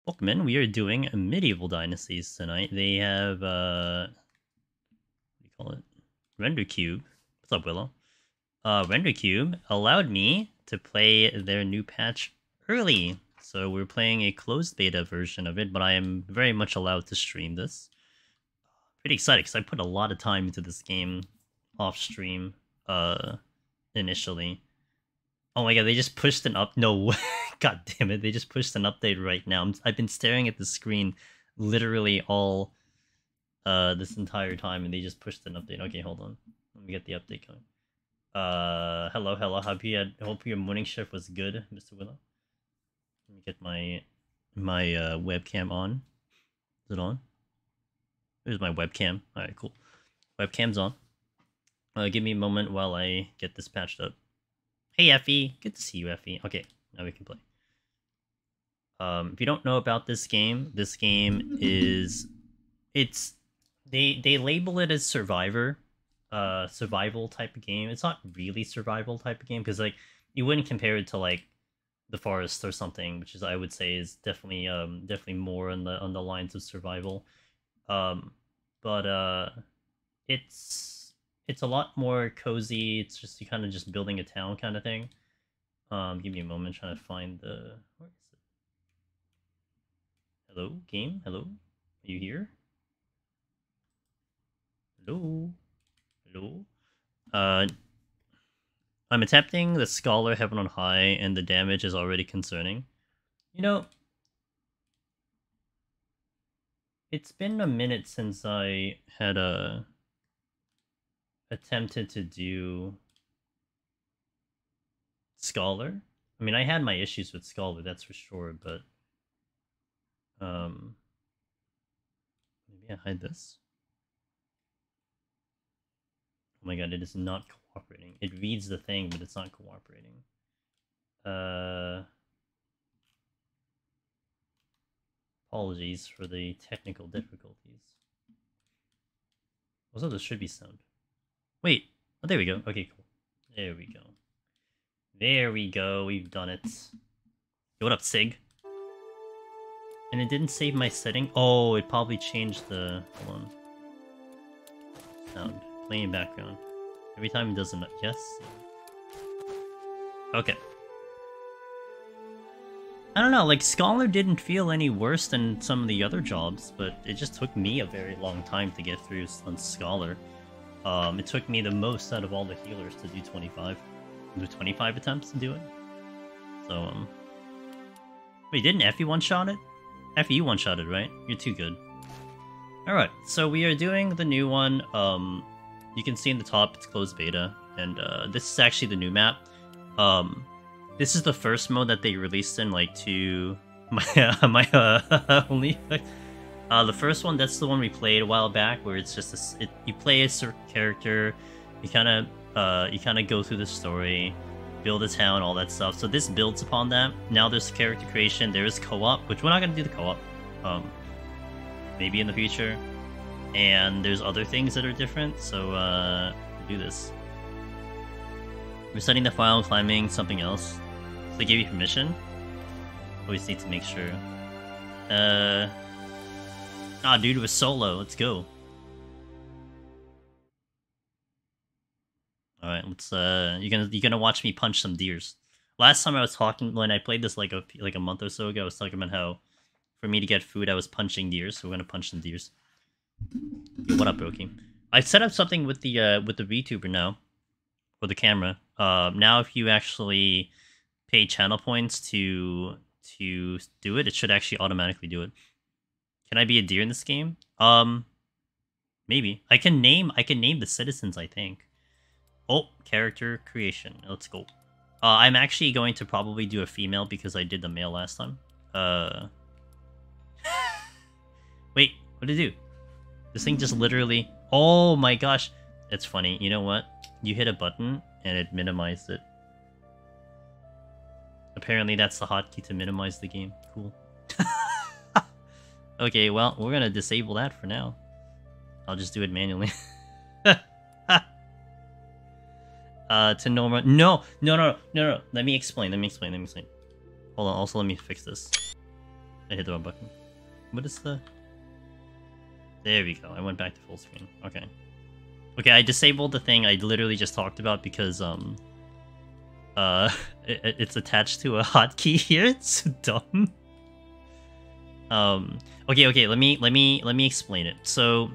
Welcome, we are doing medieval dynasties tonight. They have what do you call it? Render Cube. What's up, Willow? Render Cube allowed me to play their new patch early. So we're playing a closed beta version of it, but I am very much allowed to stream this. Pretty excited because I put a lot of time into this game off stream initially. Oh my god, they just pushed an up. No, god damn it, they just pushed an update right now. I've been staring at the screen literally all this entire time, and they just pushed an update. Okay, hold on. Let me get the update going. Hello. Hope your morning shift was good, Mr. Willow. Let me get my webcam on. Is it on? There's my webcam. Alright, cool. Webcam's on. Give me a moment while I get this patched up. Hey, Effie. Good to see you, Effie. Okay, now we can play. If you don't know about this game is... They label it as survivor. Survival type of game. It's not really survival type of game, because, like, you wouldn't compare it to, like, The Forest or something, which is, I would say, is definitely more on the lines of survival. But it's a lot more cozy. It's just you kind of just building a town kind of thing. Give me a moment, trying to find the... Where is it? Hello, game? Hello? Are you here? Hello? Hello? I'm attempting the Scholar Heaven on High, and the damage is already concerning. You know, it's been a minute since I had attempted to do Scholar. I mean, I had my issues with Scholar, that's for sure, but maybe I hide this. Oh my god, it is not cooperating. It reads the thing, but it's not cooperating. Apologies for the technical difficulties. Also, there should be sound. Wait, oh, there we go. Okay, cool. There we go. There we go, we've done it. Yo, what up, Sig? And it didn't save my setting? Oh, it probably changed the... Hold on. Sound. Playing in background. Every time it doesn't... Yes? Okay. I don't know, like, Scholar didn't feel any worse than some of the other jobs, but it just took me a very long time to get through on Scholar. It took me the most out of all the healers to do 25. Do 25 attempts to do it. So, wait, didn't Effie one-shot it? Effie, you one-shotted, right? You're too good. Alright, so we are doing the new one. You can see in the top, it's closed beta. And, this is actually the new map. This is the first mode that they released in, like, to... only... the first one, that's the one we played a while back, where it's just you play a certain character, you kind of go through the story, build a town, all that stuff. So this builds upon that. Now there's character creation, there is co-op, which we're not going to do the co-op. Maybe in the future. And there's other things that are different, so we'll do this. Resetting the file and climbing something else. So they give you permission. Always need to make sure. Ah, dude, it was solo. Let's go. All right, let's. You're gonna watch me punch some deers. Last time I was talking when I played this like a month or so ago, I was talking about how for me to get food, I was punching deers. So we're gonna punch some deers. Yo, what up, Brokey? I set up something with the VTuber now, or the camera. Now if you actually pay channel points to do it, it should actually automatically do it. Can I be a deer in this game? Maybe. I can name the citizens, I think. Oh, character creation. Let's go. I'm actually going to probably do a female because I did the male last time. Wait, what did it do? This thing just literally... Oh my gosh. That's funny. You know what? You hit a button and it minimized it. Apparently that's the hotkey to minimize the game. Cool. Okay, well, we're gonna disable that for now. I'll just do it manually. To normal... No. Let me explain. Hold on, also let me fix this. I hit the wrong button. What is the... There we go. I went back to full screen. Okay. Okay, I disabled the thing I literally just talked about because, it's attached to a hotkey here. It's so dumb. Okay, let me explain it. So,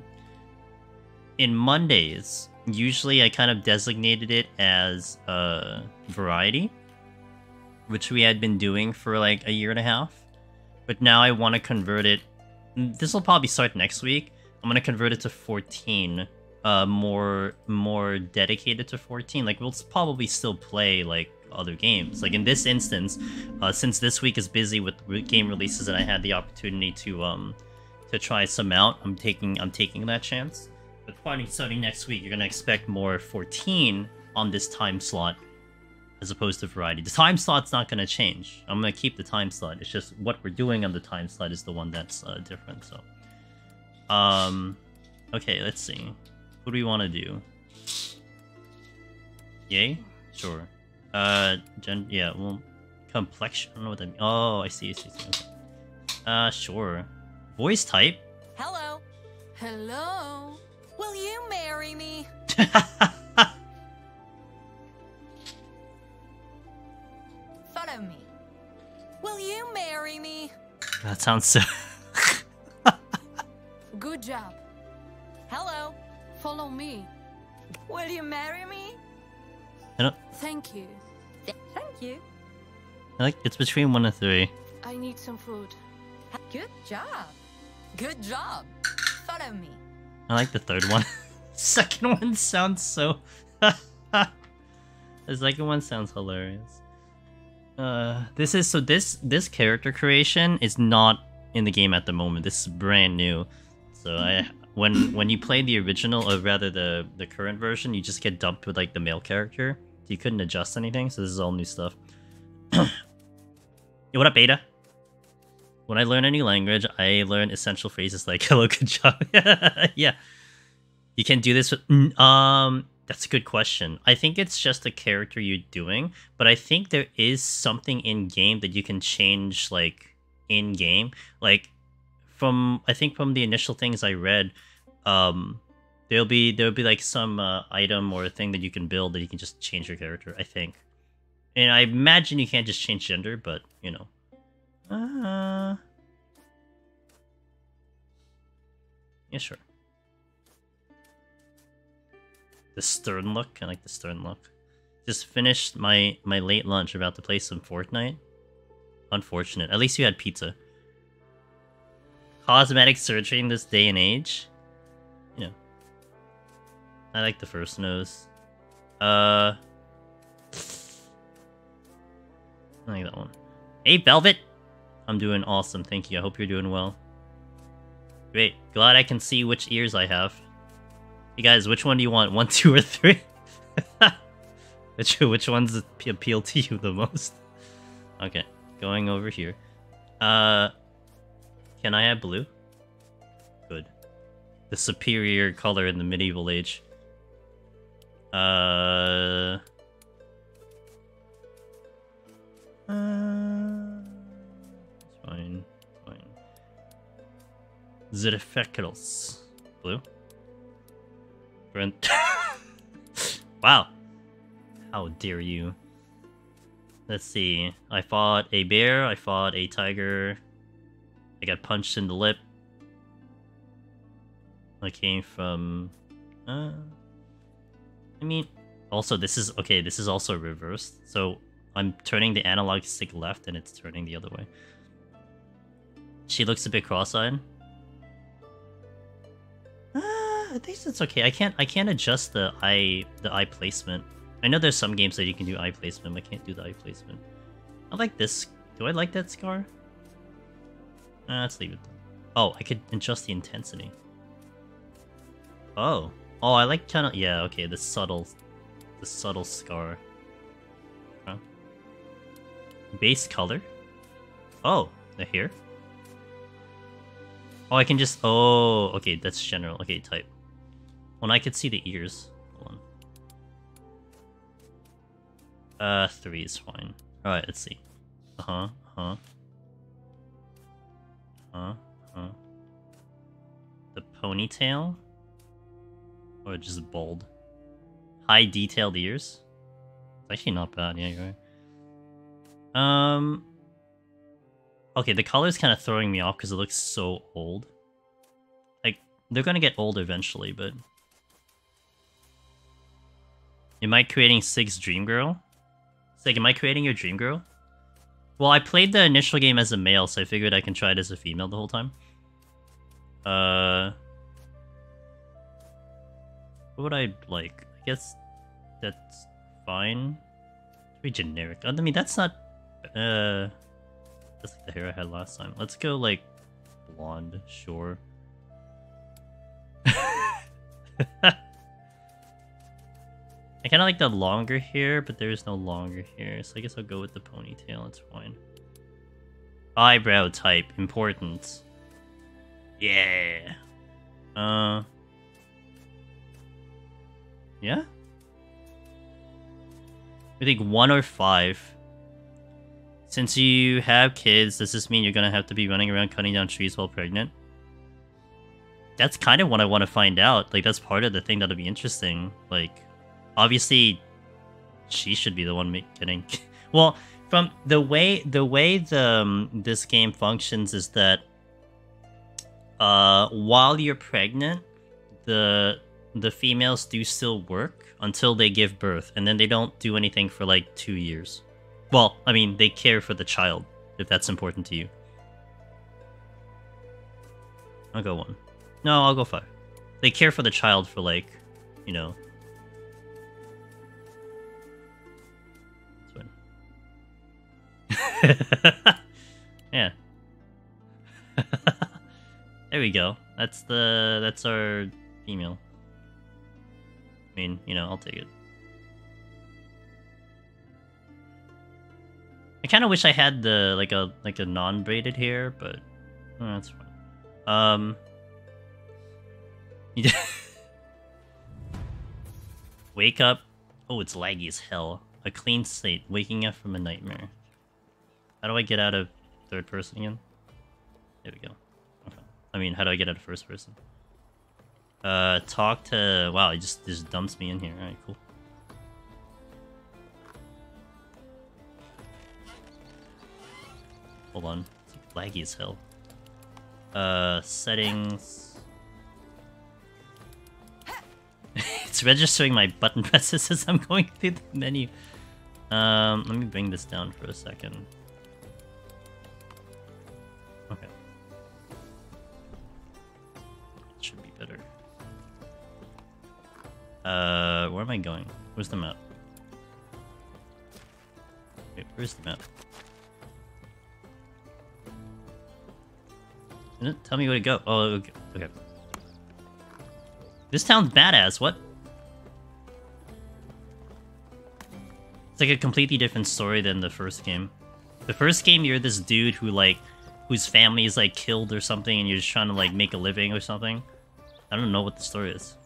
in Mondays, usually I kind of designated it as, variety, which we had been doing for like a year and a half. But now I want to convert it. This will probably start next week. I'm gonna convert it to 14. More dedicated to 14. Like we'll probably still play like other games. Like in this instance, since this week is busy with game releases and I had the opportunity to try some out, I'm taking that chance. But starting next week, you're gonna expect more 14 on this time slot as opposed to variety. The time slot's not gonna change. I'm gonna keep the time slot. It's just what we're doing on the time slot is the one that's different. So, okay, let's see. What do we want to do? Yay? Sure. Yeah, well, complexion. I don't know what that means. Oh, I see. Okay. Sure. Voice type? Hello. Hello. Will you marry me? Follow me. Will you marry me? That sounds so... Good job. Hello. Follow me. Will you marry me? I don't... Thank you. Thank you. I like it's between 1 and 3. I need some food. Good job. Good job. Follow me. I like the third one. Second one sounds so... The second one sounds hilarious. This character creation is not in the game at the moment. This is brand new. So when you play the original, or rather the current version, you just get dumped with like the male character. So you couldn't adjust anything. So this is all new stuff. Yo, what up, Beta? When I learn a new language, I learn essential phrases like "hello, good job." Yeah, you can do this with. That's a good question. I think it's just a character you're doing, but I think there is something in game that you can change, like in game. Like from the initial things I read, there'll be like some item or a thing that you can build that you can just change your character. I think, and I imagine you can't just change gender, but you know. Yeah, sure. The stern look. I like the stern look. Just finished my late lunch. About to play some Fortnite. Unfortunate. At least you had pizza. Cosmetic surgery in this day and age. You know. I like the first nose. I like that one. Hey, Velvet! I'm doing awesome, thank you. I hope you're doing well. Great. Glad I can see which ears I have. Hey guys, which one do you want? 1, 2, or 3? Which ones appeal to you the most? Okay, going over here. Can I have blue? Good. The superior color in the medieval age. Fine. Zerfekros. Blue? Brent. Wow. How dare you. Let's see. I fought a bear, I fought a tiger. I got punched in the lip. I came from... I mean... Also, this is... Okay, this is also reversed. So, I'm turning the analog stick left and it's turning the other way. She looks a bit cross-eyed. I think it's okay. I can't adjust the eye placement. I know there's some games that you can do eye placement, but I can't do the eye placement. I like this. Do I like that scar? Let's leave it. Oh, I could adjust the intensity. Oh, I like kind of, yeah. Okay, the subtle scar. Huh? Base color. Oh, the hair. Oh, I can just... Oh, okay, that's general. Okay, type. Well, I could see the ears. Hold on. 3 is fine. Alright, let's see. Huh? The ponytail? Or just bald? High detailed ears? It's actually not bad, yeah, you're right. Okay, the color's kind of throwing me off because it looks so old. Like, they're gonna get old eventually, but... Am I creating Sig's Dream Girl? Sig, am I creating your Dream Girl? Well, I played the initial game as a male, so I figured I can try it as a female the whole time. What would I like? I guess that's fine. It's very generic. I mean, that's not... That's like the hair I had last time. Let's go, like, blonde, sure. I kind of like the longer hair, but there's no longer hair, so I guess I'll go with the ponytail, it's fine. Eyebrow type, important. Yeah. Yeah? I think 1 or 5. Since you have kids, does this mean you're gonna have to be running around cutting down trees while pregnant? That's kind of what I want to find out. Like, that's part of the thing that'll be interesting. Like, obviously, she should be the one getting... Well, from the way this game functions is that while you're pregnant, the females do still work until they give birth, and then they don't do anything for like 2 years. Well, I mean, they care for the child, if that's important to you. I'll go 1. No, I'll go 5. They care for the child for, like, you know... Yeah. There we go. That's our female. I mean, you know, I'll take it. I kind of wish I had the like a non-braided hair, but that's fine. Wake up. Oh, it's laggy as hell. A clean slate. Waking up from a nightmare. How do I get out of third person again? There we go. Okay. I mean, how do I get out of first person? Talk to... Wow, it just dumps me in here. Alright, cool. Hold on. It's laggy as hell. Settings... It's registering my button presses as I'm going through the menu. Let me bring this down for a second. Okay. It should be better. Where am I going? Where's the map? Wait, where's the map? Didn't it tell me where to go? Oh, okay. Okay. This town's badass, what? It's like a completely different story than the first game. The first game, you're this dude who, like, whose family is, like, killed or something, and you're just trying to, like, make a living or something. I don't know what the story is.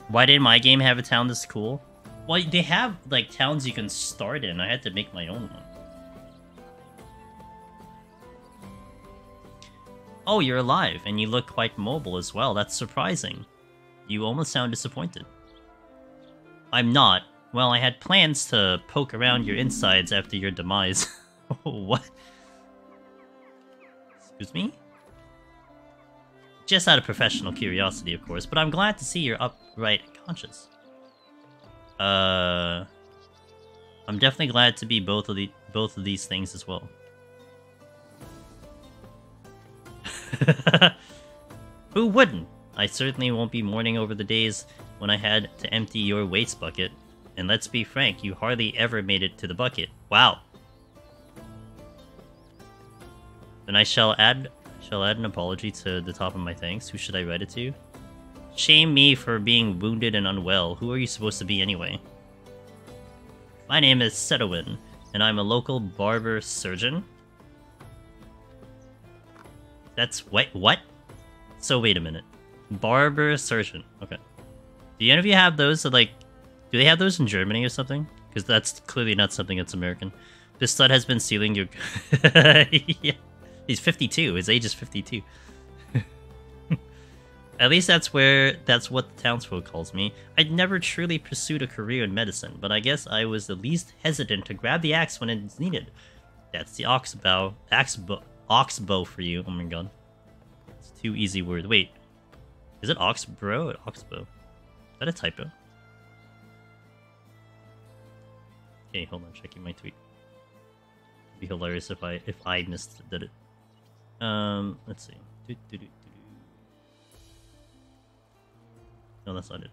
Why didn't my game have a town this cool? Well, they have, like, towns you can start in. I had to make my own one. Oh, you're alive, and you look quite mobile as well. That's surprising. You almost sound disappointed. I'm not. Well, I had plans to poke around your insides after your demise. What? Excuse me? Just out of professional curiosity, of course, but I'm glad to see you're upright and conscious. I'm definitely glad to be both of these things as well. Who wouldn't? I certainly won't be mourning over the days when I had to empty your waste bucket. And let's be frank, you hardly ever made it to the bucket. Wow. Then I shall add an apology to the top of my thanks. Who should I write it to? Shame me for being wounded and unwell. Who are you supposed to be anyway? My name is Setowin, and I'm a local barber surgeon. That's... what? So wait a minute. Barber surgeon. Okay. Do any of you have those that, like... Do they have those in Germany or something? Because that's clearly not something that's American. This stud has been stealing your... Yeah. He's 52. His age is 52. At least that's what the townsfolk calls me. I'd never truly pursued a career in medicine, but I guess I was the least hesitant to grab the axe when it's needed. That's the Oxbow for you. Oh my god. It's a too easy word. Wait. Is it Oxbow or Oxbow? Is that a typo? Okay, hold on, checking my tweet. It'd be hilarious if I misdid it. Let's see. No, that's not it.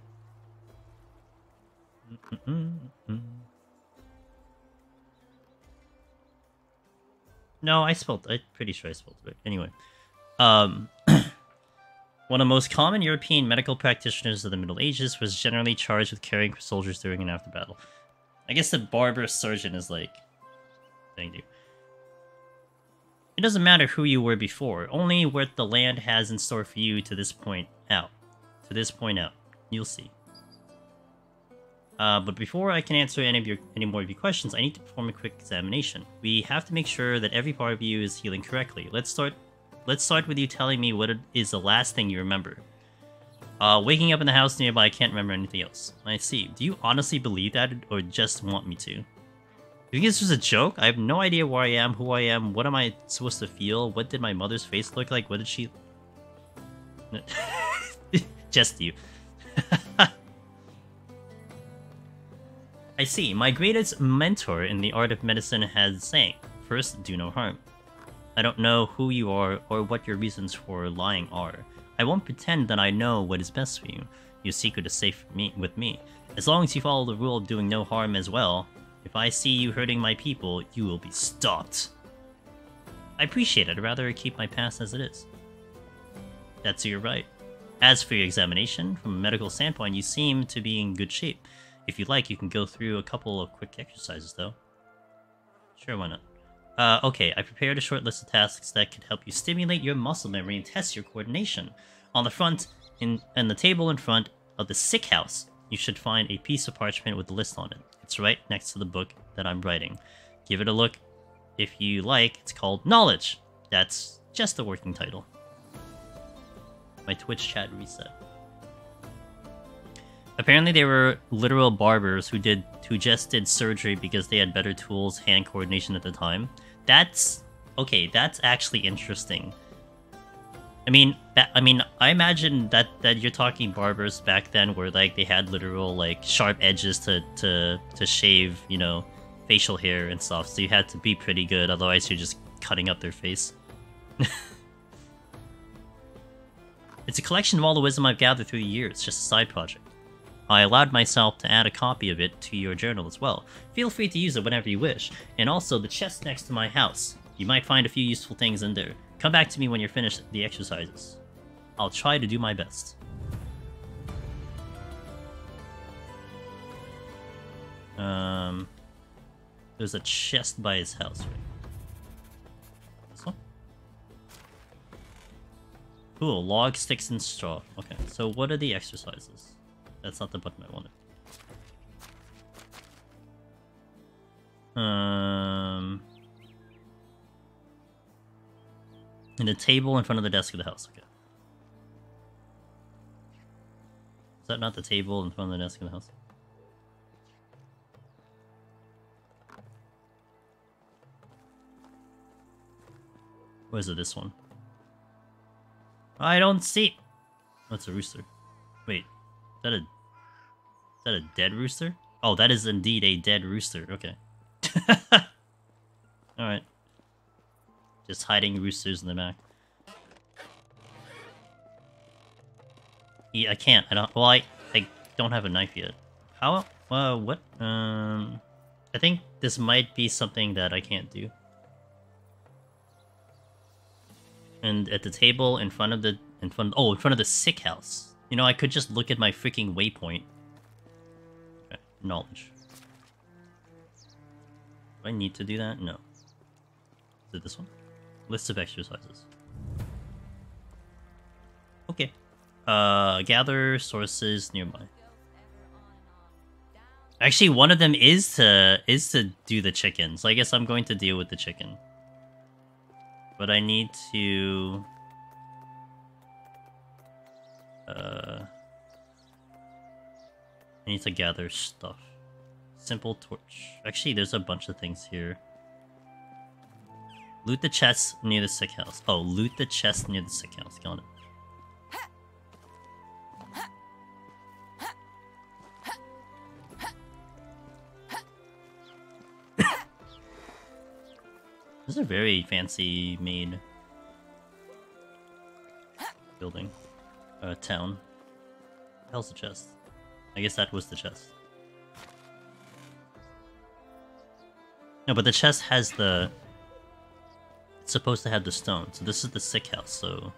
No, I'm pretty sure I spelled it right. Anyway. One of the most common European medical practitioners of the Middle Ages was generally charged with caring for soldiers during and after battle. I guess the barber surgeon is like... Thank you. It doesn't matter who you were before, only what the land has in store for you to this point out. You'll see. But before I can answer any more of your questions, I need to perform a quick examination. We have to make sure that every part of you is healing correctly. Let's start with you telling me what is the last thing you remember. Waking up in the house nearby, I can't remember anything else. I see. Do you honestly believe that, or just want me to? You think this was a joke? I have no idea where I am, who I am, what am I supposed to feel, what did my mother's face look like, what did she... Just you. I see. My greatest mentor in the art of medicine has saying, first, do no harm. I don't know who you are or what your reasons for lying are. I won't pretend that I know what is best for you. Your secret is safe with me. As long as you follow the rule of doing no harm as well, if I see you hurting my people, you will be stopped. I appreciate it. I'd rather keep my past as it is. That's your right. As for your examination, from a medical standpoint, you seem to be in good shape. If you'd like, you can go through a couple of quick exercises, though. Sure, why not? Okay, I prepared a short list of tasks that could help you stimulate your muscle memory and test your coordination. On the front, in the table in front of the sick house, you should find a piece of parchment with a list on it. It's right next to the book that I'm writing. Give it a look. If you like, it's called Knowledge. That's just a working title. My Twitch chat reset. Apparently they were literal barbers who just did surgery because they had better tools, hand coordination at the time. That's actually interesting. I imagine that you're talking barbers back then where like they had literal like sharp edges to shave, you know, facial hair and stuff. So you had to be pretty good, otherwise you're just cutting up their face. It's a collection of all the wisdom I've gathered through the years, just a side project. I allowed myself to add a copy of it to your journal as well. Feel free to use it whenever you wish. And also, the chest next to my house. You might find a few useful things in there. Come back to me when you're finished the exercises. I'll try to do my best. There's a chest by his house, right? This one? Cool, log, sticks, and straw. Okay, so what are the exercises? That's not the button I wanted. In a table in front of the desk of the house. Okay. Is that not the table in front of the desk of the house? Or is it this one? I don't see. That's a rooster. Wait, is that a dead rooster? Oh, that is indeed a dead rooster. Okay. Alright. Just hiding roosters in the back. Yeah, I can't. Well, I don't have a knife yet. How? What? I think this might be something that I can't do. And at the table in front of the sick house. You know, I could just look at my freaking waypoint. Okay, knowledge. Do I need to do that? No. Is it this one? List of exercises. Okay. Gather sources nearby. Actually, one of them is to do the chicken, so I guess I'm going to deal with the chicken. But I need to... I need to gather stuff. Simple torch. Actually, there's a bunch of things here. Loot the chest near the sick house. Oh, loot the chest near the sick house. Got it. This is a very fancy made building. Town. What the hell's the chest? I guess that was the chest. No, but the chest has the... It's supposed to have the stone. So this is the sick house, so...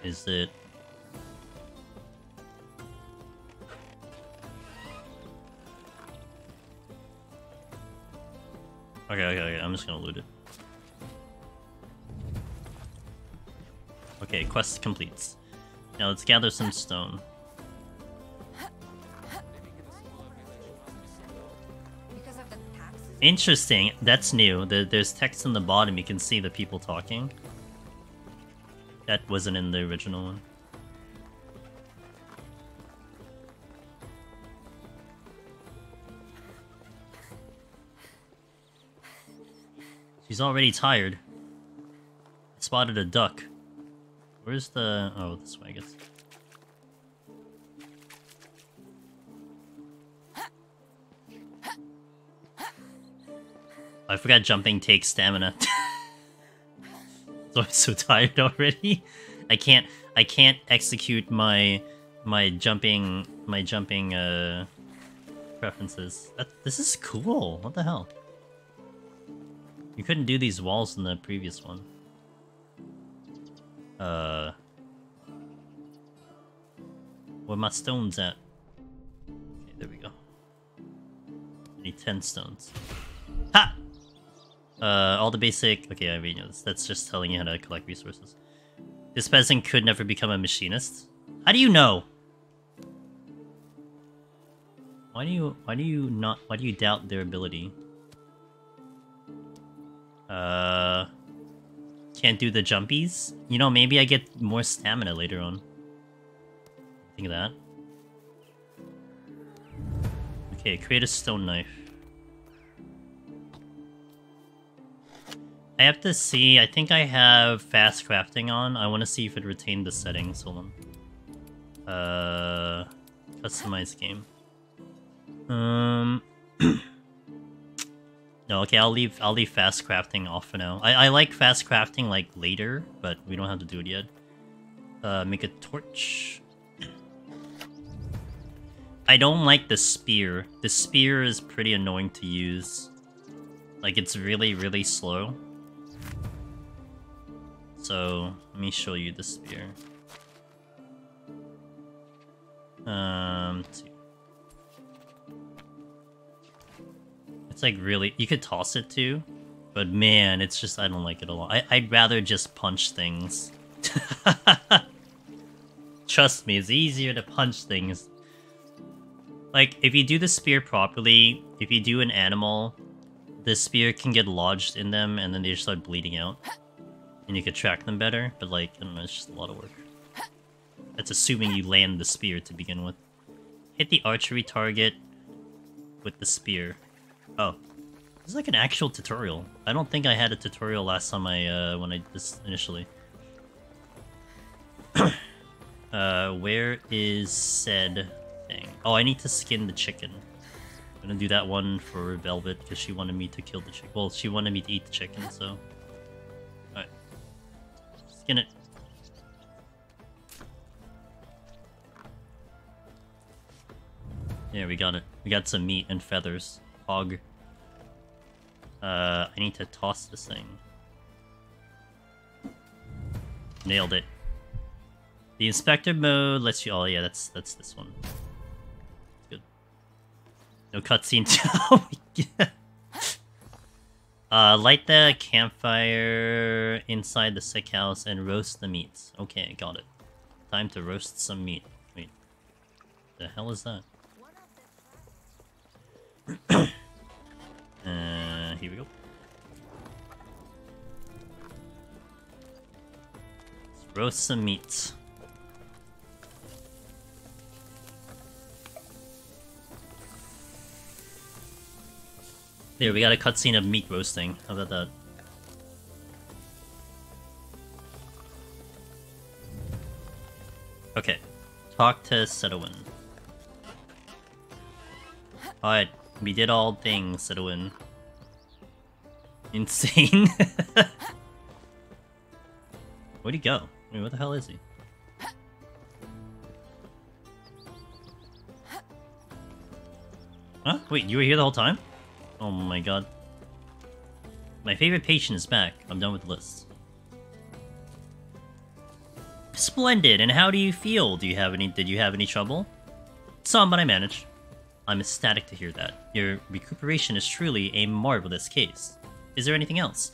Is it... Okay, I'm just gonna loot it. Okay, quest completes. Now let's gather some stone. Interesting, that's new. There's text in the bottom, you can see the people talking. That wasn't in the original one. She's already tired. I spotted a duck. Where's the... Oh, this way, I guess. I forgot jumping takes stamina. So I'm so tired already. I can't execute my jumping preferences. This is cool. What the hell? You couldn't do these walls in the previous one. Where my stones at? Okay, there we go. I need 10 stones. Ha! All the basic... Okay, I already know this. That's just telling you how to collect resources. This peasant could never become a machinist. How do you know? Why do you doubt their ability? Can't do the jumpies? You know, maybe I get more stamina later on. Think of that. Okay, create a stone knife. I have to see, I think I have fast crafting on. I want to see if it retained the settings. Hold on. Customize game. No, okay, I'll leave fast crafting off for now. I like fast crafting like later, but we don't have to do it yet. Make a torch. I don't like the spear. The spear is pretty annoying to use. Like, it's really, really slow. So, let me show you the spear. It's like really... You could toss it too, but man, it's just... I don't like it a lot. I'd rather just punch things. Trust me, it's easier to punch things. Like, if you do the spear properly, if you do an animal, the spear can get lodged in them and then they just start bleeding out. And you could track them better, but like, I don't know, it's just a lot of work. That's assuming you land the spear to begin with. Hit the archery target with the spear. Oh. This is like an actual tutorial. I don't think I had a tutorial last time when I did this initially. Where is said thing? Oh, I need to skin the chicken. I'm gonna do that one for Velvet, because she wanted me to kill the chicken. Well, she wanted me to eat the chicken, so... Alright. Skin it. Yeah, we got it. We got some meat and feathers. Hog. I need to toss this thing. Nailed it. The inspector mode lets you... Oh yeah, that's this one. Good. No cutscene. Oh my god. Light the campfire inside the sick house and roast the meats. Okay, got it. Time to roast some meat. Wait. The hell is that? Here we go. Let's roast some meat. Here, we got a cutscene of meat roasting. How about that? Okay. Talk to Setowin. Alright, we did all things, Setowin. Insane. Where'd he go? Wait, what the hell is he? Huh? Wait, you were here the whole time? Oh my god. My favorite patient is back. I'm done with the list. Splendid, and how do you feel? Did you have any trouble? Some, but I managed. I'm ecstatic to hear that. Your recuperation is truly a marvelous case. Is there anything else?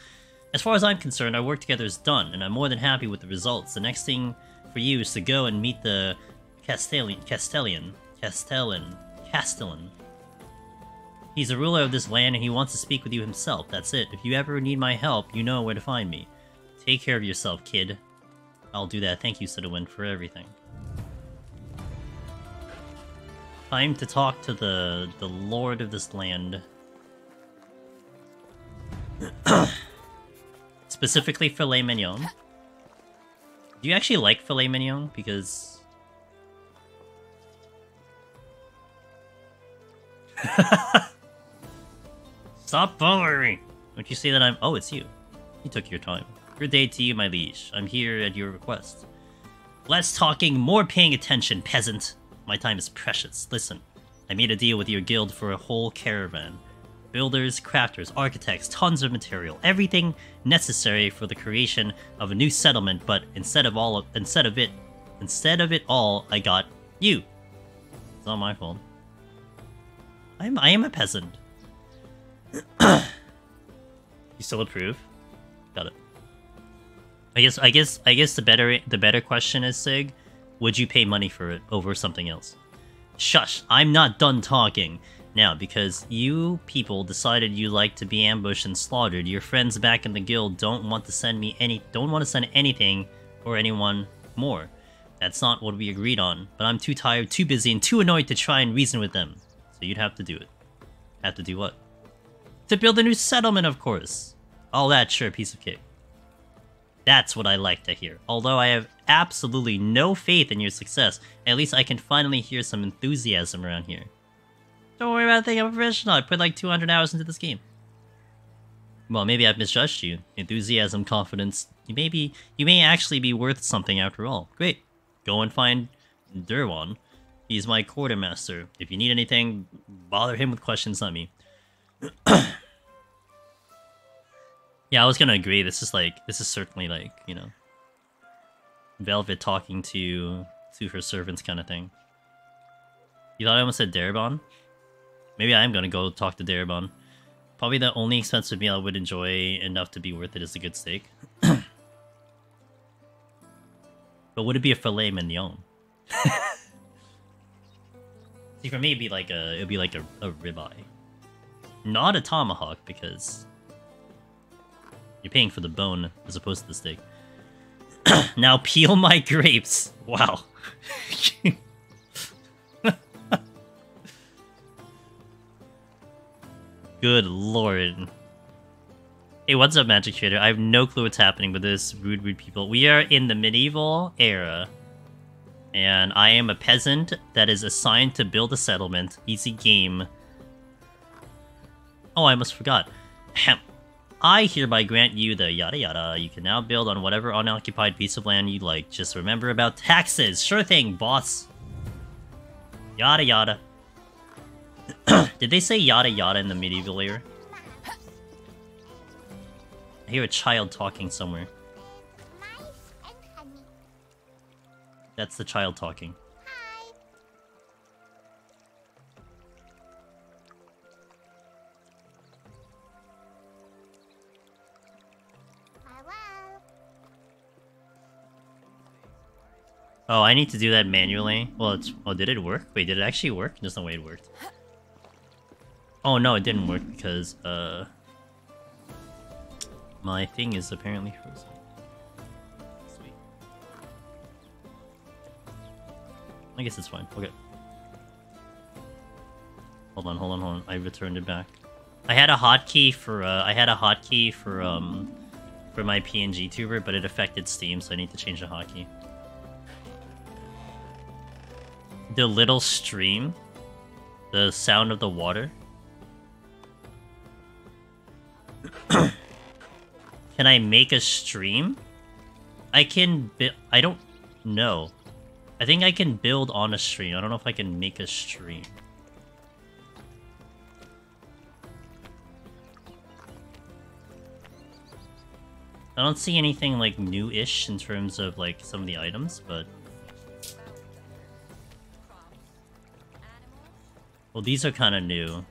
As far as I'm concerned, our work together is done, and I'm more than happy with the results. The next thing for you is to go and meet the Castellan. He's the ruler of this land, and he wants to speak with you himself. That's it. If you ever need my help, you know where to find me. Take care of yourself, kid. I'll do that. Thank you, Setowin, for everything. Time to talk to the lord of this land. Specifically filet mignon. Do you actually like filet mignon? Because... Stop following me! Don't you say that I'm... Oh, it's you. You took your time. Good day to you, my liege. I'm here at your request. Less talking, more paying attention, peasant. My time is precious. Listen, I made a deal with your guild for a whole caravan. Builders, crafters, architects, tons of material, everything necessary for the creation of a new settlement, but instead of it all, I got you. It's not my fault. I am a peasant. You still approve? Got it. I guess the better question is, Sig, would you pay money for it over something else? Shush, I'm not done talking. Now, because you people decided you like to be ambushed and slaughtered, your friends back in the guild don't want to send anything or anyone more. That's not what we agreed on, but I'm too tired, too busy, and too annoyed to try and reason with them. So you'd have to do it. Have to do what? To build a new settlement, of course. All that, sure, piece of cake. That's what I like to hear. Although I have absolutely no faith in your success, at least I can finally hear some enthusiasm around here. Don't worry about thinking I'm a professional. I put like 200 hours into this game. Well, maybe I've misjudged you. Enthusiasm, confidence. You may actually be worth something after all. Great. Go and find Durwan. He's my quartermaster. If you need anything, bother him with questions, not me. Yeah, I was gonna agree. This is certainly like, you know, Velvet talking to her servants kind of thing. You thought I almost said Darabon? Maybe I am gonna go talk to Darabon. Probably the only expensive meal I would enjoy enough to be worth it is a good steak. But would it be a filet mignon? See, for me, it'd be like a ribeye, not a tomahawk, because you're paying for the bone as opposed to the steak. Now peel my grapes. Wow. Good lord. Hey, what's up, Magic Trader? I have no clue what's happening with this rude people. We are in the medieval era, and I am a peasant that is assigned to build a settlement. Easy game. Oh, I almost forgot. Ahem. I hereby grant you the yada yada. You can now build on whatever unoccupied piece of land you like. Just remember about taxes. Sure thing, boss. Yada yada. Did they say yada yada in the medieval era? I hear a child talking somewhere. That's the child talking. Oh, I need to do that manually. Well, it's... Oh, did it work? Wait, did it actually work? There's no way it worked. Oh no, it didn't work because my thing is apparently frozen. Sweet. I guess it's fine. Okay. Hold on. I returned it back. I had a hotkey for for my PNG tuber, but it affected Steam, so I need to change the hotkey. The little stream, the sound of the water. Can I make a stream? I can I don't know. I think I can build on a stream. I don't know if I can make a stream. I don't see anything like new-ish in terms of like some of the items, but well, these are kind of new.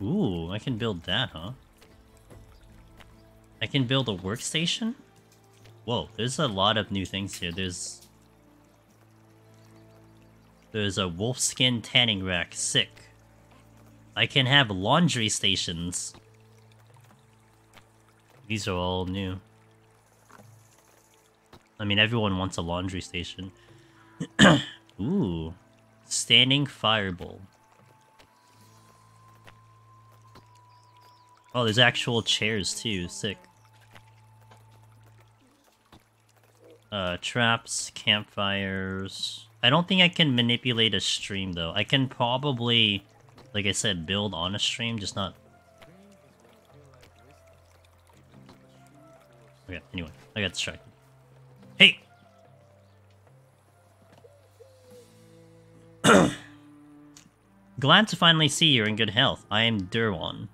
Ooh, I can build that, huh? I can build a workstation? Whoa, there's a lot of new things here. There's a wolfskin tanning rack. Sick. I can have laundry stations. These are all new. I mean, everyone wants a laundry station. Ooh. Standing fireball. Oh, there's actual chairs too. Sick. Traps, campfires. I don't think I can manipulate a stream though. I can probably, like I said, build on a stream, just not... Okay, anyway, I got distracted. Hey! Glad to finally see you're in good health. I am Darabon.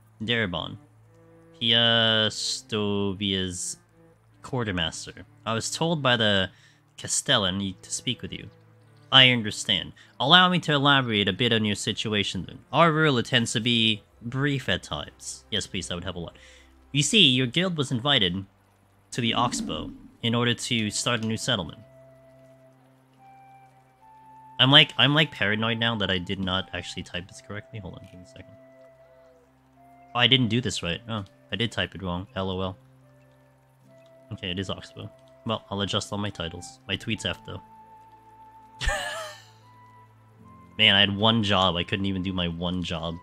Piastovia's quartermaster. I was told by the Castellan to speak with you. I understand. Allow me to elaborate a bit on your situation then. Our rule tends to be brief at times. Yes, please, that would help a lot. You see, your guild was invited to the Oxbow in order to start a new settlement. I'm like paranoid now that I did not actually type this correctly. Hold on, give me a second. Oh, I didn't do this right. Oh, I did type it wrong. LOL. Okay, it is Oxbow. Well, I'll adjust all my titles. My tweet's F though. Man, I had one job. I couldn't even do my one job.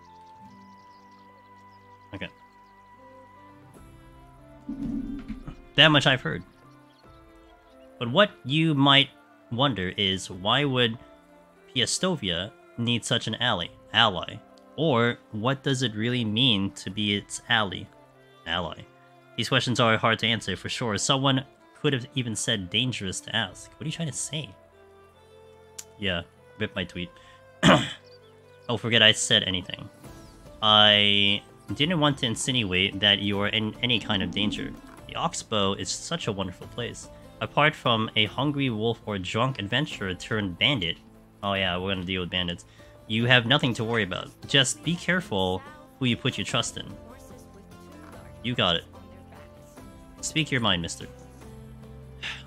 Okay. That much I've heard. But what you might wonder is, why would Piastovia need such an ally? Or, what does it really mean to be its ally? These questions are hard to answer, for sure. Someone could have even said dangerous to ask. What are you trying to say? Yeah, rip my tweet. Oh, forget I said anything. I didn't want to insinuate that you are in any kind of danger. The Oxbow is such a wonderful place. Apart from a hungry wolf or drunk adventurer turned bandit. Oh yeah, we're gonna deal with bandits. You have nothing to worry about. Just be careful who you put your trust in. You got it. Speak your mind, mister.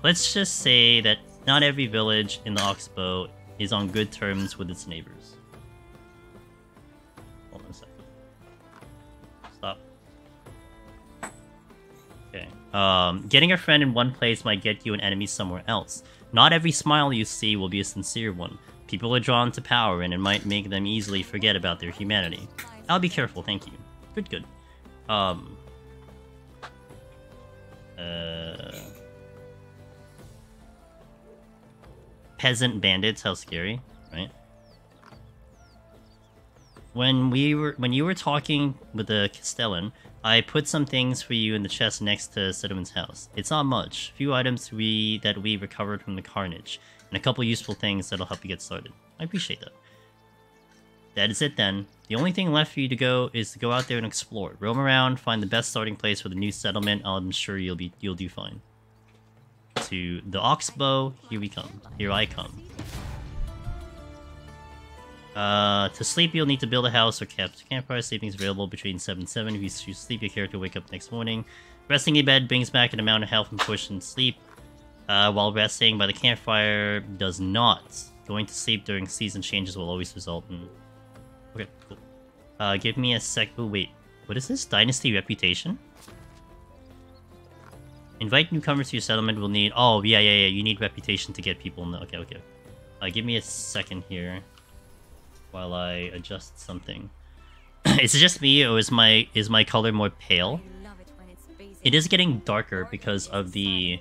Let's just say that not every village in the Oxbow is on good terms with its neighbors. Hold on a second. Stop. Okay. Getting a friend in one place might get you an enemy somewhere else. Not every smile you see will be a sincere one. People are drawn to power, and it might make them easily forget about their humanity. I'll be careful, thank you. Good. Peasant bandits, how scary, right? When you were talking with the Castellan, I put some things for you in the chest next to Settlement's house. It's not much. Few items that we recovered from the carnage, and a couple useful things that'll help you get started. I appreciate that. That is it then. The only thing left for you to go is to go out there and explore. Roam around, find the best starting place for the new settlement. I'm sure you'll do fine. To the Oxbow, here we come. Here I come. To sleep, you'll need to build a house or campfire. Sleeping is available between 7 and 7. If you sleep, your character will wake up next morning. Resting in bed brings back an amount of health and push and sleep. while resting by the campfire does not. Going to sleep during season changes will always result in... Okay, cool. Give me a sec... Oh, wait. What is this? Dynasty reputation? Invite newcomers to your settlement will need... Oh, yeah. You need reputation to get people in the... Okay. Give me a second here. While I adjust something. Is it just me, or is my color more pale? It is getting darker because of the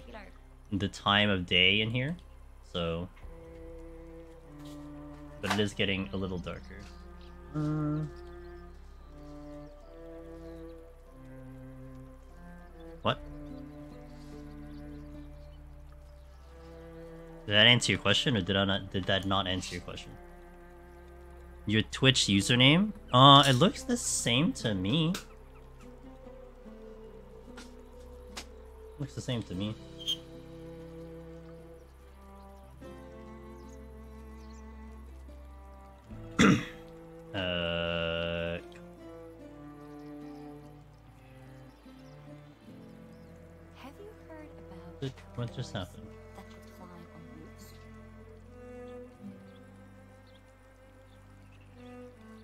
time of day in here. So... But it is getting a little darker. What? Did that answer your question, or did that not answer your question? Your Twitch username? It looks the same to me. Looks the same to me. Have you heard about What just happened? that could fly on roofs?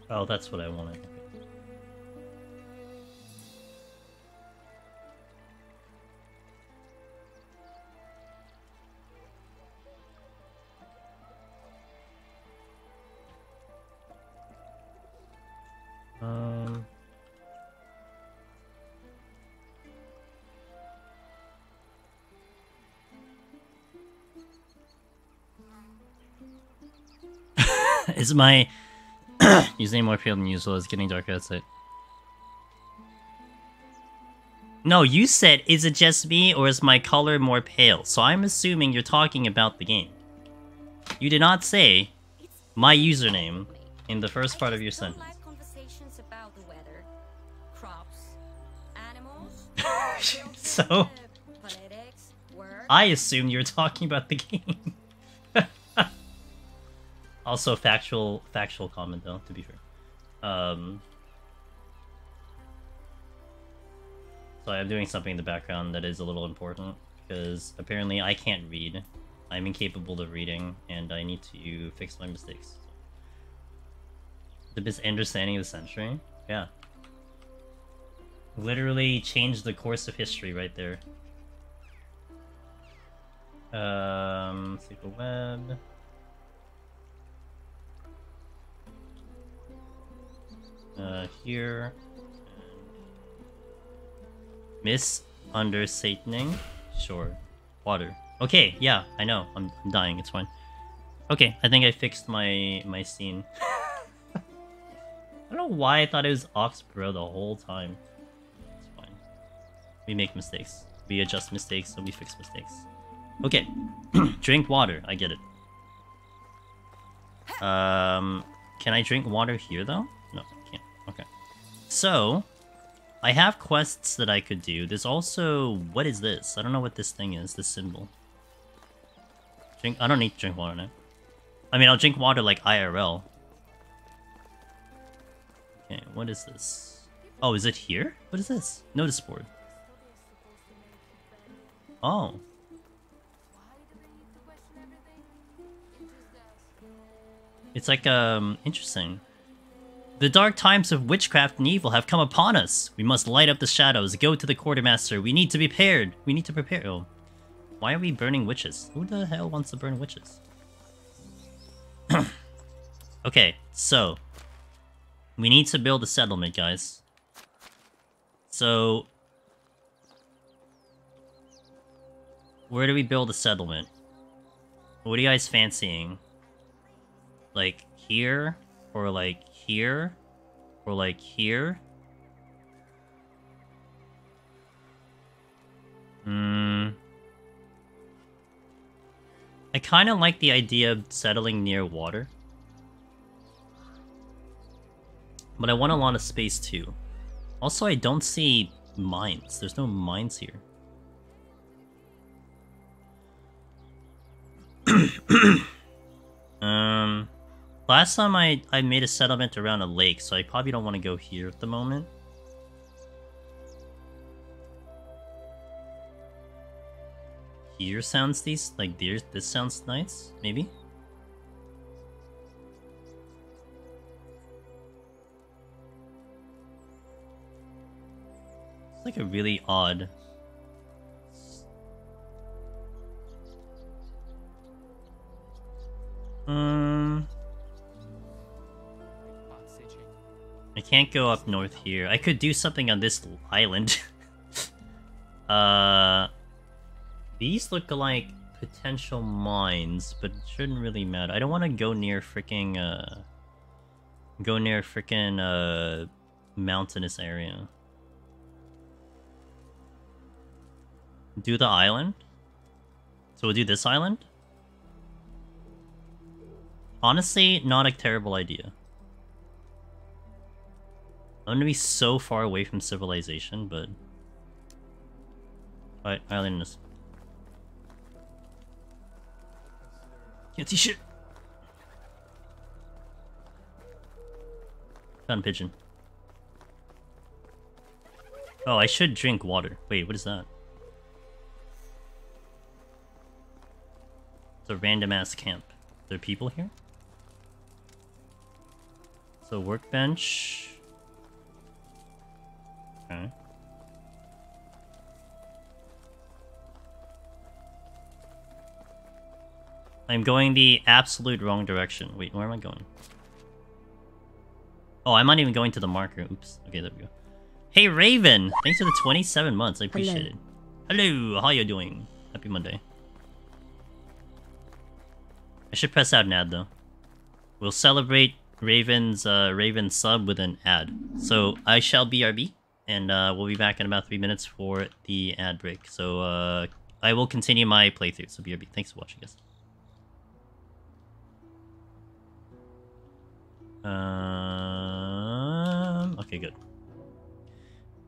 Oh, that's what I wanted. Is my username more pale than usual? It's getting darker outside. No, you said, is it just me or is my color more pale? So I'm assuming you're talking about the game. You did not say my username in the first part of your sentence. Like conversations about the weather, crops, animals, So, politics, work. I assumed you were talking about the game. Also, factual comment though, to be fair. So I'm doing something in the background that is a little important, because apparently I can't read. I'm incapable of reading, and I need to fix my mistakes. The misunderstanding of the century? Yeah. Literally changed the course of history right there. SQL web. Here. Misunderstanding? Sure. Water. Okay, yeah, I know. I'm dying, it's fine. Okay, I think I fixed my scene. I don't know why I thought it was Oxbow the whole time. It's fine. We make mistakes. We adjust mistakes and we fix mistakes. Okay. Drink water. I get it. Can I drink water here though? No, I can't. Okay. So, I have quests that I could do. There's also... What is this? I don't know what this thing is, this symbol. I don't need to drink water now. I mean, I'll drink water like IRL. Okay, what is this? Oh, is it here? What is this? Notice board. Oh. It's like, interesting. The dark times of witchcraft and evil have come upon us. We must light up the shadows, go to the quartermaster. We need to be prepared. We need to prepare. Oh. Why are we burning witches? Who the hell wants to burn witches? Okay, so. We need to build a settlement, guys. So. Where do we build a settlement? What are you guys fancying? Like, here? Or like, here? Or like, here? I kind of like the idea of settling near water. But I want a lot of space too. Also, I don't see mines. There's no mines here. Last time I made a settlement around a lake, so I probably don't want to go here at the moment. deer sounds these like deer. This sounds nice, maybe. It's like a really odd. I can't go up north here. I could do something on this island. These look like potential mines, but it shouldn't really matter. I don't want to go near freaking mountainous area. Do the island? So we'll do this island? Honestly, not a terrible idea. I'm gonna be so far away from civilization, but... Alright, island is... Can't see shit! Found pigeon. Oh, I should drink water. Wait, what is that? It's a random-ass camp. Are there people here? So, workbench... Okay. I'm going the absolute wrong direction. Wait, where am I going? Oh, I'm not even going to the marker. Oops. Okay, there we go. Hey, Raven! Thanks for the 27 months. I appreciate it. Hello, how you doing? Happy Monday. I should press out an ad, though. We'll celebrate Raven's sub with an ad. So, I shall BRB. And we'll be back in about 3 minutes for the ad break. So I will continue my playthrough. So BRB, thanks for watching, guys. Okay, good.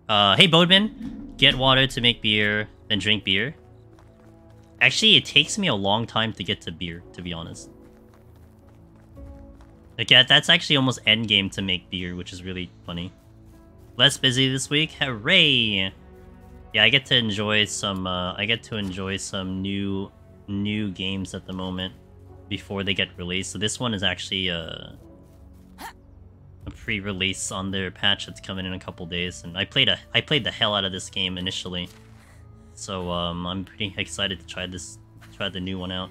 Hey, Boatman, get water to make beer, then drink beer. Actually, it takes me a long time to get to beer, to be honest. Like, yeah, that's actually almost endgame to make beer, which is really funny. Less busy this week, hooray! Yeah, I get to enjoy some. New games at the moment before they get released. So this one is actually a pre-release on their patch that's coming in a couple days, and I played the hell out of this game initially. So I'm pretty excited to try the new one out.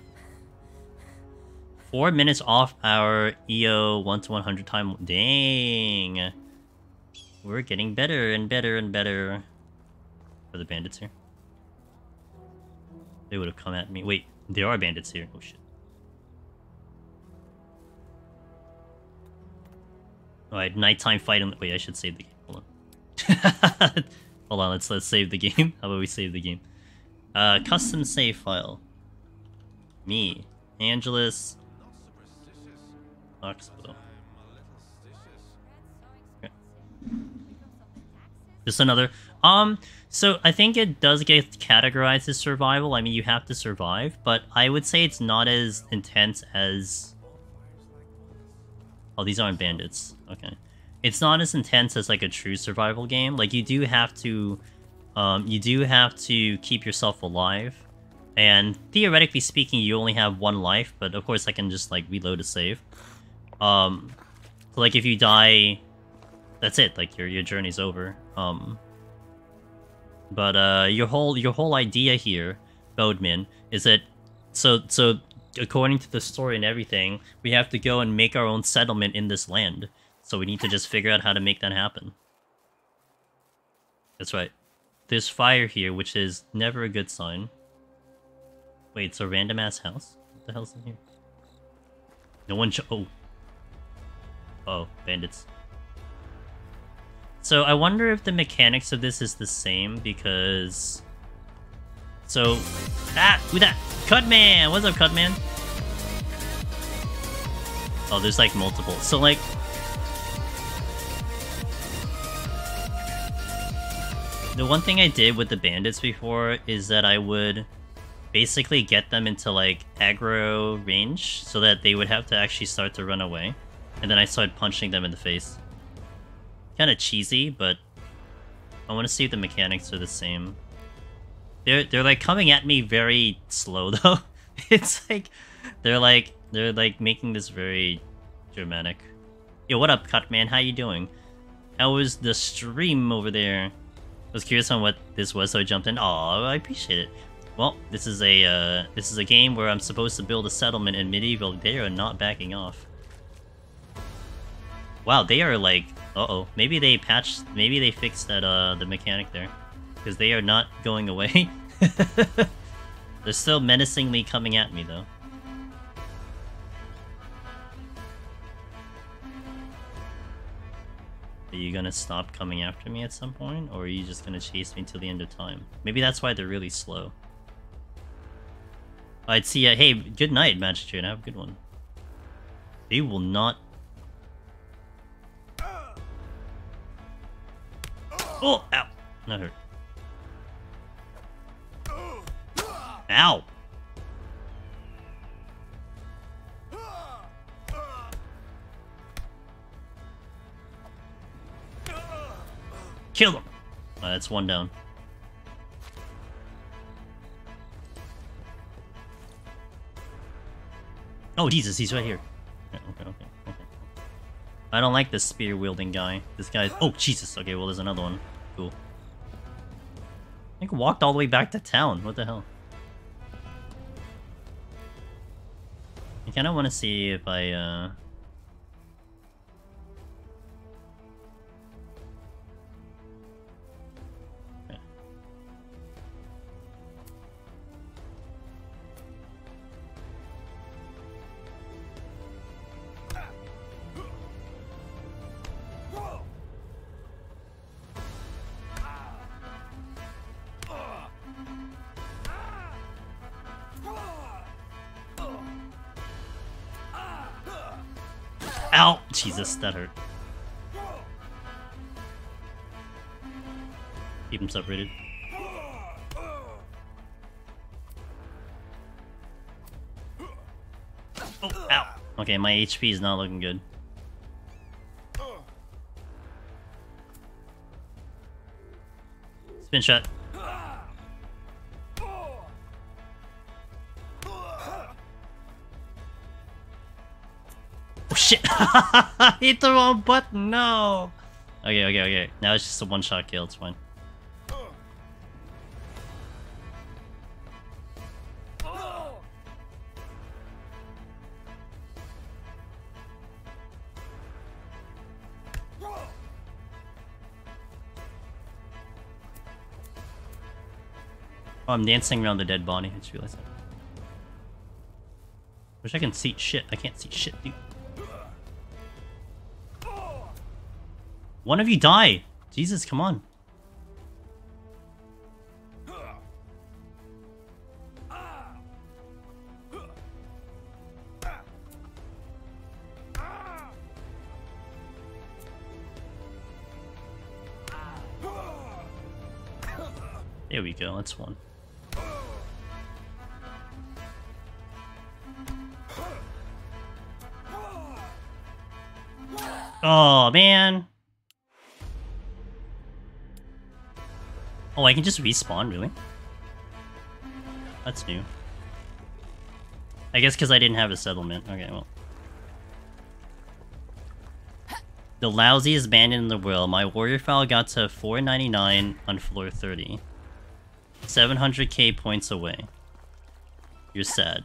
4 minutes off our EO 1 to 100 time. Dang. We're getting better and better and better. Are the bandits here? They would have come at me. Wait, there are bandits here. Oh shit. Alright, nighttime fight. Wait, I should save the game. Hold on. Hold on, let's save the game. How about we save the game? Custom save file. Me. Angelus. Oxbow. Just another. So I think it does get categorized as survival. I mean, you have to survive, but I would say it's not as intense as... Oh, these aren't bandits. Okay. It's not as intense as like a true survival game. Like you do have to keep yourself alive. And theoretically speaking, you only have one life, but of course I can just like reload a save. So like if you die, that's it. Like your journey's over. But your whole idea here, Boatman, is that so according to the story and everything, we have to go and make our own settlement in this land. So we need to just figure out how to make that happen. That's right. There's fire here, which is never a good sign. Wait, it's a random ass house? What the hell's in here? No one Oh, bandits. So I wonder if the mechanics of this is the same, because... So... Who that? Cutman! What's up, Cutman? Oh, there's like multiple. So like... The one thing I did with the bandits before is that I would basically get them into like aggro range so that they would have to actually start to run away. And then I started punching them in the face. Kind of cheesy, but I want to see if the mechanics are the same. They're like coming at me very slow though. It's like they're like making this very dramatic. Yo, what up, Cut Man? How you doing? How was the stream over there? I was curious on what this was, so I jumped in. Aw, I appreciate it. Well, this is a game where I'm supposed to build a settlement in medieval. They are not backing off. Wow, they are like, uh-oh. Maybe they fixed that the mechanic there, because they are not going away. They're still menacingly coming at me though. Are you gonna stop coming after me at some point, or are you just gonna chase me till the end of time? Maybe that's why they're really slow. I'd see. Hey, good night, Magic Train. Have a good one. They will not. Oh, ow! Not hurt. Ow! Kill them! That's one down. Oh, Jesus, he's right here. Okay. I don't like this spear-wielding guy. This guy's... Oh, Jesus. Okay, well, there's another one. Cool. I think walked all the way back to town. What the hell? I kind of want to see if I, Ow! Jesus, that hurt. Keep him separated. Oh, ow! Okay, my HP is not looking good. Spin shot. Oh shit! Hit the wrong button, no! Okay. Now it's just a one-shot kill, it's fine. Oh, I'm dancing around the dead body, I just realized that. Wish I can see shit. I can't see shit, dude. One of you die! Jesus, come on. There we go, that's one. Oh, man. Oh, I can just respawn, really? That's new. I guess because I didn't have a settlement. Okay, well. The lousiest bandit in the world. My warrior file got to 499 on floor 30. 700k points away. You're sad.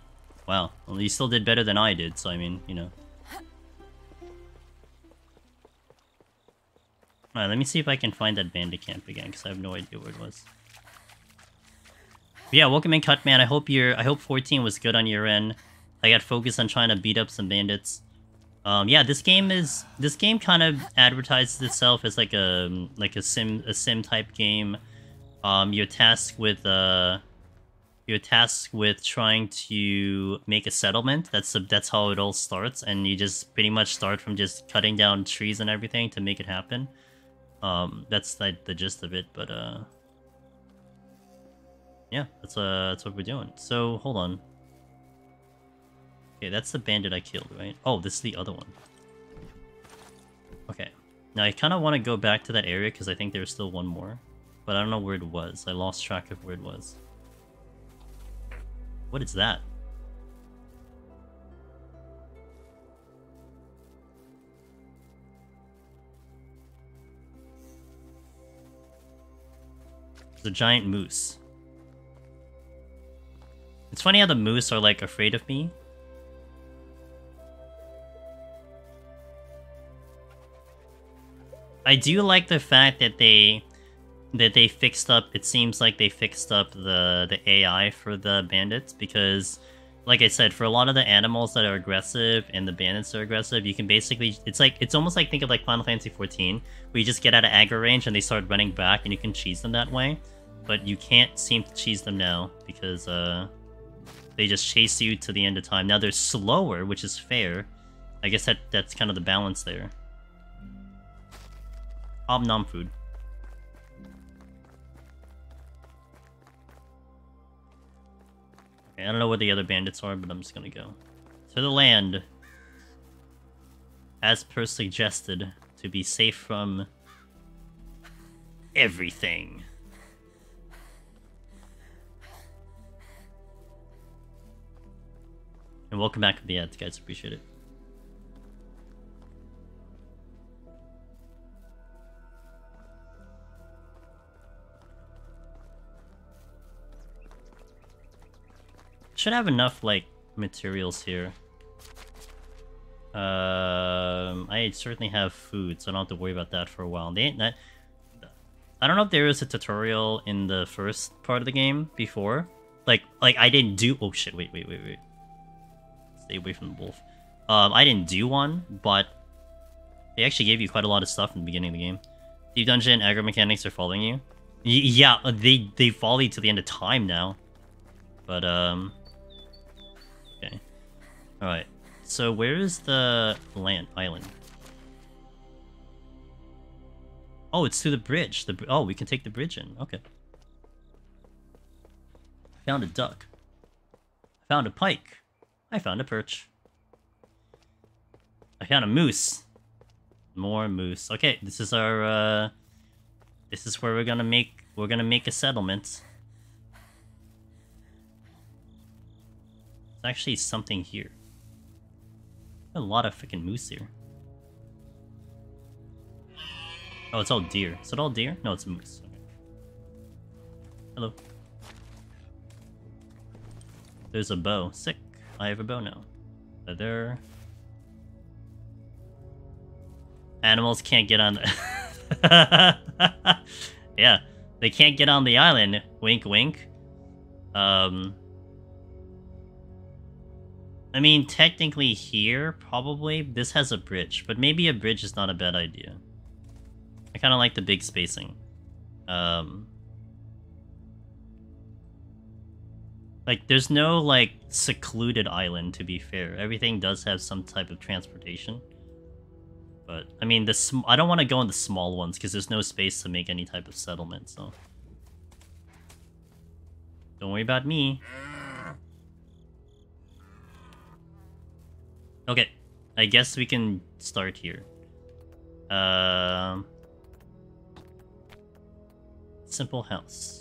Wow. Well, you still did better than I did, so I mean, you know. Alright, let me see if I can find that bandit camp again, because I have no idea where it was. But yeah, welcome in, Cutman. I hope 14 was good on your end. I got focused on trying to beat up some bandits. Yeah, this game kind of advertises itself as like a sim type game. You're tasked with trying to make a settlement. That's how it all starts, and you just pretty much start from just cutting down trees and everything to make it happen. That's like the gist of it, but yeah, that's what we're doing. So hold on. Okay, that's the bandit I killed, right? Oh, this is the other one. Okay, now I kind of want to go back to that area because I think there's still one more, but I don't know where it was. I lost track of where it was. What is that? It's a giant moose. It's funny how the moose are like afraid of me. I do like the fact that they fixed up. It seems like they fixed up the AI for the bandits, because like I said, for a lot of the animals that are aggressive and the bandits are aggressive, you can basically, it's almost like, think of like Final Fantasy 14, where you just get out of aggro range and they start running back and you can cheese them that way. But you can't seem to cheese them now because they just chase you to the end of time. Now they're slower, which is fair. I guess that's kind of the balance there. Om nom food. Okay, I don't know where the other bandits are, but I'm just gonna go to the land, as per suggested, to be safe from everything. And welcome back to the ads, guys. Appreciate it. Should have enough, like, materials here. I certainly have food, so I don't have to worry about that for a while. I don't know if there was a tutorial in the first part of the game before. Like I didn't do... Oh shit, wait. Stay away from the wolf. I didn't do one, but they actually gave you quite a lot of stuff in the beginning of the game. Deep Dungeon aggro mechanics are following you. Yeah, they follow you to the end of time now. But, okay. Alright. So where is the island? Oh, it's through the bridge. Oh, we can take the bridge in. Okay. I found a duck. I found a pike. I found a perch. I found a moose. More moose. Okay, this is our this is where we're gonna make a settlement. There's actually something here. A lot of freaking moose here. Oh, it's all deer. Is it all deer? No, it's moose. Okay. Hello. There's a bow. Sick. I have a bow now. Leather. Animals can't get on the... Yeah, they can't get on the island. Wink, wink. I mean, technically here, probably, this has a bridge, but maybe a bridge is not a bad idea. I kind of like the big spacing. Like, there's no, like, secluded island, to be fair. Everything does have some type of transportation. But, I mean, I don't want to go in the small ones, because there's no space to make any type of settlement, so... Don't worry about me. Okay, I guess we can start here. Simple house.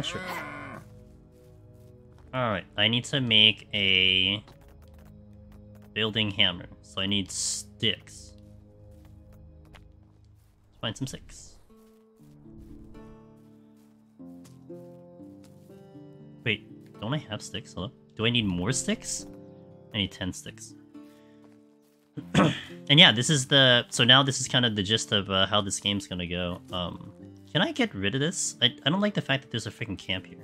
Sure. Alright, I need to make a building hammer, so I need sticks. Let's find some sticks. Wait, don't I have sticks? Hello? Do I need more sticks? I need 10 sticks. And yeah, this is the... So now this is kind of the gist of how this game's gonna go. Can I get rid of this? I don't like the fact that there's a freaking camp here.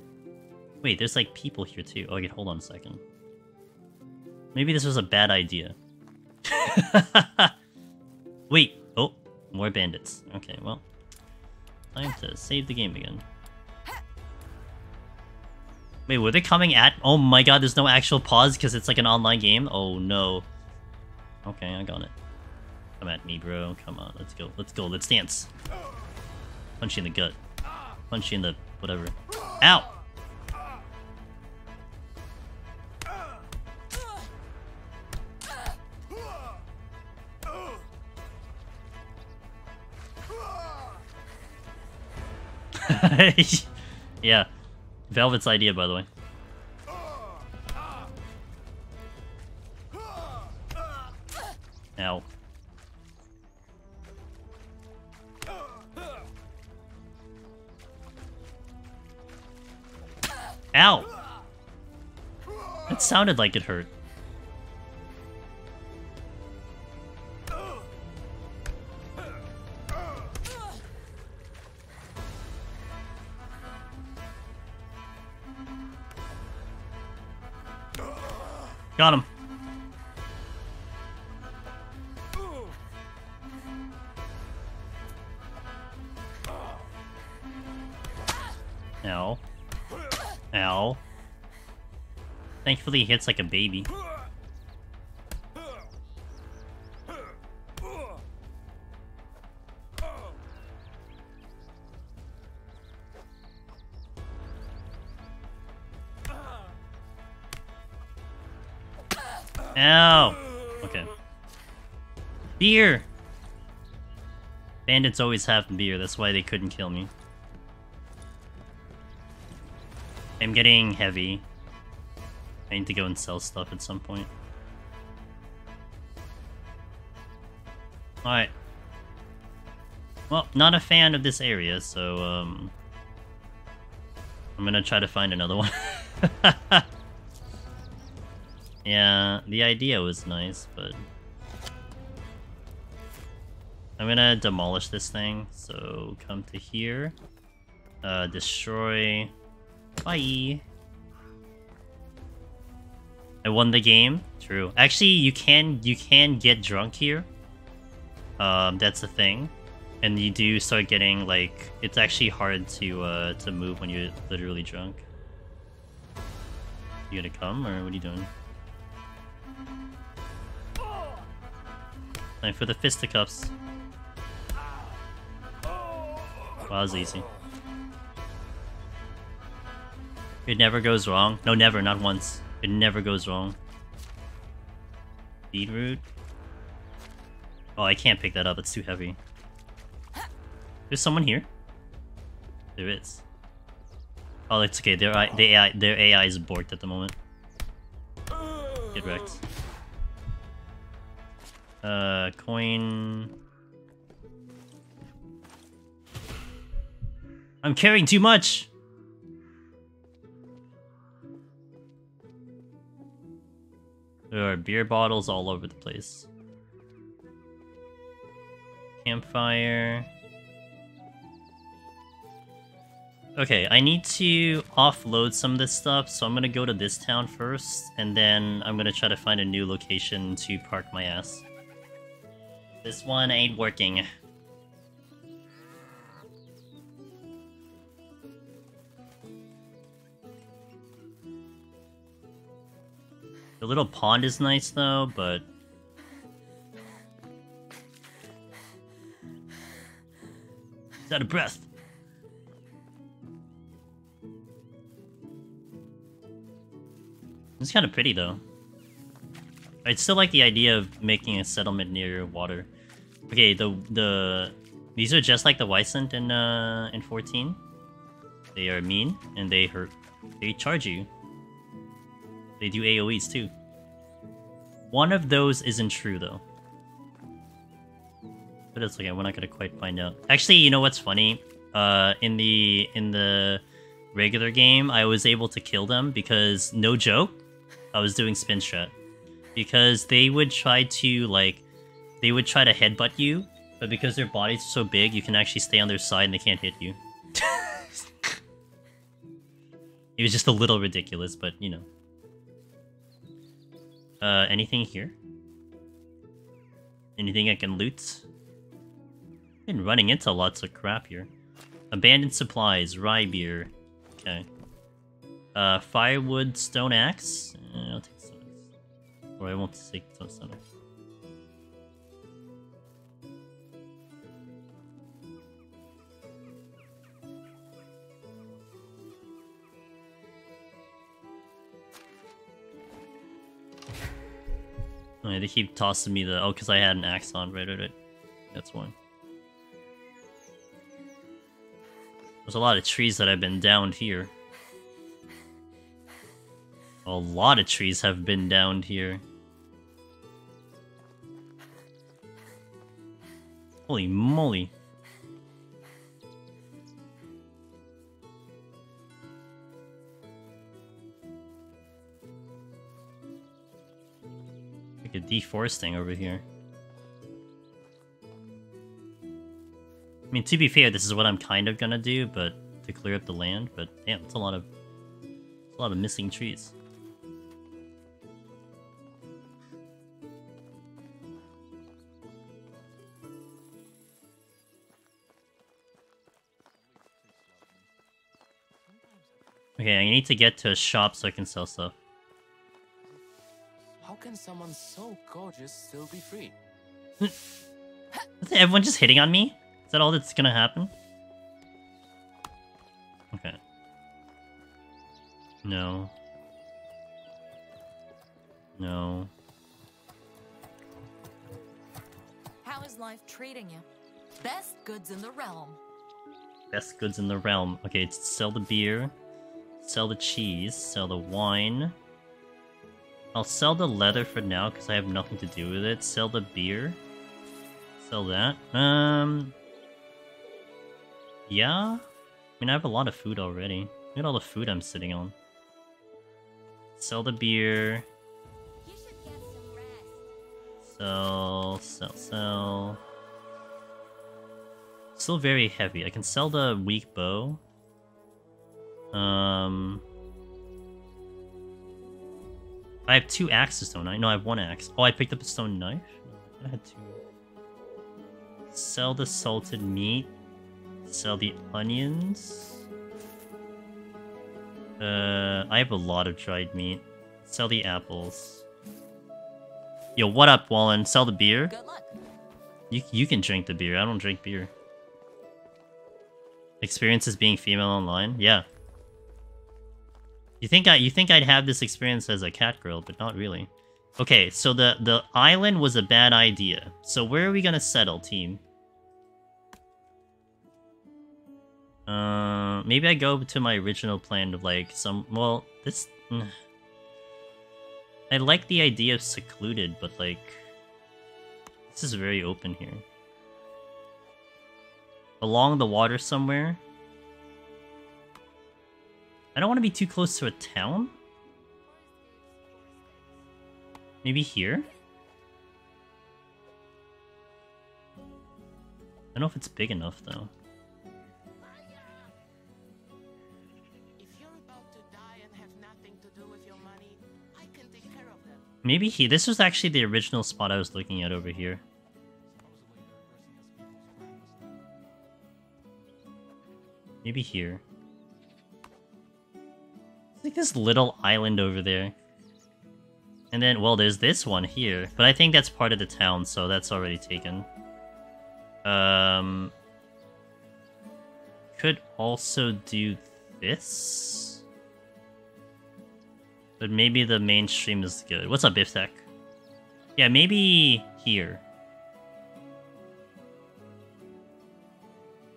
Wait, there's like people here too. Oh, okay, hold on a second. Maybe this was a bad idea. Wait, oh, more bandits. Okay, well, time to save the game again. Wait, were they coming at... Oh my god, there's no actual pause because it's like an online game? Oh no. Okay, I got it. Come at me, bro. Come on, let's go. Let's go, let's dance. Punch you in the gut. Punch you in the... whatever. Ow! Yeah. Velvet's idea, by the way. Ow. Ow! That sounded like it hurt. Got him. Ow. Ow. Thankfully, he hits like a baby. Ow! Okay. Beer! Bandits always have beer, that's why they couldn't kill me. I'm getting heavy. I need to go and sell stuff at some point. Alright. Well, not a fan of this area, so, I'm gonna try to find another one. Yeah, the idea was nice, but... I'm gonna demolish this thing, so come to here. Destroy... Bye! I won the game? True. Actually, you can get drunk here. That's the thing. And you do start getting, like... It's actually hard to move when you're literally drunk. You gonna come, or what are you doing? Time for the fisticuffs. Wow, that was easy. It never goes wrong. No, never, not once. It never goes wrong. Beetroot. Oh, I can't pick that up, it's too heavy. There's someone here? There is. Oh, it's okay, their AI is borked at the moment. Get wrecked. Coin... I'm carrying too much! There are beer bottles all over the place. Campfire... Okay, I need to offload some of this stuff, so I'm gonna go to this town first, and then I'm gonna try to find a new location to park my ass. This one ain't working. The little pond is nice though, but... He's out of breath. It's kind of pretty though. I still like the idea of making a settlement near water. Okay, these are just like the Wysant in 14. They are mean and they hurt. They charge you. They do AoEs too. One of those isn't true though. But it's okay, we're not gonna quite find out. Actually, you know what's funny? In the regular game, I was able to kill them because, no joke, I was doing spin strat. Because they would try to, like, they would try to headbutt you, but because their bodies are so big, you can actually stay on their side and they can't hit you. It was just a little ridiculous, but, you know. Anything here? Anything I can loot? Been running into lots of crap here. Abandoned supplies, rye beer. Okay. Firewood stone axe. I'll take stone axe. Or I won't take stone axe. Oh, yeah, they keep tossing me the... Oh, because I had an axe on. Right. That's why. There's a lot of trees that have been downed here. A lot of trees have been downed here. Holy moly. Like a deforesting over here. I mean, to be fair, this is what I'm kind of gonna do, but to clear up the land. But damn, it's a lot of missing trees. Okay, I need to get to a shop so I can sell stuff. How can someone so gorgeous still be free? Is everyone just hitting on me? Is that all that's gonna happen? Okay. No. No. How is life treating you? Best goods in the realm. Best goods in the realm. Okay, it's sell the beer, sell the cheese, sell the wine. I'll sell the leather for now because I have nothing to do with it. Sell the beer. Sell that. Yeah? I mean, I have a lot of food already. Look at all the food I'm sitting on. Sell the beer. You should get some rest. Sell. Still very heavy. I can sell the weak bow. I have 2 axes, don't I? No, I have 1 axe. Oh, I picked up a stone knife? I had 2. Sell the salted meat. Sell the onions. I have a lot of dried meat. Sell the apples. Yo, what up, Wallen? Sell the beer? Good luck. You can drink the beer. I don't drink beer. Experiences being female online? Yeah. You think I'd have this experience as a cat girl, but not really. Okay, so the island was a bad idea. So where are we gonna settle, team? Maybe I go to my original plan of like some. Well, this. I like the idea of secluded, but like, this is very open here. Along the water somewhere. I don't want to be too close to a town. Maybe here? I don't know if it's big enough though. Maybe here. This was actually the original spot I was looking at over here. Maybe here. It's like this little island over there. And then, well, there's this one here. But I think that's part of the town, so that's already taken. Could also do this. But maybe the mainstream is good. What's up, Biftech? Yeah, maybe here.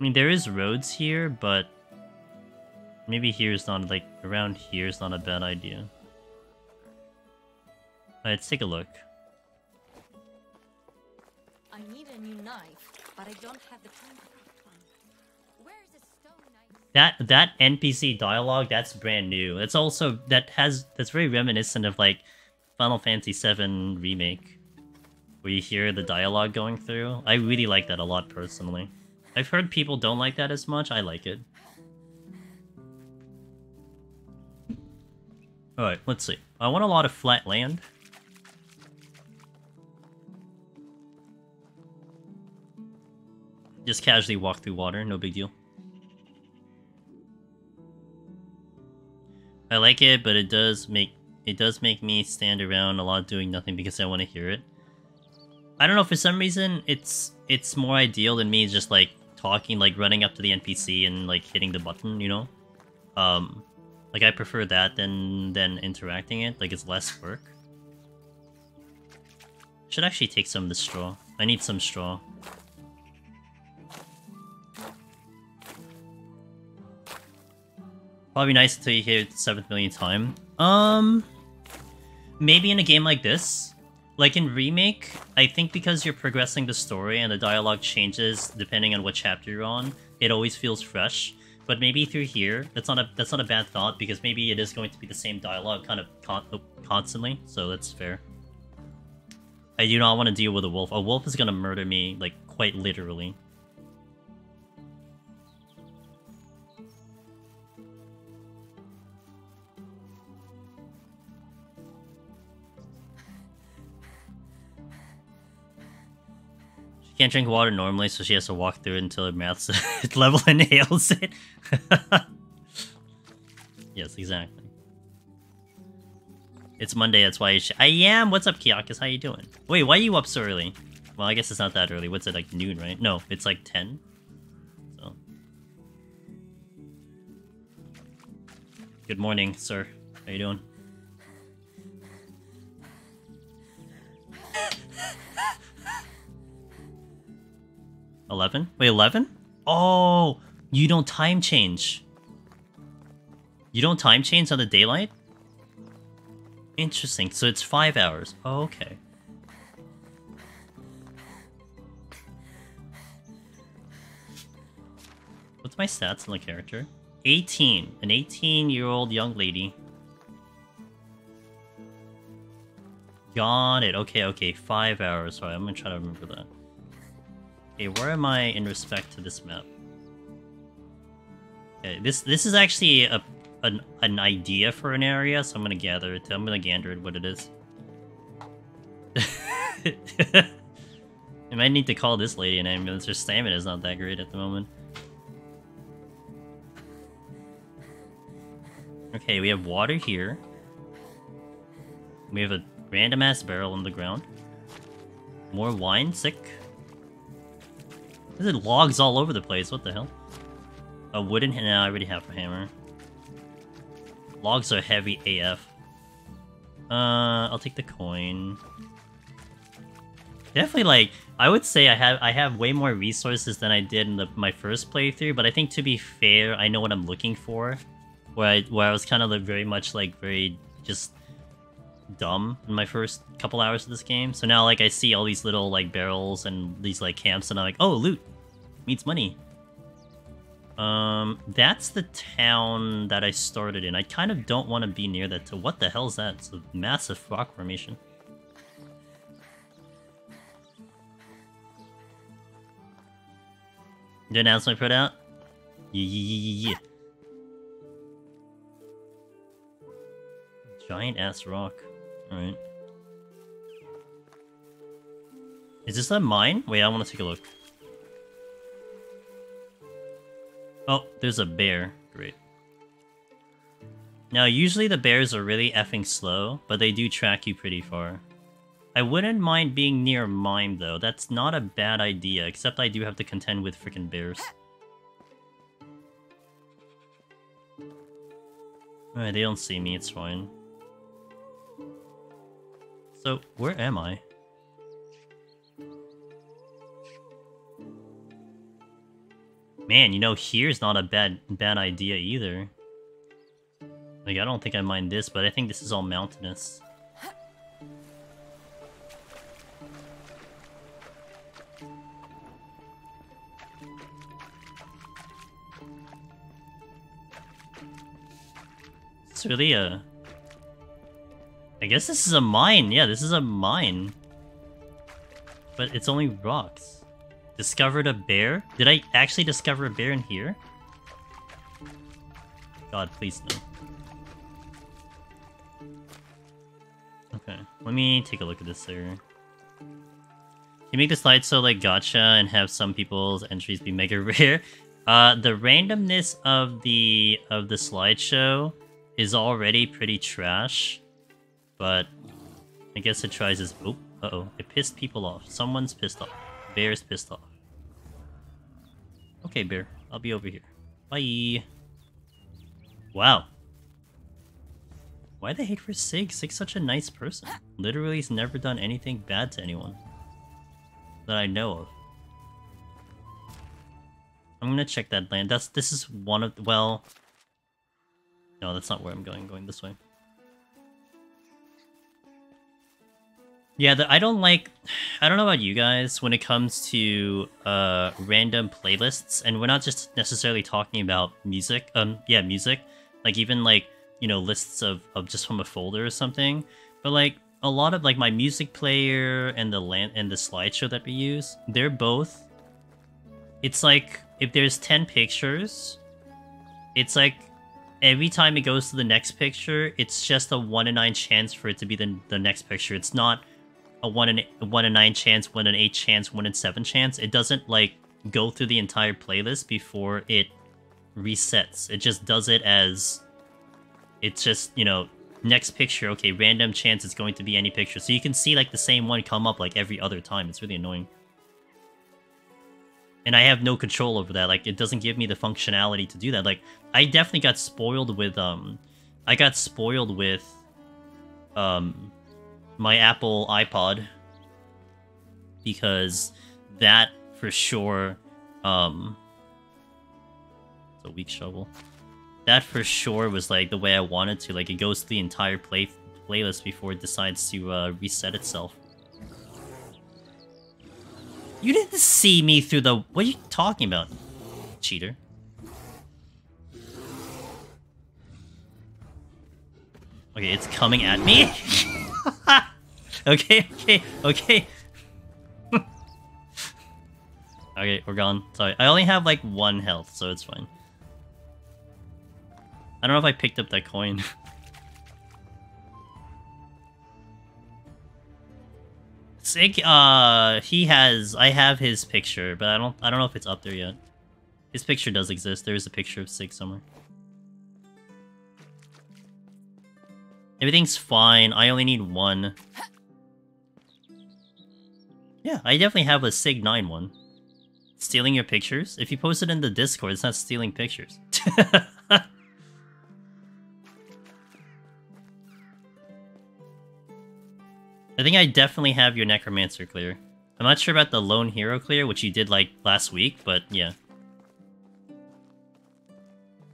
I mean, there is roads here, but maybe here's not, like, around here is not a bad idea. Alright, let's take a look. I need a new knife, but I don't have the time to pick one. Where's the stone knife? That NPC dialogue, that's brand new. It's also that's very reminiscent of like Final Fantasy VII Remake, where you hear the dialogue going through. I really like that a lot personally. I've heard people don't like that as much. I like it. Alright, let's see. I want a lot of flat land. Just casually walk through water, no big deal. I like it, but it does make me stand around a lot doing nothing because I want to hear it. I don't know, for some reason it's more ideal than me just like talking, like running up to the NPC and like hitting the button, you know? Like I prefer that than interacting it, like it's less work. Should actually take some of the straw. I need some straw. Probably nice until you hit 7th millionth time. Maybe in a game like this. Like in Remake, I think because you're progressing the story and the dialogue changes depending on what chapter you're on, it always feels fresh. But maybe through here, that's not a bad thought, because maybe it is going to be the same dialogue kind of constantly, so that's fair. I do not want to deal with a wolf. A wolf is gonna murder me, like, quite literally. She can't drink water normally, so she has to walk through it until her mouth's level inhales it. Yes, exactly. It's Monday, that's why I am! What's up, Kiakis? How you doing? Wait, why are you up so early? Well, I guess it's not that early. What's it, like noon, right? No, it's like 10. So. Good morning, sir. How you doing? $11? Wait, 11? Oh, you don't time change. You don't time change on the daylight? Interesting. So it's 5 hours. Oh, okay. What's my stats on the character? 18. An 18-year-old young lady. Got it. Okay, okay. 5 hours. Sorry, I'm gonna try to remember that. Okay, where am I in respect to this map? Okay, this is actually an idea for an area, so I'm gonna gather it. I'm gonna gander it what it is. I might need to call this lady an ambulance. Her stamina is not that great at the moment. Okay, we have water here. We have a random ass barrel on the ground. More wine, sick. There's logs all over the place, what the hell? A wooden... Nah, I already have a hammer. Logs are heavy AF. I'll take the coin. Definitely, like, I would say I have way more resources than I did in my first playthrough, but I think to be fair, I know what I'm looking for. Where I was kind of like very just dumb in my first couple hours of this game. So now, like, I see all these little, like, barrels and these, like, camps, and I'm like, oh, loot! Means money. That's the town that I started in. I kind of don't want to be near that. So what the hell is that? It's a massive rock formation. The announcement put out? Yeah. Giant ass rock. Alright. Is this a mine? Wait, I want to take a look. Oh, there's a bear. Great. Now, usually the bears are really effing slow, but they do track you pretty far. I wouldn't mind being near a mine, though. That's not a bad idea, except I do have to contend with freaking bears. Alright, they don't see me, it's fine. So, where am I? Man, you know, here's not a bad idea either. Like, I don't think I mind this, but I think this is all mountainous. It's really a... I guess this is a mine. Yeah, this is a mine. But it's only rocks. Discovered a bear? Did I actually discover a bear in here? God, please no. Okay, let me take a look at this here. You make the slide so like gacha and have some people's entries be mega rare. The randomness of the slideshow is already pretty trash, but I guess it tries as... Oh, uh-oh. It pissed people off. Someone's pissed off. Bear's pissed off. Okay, bear. I'll be over here. Bye. Wow. Why the hate for Sig? Sig's such a nice person. Literally, he's never done anything bad to anyone. That I know of. I'm gonna check that land. This is one of... Well... No, that's not where I'm going. I'm going this way. Yeah, I don't like... I don't know about you guys when it comes to random playlists, and we're not just necessarily talking about music. Yeah, music. Like, even, like, you know, lists of just from a folder or something. But, like, a lot of, like, my music player and the slideshow that we use, they're both... It's like, if there's 10 pictures, it's like... Every time it goes to the next picture, it's just a 1 in 9 chance for it to be the next picture. It's not a 1 in 9 chance, 1 in 8 chance, 1 in 7 chance. It doesn't, like, go through the entire playlist before it resets. It just does it as... It's just, you know, next picture, okay, random chance it's going to be any picture. So you can see, like, the same one come up, like, every other time. It's really annoying. And I have no control over that. Like, it doesn't give me the functionality to do that. Like, I definitely got spoiled with, I got spoiled with, my Apple iPod. Because that, for sure, it's a weak shovel. That, for sure, was, like, the way I wanted to. Like, it goes through the entire playlist before it decides to, reset itself. You didn't see me through the... What are you talking about? Cheater. Okay, it's coming at me. Okay. Okay, we're gone. Sorry. I only have, like, 1 health, so it's fine. I don't know if I picked up that coin. Sig, he has... I have his picture, but I don't know if it's up there yet. His picture does exist. There is a picture of Sig somewhere. Everything's fine. I only need 1. Yeah, I definitely have a Sig 9 one. Stealing your pictures? If you post it in the Discord, it's not stealing pictures. I think I definitely have your Necromancer clear. I'm not sure about the Lone Hero clear, which you did, like, last week, but yeah.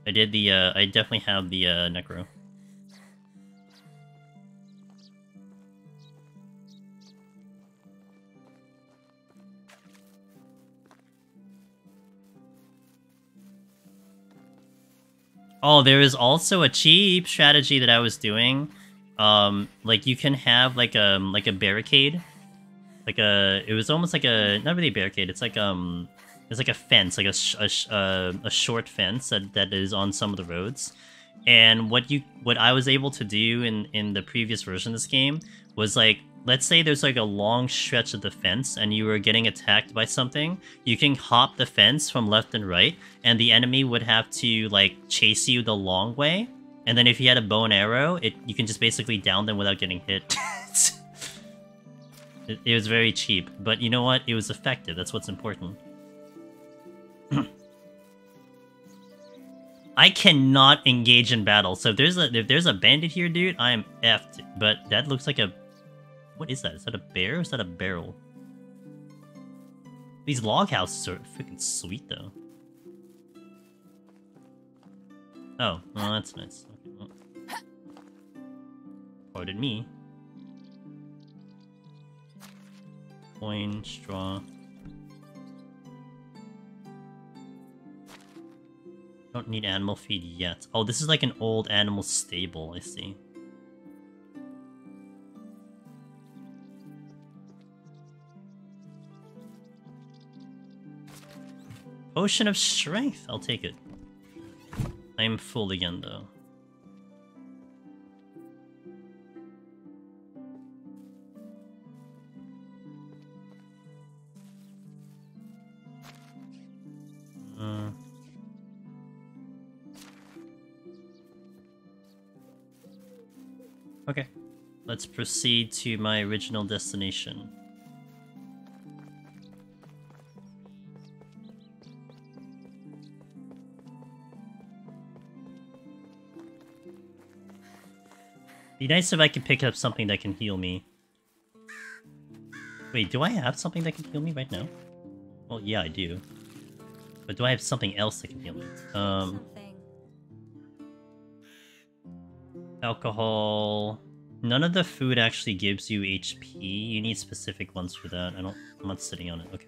I did the, I definitely have the, Necro. Oh, there is also a cheap strategy that I was doing. Like, you can have, like a barricade. Like it was almost like a... Not really a barricade, it's like a fence, like a short fence that is on some of the roads. And what I was able to do in the previous version of this game was, like, let's say there's, like, a long stretch of the fence and you were getting attacked by something, you can hop the fence from left and right, and the enemy would have to, like, chase you the long way. And then if you had a bow and arrow, you can just basically down them without getting hit. It was very cheap, but you know what? It was effective. That's what's important. I cannot engage in battle. So if there's a bandit here, dude, I am effed. But that looks like a... What is that? Is that a bear or is that a barrel? These log houses are freaking sweet, though. Oh, well, that's nice. Okay, well. Pardon me. Coin, straw. Don't need animal feed yet. Oh, this is like an old animal stable, I see. Potion of strength, I'll take it. I am full again, though. Okay, let's proceed to my original destination. Be nice if I could pick up something that can heal me. Wait, do I have something that can heal me right now? Well, yeah, I do. But do I have something else that can heal me? Alcohol. None of the food actually gives you HP. You need specific ones for that. I'm not sitting on it. Okay.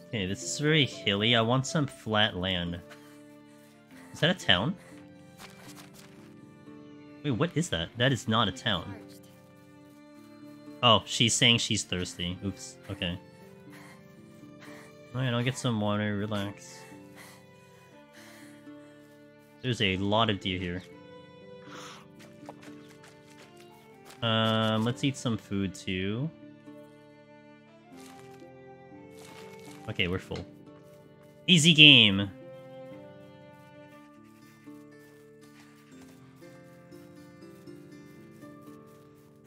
Okay, this is very hilly. I want some flat land. Is that a town? Wait, what is that? That is not a town. Oh, she's saying she's thirsty. Oops. Okay. Alright, I'll get some water. Relax. There's a lot of deer here. Let's eat some food too. Okay, we're full. Easy game!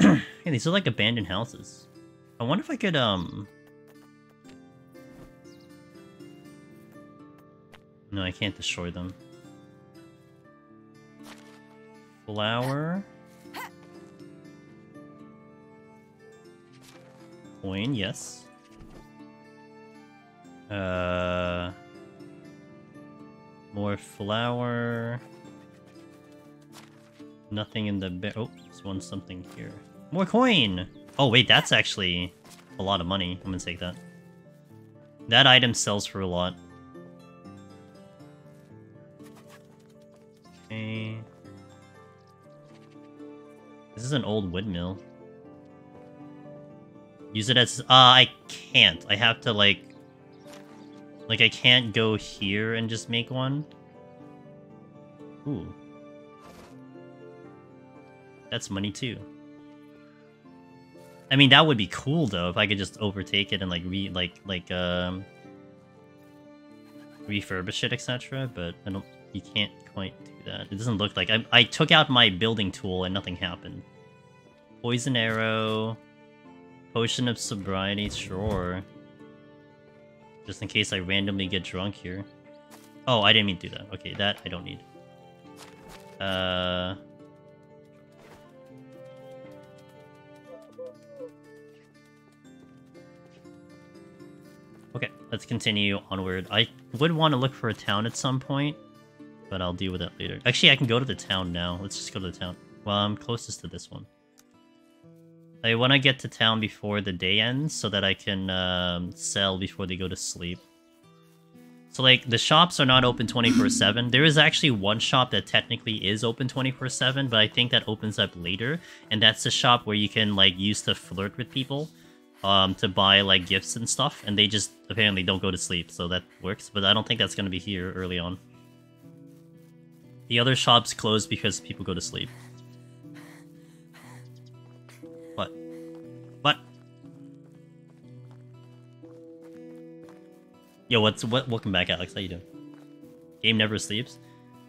Hey, these are like abandoned houses. I wonder if I could, No, I can't destroy them. Flower. Coin, yes. More flour. Nothing in the oh, there's one something here. More coin! Oh wait, that's actually a lot of money. I'm gonna take that. That item sells for a lot. Okay. This is an old windmill. Use it as... I can't. I have to, like, I can't go here and just make one. Ooh. That's money, too. I mean, that would be cool, though, if I could just overtake it and, like, refurbish it, etc. But I don't... You can't quite do that. It doesn't look like... I took out my building tool and nothing happened. Poison arrow... Potion of sobriety, sure. Just in case I randomly get drunk here. Oh, I didn't mean to do that. Okay, that I don't need. Okay, let's continue onward. I would want to look for a town at some point, but I'll deal with that later. Actually, I can go to the town now. Let's just go to the town. Well, I'm closest to this one. I want to get to town before the day ends so that I can sell before they go to sleep. So, like, the shops are not open 24/7. There is actually one shop that technically is open 24/7, but I think that opens up later. And that's the shop where you can, like, use to flirt with people to buy, like, gifts and stuff. And they just apparently don't go to sleep, so that works. But I don't think that's going to be here early on. The other shops close because people go to sleep. What? Yo, welcome back, Alex. How you doing? Game never sleeps?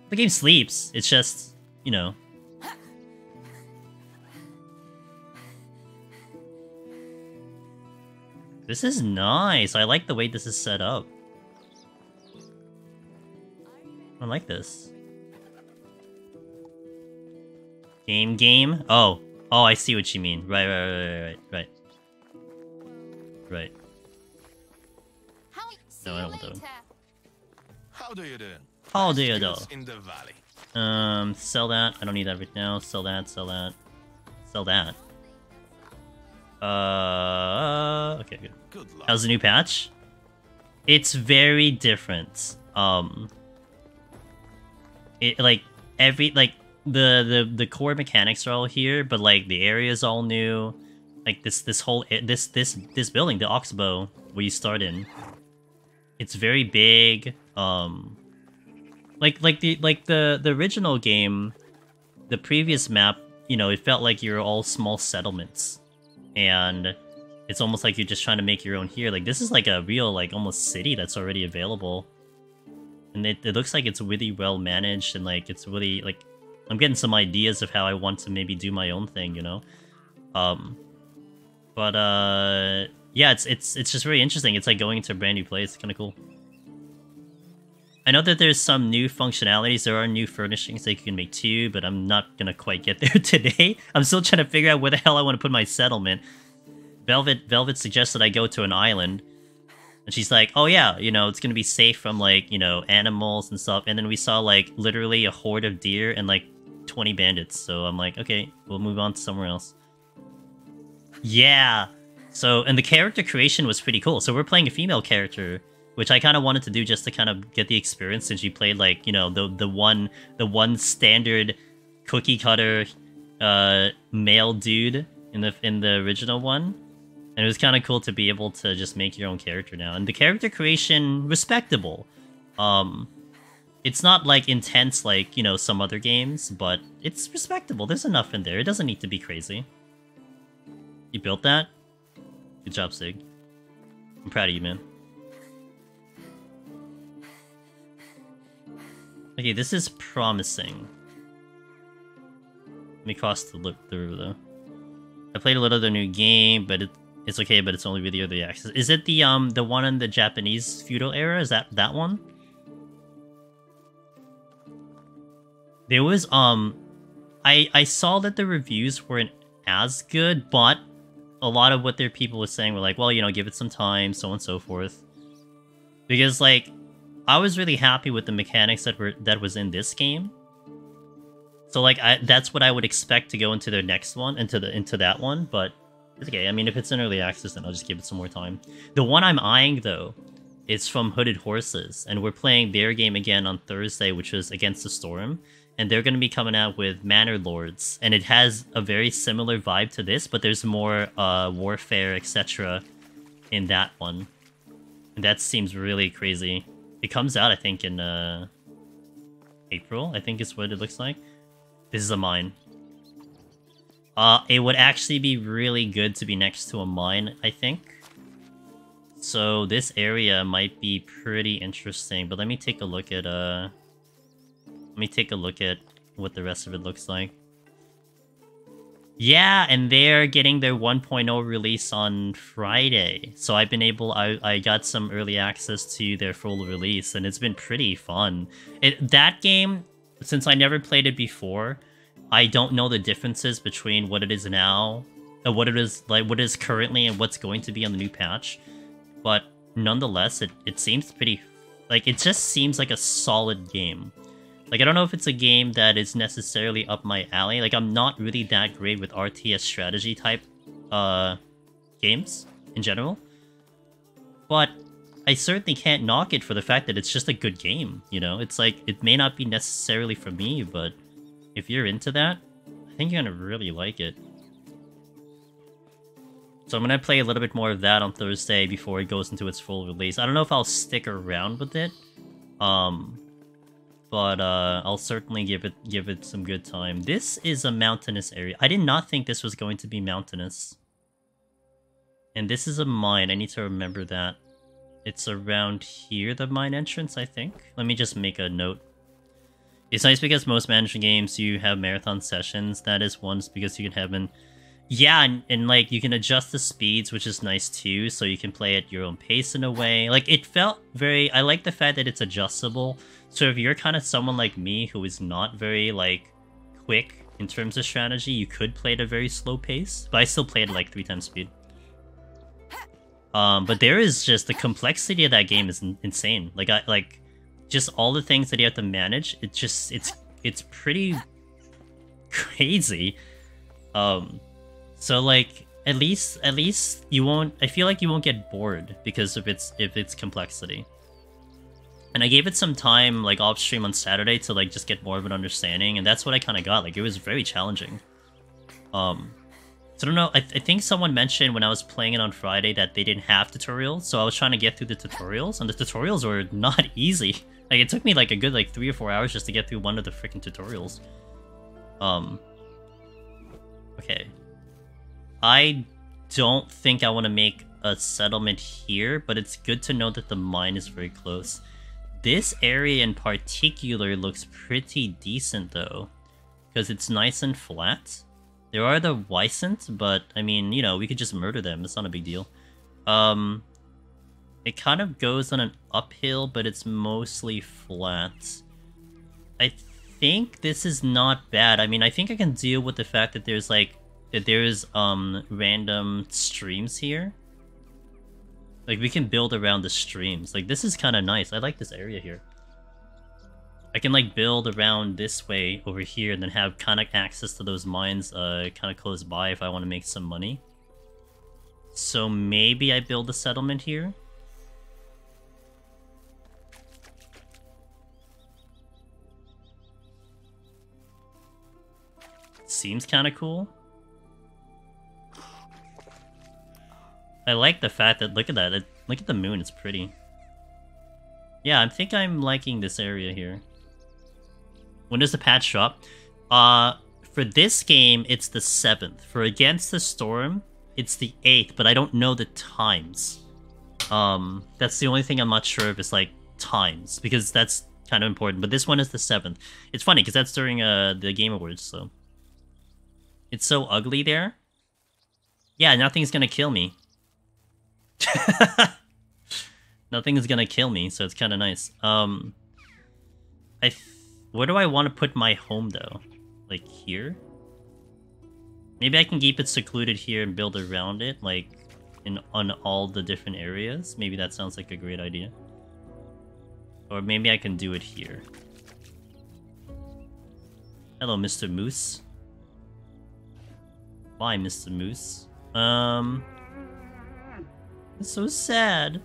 The game sleeps. It's just, you know. This is nice. I like the way this is set up. I like this. Game? Oh. Oh, I see what you mean. Right. No, I don't want to. How do you do? How do you do? In the valley. Sell that. I don't need that right now. Sell that. Sell that. Sell that. Okay, good. Good luck. How's the new patch? It's very different. It like the core mechanics are all here, but like the area is all new. Like this building, the Oxbow, where you start in. It's very big. Like the original game, the previous map, you know, it felt like you're all small settlements, and it's almost like you're just trying to make your own here. Like this is like a real, like, almost city that's already available, and it looks like it's really well managed, and like it's really like I'm getting some ideas of how I want to maybe do my own thing, you know. Yeah, it's just very interesting. It's like going into a brand new place. It's kind of cool. I know that there's some new functionalities. There are new furnishings that you can make too, but I'm not gonna quite get there today. I'm still trying to figure out where the hell I want to put my settlement. Velvet suggested I go to an island. And she's like, oh yeah, you know, it's gonna be safe from, like, you know, animals and stuff. And then we saw, like, literally a horde of deer and, like, 20 bandits. So I'm like, okay, we'll move on to somewhere else. Yeah! So, and the character creation was pretty cool. So we're playing a female character, which I kind of wanted to do just to kind of get the experience, since she played, like, you know, the one standard cookie cutter male dude in the original one. And it was kind of cool to be able to just make your own character now. And the character creation, respectable. It's not, like, intense like, you know, some other games, but it's respectable. There's enough in there. It doesn't need to be crazy. You built that? Good job, Sig. I'm proud of you, man. Okay, this is promising. Let me cross the river, though. I played a little of the new game, but it's okay, but it's only really early access. Is it the one in the Japanese feudal era? Is that one? There was I saw that the reviews weren't as good, but a lot of what their people were saying were like, well, you know, give it some time, so on and so forth. Because, like, I was really happy with the mechanics that was in this game. So, like, that's what I would expect to go into their next one, into that one, but it's okay. I mean, if it's in early access, then I'll just give it some more time. The one I'm eyeing, though, is from Hooded Horses, and we're playing their game again on Thursday, which is Against the Storm, and they're going to be coming out with Manor Lords, and it has a very similar vibe to this, but there's more warfare, etc. in that one, and that seems really crazy. It comes out, I think, in April, I think is what it looks like. This is a mine. It would actually be really good to be next to a mine, I think. So this area might be pretty interesting, but let me take a look at what the rest of it looks like. Yeah, and they're getting their 1.0 release on Friday. So I've been able, I got some early access to their full release, and it's been pretty fun. That game, since I never played it before, I don't know the differences between what it is now, what it is currently, and what's going to be on the new patch. But nonetheless, it seems pretty, like, it just seems like a solid game. Like, I don't know if it's a game that is necessarily up my alley. Like, I'm not really that great with RTS strategy type games in general. But I certainly can't knock it for the fact that it's just a good game, you know? It's like, it may not be necessarily for me, but if you're into that, I think you're gonna really like it. So I'm gonna play a little bit more of that on Thursday before it goes into its full release. I don't know if I'll stick around with it. But I'll certainly give it some good time. This is a mountainous area. I did not think this was going to be mountainous. And this is a mine. I need to remember that. It's around here, the mine entrance, I think. Let me just make a note. It's nice because most management games, you have marathon sessions. That is one, because you can have them... Yeah, and like, you can adjust the speeds, which is nice too, so you can play at your own pace in a way. Like, it felt very... I like the fact that it's adjustable. So if you're kind of someone like me who is not very, like, quick in terms of strategy, you could play at a very slow pace. But I still play at, like, 3 times speed. But there is just... The complexity of that game is insane. Like, just all the things that you have to manage, it's pretty crazy. So, like, at least you won't... I feel like you won't get bored because of its complexity. And I gave it some time, like, off-stream on Saturday to, like, just get more of an understanding, and that's what I kind of got. Like, it was very challenging. So I don't know, I think someone mentioned when I was playing it on Friday that they didn't have tutorials, so I was trying to get through the tutorials, and the tutorials were not easy. Like, it took me, like, a good, like, 3 or 4 hours just to get through one of the freaking tutorials. Okay. I don't think I want to make a settlement here, but it's good to know that the mine is very close. This area in particular looks pretty decent, though, because it's nice and flat. There are the Wysant, but, I mean, you know, we could just murder them. It's not a big deal. It kind of goes on an uphill, but it's mostly flat. I think this is not bad. I mean, I think I can deal with the fact that there's like random streams here. Like we can build around the streams. Like this is kind of nice. I like this area here. I can like build around this way over here and then have kind of access to those mines kind of close by if I want to make some money. So maybe I build a settlement here. Seems kind of cool. I like the fact that, look at that, look at the moon, it's pretty. Yeah, I think I'm liking this area here. When does the patch drop? For this game, it's the 7th. For Against the Storm, it's the 8th, but I don't know the times. That's the only thing I'm not sure of is, like, times, because that's kind of important. But this one is the 7th. It's funny, because that's during the Game Awards, so... It's so ugly there. Yeah, nothing's gonna kill me. Nothing is gonna kill me, so it's kind of nice. Where do I want to put my home, though? Like, here? Maybe I can keep it secluded here and build around it, like, on all the different areas. Maybe that sounds like a great idea. Or maybe I can do it here. Hello, Mr. Moose. Bye, Mr. Moose. It's so sad.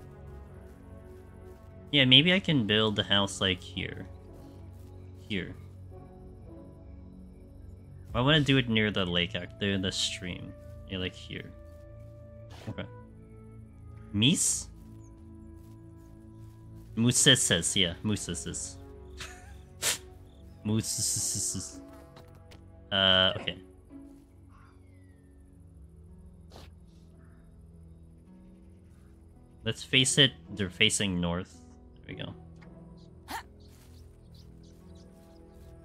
Yeah, maybe I can build the house, like, here. Here. I want to do it near the lake, near the stream. Yeah, like here. Okay. Meese? Mooseses, yeah, mooseses. Mooseses. Okay. Let's face it, they're facing north. There we go.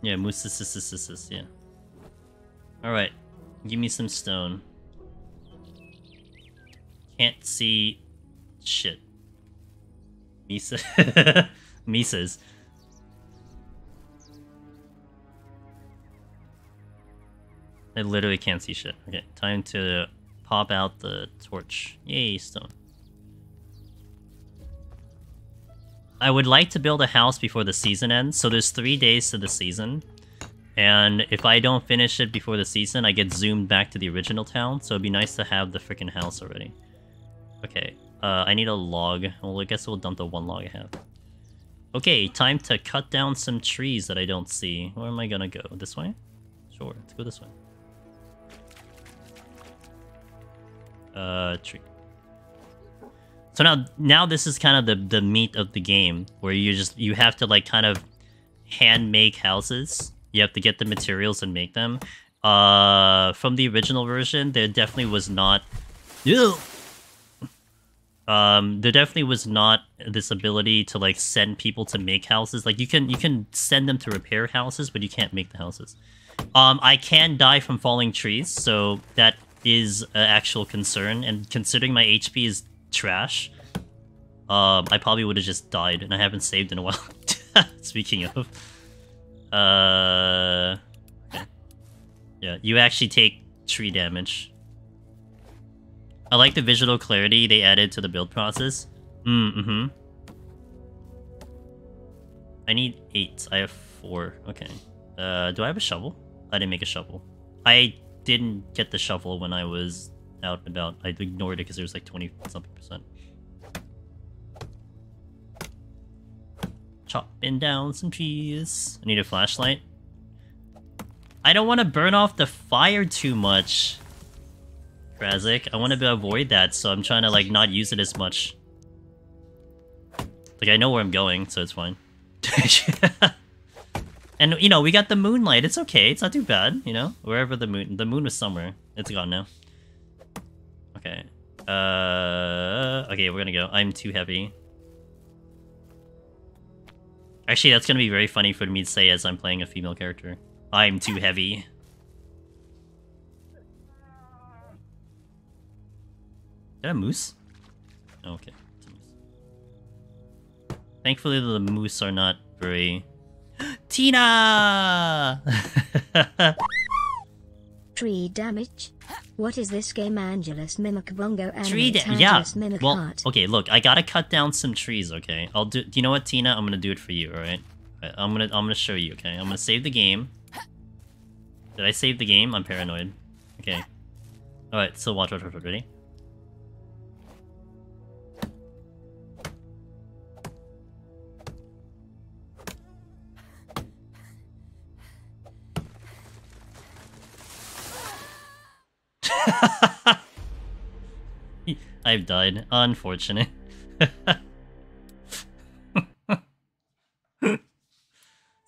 Yeah, mooseses, yeah. Alright, give me some stone. Can't see shit. Misa. Mises. I literally can't see shit. Okay, time to pop out the torch. Yay, stone. I would like to build a house before the season ends, so there's 3 days to the season. And if I don't finish it before the season, I get zoomed back to the original town, so it'd be nice to have the freaking house already. Okay, I need a log. Well, I guess we'll dump the 1 log I have. Okay, time to cut down some trees that I don't see. Where am I gonna go? This way? Sure, let's go this way. Tree. So now this is kind of the meat of the game, where you have to like kind of hand make houses. You have to get the materials and make them. From the original version, there definitely was not. There definitely was not this ability to like send people to make houses. Like you can send them to repair houses, but you can't make the houses. I can die from falling trees, so that is an actual concern. And considering my HP is trash, I probably would have just died, and I haven't saved in a while. Speaking of, okay. Yeah, you actually take tree damage. I like the visual clarity they added to the build process. I need 8. I have 4. Okay. Do I have a shovel? I didn't make a shovel. I didn't get the shovel when I was out and about. I ignored it because there was like 20-something%. Chopping down some trees. I need a flashlight. I don't want to burn off the fire too much, Krazik. I want to avoid that, so I'm trying to like not use it as much. Like I know where I'm going, so it's fine. And you know, we got the moonlight. It's okay. It's not too bad. You know, wherever the moon was somewhere. It's gone now. Okay. Okay, we're gonna go. I'm too heavy. Actually, that's gonna be very funny for me to say as I'm playing a female character. I'm too heavy. Is that a moose? Oh, okay. It's a moose. Thankfully, the moose are not very... Tina! Tree damage. What is this game? Angelus Mimic Bongo Tree Animate yeah. Angelus Mimic Well, Heart. okay, look, I gotta cut down some trees, okay? I'll do... You know what, Tina? I'm gonna do it for you, alright? I'm gonna show you, okay? I'm gonna save the game. Did I save the game? I'm paranoid. Okay. Alright, so watch, ready? I've died. Unfortunate.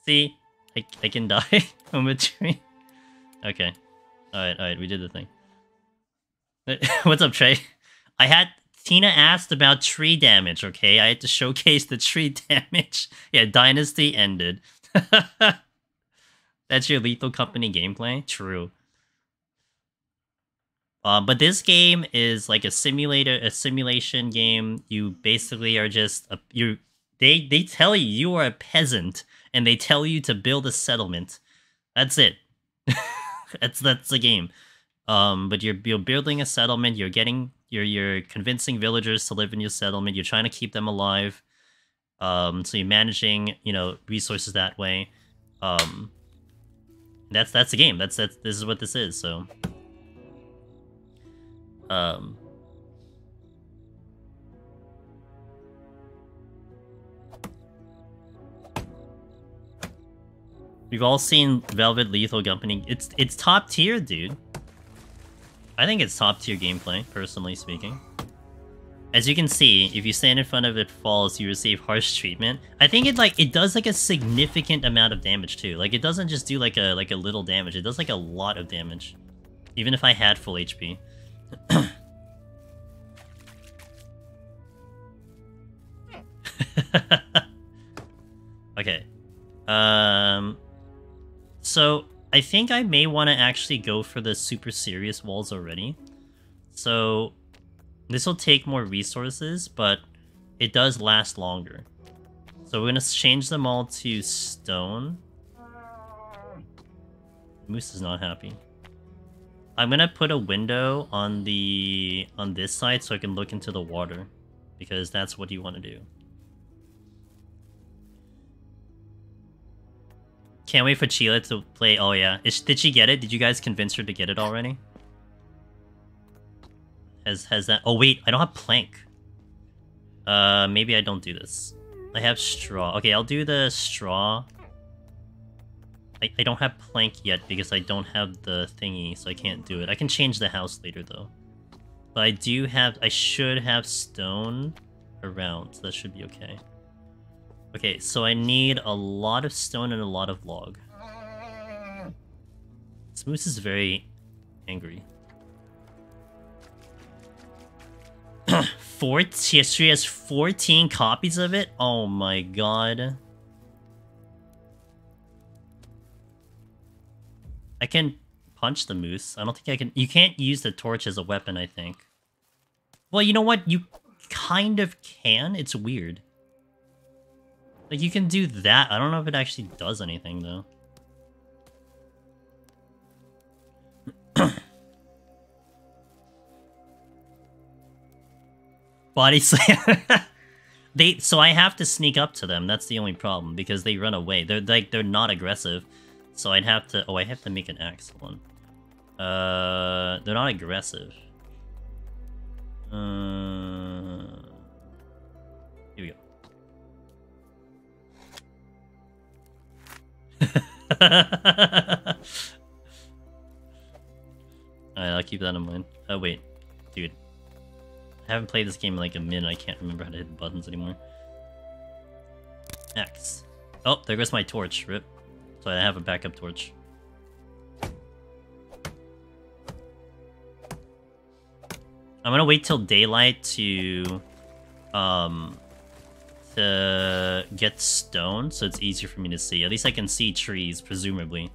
See? I can die from a tree. Okay. Alright, we did the thing. What's up, Trey? Tina asked about tree damage, okay? I had to showcase the tree damage. Yeah, Dynasty ended. That's your Lethal Company gameplay? True. But this game is like a simulation game. You basically are just they tell you you are a peasant, and they tell you to build a settlement. That's it. that's the game. But you're building a settlement. You're convincing villagers to live in your settlement. You're trying to keep them alive. So you're managing resources that way. That's the game. This is what this is. So. We've all seen Velvet Lethal Company. It's top tier, dude. I think it's top tier gameplay, personally speaking. As you can see, if you stand in front of it falls, you receive harsh treatment. I think it does like a significant amount of damage too. Like it doesn't just do like a little damage. It does like a lot of damage. Even if I had full HP. Okay. So I think I may want to actually go for the super serious walls already. So this will take more resources, but it does last longer. So we're gonna change them all to stone. Moose is not happy. I'm gonna put a window on this side so I can look into the water, because that's what you want to do. Can't wait for Sheila to play. Oh yeah, did she get it? Did you guys convince her to get it already? Has that? Oh wait, I don't have plank. Maybe I don't do this. I have straw. Okay, I'll do the straw. I don't have plank yet because I don't have the thingy, so I can't do it. I can change the house later though. But I should have stone around, so that should be okay. Okay, so I need a lot of stone and a lot of log. This moose is very angry. She has 14 copies of it? Oh my god. I can punch the moose. I don't think I can... You can't use the torch as a weapon, I think. Well, you know what? You kind of can. It's weird. Like, you can do that. I don't know if it actually does anything, though. Body slam. So I have to sneak up to them. That's the only problem, because they run away. They're not aggressive. So I'd have to... Oh, I have to make an axe one. They're not aggressive. Here we go. Alright, I'll keep that in mind. Oh, wait. Dude. I haven't played this game in like a minute. I can't remember how to hit the buttons anymore. Axe. Oh, there goes my torch. Rip. So I have a backup torch. I'm gonna wait till daylight to get stone, so it's easier for me to see. At least I can see trees, presumably.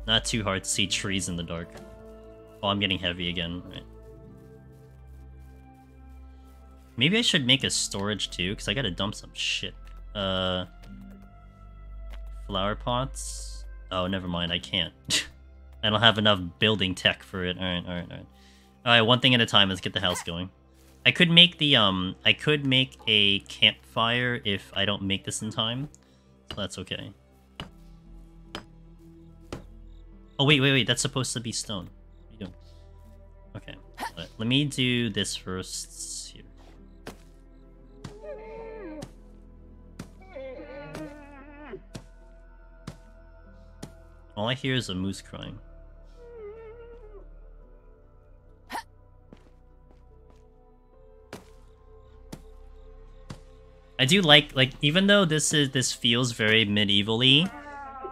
Not too hard to see trees in the dark. Oh, I'm getting heavy again. Right. Maybe I should make a storage too, because I gotta dump some shit. Flower pots. Oh, never mind. I can't. I don't have enough building tech for it. Alright. Alright, one thing at a time. Let's get the house going. I could make the, I could make a campfire if I don't make this in time. So that's okay. Oh, wait. That's supposed to be stone. What are you doing? Okay. Let me do this first here. All I hear is a moose crying. I do like even though this feels very medievally,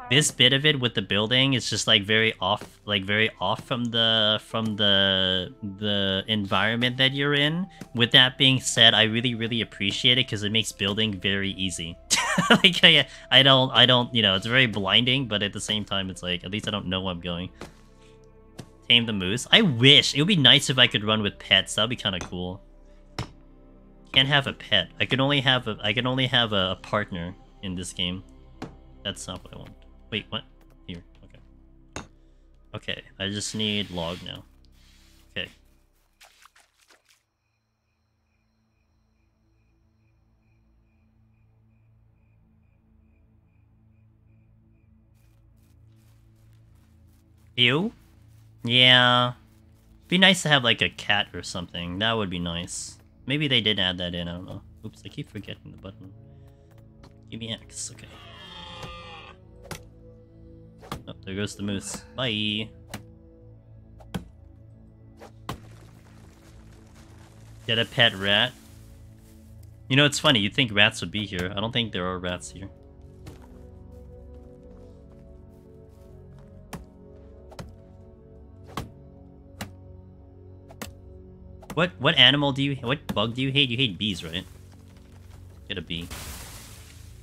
this bit of it with the building is just like very off from the environment that you're in. With that being said, I really appreciate it because it makes building very easy. Like I don't, you know, it's very blinding, but at the same time it's like at least I don't know where I'm going. Tame the moose. I wish it would be nice if I could run with pets. That'd be kind of cool. Can't have a pet. I can only have a partner in this game. That's not what I want. Wait, what? Here. Okay. Okay, I just need log now. Okay. Ew? Yeah. Be nice to have like a cat or something. That would be nice. Maybe they did add that in, I don't know. Oops, I keep forgetting the button. Give me X, okay. Oh, there goes the moose. Bye! Get a pet rat. You know, it's funny, you'd think rats would be here. I don't think there are rats here. What bug do you hate? You hate bees, right? Get a bee.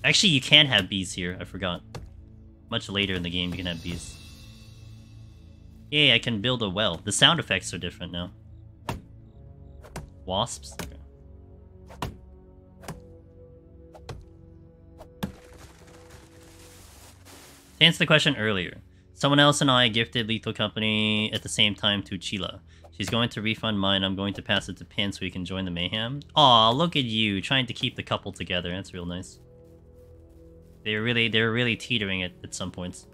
Actually, you can have bees here. I forgot. Much later in the game, you can have bees. Yay, I can build a well. The sound effects are different now. Wasps? Okay. To answer the question earlier, someone else and I gifted Lethal Company at the same time to Chila. She's going to refund mine. I'm going to pass it to Pin so he can join the mayhem. Aw, look at you, trying to keep the couple together. That's real nice. They're really teetering it at some points.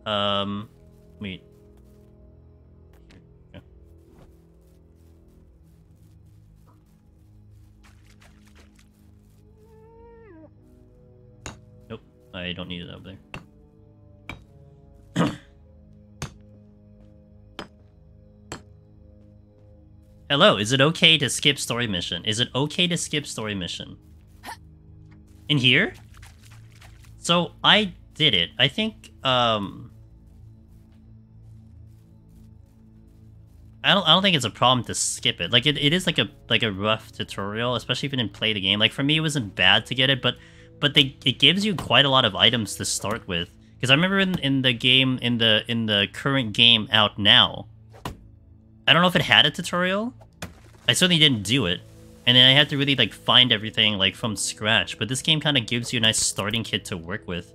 Wait. Okay. Nope, I don't need it over there. Hello, is it okay to skip story mission? Is it okay to skip story mission? In here? So, I did it. I think, I don't think it's a problem to skip it. Like, it is like a rough tutorial, especially if you didn't play the game. Like, for me, it wasn't bad to get it, but it gives you quite a lot of items to start with. Because I remember in the game, in the current game out now, I don't know if it had a tutorial. I certainly didn't do it. And then I had to really, like, find everything, like, from scratch. But this game kind of gives you a nice starting kit to work with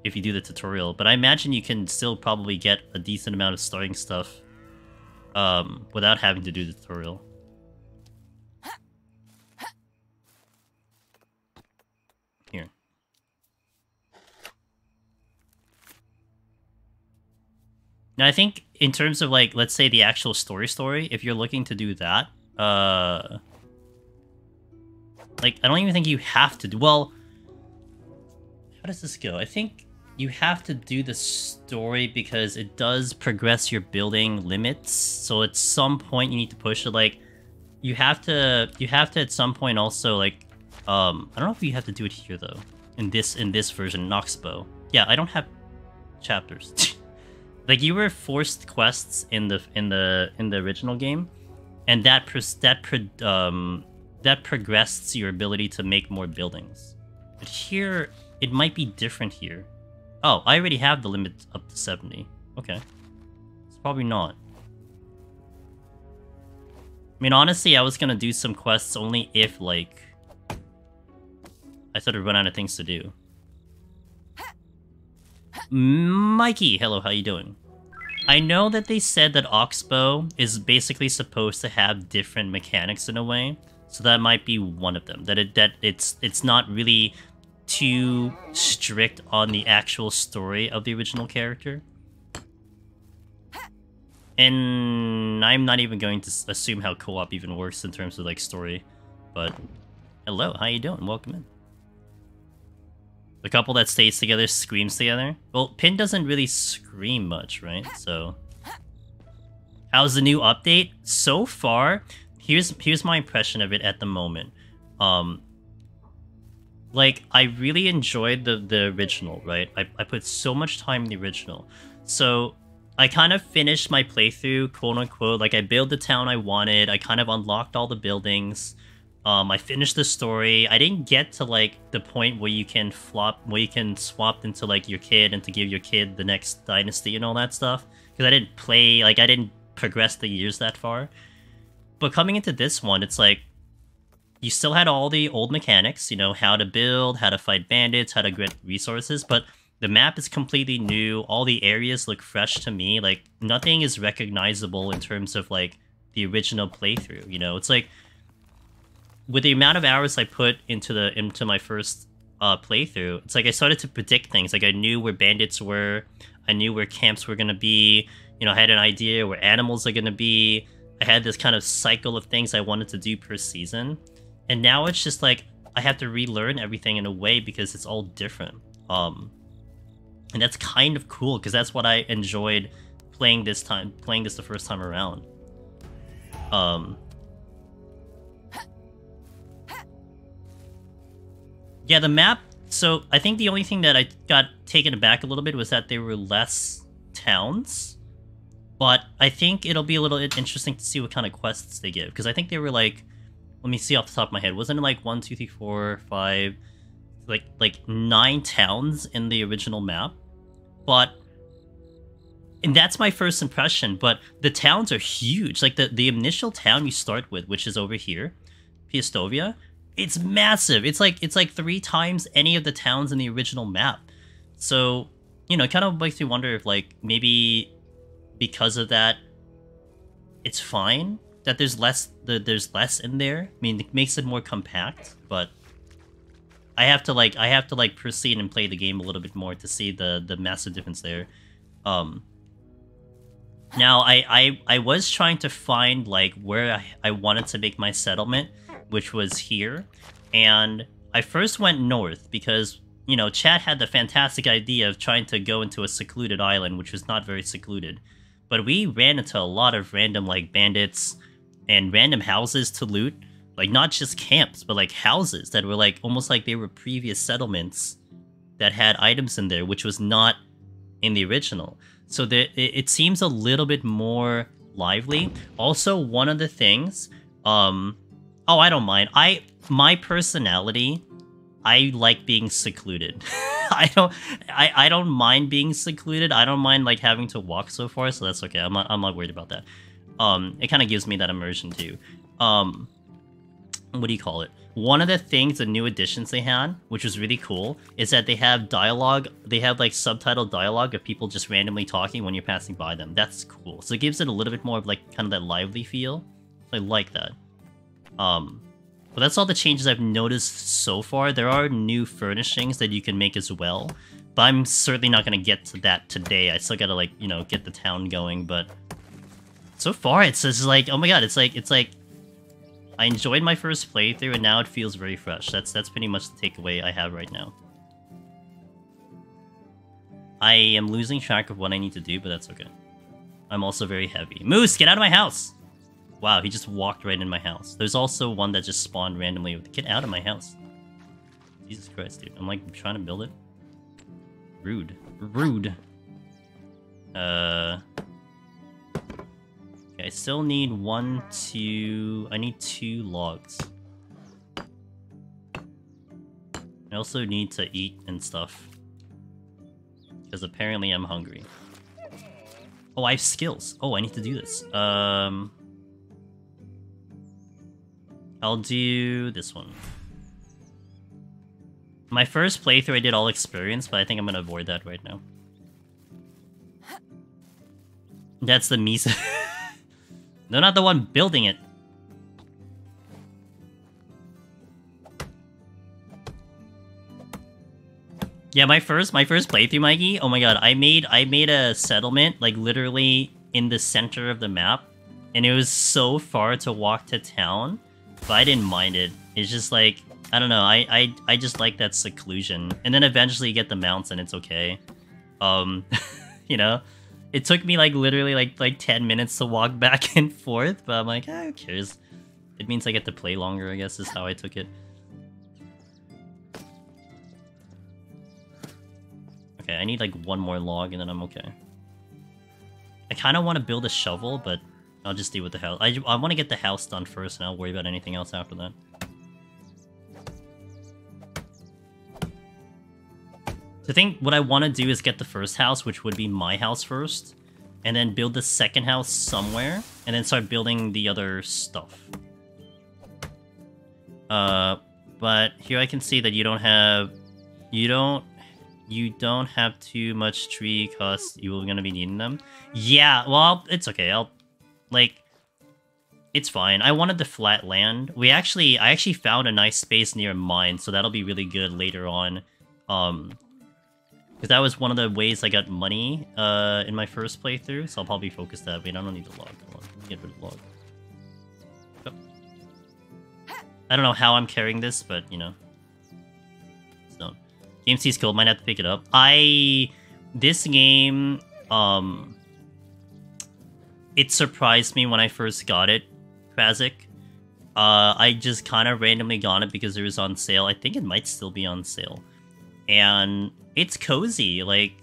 if you do the tutorial. But I imagine you can still probably get a decent amount of starting stuff without having to do the tutorial. Here. Now, I think in terms of, like, let's say the actual story, if you're looking to do that, like, I don't even think you have to do... Well, how does this go? I think you have to do the story because it does progress your building limits. So at some point you need to push it. Like, you have to at some point also, like, I don't know if you have to do it here though. In this version, Oxbow. Yeah, I don't have chapters. Like, you were forced quests in the original game, and that progressed your ability to make more buildings. But here, it might be different here. Oh, I already have the limit up to 70. Okay. It's probably not. mean, honestly, I was gonna do some quests only if, like, I sort of run out of things to do. Mikey, hello, how you doing? I know that they said that Oxbow is basically supposed to have different mechanics in a way, so that might be one of them. That it's not really too strict on the actual story of the original character. And I'm not even going to assume how co-op even works in terms of like story, but hello, how you doing? Welcome in. The couple that stays together screams together. Well, Pin doesn't really scream much, right? So, how's the new update? So far, here's my impression of it at the moment. Like, I really enjoyed the original, right? I put so much time in the original. So, I kind of finished my playthrough, quote-unquote. Like, I built the town I wanted. I kind of unlocked all the buildings. I finished the story. I didn't get to, like, the point where you can swap into, like, your kid and to give your kid the next Dynasty and all that stuff. Because I didn't play, like, I didn't progress the years that far. But coming into this one, it's like, you still had all the old mechanics, you know, how to build, how to fight bandits, how to get resources, but the map is completely new. All the areas look fresh to me. Like, nothing is recognizable in terms of, like, the original playthrough, you know? It's like, with the amount of hours I put into my first playthrough, it's like I started to predict things. Like, I knew where bandits were, I knew where camps were gonna be, you know, I had an idea where animals are gonna be. I had this kind of cycle of things I wanted to do per season. And now it's just like, I have to relearn everything in a way because it's all different. And that's kind of cool, because that's what I enjoyed playing this the first time around. Yeah, the map, so I think the only thing that I got taken aback a little bit was that there were less towns. But I think it'll be a little interesting to see what kind of quests they give, because I think they were like, let me see off the top of my head, wasn't it like 1, 2, 3, 4, 5, like 9 towns in the original map? But, and that's my first impression, but the towns are huge. Like the initial town you start with, which is over here, Piastovia, it's massive. It's like 3 times any of the towns in the original map. So, you know, it kind of makes me wonder if, like, maybe because of that, it's fine that there's less in there. I mean, it makes it more compact, but I have to proceed and play the game a little bit more to see the massive difference there. Now I was trying to find, like, where I wanted to make my settlement, which was here, and I first went north because, you know, chat had the fantastic idea of trying to go into a secluded island, which was not very secluded. But we ran into a lot of random, like, bandits and random houses to loot. Like, not just camps, but, like, houses that were, like, almost like they were previous settlements that had items in there, which was not in the original. So it seems a little bit more lively. Also, one of the things, oh, I don't mind. My personality, I like being secluded. I don't mind being secluded. I don't mind, like, having to walk so far, so that's okay. I'm not worried about that. It kind of gives me that immersion too. What do you call it? One of the things, the new additions they had, which was really cool, is that they have dialogue. They have, like, subtitled dialogue of people just randomly talking when you're passing by them. That's cool. So it gives it a little bit more of, like, kind of that lively feel. I like that. But that's all the changes I've noticed so far. There are new furnishings that you can make as well, but I'm certainly not going to get to that today. I still got to, like, you know, get the town going, but so far it's just like, oh my god, it's like I enjoyed my first playthrough and now it feels very fresh. That's pretty much the takeaway I have right now. I am losing track of what I need to do, but that's okay. I'm also very heavy. Moose, get out of my house! Wow, he just walked right in my house. There's also one that just spawned randomly. Get out of my house. Jesus Christ, dude. I'm, like, trying to build it. Rude. Rude. Okay, I still need 1, 2... I need 2 logs. I also need to eat and stuff. Because apparently I'm hungry. Oh, I have skills. Oh, I need to do this. I'll do this one. My first playthrough I did all experience, but I think I'm gonna avoid that right now. That's the Misa. They're not the one building it. Yeah, my first playthrough, Mikey. Oh my god, I made a settlement like literally in the center of the map, and it was so far to walk to town, but I didn't mind it. It's just like I don't know. I just like that seclusion, and then eventually you get the mounts, and it's okay. You know, it took me like literally like 10 minutes to walk back and forth, but I'm like, who cares? It means I get to play longer, I guess, is how I took it. Okay, I need like one more log and then I'm okay. I kind of want to build a shovel, but I'll just deal with the house. I want to get the house done first and I'll worry about anything else after that. So I think what I want to do is get the first house, which would be my house first, and then build the second house somewhere, and then start building the other stuff. But here I can see that you don't have too much tree because you're gonna be needing them. Yeah, well, it's okay. It's fine. I wanted the flat land. I actually found a nice space near mine, so that'll be really good later on. Because that was one of the ways I got money in my first playthrough, so I'll probably focus that. Wait, I don't need the log. Hold on. Get rid of the log. Oh. I don't know how I'm carrying this, but, you know. So, Game C's cool. Might have to pick it up. This game, it surprised me when I first got it, Krazik. I just kind of randomly got it because it was on sale. I think it might still be on sale. And it's cozy. Like,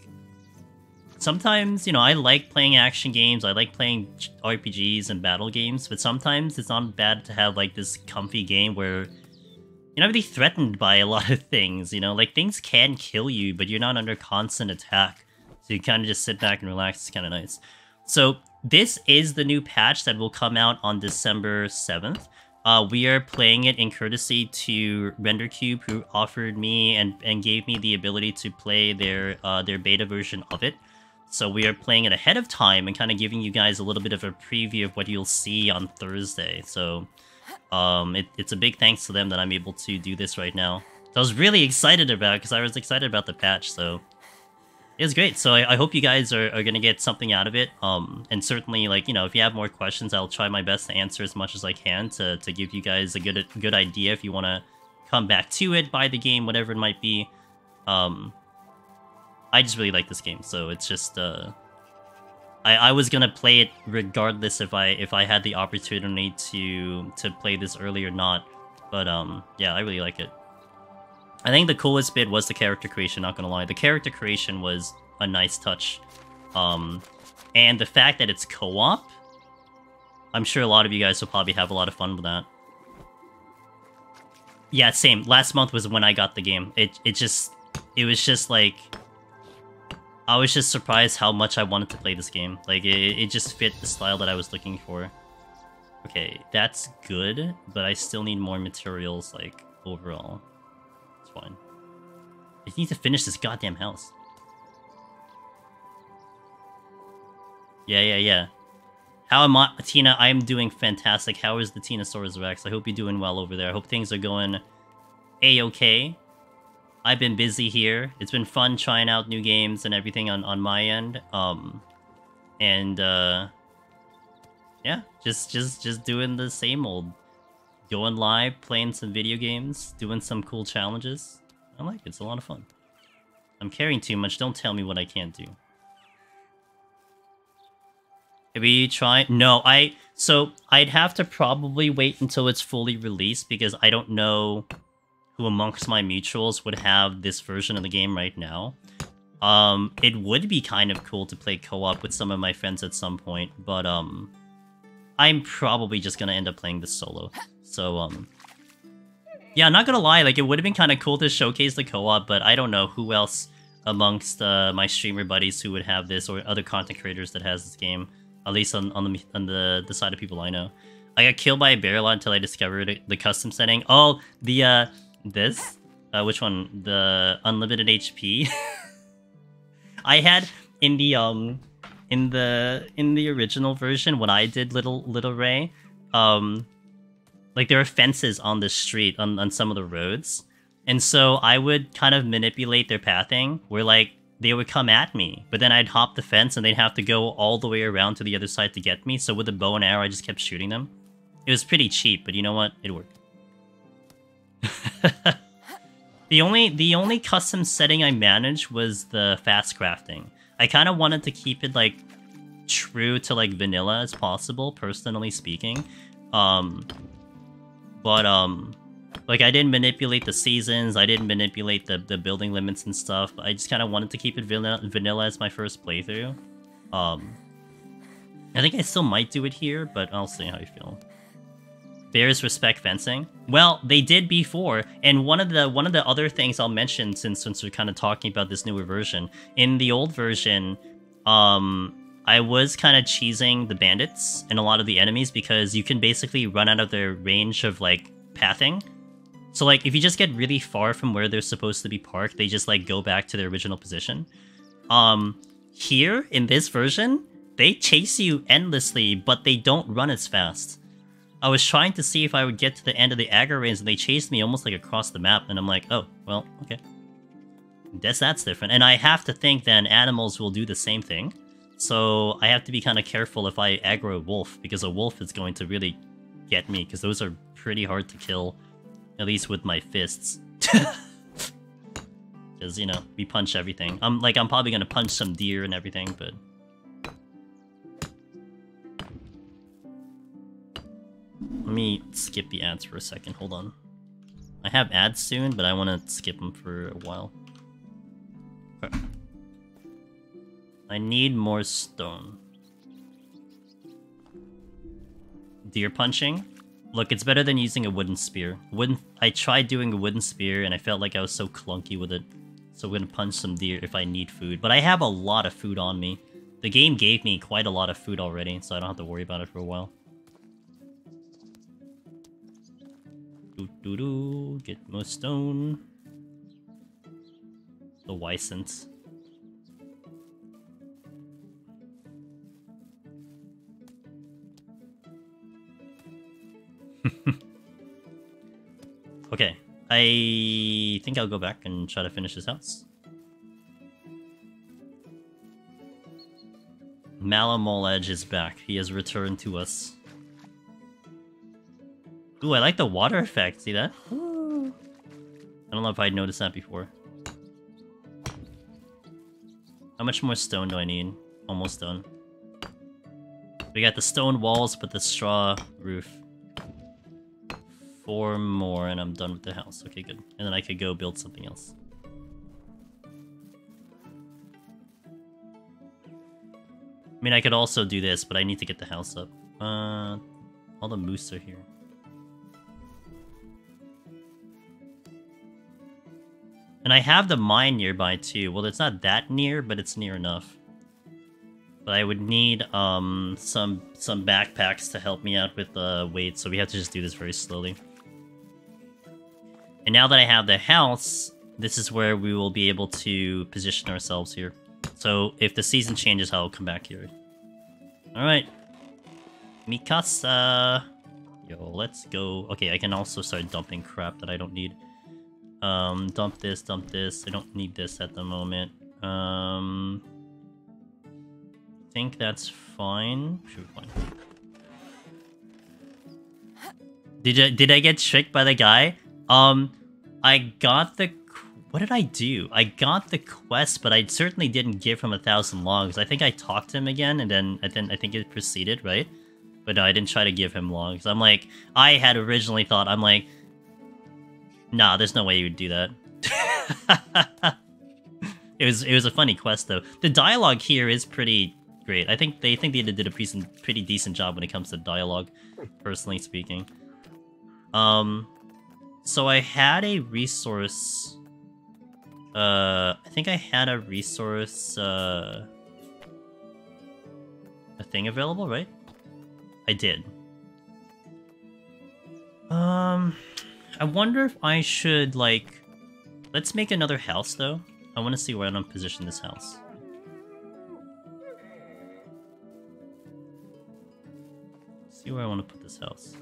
sometimes, you know, I like playing action games. I like playing RPGs and battle games. But sometimes it's not bad to have, like, this comfy game where you're not really threatened by a lot of things, you know? Like, things can kill you, but you're not under constant attack. So you kind of just sit back and relax. It's kind of nice. So this is the new patch that will come out on December 7th. We are playing it in courtesy to RenderCube, who offered me and gave me the ability to play their beta version of it. So we are playing it ahead of time and kind of giving you guys a little bit of a preview of what you'll see on Thursday. So it's a big thanks to them that I'm able to do this right now. So I was really excited about it because I was excited about the patch, so it was great. So I hope you guys are going to get something out of it. And certainly, like, you know, if you have more questions, I'll try my best to answer as much as I can to give you guys a good idea if you want to come back to it, buy the game, whatever it might be. I just really like this game, so it's just I was gonna play it regardless if I had the opportunity to play this early or not. But yeah, I really like it. I think the coolest bit was the character creation, not gonna lie. The character creation was a nice touch. And the fact that it's co-op, I'm sure a lot of you guys will probably have a lot of fun with that. Yeah, same. Last month was when I got the game. It was just like, I was just surprised how much I wanted to play this game. Like, it just fit the style that I was looking for. Okay, that's good, but I still need more materials, like, overall. It's fine. I need to finish this goddamn house. Yeah. How am I, Tina? I am doing fantastic. How is the Tinosaurus Rex? I hope you're doing well over there. I hope things are going A-okay. I've been busy here. It's been fun trying out new games and everything on my end. Yeah, just doing the same old. Going live, playing some video games, doing some cool challenges. I like it. It's a lot of fun. I'm carrying too much. Don't tell me what I can't do. Maybe try... No, So, I'd have to probably wait until it's fully released because I don't know who amongst my mutuals would have this version of the game right now. It would be kind of cool to play co-op with some of my friends at some point, but I'm probably just gonna end up playing this solo. So, yeah, I'm not gonna lie, like, it would have been kind of cool to showcase the co-op, but I don't know who else amongst my streamer buddies who would have this, or other content creators that has this game. At least on the side of people I know. I got killed by a bear a lot until I discovered the custom setting. Oh, the this? Which one? The unlimited HP. I had in the original version when I did Little Ray, like there are fences on the street on some of the roads, and so I would kind of manipulate their pathing where like they would come at me, but then I'd hop the fence and they'd have to go all the way around to the other side to get me. So with a bow and arrow, I just kept shooting them. It was pretty cheap, but you know what? It worked. The only custom setting I managed was the fast crafting. I kind of wanted to keep it like true to like vanilla as possible, personally speaking. Like I didn't manipulate the seasons, I didn't manipulate the building limits and stuff. I just kind of wanted to keep it vanilla as my first playthrough. I think I still might do it here, but I'll see how I feel. Bears respect fencing. Well, they did before, and one of the other things I'll mention since we're kind of talking about this newer version. In the old version, I was kind of cheesing the bandits and a lot of the enemies because you can basically run out of their range of like pathing. So like if you just get really far from where they're supposed to be parked, they just like go back to their original position. Here in this version, they chase you endlessly, but they don't run as fast. I was trying to see if I would get to the end of the aggro range, and they chased me almost like across the map, and I'm like, oh, well, okay. Guess that's different. And I have to think then animals will do the same thing. So I have to be kind of careful if I aggro a wolf, because a wolf is going to really get me, because those are pretty hard to kill, at least with my fists. Because, you know, we punch everything. I'm probably going to punch some deer and everything, but... Let me skip the ads for a second, hold on. I have ads soon, but I want to skip them for a while. Okay. I need more stone. Deer punching? Look, it's better than using a wooden spear. I tried doing a wooden spear and I felt like I was so clunky with it. So I'm gonna punch some deer if I need food. But I have a lot of food on me. The game gave me quite a lot of food already, so I don't have to worry about it for a while. Get more stone. The Wisent. Okay, I think I'll go back and try to finish this house. Malamol Edge is back. He has returned to us. Ooh, I like the water effect. See that? Ooh. I don't know if I'd noticed that before. How much more stone do I need? Almost done. We got the stone walls, but the straw roof. 4 more, and I'm done with the house. Okay, good. And then I could go build something else. I mean, I could also do this, but I need to get the house up. All the moose are here. And I have the mine nearby too. Well, it's not that near, but it's near enough. But I would need some backpacks to help me out with the weight, so we have to just do this very slowly. And now that I have the house, this is where we will be able to position ourselves here. So if the season changes, I'll come back here. Alright. Mikasa. Yo, let's go. Okay, I can also start dumping crap that I don't need. Dump this, dump this. I don't need this at the moment. I think that's fine. Should be fine. Did I get tricked by the guy? I got the... What did I do? I got the quest, but I certainly didn't give him 1,000 logs. I think I talked to him again, and then I think it proceeded, right? But no, I didn't try to give him logs. I'm like... I had originally thought, I'm like... Nah, there's no way you would do that. It was a funny quest, though. The dialogue here is pretty great. I think they did a pretty decent job when it comes to dialogue, personally speaking. So I had a resource... I think I had a resource, a thing available, right? I did. I wonder if I should, like... Let's make another house, though. I want to see where I'm gonna position this house. See where I want to put this house.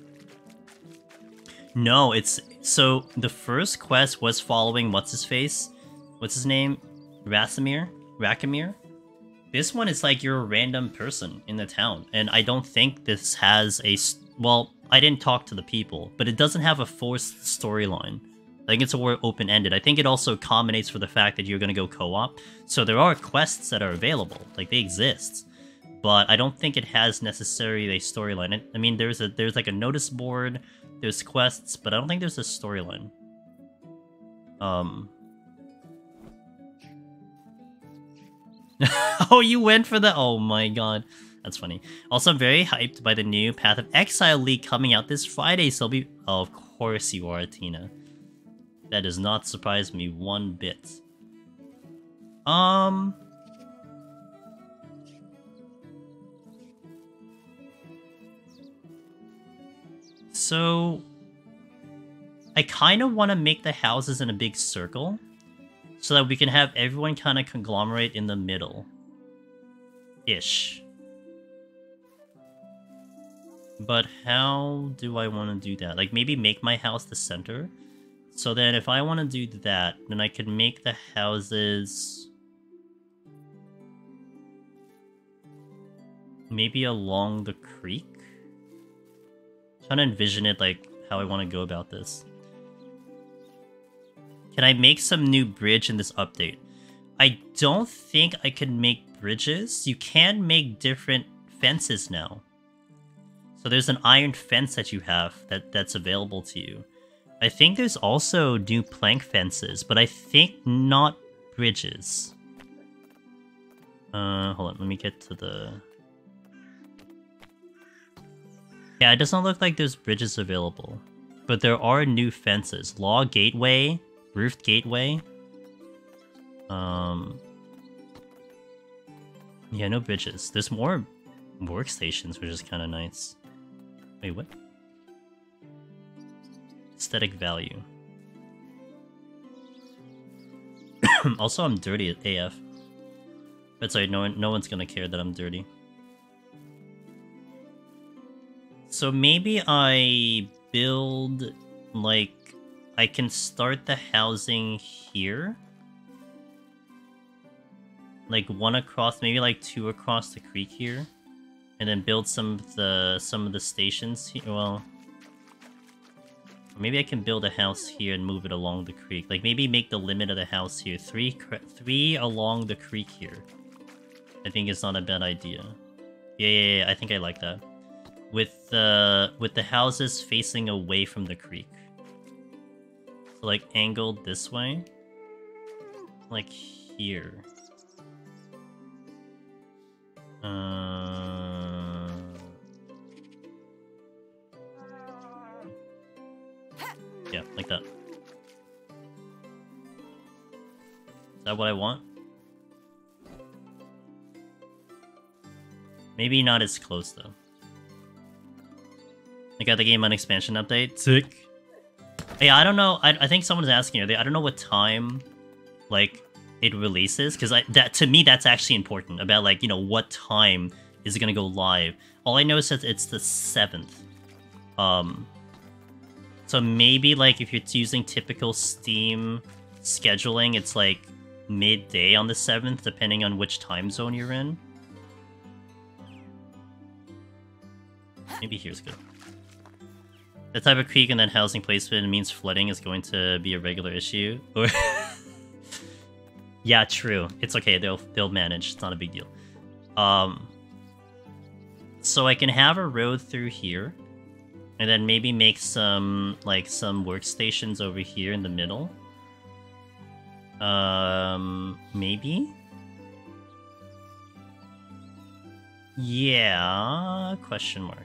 No, it's... So, the first quest was following what's-his-face? What's his name? Rakamir? This one is like you're a random person in the town. And I don't think this has a... Well, I didn't talk to the people, but it doesn't have a forced storyline. I think it's more open-ended. I think it also accommodates for the fact that you're going to go co-op. So there are quests that are available. Like, they exist. But I don't think it has necessarily a storyline. I mean, there's like a notice board, there's quests, but I don't think there's a storyline. Oh, you went for the... Oh my god. That's funny. Also, I'm very hyped by the new Path of Exile leak coming out this Friday, so I'll be... Oh, of course you are, Tina. That does not surprise me one bit. So... I kind of want to make the houses in a big circle, so that we can have everyone kind of conglomerate in the middle. Ish. But how do I want to do that? Like, maybe make my house the center? So then if I want to do that, then I could make the houses... maybe along the creek? I'm trying to envision it, like, how I want to go about this. Can I make some new bridge in this update? I don't think I can make bridges. You can make different fences now. So there's an iron fence that you have that's available to you. I think there's also new plank fences, but I think not bridges. Hold on, let me get to the... Yeah, it doesn't look like there's bridges available. But there are new fences. Law Gateway, Roofed Gateway. Yeah, no bridges. There's more workstations, which is kind of nice. Wait, what? Aesthetic value. Also, I'm dirty at AF. But sorry, no one's gonna care that I'm dirty. So maybe I build, like, I can start the housing here. Like one across, maybe like two across the creek here. And then build some of the stations here. Well, maybe I can build a house here and move it along the creek. Like maybe make the limit of the house here. Three along the creek here. I think it's not a bad idea. Yeah, I think I like that. With the houses facing away from the creek. So like angled this way. Like here. Yeah, like that. Is that what I want? Maybe not as close though. I got the game on expansion update. Sick. Hey, I don't know. I think someone's asking. I don't know what time, like, it releases, because that to me that's actually important about, like, you know, what time is it gonna go live. All I know is that it's the 7th. So maybe like if you're using typical Steam scheduling, it's like midday on the 7th, depending on which time zone you're in. Maybe here's good. The type of creek and then housing placement means flooding is going to be a regular issue. Or yeah, true. It's okay. They'll manage. It's not a big deal. So I can have a road through here, and then maybe make some workstations over here in the middle. Maybe. Yeah? Question mark.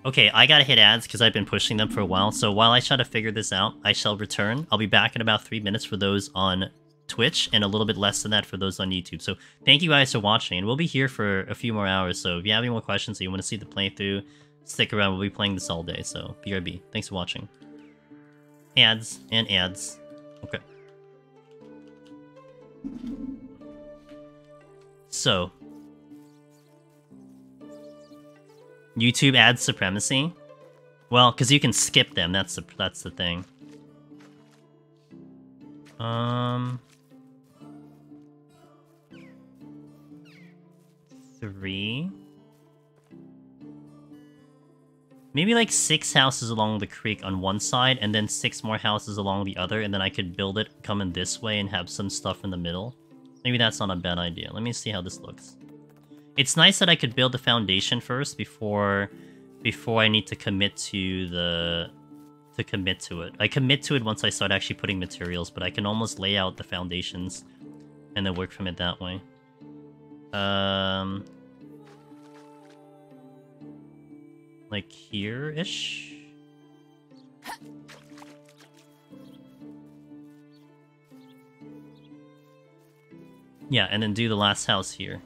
Okay, I gotta hit ads because I've been pushing them for a while, so while I try to figure this out, I shall return. I'll be back in about 3 minutes for those on Twitch and a little bit less than that for those on YouTube. So thank you guys for watching, and we'll be here for a few more hours. So if you have any more questions or you want to see the playthrough, stick around. We'll be playing this all day. So BRB. Thanks for watching. Ads and ads. Okay. So YouTube ad supremacy. Well, because you can skip them. That's the thing. 3. Maybe like 6 houses along the creek on one side, and then 6 more houses along the other, and then I could build it coming this way and have some stuff in the middle. Maybe that's not a bad idea. Let me see how this looks. It's nice that I could build the foundation first before I need to commit to commit to it. I commit to it once I start actually putting materials, but I can almost lay out the foundations and then work from it that way. Like here-ish? Yeah, and then do the last house here.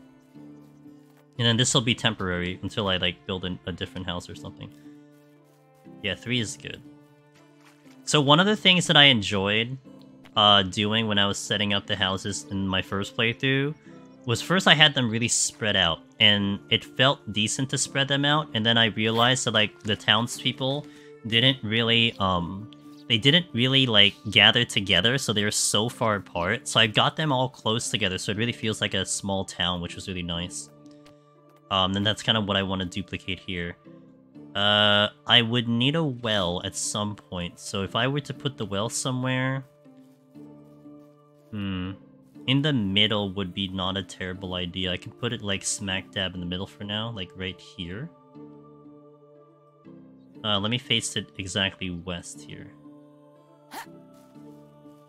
And then this will be temporary until I like build a different house or something. Yeah, 3 is good. So one of the things that I enjoyed doing when I was setting up the houses in my first playthrough was first I had them really spread out, and it felt decent to spread them out, and then I realized that like the townspeople didn't really like gather together, so they were so far apart. So I got them all close together, so it really feels like a small town, which was really nice. And that's kind of what I want to duplicate here. I would need a well at some point, so if I were to put the well somewhere... in the middle would be not a terrible idea. I can put it like smack dab in the middle for now, like right here. Let me face it exactly west here.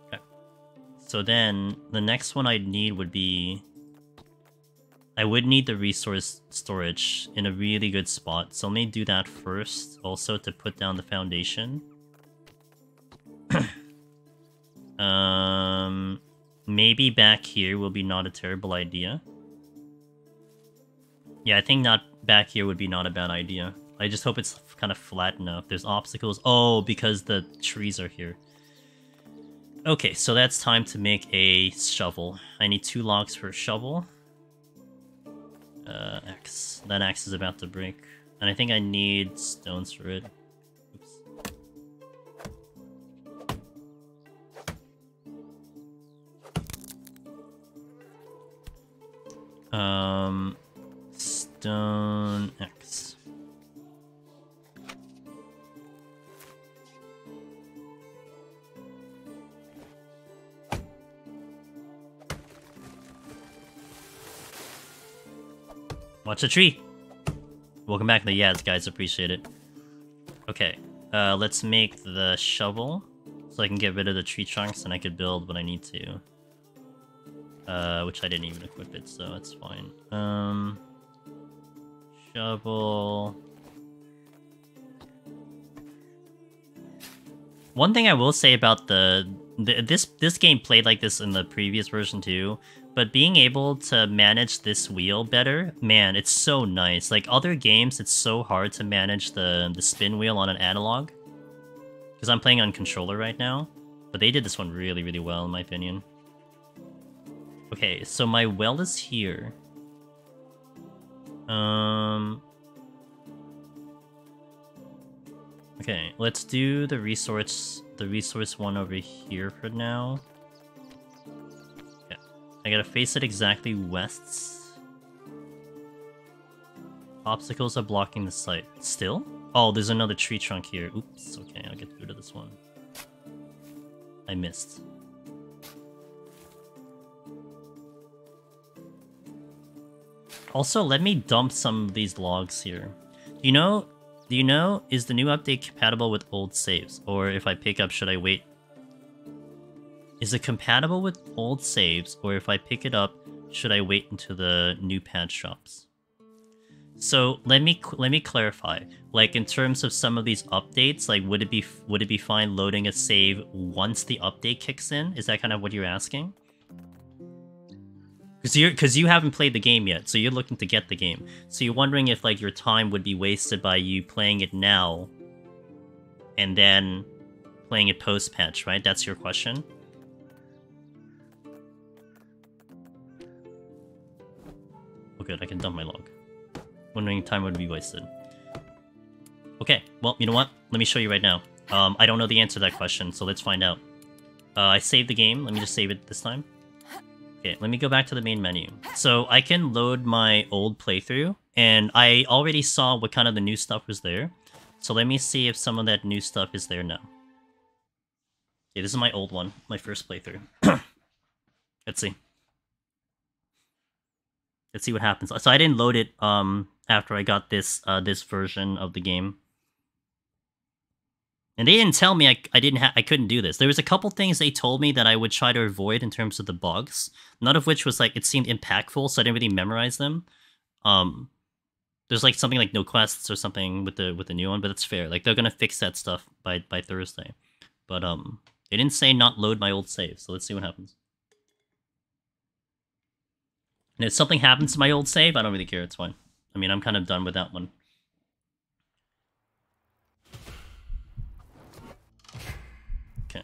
Okay. So then, the next one I'd need would be... I would need the resource storage in a really good spot, so let me do that first, also to put down the foundation. Maybe back here will be not a terrible idea. Yeah, I think not back here would be not a bad idea. I just hope it's kind of flat enough. There's obstacles. Oh, because the trees are here. Okay, so that's time to make a shovel. I need 2 logs for a shovel. Axe. That axe is about to break. And I think I need stones for it. Stone X. Watch the tree! Welcome back to the Yads, guys. Appreciate it. Okay, let's make the shovel so I can get rid of the tree trunks and I could build what I need to. Which I didn't even equip it, so it's fine. Shovel. One thing I will say about this game played like this in the previous version too, but being able to manage this wheel better, man, it's so nice. Like other games, it's so hard to manage the spin wheel on an analog, because I'm playing on controller right now, but they did this one really, really well in my opinion. Okay, so my well is here. Okay, let's do the resource one over here for now. Okay, I gotta face it exactly west. Obstacles are blocking the site. Still? Oh, there's another tree trunk here. Oops, okay, I'll get rid of this one. I missed. Also, let me dump some of these logs here. Do you know, is the new update compatible with old saves? Or if I pick up, should I wait? Is it compatible with old saves? Or if I pick it up, should I wait until the new patch drops? So let me clarify. Like in terms of some of these updates, like would it be fine loading a save once the update kicks in? Is that kind of what you're asking? Because you haven't played the game yet, so you're looking to get the game. So you're wondering if like your time would be wasted by you playing it now, and then playing it post-patch, right? That's your question? Oh good, I can dump my log. Wondering time would be wasted. Okay, well, you know what? Let me show you right now. I don't know the answer to that question, so let's find out. I saved the game. Let me just save it this time. Okay, let me go back to the main menu. So I can load my old playthrough, and I already saw what kind of the new stuff was there. So let me see if some of that new stuff is there now. Okay, this is my old one, my first playthrough. Let's see. Let's see what happens. So I didn't load it after I got this this version of the game. And they didn't tell me I couldn't do this. There was a couple things they told me that I would try to avoid in terms of the bugs. None of which was like it seemed impactful, so I didn't really memorize them. There's like something like no quests or something with the new one, but it's fair. Like they're gonna fix that stuff by Thursday. But they didn't say not load my old save, so let's see what happens. And if something happens to my old save, I don't really care. It's fine. I mean, I'm kind of done with that one. Okay.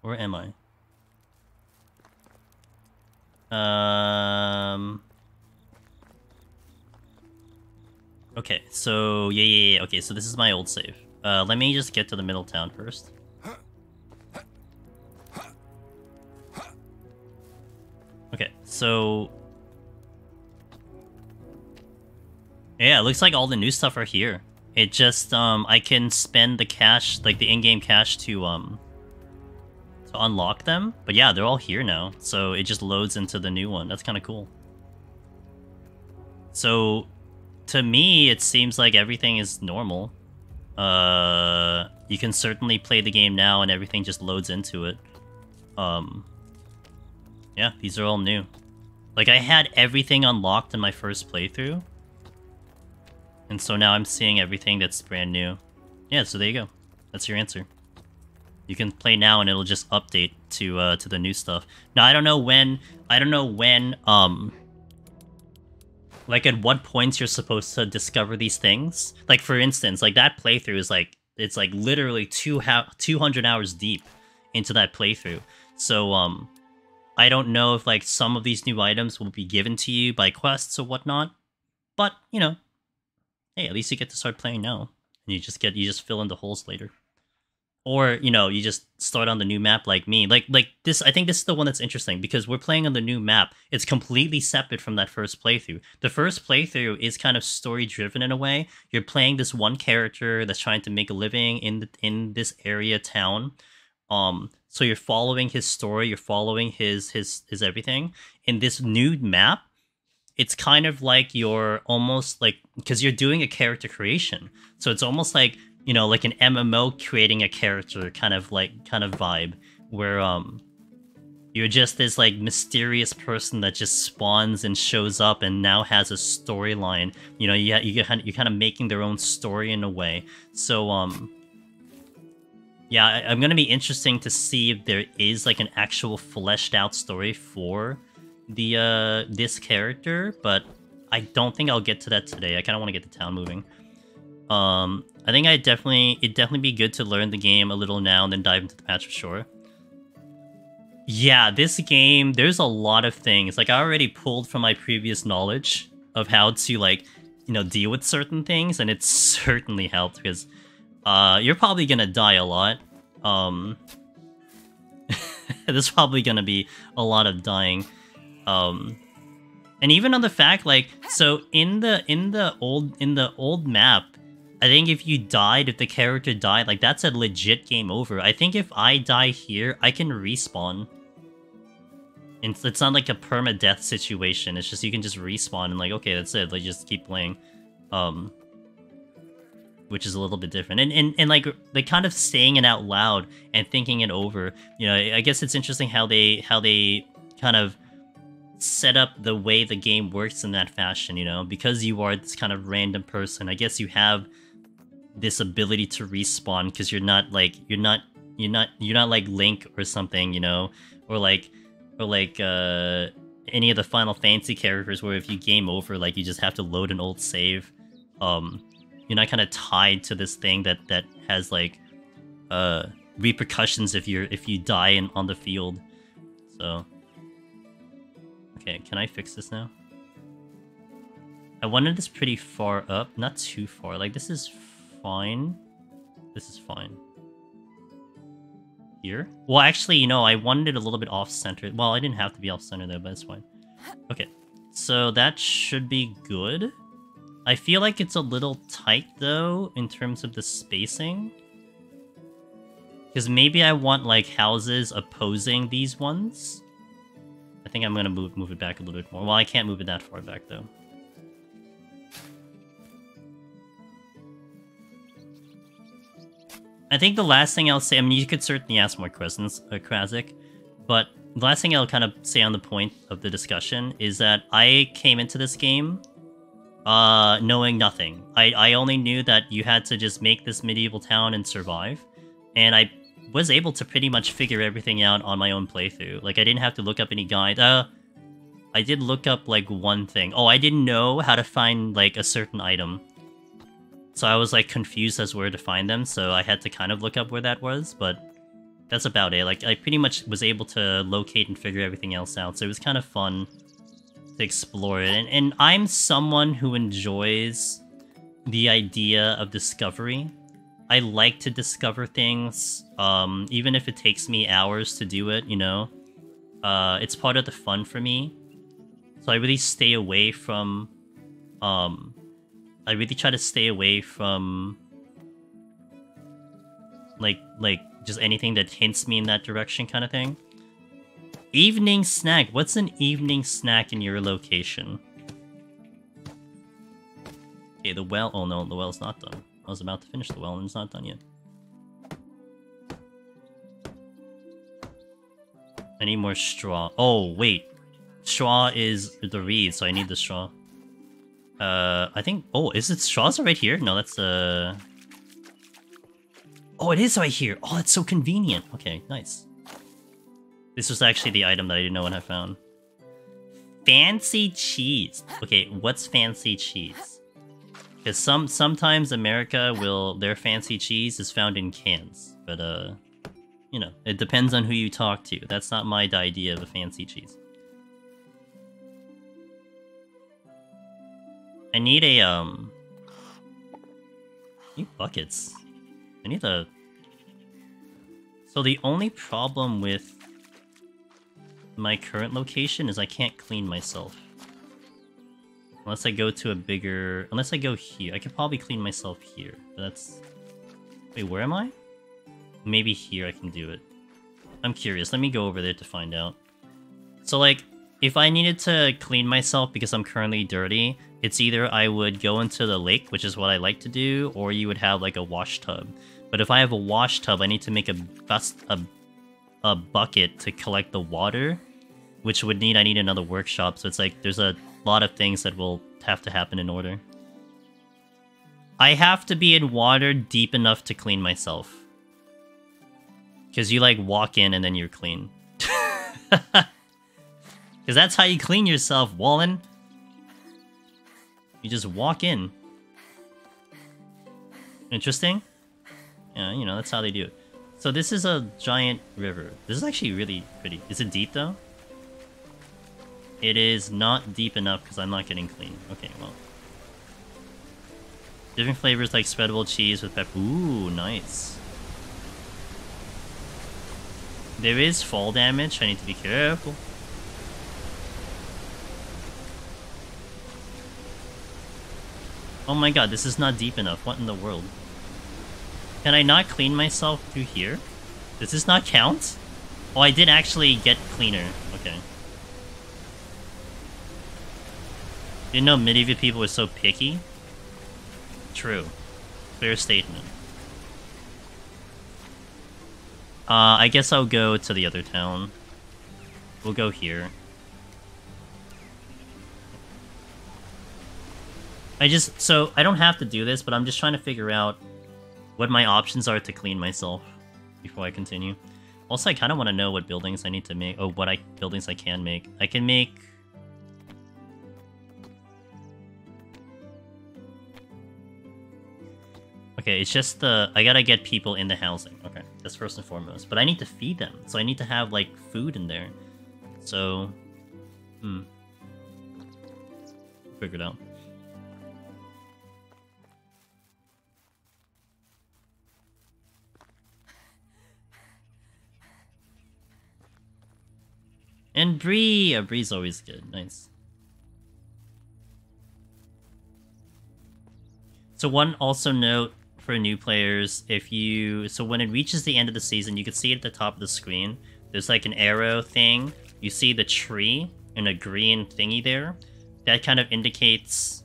Where am I? Okay, so yeah. Okay, so this is my old save. Let me just get to the middle town first. Okay, so yeah, it looks like all the new stuff are here. It just I can spend the cash, like the in-game cash, to unlock them. But yeah, they're all here now, so it just loads into the new one. That's kind of cool. So to me, it seems like everything is normal. You can certainly play the game now, and everything just loads into it. Yeah, these are all new. Like, I had everything unlocked in my first playthrough. And so now I'm seeing everything that's brand new. Yeah, so there you go. That's your answer. You can play now and it'll just update to the new stuff. Now, I don't know when, like, at what points you're supposed to discover these things. Like, for instance, like, that playthrough is, like, it's, like, literally 200 hours deep into that playthrough. So, I don't know if, like, some of these new items will be given to you by quests or whatnot. But, you know, hey, at least you get to start playing now. And you just fill in the holes later. Or, you know, you just start on the new map like me. Like this, I think this is the one that's interesting, because we're playing on the new map. It's completely separate from that first playthrough. The first playthrough is kind of story-driven in a way. You're playing this one character that's trying to make a living in this area town. So you're following his story, you're following his everything. In this new map, it's kind of like you're almost like, because you're doing a character creation. So it's almost like, you know, like an MMO creating a character kind of vibe, where you're just this like mysterious person that just spawns and shows up and now has a storyline. You know, you're kind of making their own story in a way. So yeah, I'm gonna be interesting to see if there is like an actual fleshed out story for the this character, but I don't think I'll get to that today. I kind of want to get the town moving. I think it'd definitely be good to learn the game a little now and then dive into the patch for sure. Yeah, this game, there's a lot of things. Like, I already pulled from my previous knowledge of how to, like, you know, deal with certain things, and it certainly helped, because you're probably gonna die a lot. There's probably gonna be a lot of dying. And even on the fact, like, so in the old map, I think if the character died, like, that's a legit game over. I think if I die here, I can respawn. And it's not like a permadeath situation. It's just you can just respawn and, like, okay, that's it. Like, just keep playing. Which is a little bit different. And like kind of saying it out loud and thinking it over. You know, I guess it's interesting how they kind of set up the way the game works in that fashion, you know, because you are this kind of random person. I guess you have this ability to respawn because you're not like Link or something, you know, or like any of the Final Fantasy characters where if you game over, like you just have to load an old save. You're not kind of tied to this thing that has like repercussions if you die on the field. So okay, can I fix this now? I wanted this pretty far up, not too far. Like this is fine. This is fine. Here? Well, actually, you know, I wanted it a little bit off-center. Well, I didn't have to be off-center though, but it's fine. Okay, so that should be good. I feel like it's a little tight though in terms of the spacing. Because maybe I want like houses opposing these ones. I think I'm gonna move it back a little bit more. Well, I can't move it that far back though. I think the last thing I'll say, I mean, you could certainly ask more questions, Krasik, but the last thing I'll kind of say on the point of the discussion is that I came into this game knowing nothing. I only knew that you had to just make this medieval town and survive, and I was able to pretty much figure everything out on my own playthrough. Like, I didn't have to look up any guide. I did look up, like, one thing. Oh, I didn't know how to find, like, a certain item. So I was, like, confused as where to find them, so I had to kind of look up where that was, but that's about it. Like, I pretty much was able to locate and figure everything else out, so it was kind of fun to explore it. And I'm someone who enjoys the idea of discovery. I like to discover things, even if it takes me hours to do it, you know? It's part of the fun for me. So I really stay away from, I really try to stay away from, like, just anything that hints me in that direction kind of thing. Evening snack. What's an evening snack in your location? Okay, the well. Oh no, the well's not done. I was about to finish the well and it's not done yet. I need more straw. Oh, wait. Straw is the reed, so I need the straw. I think... Oh, is it straws right here? No, that's Oh, it is right here! Oh, that's so convenient! Okay, nice. This was actually the item that I didn't know when I found. Fancy cheese! Okay, what's fancy cheese? Because sometimes America will... Their fancy cheese is found in cans. But, you know, it depends on who you talk to. That's not my idea of a fancy cheese. I need a, I need buckets. I need a... So the only problem with my current location is I can't clean myself. Unless I go to a bigger... Unless I go here. I could probably clean myself here. But that's... Wait, where am I? Maybe here I can do it. I'm curious. Let me go over there to find out. So, like, if I needed to clean myself because I'm currently dirty, it's either I would go into the lake, which is what I like to do, or you would have, like, a wash tub. But if I have a wash tub, I need to make a bucket to collect the water, which would I need another workshop, so it's like, there's a lot of things that will have to happen in order. I have to be in water deep enough to clean myself. Because you, like, walk in and then you're clean. Because that's how you clean yourself, Wallen. You just walk in. Interesting? Yeah, you know, that's how they do it. So this is a giant river. This is actually really pretty. Is it deep, though? It is not deep enough because I'm not getting clean. Okay, well. Different flavors like spreadable cheese with pepper. Ooh, nice. There is fall damage. I need to be careful. Oh my god, this is not deep enough. What in the world? Can I not clean myself through here? Does this not count? Oh, I did actually get cleaner. Okay. Didn't know medieval people were so picky. True. Fair statement. I guess I'll go to the other town. We'll go here. So, I don't have to do this, but I'm just trying to figure out what my options are to clean myself before I continue. Also, I kind of want to know what buildings I need to make. Oh, what buildings I can make. I can make... Okay, it's just the... I gotta get people in the housing. Okay, that's first and foremost. But I need to feed them, so I need to have, like, food in there. So... Figure it out. And Bree! Bree's always good. Nice. So one also note for new players, if you... So when it reaches the end of the season, you can see it at the top of the screen. There's like an arrow thing. You see the tree and a green thingy there. That kind of indicates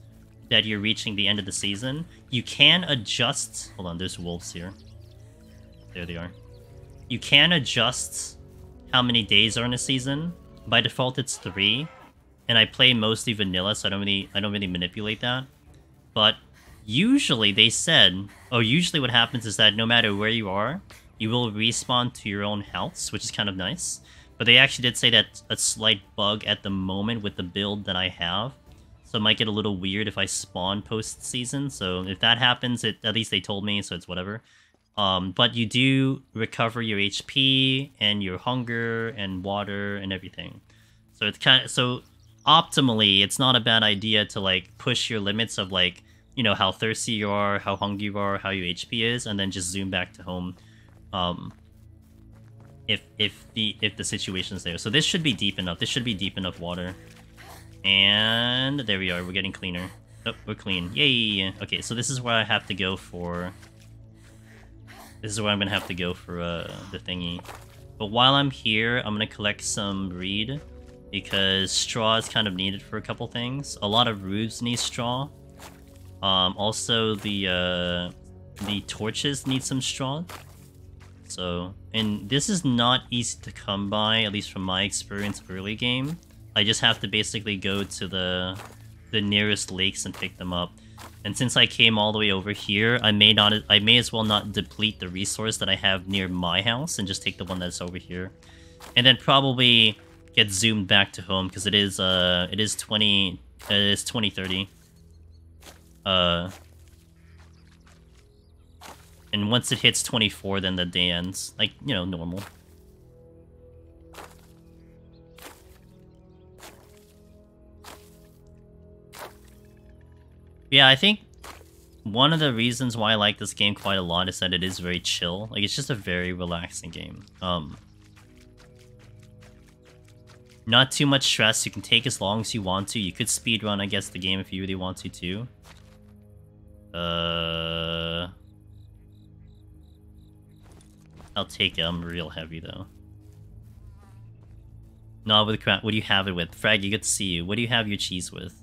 that you're reaching the end of the season. You can adjust... Hold on, there's wolves here. There they are. You can adjust how many days are in a season. By default, it's 3. And I play mostly vanilla, so I don't really manipulate that. But usually they said... Oh, usually what happens is that no matter where you are, you will respawn to your own healths, which is kind of nice. But they actually did say that a slight bug at the moment with the build that I have. So it might get a little weird if I spawn post-season. So if that happens, at least they told me, so it's whatever. But you do recover your HP and your hunger and water and everything. So it's kind of... So optimally, it's not a bad idea to like push your limits of like, you know, how thirsty you are, how hungry you are, how your HP is, and then just zoom back to home. If the situation's there. So this should be deep enough. This should be deep enough water. And there we are. We're getting cleaner. Oh, we're clean. Yay! Okay, so this is where I have to go for... This is where I'm gonna have to go for the thingy. But while I'm here, I'm gonna collect some reed. Because straw is kind of needed for a couple things. A lot of roofs need straw. Also, the torches need some straw. So, and this is not easy to come by, at least from my experience early game. I just have to basically go to the nearest lakes and pick them up. And since I came all the way over here, I may as well not deplete the resource that I have near my house and just take the one that's over here. And then probably get zoomed back to home because it is 2030. And once it hits 24, then the day ends. Like, you know, normal. Yeah, I think one of the reasons why I like this game quite a lot is that it is very chill. Like, it's just a very relaxing game. Not too much stress. You can take as long as you want to. You could speedrun, I guess, the game if you really want to, too. I'll take it. I'm real heavy, though. Not with crap. What do you have it with? Fraggy, good to see you. What do you have your cheese with?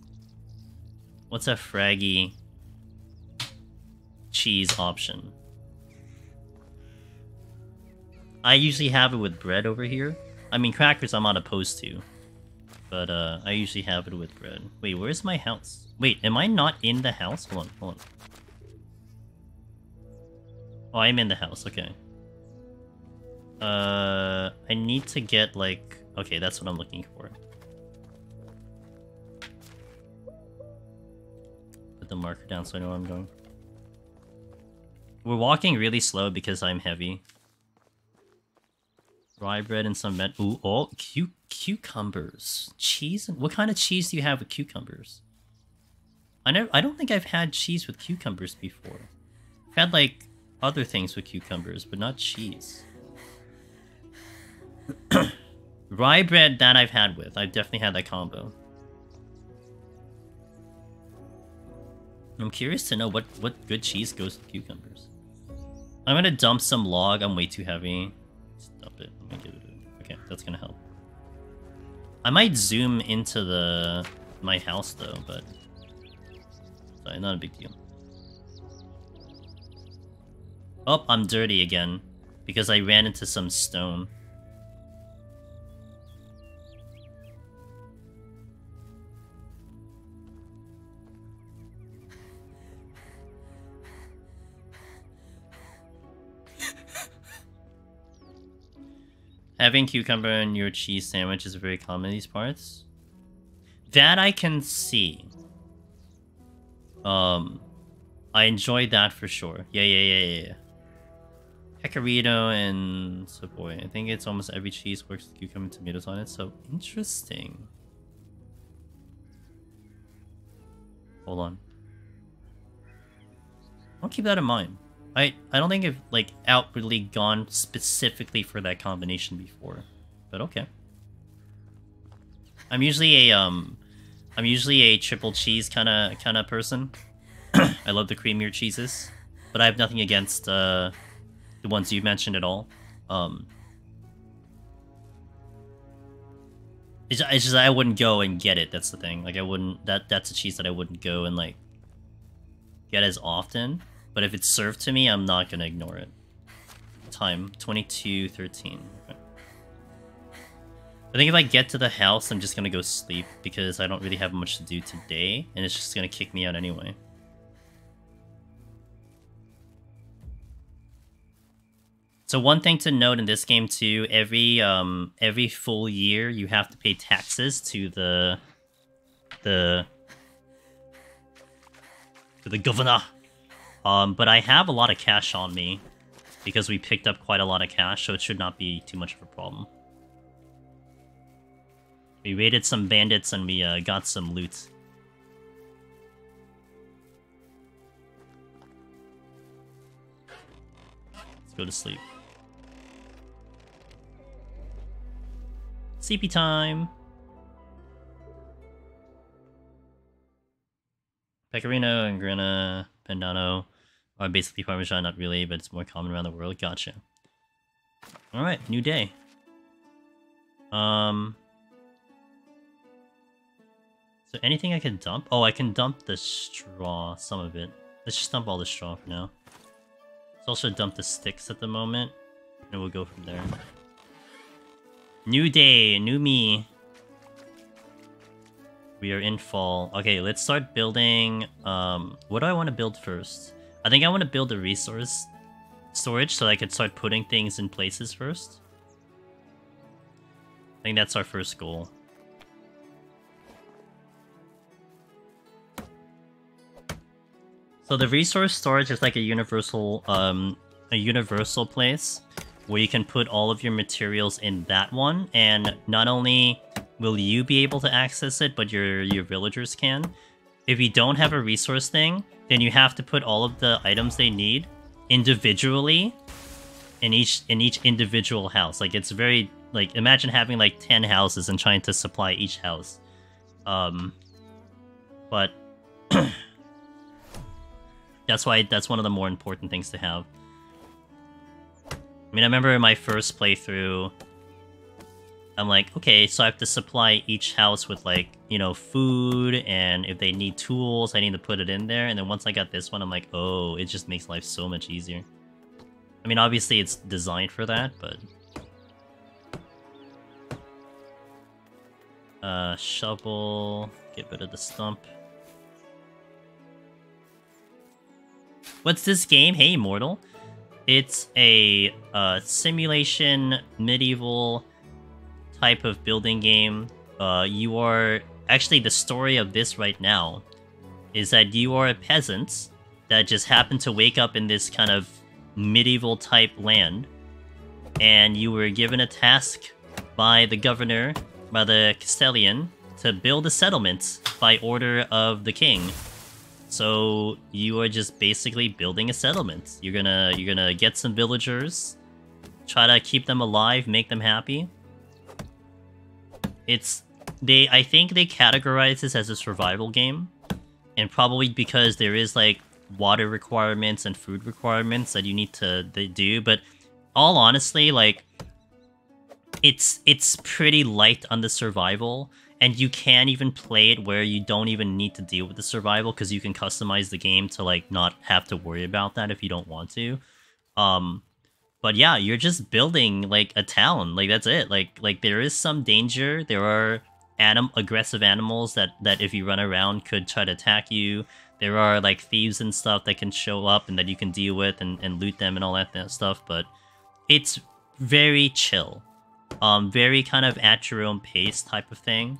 What's a Fraggy cheese option? I usually have it with bread over here. I mean, crackers I'm not opposed to. But, I usually have it with bread. Wait, where's my house? Wait, am I not in the house? Hold on. Oh, I'm in the house, okay. I need to get, like... Okay, that's what I'm looking for. Put the marker down so I know where I'm going. We're walking really slow because I'm heavy. Rye bread and some met. Ooh, oh, cucumbers. Cheese? What kind of cheese do you have with cucumbers? I don't think I've had cheese with cucumbers before. I've had, like, other things with cucumbers, but not cheese. Rye bread, that I've had with. I've definitely had that combo. I'm curious to know what good cheese goes with cucumbers. I'm gonna dump some log. I'm way too heavy. Just dump it. Okay, that's gonna help. I might zoom into my house though, but sorry, not a big deal. Oh, I'm dirty again because I ran into some stone. Having cucumber in your cheese sandwich is very common in these parts. That I can see. I enjoy that for sure. Yeah. Pecorino and Savoy. I think it's almost every cheese works with cucumber and tomatoes on it, so interesting. Hold on. I'll keep that in mind. I don't think I've like outwardly gone specifically for that combination before, but okay. I'm usually a triple cheese kind of person. I love the creamier cheeses, but I have nothing against the ones you mentioned at all. It's just I wouldn't go and get it. That's the thing. Like I wouldn't. That's a cheese that I wouldn't go and like get as often. But if it's served to me, I'm not gonna ignore it. Time 22:13. Okay. I think if I get to the house, I'm just gonna go sleep because I don't really have much to do today, and it's just gonna kick me out anyway. So one thing to note in this game too, every full year you have to pay taxes to the governor. But I have a lot of cash on me because we picked up quite a lot of cash, so it should not be too much of a problem. We raided some bandits and we got some loot. Let's go to sleep. Sleepy time! Pecorino and Grana Pendano are basically Parmesan, not really, but it's more common around the world. Gotcha. Alright, new day. So anything I can dump? Oh, I can dump the straw, some of it. Let's just dump all the straw for now. Let's also dump the sticks at the moment, and we'll go from there. New day, new me. We are in fall. Okay, let's start building. What do I want to build first? I think I want to build a resource storage so I could start putting things in places first. I think that's our first goal. So the resource storage is like a universal place where you can put all of your materials in that one, and not only will you be able to access it, but your villagers can. If you don't have a resource thing, then you have to put all of the items they need individually in each individual house. Like it's very like imagine having like 10 houses and trying to supply each house. But that's one of the more important things to have. I mean, I remember in my first playthrough, I'm like, okay, so I have to supply each house with, like, you know, food, and if they need tools, I need to put it in there. And then once I got this one, I'm like, oh, it just makes life so much easier. I mean, obviously it's designed for that, but... shovel, get rid of the stump. What's this game? Hey, Immortal. It's a simulation medieval type of building game. You are... Actually, the story of this right now is that you are a peasant that just happened to wake up in this kind of medieval type land, and you were given a task by the governor, by the Castellan, to build a settlement by order of the king. So you are just basically building a settlement. You're gonna get some villagers, try to keep them alive, make them happy. I think they categorize this as a survival game, and probably because there is like water requirements and food requirements that you need to do. But all honestly, like it's pretty light on the survival. And you can even play it where you don't even need to deal with the survival, because you can customize the game to like not have to worry about that if you don't want to. But yeah, you're just building like a town. Like that's it. Like there is some danger. There are aggressive animals that if you run around could try to attack you. There are like thieves and stuff that can show up and that you can deal with and loot them and all that stuff. But it's very chill. Very kind of at your own pace type of thing.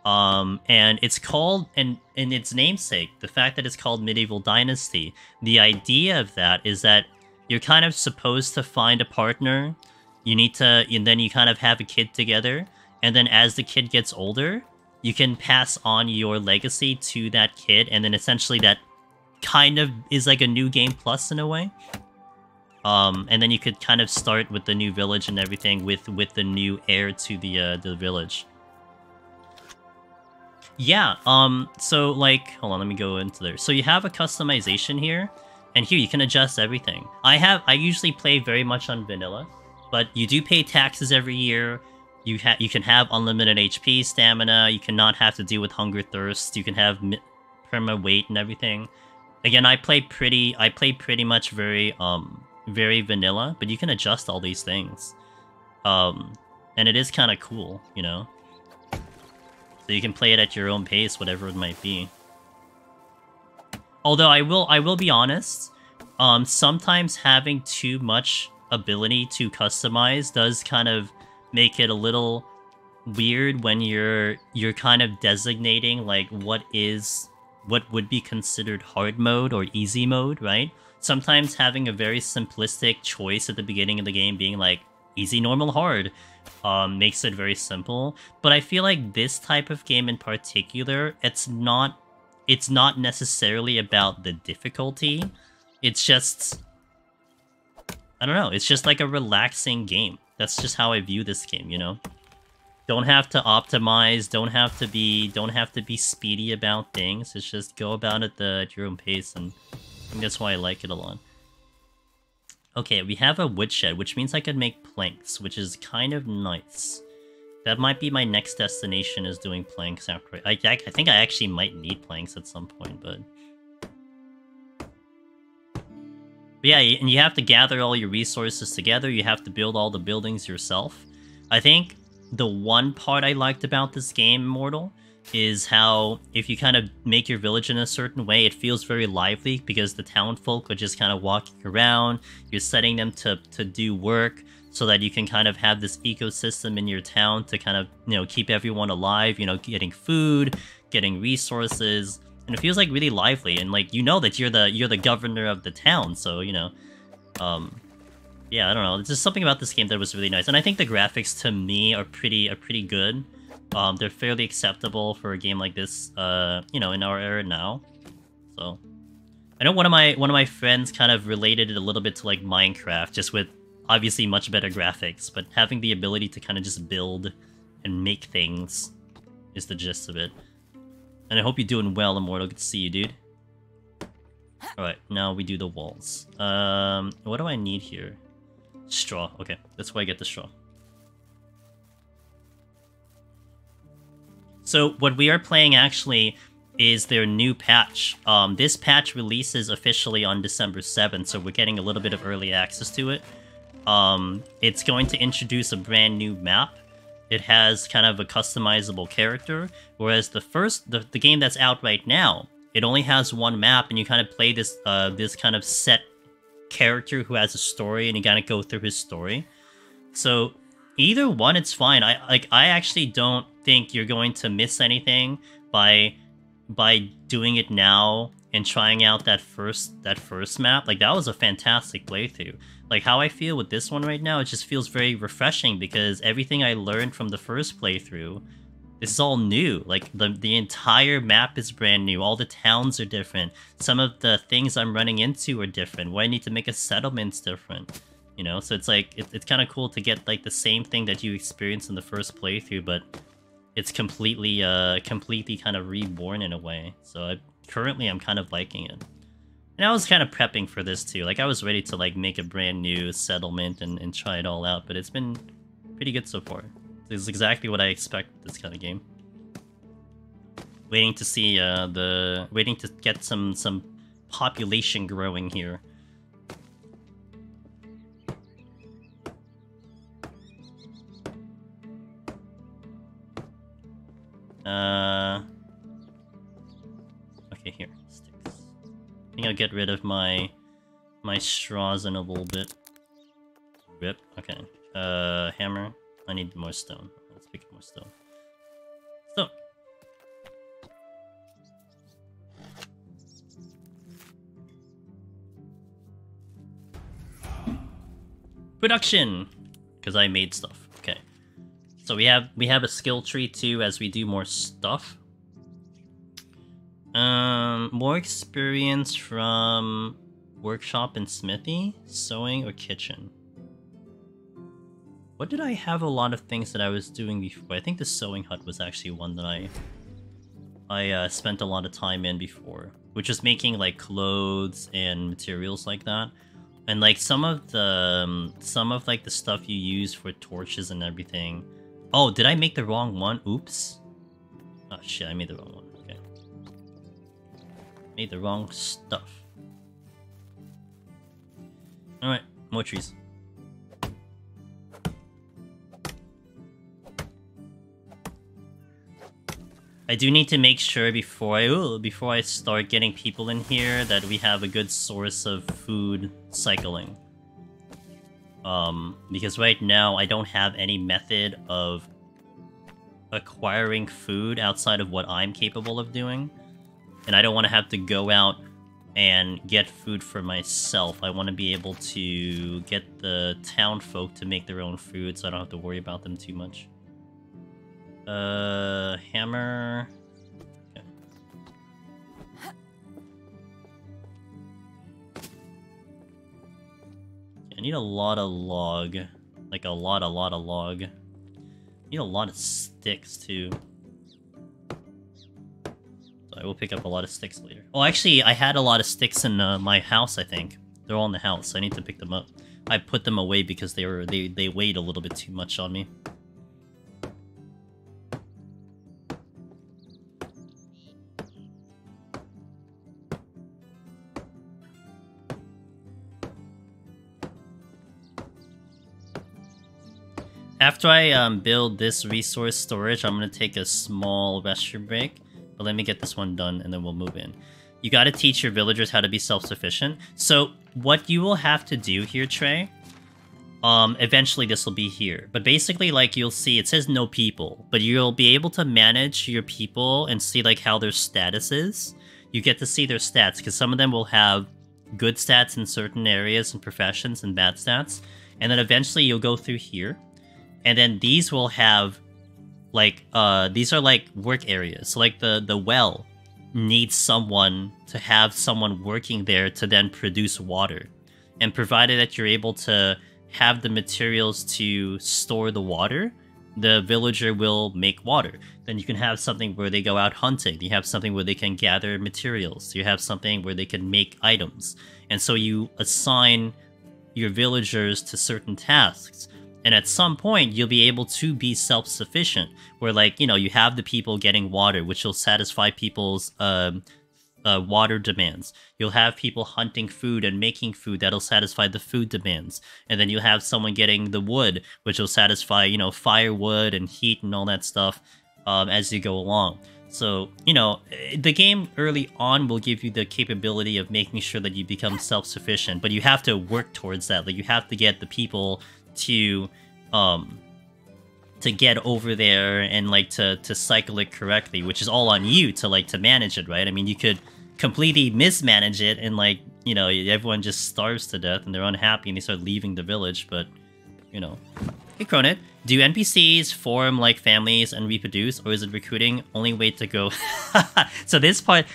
And it's called, and in its namesake, the fact that it's called Medieval Dynasty, the idea of that is that you're kind of supposed to find a partner, you need to, and then you kind of have a kid together, and then as the kid gets older, you can pass on your legacy to that kid, and then essentially that kind of is like a new game plus in a way. And then you could kind of start with the new village and everything with the new heir to the village. Yeah, so like, hold on, let me go into there. So you have a customization here, and here you can adjust everything. I usually play very much on vanilla, but you do pay taxes every year. You can have unlimited HP, stamina. You cannot have to deal with hunger, thirst. You can have perma weight and everything. Again, I play pretty much very vanilla, but you can adjust all these things. And it is kind of cool, you know. So you can play it at your own pace, whatever it might be. Although I will be honest, sometimes having too much ability to customize does kind of make it a little weird when you're kind of designating like what would be considered hard mode or easy mode, right? Sometimes having a very simplistic choice at the beginning of the game being like easy, normal, hard makes it very simple. But I feel like this type of game in particular, it's not necessarily about the difficulty. It's just, I don't know, it's just like a relaxing game. That's just how I view this game, you know? Don't have to optimize, don't have to be speedy about things. It's just go about it at your own pace, and I think that's why I like it a lot. Okay, we have a woodshed, which means I could make planks, which is kind of nice. That might be my next destination, is doing planks after. I think I actually might need planks at some point, but yeah, and you have to gather all your resources together. You have to build all the buildings yourself. I think the one part I liked about this game, Immortal, is how if you kind of make your village in a certain way, it feels very lively because the town folk are just kind of walking around. You're setting them to do work so that you can kind of have this ecosystem in your town to kind of, you know, keep everyone alive, you know, getting food, getting resources. And it feels like really lively, and like, you know that you're the governor of the town, so, you know, yeah, I don't know. There's just something about this game that was really nice, and I think the graphics to me are pretty good. They're fairly acceptable for a game like this, you know, in our era now. So, I know one of my friends kind of related it a little bit to like Minecraft, just with obviously much better graphics, but having the ability to kind of just build and make things is the gist of it. And I hope you're doing well, Immortal. Good to see you, dude. Alright, now we do the walls. What do I need here? Straw. Okay, that's why I get the straw. So, what we are playing actually is their new patch. This patch releases officially on December 7th, so we're getting a little bit of early access to it. It's going to introduce a brand new map. It has kind of a customizable character, whereas the game that's out right now, it only has one map, and you kind of play this this kind of set character who has a story, and you gotta go through his story. So either one, it's fine. I actually don't think you're going to miss anything by doing it now and trying out that first map. Like, that was a fantastic playthrough. Like, how I feel with this one right now, it just feels very refreshing because everything I learned from the first playthrough, this is all new. Like, the entire map is brand new. All the towns are different. Some of the things I'm running into are different. Where I need to make a settlement's different. You know, so it's like, it's kind of cool to get like the same thing that you experienced in the first playthrough, but it's completely kind of reborn in a way. So currently I'm kind of liking it. And I was kind of prepping for this too. Like, I was ready to like make a brand new settlement and try it all out, but it's been pretty good so far. This is exactly what I expect with this kind of game. Waiting to see waiting to get some population growing here. Okay, here. Sticks. I think I'll get rid of my straws in a little bit. Rip. Okay. Hammer. I need more stone. Let's pick up more stone. Stone. Production, because I made stuff. Okay, so we have a skill tree too as we do more stuff. More experience from workshop and smithy, sewing, or kitchen. What did I have a lot of things that I was doing before? I think the sewing hut was actually one that I spent a lot of time in before, which is making like clothes and materials like that. And like some of like the stuff you use for torches and everything. Oh, did I make the wrong one? Oops. Oh shit, I made the wrong one. Okay. Made the wrong stuff. Alright, more trees. I do need to make sure before I start getting people in here that we have a good source of food cycling. Because right now I don't have any method of acquiring food outside of what I'm capable of doing. And I don't want to have to go out and get food for myself. I want to be able to get the town folk to make their own food so I don't have to worry about them too much. Hammer. Okay. I need a lot of log. Like a lot of log. I need a lot of sticks too. So I will pick up a lot of sticks later. Oh, actually, I had a lot of sticks in my house, I think. They're all in the house. I need to pick them up. I put them away because they weighed a little bit too much on me. After I build this resource storage, I'm going to take a small restroom break. But let me get this one done and then we'll move in. You got to teach your villagers how to be self-sufficient. So what you will have to do here, Trey, eventually this will be here. But basically, like you'll see, it says no people. But you'll be able to manage your people and see like how their status is. You get to see their stats because some of them will have good stats in certain areas and professions and bad stats. And then eventually you'll go through here. And then these will have, like, these are like work areas. So like the well needs someone to have someone working there to then produce water. And provided that you're able to have the materials to store the water, the villager will make water. Then you can have something where they go out hunting. You have something where they can gather materials. You have something where they can make items. And so you assign your villagers to certain tasks. And at some point, you'll be able to be self-sufficient, where, like, you know, you have the people getting water, which will satisfy people's water demands. You'll have people hunting food and making food that'll satisfy the food demands. And then you'll have someone getting the wood, which will satisfy, you know, firewood and heat and all that stuff as you go along. So, you know, the game early on will give you the capability of making sure that you become self-sufficient, but you have to work towards that. Like, you have to get the people to get over there and like to cycle it correctly, which is all on you to manage it, right? I mean, you could completely mismanage it and, like, you know, everyone just starves to death and they're unhappy and they start leaving the village, but, you know. Hey Cronit, do NPCs form like families and reproduce, or is it recruiting only way to go? So this part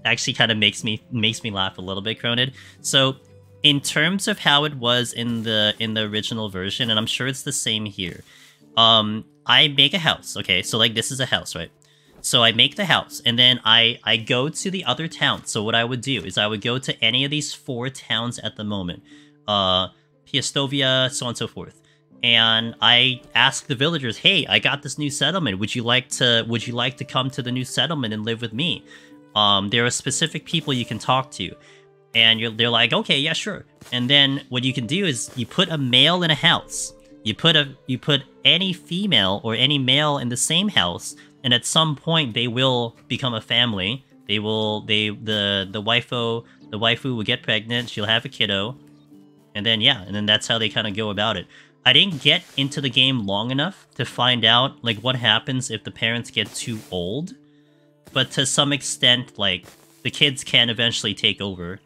actually kind of makes me laugh a little bit, Cronit. So in terms of how it was in the original version, and I'm sure it's the same here, I make a house, okay? So, like, this is a house, right? So I make the house, and then I go to the other towns. So what I would do is I would go to any of these 4 towns at the moment. Piastovia, so on and so forth. And I ask the villagers, hey, I got this new settlement. Would you like to come to the new settlement and live with me? There are specific people you can talk to. And they're like, okay, yeah, sure. And then what you can do is you put a male in a house. You put any female or any male in the same house, and at some point they will become a family. The waifu will get pregnant. She'll have a kiddo, and then yeah, and then that's how they kind of go about it. I didn't get into the game long enough to find out, like, what happens if the parents get too old. But to some extent, like, the kids can eventually take over,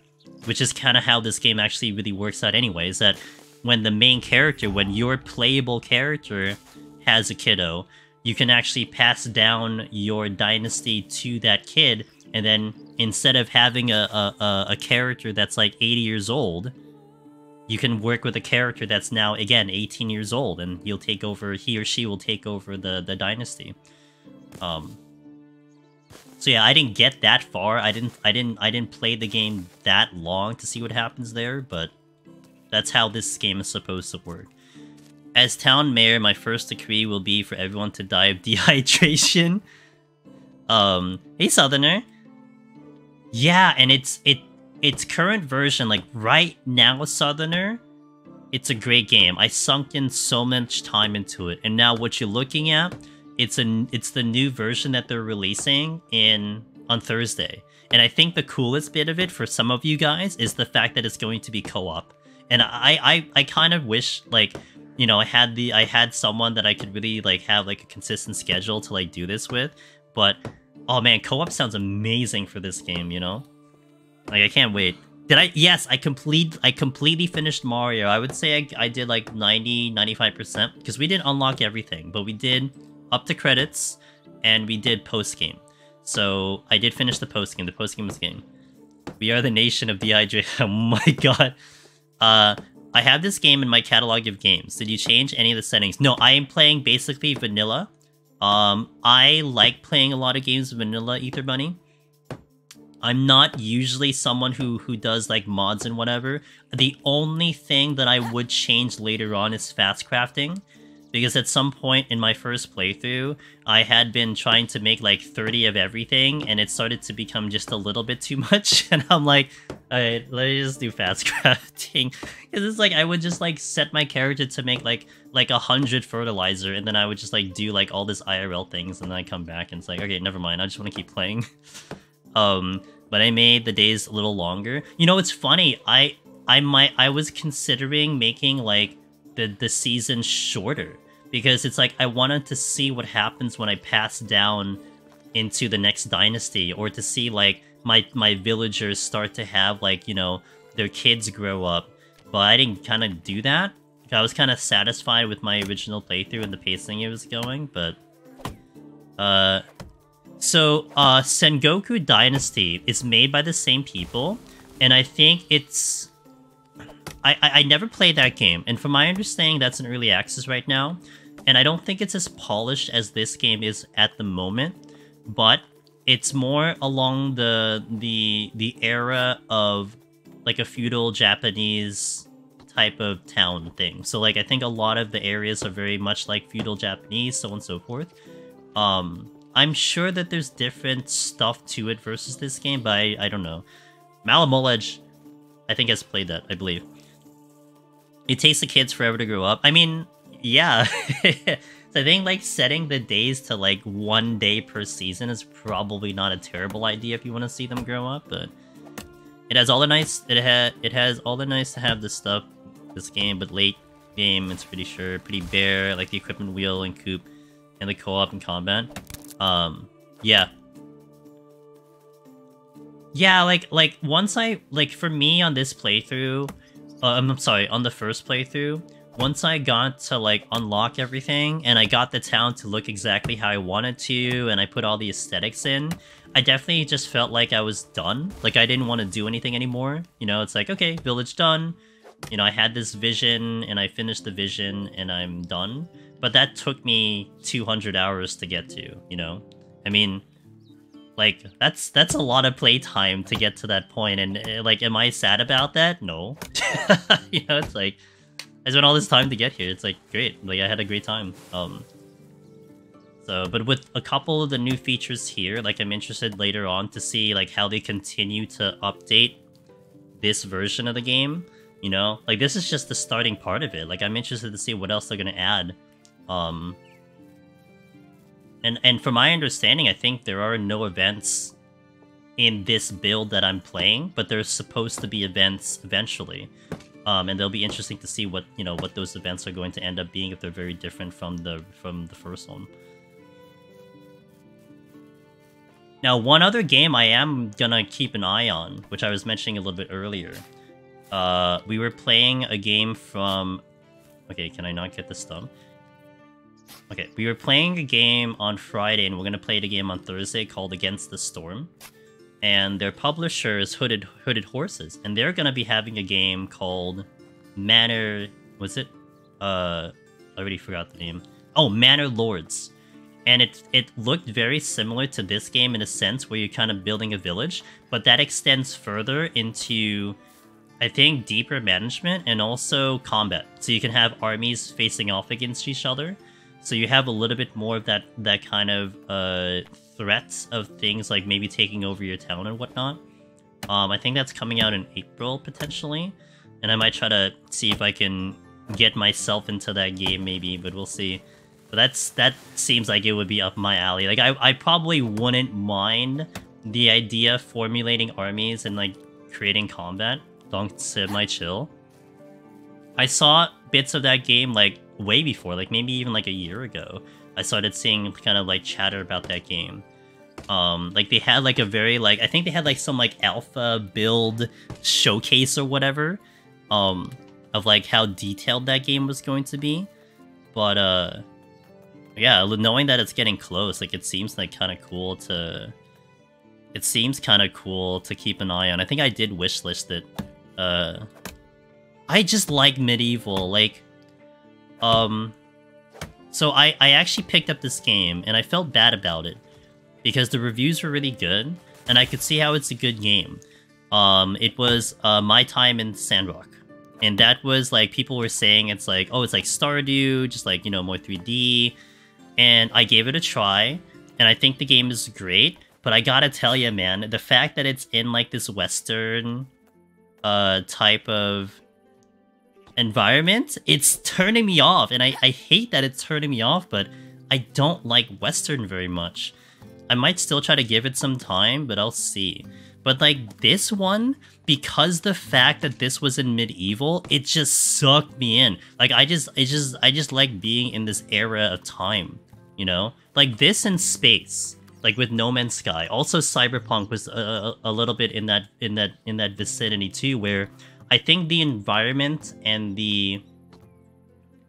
which is kind of how this game actually really works out anyway, is that when the main character, when your playable character has a kiddo, you can actually pass down your dynasty to that kid, and then instead of having a character that's like 80 years old, you can work with a character that's now, again, 18 years old, and he or she will take over the dynasty. So yeah, I didn't get that far. I didn't play the game that long to see what happens there, but that's how this game is supposed to work. As town mayor, my first decree will be for everyone to die of dehydration. Hey Southerner. Yeah, and its current version, like right now, Southerner, it's a great game. I sunk in so much time into it, and now what you're looking at, it's the new version that they're releasing on Thursday. And I think the coolest bit of it for some of you guys is the fact that it's going to be co-op. And I kind of wish, like, you know, I had someone that I could really like have like a consistent schedule to like do this with. But oh man, co-op sounds amazing for this game, you know? Like I can't wait. Yes, I completely finished Mario. I would say I did like 95%, because we didn't unlock everything, but we did up to credits, and we did post-game. So I did finish the post-game. The post-game was game. We are the nation of dehydration. Oh my god. I have this game in my catalog of games. Did you change any of the settings? No, I am playing basically vanilla. I like playing a lot of games vanilla, Ether Bunny. I'm not usually someone who does like mods and whatever. The only thing that I would change later on is fast crafting, because at some point in my first playthrough, I had been trying to make like 30 of everything, and it started to become just a little bit too much, and I'm like, alright, let me just do fast crafting. Because it's like, I would just like set my character to make like 100 fertilizer, and then I would just like do like all this IRL things, and then I come back and it's like, okay, never mind, I just want to keep playing. But I made the days a little longer. You know, it's funny, I was considering making like the season shorter, because it's like I wanted to see what happens when I pass down into the next dynasty, or to see like my villagers start to have like, you know, their kids grow up. But I didn't kind of do that. I was kind of satisfied with my original playthrough and the pacing it was going, but so Sengoku Dynasty is made by the same people, and I think it's I never played that game, and from my understanding that's in early access right now. And I don't think it's as polished as this game is at the moment, but it's more along the era of like a feudal Japanese type of town thing. So like I think a lot of the areas are very much like feudal Japanese, so on and so forth. I'm sure that there's different stuff to it versus this game, but I don't know. Malamolege, I think, has played that, I believe. It takes the kids forever to grow up. I mean, yeah. So I think like setting the days to like 1 day per season is probably not a terrible idea if you want to see them grow up, but it has all the nice it has all the nice to have this stuff, this game, but late game it's pretty bare, like the equipment wheel and coop and the co-op and combat. Yeah. Yeah, like once for me on this playthrough, I'm sorry, on the first playthrough, once I got to like unlock everything and I got the town to look exactly how I wanted to, and I put all the aesthetics in, I definitely just felt like I was done. Like I didn't want to do anything anymore. You know, it's like, okay, village done. You know, I had this vision and I finished the vision and I'm done. But that took me 200 hours to get to, you know? I mean, like, that's a lot of playtime to get to that point, and like, am I sad about that? No. You know, it's like, I spent all this time to get here. It's like, great. Like, I had a great time. So, but with a couple of the new features here, like, I'm interested later on to see, like, how they continue to update this version of the game. You know? Like, this is just the starting part of it. Like, I'm interested to see what else they're gonna add. And from my understanding, I think there are no events in this build that I'm playing, but there's supposed to be events eventually. And it'll be interesting to see what what those events are going to end up being if they're very different from the first one. Now, one other game I am gonna keep an eye on, which I was mentioning a little bit earlier. We were playing a game from... Okay, can I not get this done? Okay, we were playing a game on Friday, and we're gonna play the game on Thursday called Against the Storm. And their publisher is Hooded Horses, and they're gonna be having a game called Manor... Was it? I already forgot the name. Oh, Manor Lords. And it looked very similar to this game in a sense where you're kind of building a village, but that extends further into, I think, deeper management and also combat. So you can have armies facing off against each other. So you have a little bit more of that kind of threats of things like maybe taking over your town and whatnot. I think that's coming out in April potentially, and I might try to see if I can get myself into that game maybe, but we'll see. But that seems like it would be up my alley. Like I probably wouldn't mind the idea of formulating armies and like creating combat. Don't semi-chill. I saw bits of that game like way before, like maybe even like a year ago. I started seeing kind of like chatter about that game. Like they had like a very like, I think they had like some like alpha build showcase or whatever, of like how detailed that game was going to be. But yeah, knowing that it's getting close, like it seems like kind of cool to... It seems kind of cool to keep an eye on. I think I did wishlist it. I just like medieval, like... So I actually picked up this game, and I felt bad about it. Because the reviews were really good, and I could see how it's a good game. It was My Time in Sandrock. And that was like, people were saying it's like, oh, it's like Stardew, just like, more 3D. And I gave it a try, and I think the game is great, but I gotta tell you, man, the fact that it's in, like, this Western, type of environment, it's turning me off, and I hate that it's turning me off, but I don't like Western very much. I might still try to give it some time, but I'll see. But, like, this one, because the fact that this was in medieval, it just sucked me in. Like, I just like being in this era of time, Like, this in space, like with No Man's Sky. Also, Cyberpunk was a little bit in that vicinity too, where I think the environment and the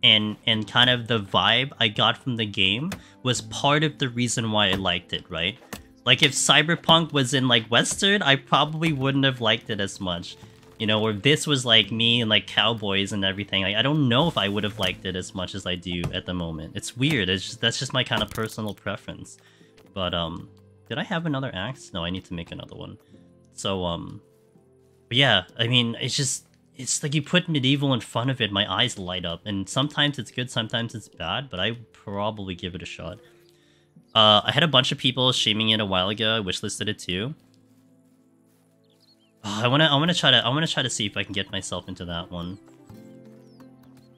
and kind of the vibe I got from the game was part of the reason why I liked it, right? Like, if Cyberpunk was in, like, Western, I probably wouldn't have liked it as much. Or this was, like, me and, like, cowboys and everything. Like, I don't know if I would have liked it as much as I do at the moment. It's weird. That's just my kind of personal preference. But, did I have another axe? No, I need to make another one. So, but yeah, I mean, it's like you put medieval in front of it, my eyes light up. And sometimes it's good, sometimes it's bad, but I probably give it a shot. I had a bunch of people streaming it a while ago. I wishlisted it too. I wanna try to see if I can get myself into that one.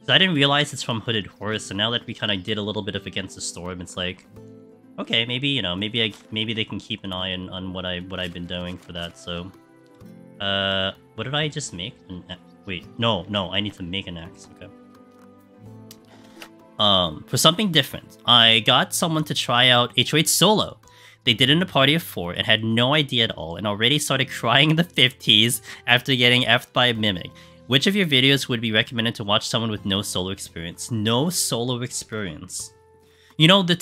So I didn't realize it's from Hooded Horse. So now that we kind of did a little bit of Against the Storm, it's like, okay, maybe maybe they can keep an eye on what I've been doing for that. So, what did I just make? Wait, no, I need to make an axe. Okay. For something different, I got someone to try out HOH solo. They did it in a party of 4 and had no idea at all, and already started crying in the 50s after getting effed by a mimic. Which of your videos would be recommended to watch someone with no solo experience? No solo experience. The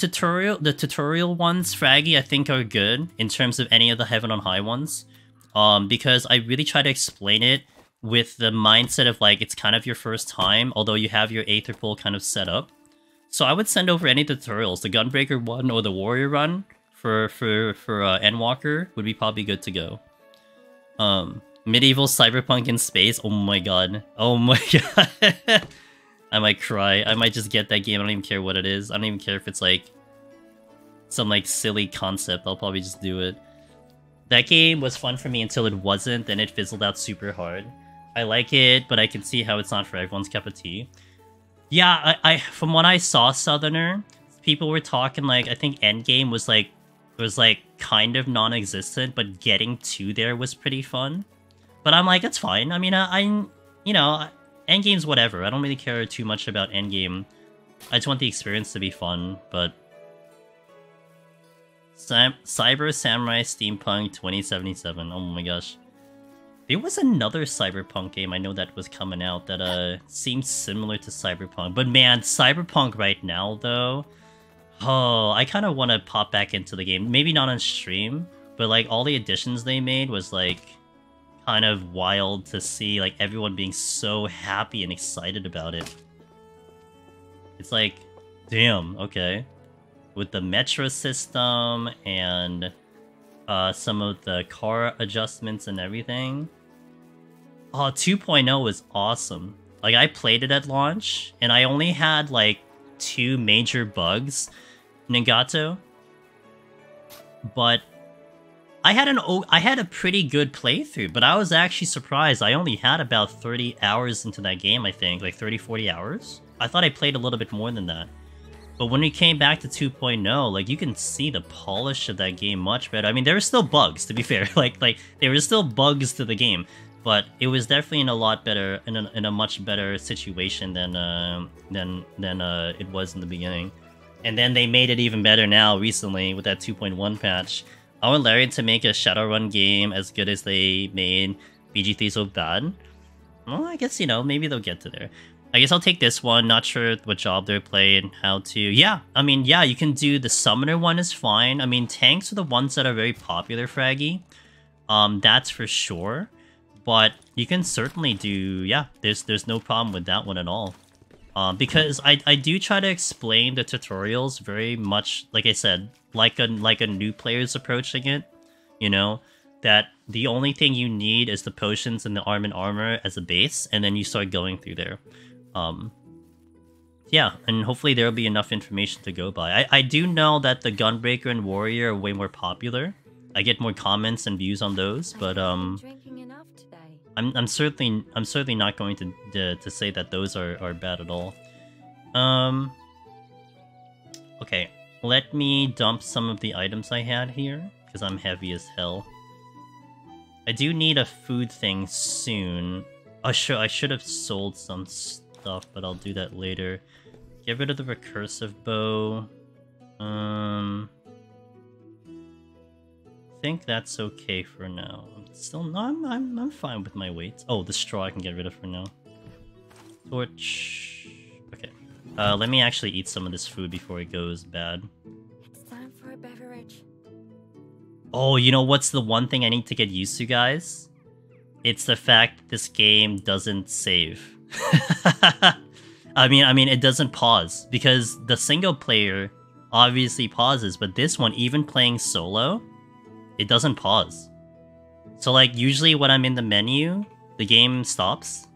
tutorial ones, Fraggy, I think are good in terms of any of the Heaven on High ones. Because I really try to explain it with the mindset of, like, it's kind of your first time, although you have your Aether Pool kind of set up. So I would send over any tutorials. The Gunbreaker one or the Warrior run for Endwalker would be probably good to go. Medieval Cyberpunk in space. Oh my god. Oh my god. I might cry. I might just get that game. I don't even care what it is. I don't even care if it's like some like silly concept. I'll probably just do it. That game was fun for me until it wasn't, then it fizzled out super hard. I like it, but I can see how it's not for everyone's cup of tea. Yeah, I from what I saw, Southerner, people were talking like, I think Endgame was like kind of non-existent, but getting to there was pretty fun. But I'm like, it's fine. I mean, Endgame's whatever. I don't really care too much about endgame. I just want the experience to be fun, but... Cyber Samurai Steampunk 2077. Oh my gosh. There was another Cyberpunk game I know that was coming out that seemed similar to Cyberpunk. But man, Cyberpunk right now though... Oh, I kind of want to pop back into the game. Maybe not on stream, but like all the additions they made was like kind of wild to see, like everyone being so happy and excited about it. It's like, damn, okay. With the metro system and some of the car adjustments and everything. Oh, 2.0 was awesome. Like I played it at launch and I only had like 2 major bugs, Nagato, but I had a pretty good playthrough, but I was actually surprised. I only had about 30 hours into that game, I think, like 30-40 hours. I thought I played a little bit more than that. But when we came back to 2.0, like you can see the polish of that game much better. I mean, there were still bugs, to be fair. like there were still bugs to the game, but it was definitely in a lot better, in a much better situation than it was in the beginning. And then they made it even better now recently with that 2.1 patch. I want Larian to make a Shadowrun game as good as they made BG3 so bad. Well, I guess, you know, maybe they'll get to there. I guess I'll take this one. Not sure what job they're playing, how to... Yeah, I mean, yeah, you can do the Summoner one is fine. I mean, tanks are the ones that are very popular, Fraggy. That's for sure. But you can certainly do... Yeah, there's no problem with that one at all. Because I do try to explain the tutorials very much, like I said, like a new player's approaching it, you know, that the only thing you need is the potions and the armor as a base, and then you start going through there. Yeah, and hopefully there'll be enough information to go by. I do know that the Gunbreaker and Warrior are way more popular. I get more comments and views on those, but Drinking enough today. I'm certainly not going to say that those are bad at all. Okay, let me dump some of the items I had here because I'm heavy as hell. I do need a food thing soon. I should have sold some stuff, but I'll do that later. Get rid of the recursive bow. I think that's okay for now. Still, no, I'm fine with my weights. Oh, the straw I can get rid of for now. Torch. Okay. Let me actually eat some of this food before it goes bad. It's time for a beverage. Oh, you know what's the one thing I need to get used to, guys? It's the fact this game doesn't save. I mean, it doesn't pause because the single player obviously pauses, but this one, even playing solo, it doesn't pause. So like usually when I'm in the menu, the game stops.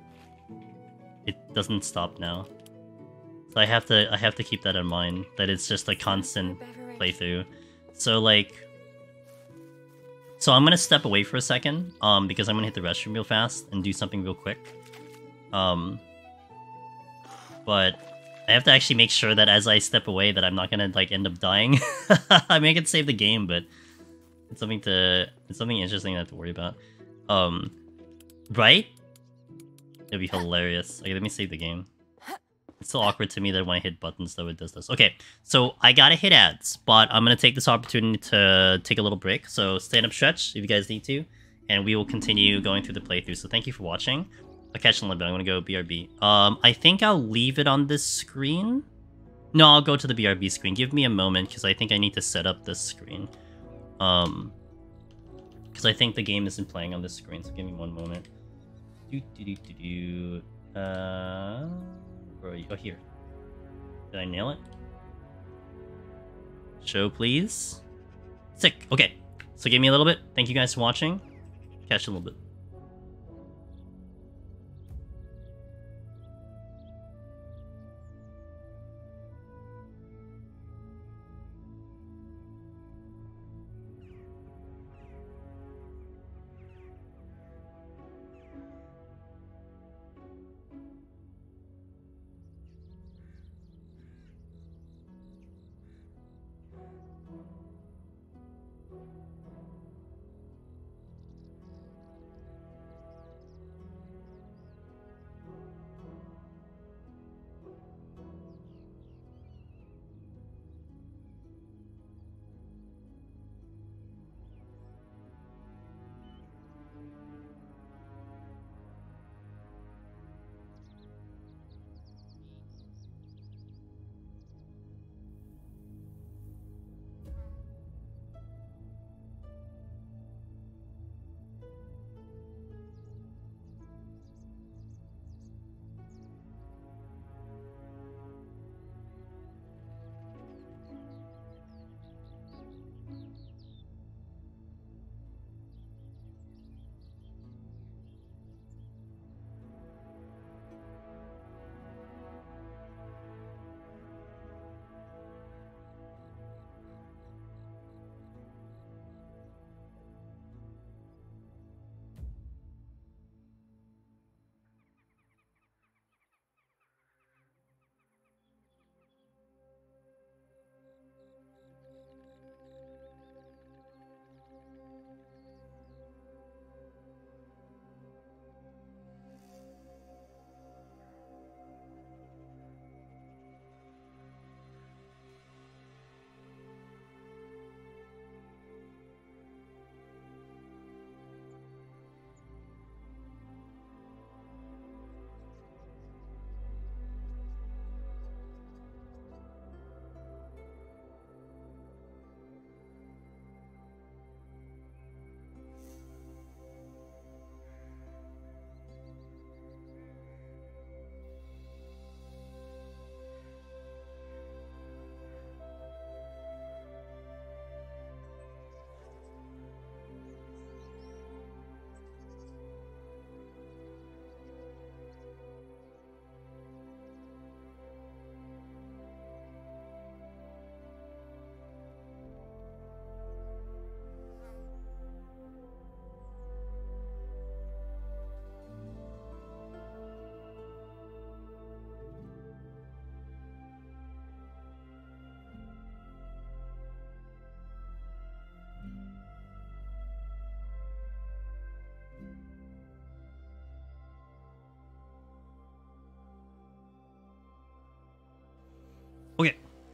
It doesn't stop now. So I have to keep that in mind, that it's just a constant playthrough. So like, so I'm gonna step away for a second, because I'm gonna hit the restroom real fast and do something real quick. But I have to actually make sure that as I step away that I'm not gonna like end up dying. I mean, I can save the game, but it's something interesting I have to worry about. Right? It'd be hilarious. Okay, let me save the game. It's so awkward to me that when I hit buttons though it does this. Okay, so I gotta hit ads, but I'm gonna take this opportunity to take a little break. So stand up stretch if you guys need to, and we will continue going through the playthrough. So thank you for watching. I'll catch you in a little bit. I'm gonna go BRB. I think I'll leave it on this screen. No, I'll go to the BRB screen. Give me a moment, because I think I need to set up this screen. Because I think the game isn't playing on this screen, so give me one moment. Where are you? Oh, here. Did I nail it? Show, please. Sick. Okay. So give me a little bit. Thank you guys for watching. Catch you in a little bit.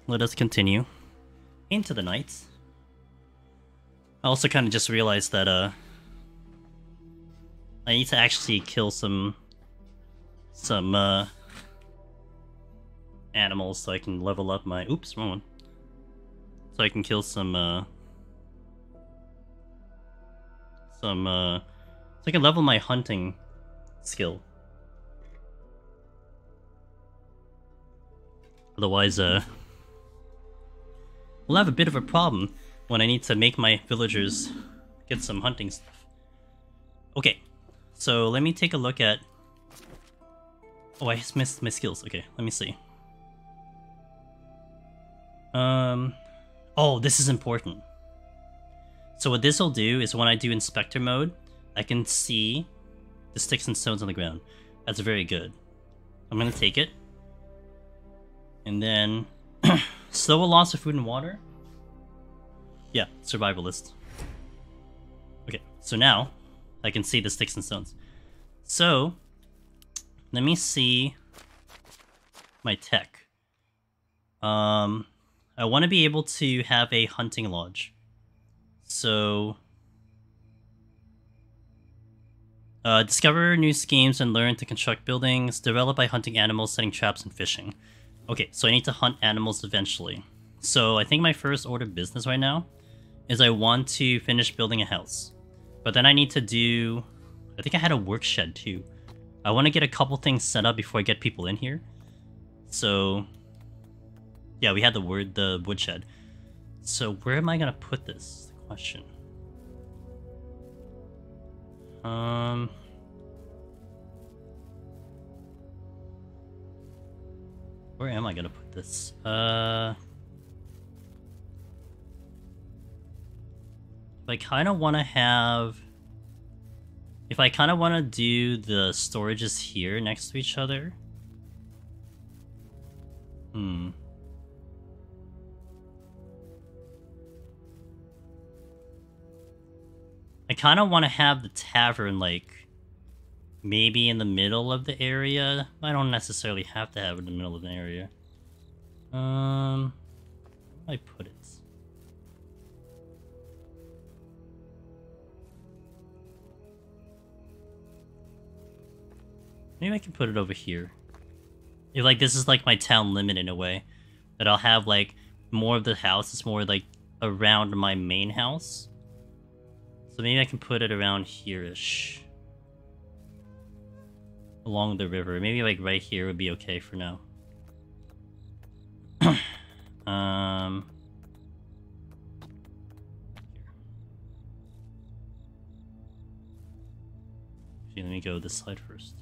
let us continue into the night. I also kind of just realized that I need to actually kill some animals so I can level up my... Oops, wrong one. So I can kill so I can level my hunting skill. Otherwise, we'll have a bit of a problem when I need to make my villagers get some hunting stuff. Okay, so let me take a look at... Oh, I just missed my skills. Okay, let me see. Oh, this is important. So what this will do is when I do inspector mode, I can see the sticks and stones on the ground. That's very good. I'm gonna take it. And then slow a loss of food and water. Yeah, survivalist. Okay, so now I can see the sticks and stones. So let me see my tech. I want to be able to have a hunting lodge. So discover new schemes and learn to construct buildings. Develop by hunting animals, setting traps, and fishing. Okay, so I need to hunt animals eventually. So I think my first order of business right now is I want to finish building a house. But then I need to do... I think I had a work shed too. I want to get a couple things set up before I get people in here. So... yeah, we had the woodshed. So where am I going to put this? The question. Where am I gonna put this? If I kind of want to have... if I kind of want to do the storages here next to each other... I kind of want to have the tavern, like, maybe in the middle of the area. I don't necessarily have to have it in the middle of the area. Where do I put it? Maybe I can put it over here. If, like, this is like my town limit in a way. That I'll have, like, more of the house is more, like, around my main house. So maybe I can put it around here-ish. Along the river. Maybe, like, right here would be okay for now. Here. Actually, let me go this side first.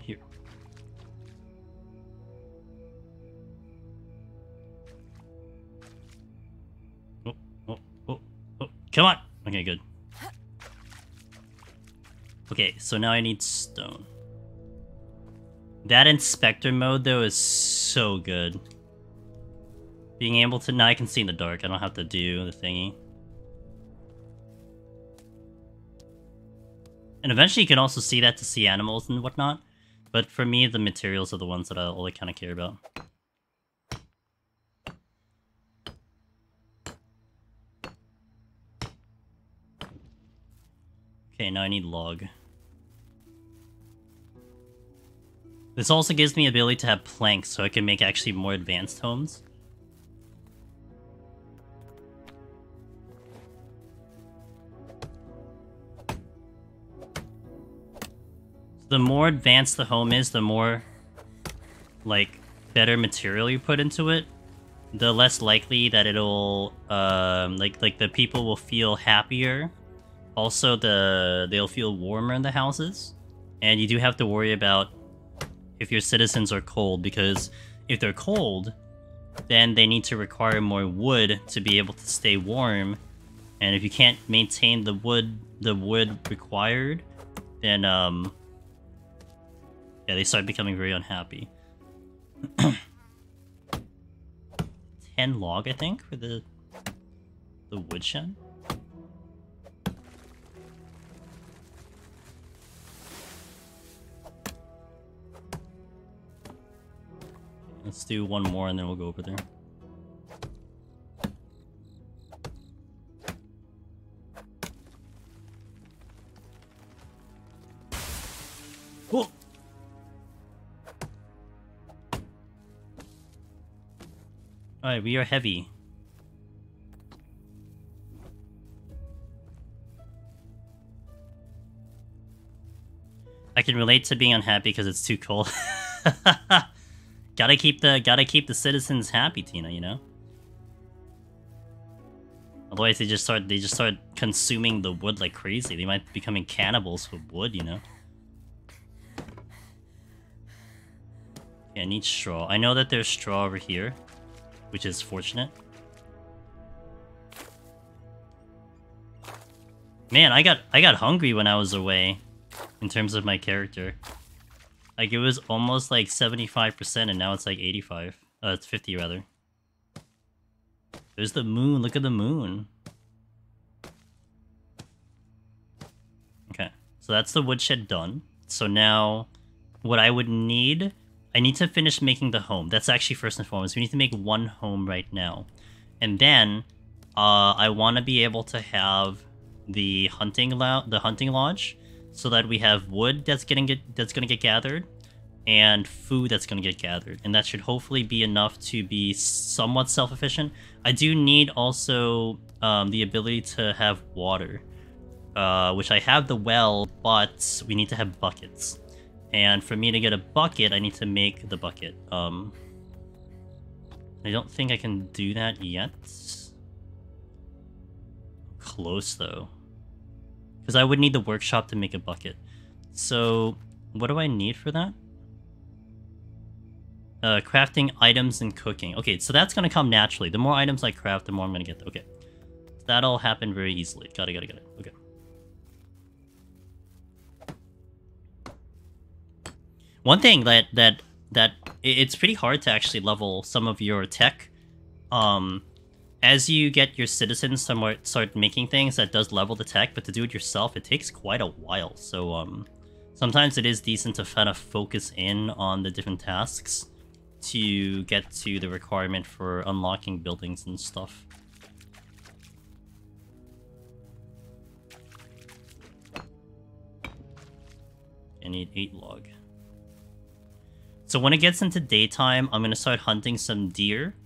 Here. Oh, come on! Okay, good. Okay, so now I need stone. That inspector mode, though, is so good. Being able to... now I can see in the dark. I don't have to do the thingy. And eventually you can also see that to see animals and whatnot. But for me, the materials are the ones that I only kind of care about. Okay, now I need log. This also gives me the ability to have planks, so I can make actually more advanced homes. The more advanced the home is, the more, like, better material you put into it, the less likely that it'll, like the people will feel happier. Also, they'll feel warmer in the houses. And you do have to worry about if your citizens are cold, because if they're cold, then they need to require more wood to be able to stay warm. And if you can't maintain the wood required, then, yeah, they start becoming very unhappy. 10 log, I think, for the woodshed. Let's do one more and then we'll go over there. Whoa! Alright, we are heavy. I can relate to being unhappy because it's too cold. Gotta keep the citizens happy, Tina, you know? Otherwise they just start consuming the wood like crazy. They might be becoming cannibals for wood, you know? Okay, I need straw. I know that there's straw over here, which is fortunate. Man, I got hungry when I was away. In terms of my character. Like, it was almost like 75% and now it's like 85. It's 50 rather. There's the moon, look at the moon. Okay, so that's the woodshed done. So now, what I would need... I need to finish making the home. That's actually first and foremost. We need to make one home right now. And then, I want to be able to have the hunting lodge. So that we have wood that's gonna get gathered, and food that's gonna get gathered, and that should hopefully be enough to be somewhat self-efficient. I do need also the ability to have water, which I have the well, but we need to have buckets. And for me to get a bucket, I need to make the bucket. I don't think I can do that yet. Close though. Because I would need the workshop to make a bucket. So, what do I need for that? Crafting items and cooking. Okay, so that's gonna come naturally. The more items I craft, the more I'm gonna get. Okay. So that'll happen very easily. Got it. Okay. One thing that it's pretty hard to actually level some of your tech. As you get your citizens start making things, that does level the tech, but to do it yourself, it takes quite a while. So, sometimes it is decent to kind of focus in on the different tasks to get to the requirement for unlocking buildings and stuff. I need 8 log. So when it gets into daytime, I'm going to start hunting some deer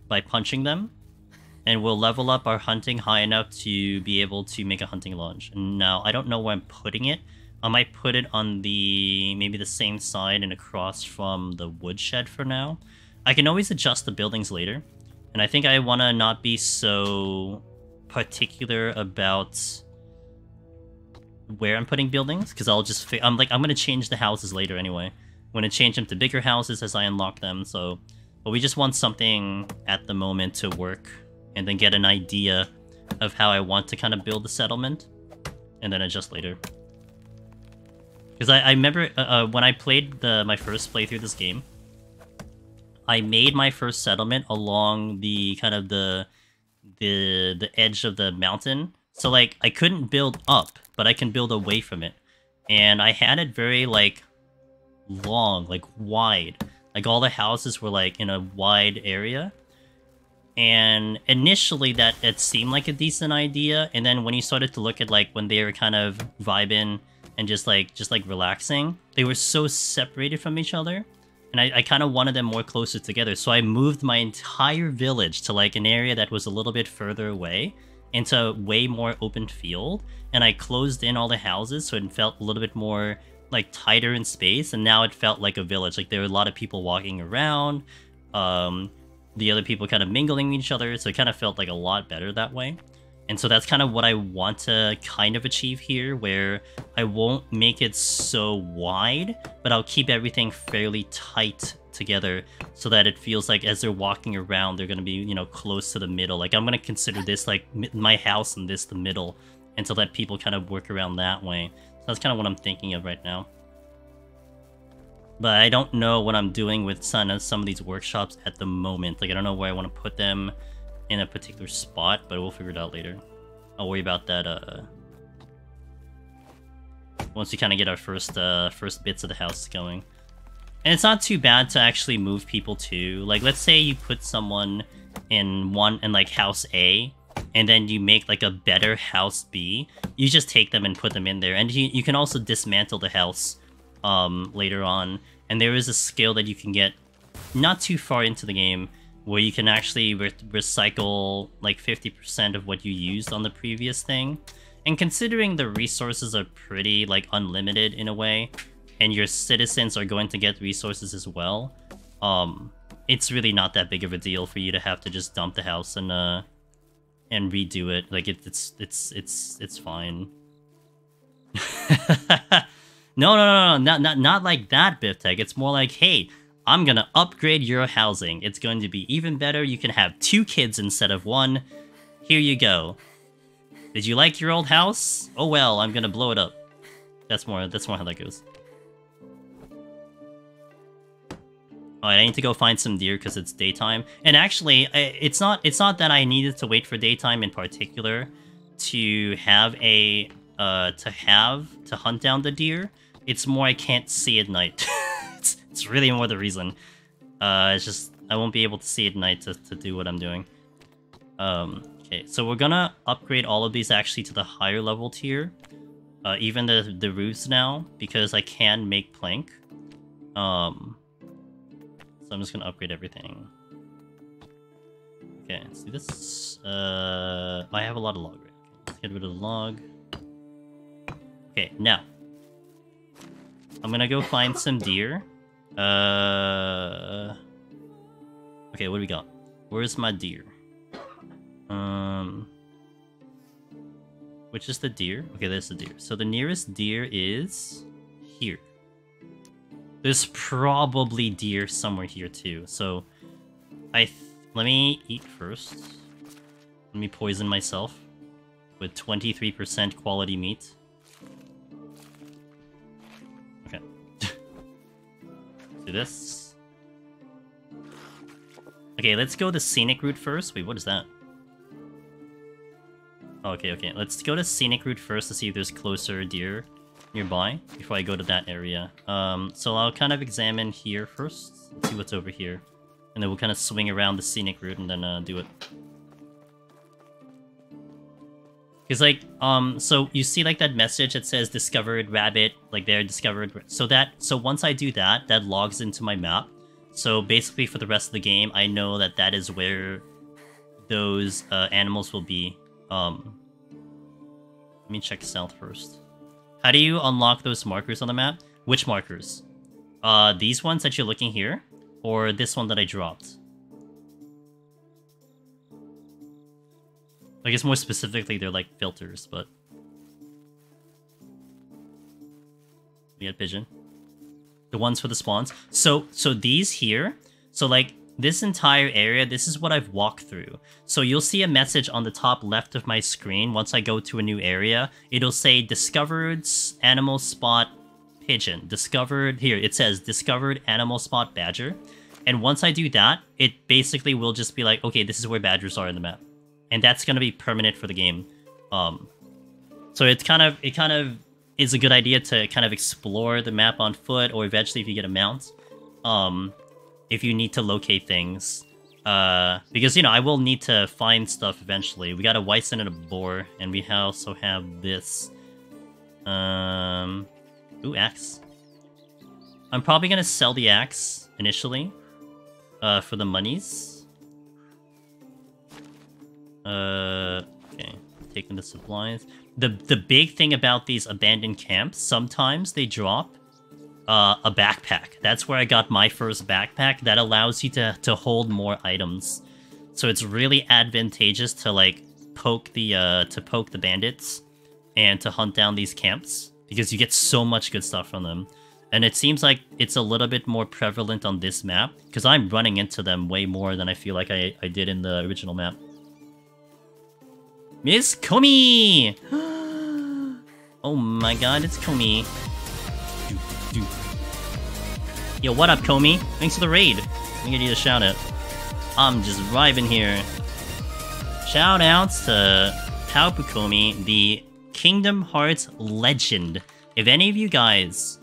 by punching them. And we'll level up our hunting high enough to be able to make a hunting lodge. Now, I don't know where I'm putting it. I might put it on maybe the same side and across from the woodshed for now. I can always adjust the buildings later. And I think I want to not be so particular about where I'm putting buildings. Because I'm going to change the houses later anyway. I'm going to change them to bigger houses as I unlock them. So, but we just want something at the moment to work. And then get an idea of how I want to kind of build the settlement. And then adjust later. Because I remember when I played my first playthrough of this game, I made my first settlement along the kind of the edge of the mountain. So like I couldn't build up, but I can build away from it. And I had it very like long, like wide. Like all the houses were like in a wide area. And initially that it seemed like a decent idea, and then when you started to look at like when they were kind of vibing and just like relaxing, they were so separated from each other, and I kind of wanted them more closer together. So I moved my entire village to like an area that was a little bit further away into way more open field, and I closed in all the houses so it felt a little bit more like tighter in space, and now it felt like a village. Like there were a lot of people walking around. The other people kind of mingling with each other, so it kind of felt like a lot better that way. And so that's kind of what I want to kind of achieve here, where I won't make it so wide, but I'll keep everything fairly tight together so that it feels like as they're walking around, they're going to be, you know, close to the middle. Like I'm going to consider this like my house and this the middle, and so that people kind of work around that way. So that's kind of what I'm thinking of right now. But I don't know what I'm doing with some of these workshops at the moment. Like, I don't know where I want to put them in a particular spot, but we'll figure it out later. I'll worry about that, once we kind of get our first bits of the house going. And it's not too bad to actually move people too. Like, let's say you put someone in like house A, and then you make like a better house B. You just take them and put them in there, and you can also dismantle the house later on. And there is a skill that you can get not too far into the game where you can actually recycle like 50% of what you used on the previous thing. And considering the resources are pretty like unlimited in a way, and your citizens are going to get resources as well, it's really not that big of a deal for you to have to just dump the house and redo it. Like it's fine. No, not like that, Biftech. It's more like, hey, I'm gonna upgrade your housing. It's going to be even better. You can have 2 kids instead of 1. Here you go. Did you like your old house? Oh well, I'm gonna blow it up. That's more how that goes. Alright, I need to go find some deer because it's daytime. And actually, it's not that I needed to wait for daytime in particular to have to hunt down the deer. It's more I can't see at night. it's really more the reason. It's just I won't be able to see at night to do what I'm doing. Okay, so we're gonna upgrade all of these actually to the higher level tier. Even the roofs now, because I can make plank. So I'm just gonna upgrade everything. Okay, let's do this. I have a lot of log right. Let's get rid of the log. Okay, now I'm gonna go find some deer. Okay, what do we got? Where's my deer? Which is the deer? Okay, there's the deer. So the nearest deer is here. There's probably deer somewhere here too. So let me eat first. Let me poison myself with 23% quality meat. Okay. Do this. Okay, let's go the scenic route first. Wait, what is that? Oh, okay. Let's go to scenic route first to see if there's closer deer nearby before I go to that area. So I'll kind of examine here first, see what's over here, and then we'll kind of swing around the scenic route and then do it. Because like, so you see like that message that says discovered rabbit, like there discovered. So once I do that, that logs into my map. So basically for the rest of the game, I know that that is where those animals will be. Let me check south first. How do you unlock those markers on the map? Which markers? These ones that you're looking here? Or this one that I dropped? I guess more specifically, they're like filters, but... We had pigeon. The ones for the spawns. So these here, so like this entire area, this is what I've walked through. So you'll see a message on the top left of my screen. Once I go to a new area, it'll say discovered animal spot pigeon. Discovered, here it says discovered animal spot badger. And once I do that, it basically will just be like, okay, this is where badgers are in the map. And that's going to be permanent for the game. So it kind of is a good idea to kind of explore the map on foot, or eventually if you get a mount, if you need to locate things. Because, you know, I will need to find stuff eventually. We got a Weissen and a boar, and we also have this. Ooh, axe. I'm probably going to sell the axe initially for the monies. Okay, taking the supplies. The big thing about these abandoned camps, sometimes they drop a backpack. That's where I got my first backpack. That allows you to hold more items. So it's really advantageous to like poke the bandits and to hunt down these camps, because you get so much good stuff from them. And it seems like it's a little bit more prevalent on this map, because I'm running into them way more than I feel like I did in the original map. Miss Komi! Oh my god, it's Komi. Yo, what up, Komi? Thanks for the raid. I think I need a shout out. I'm just vibing here. Shout outs to Paupu Komi, the Kingdom Hearts legend. If any of you guys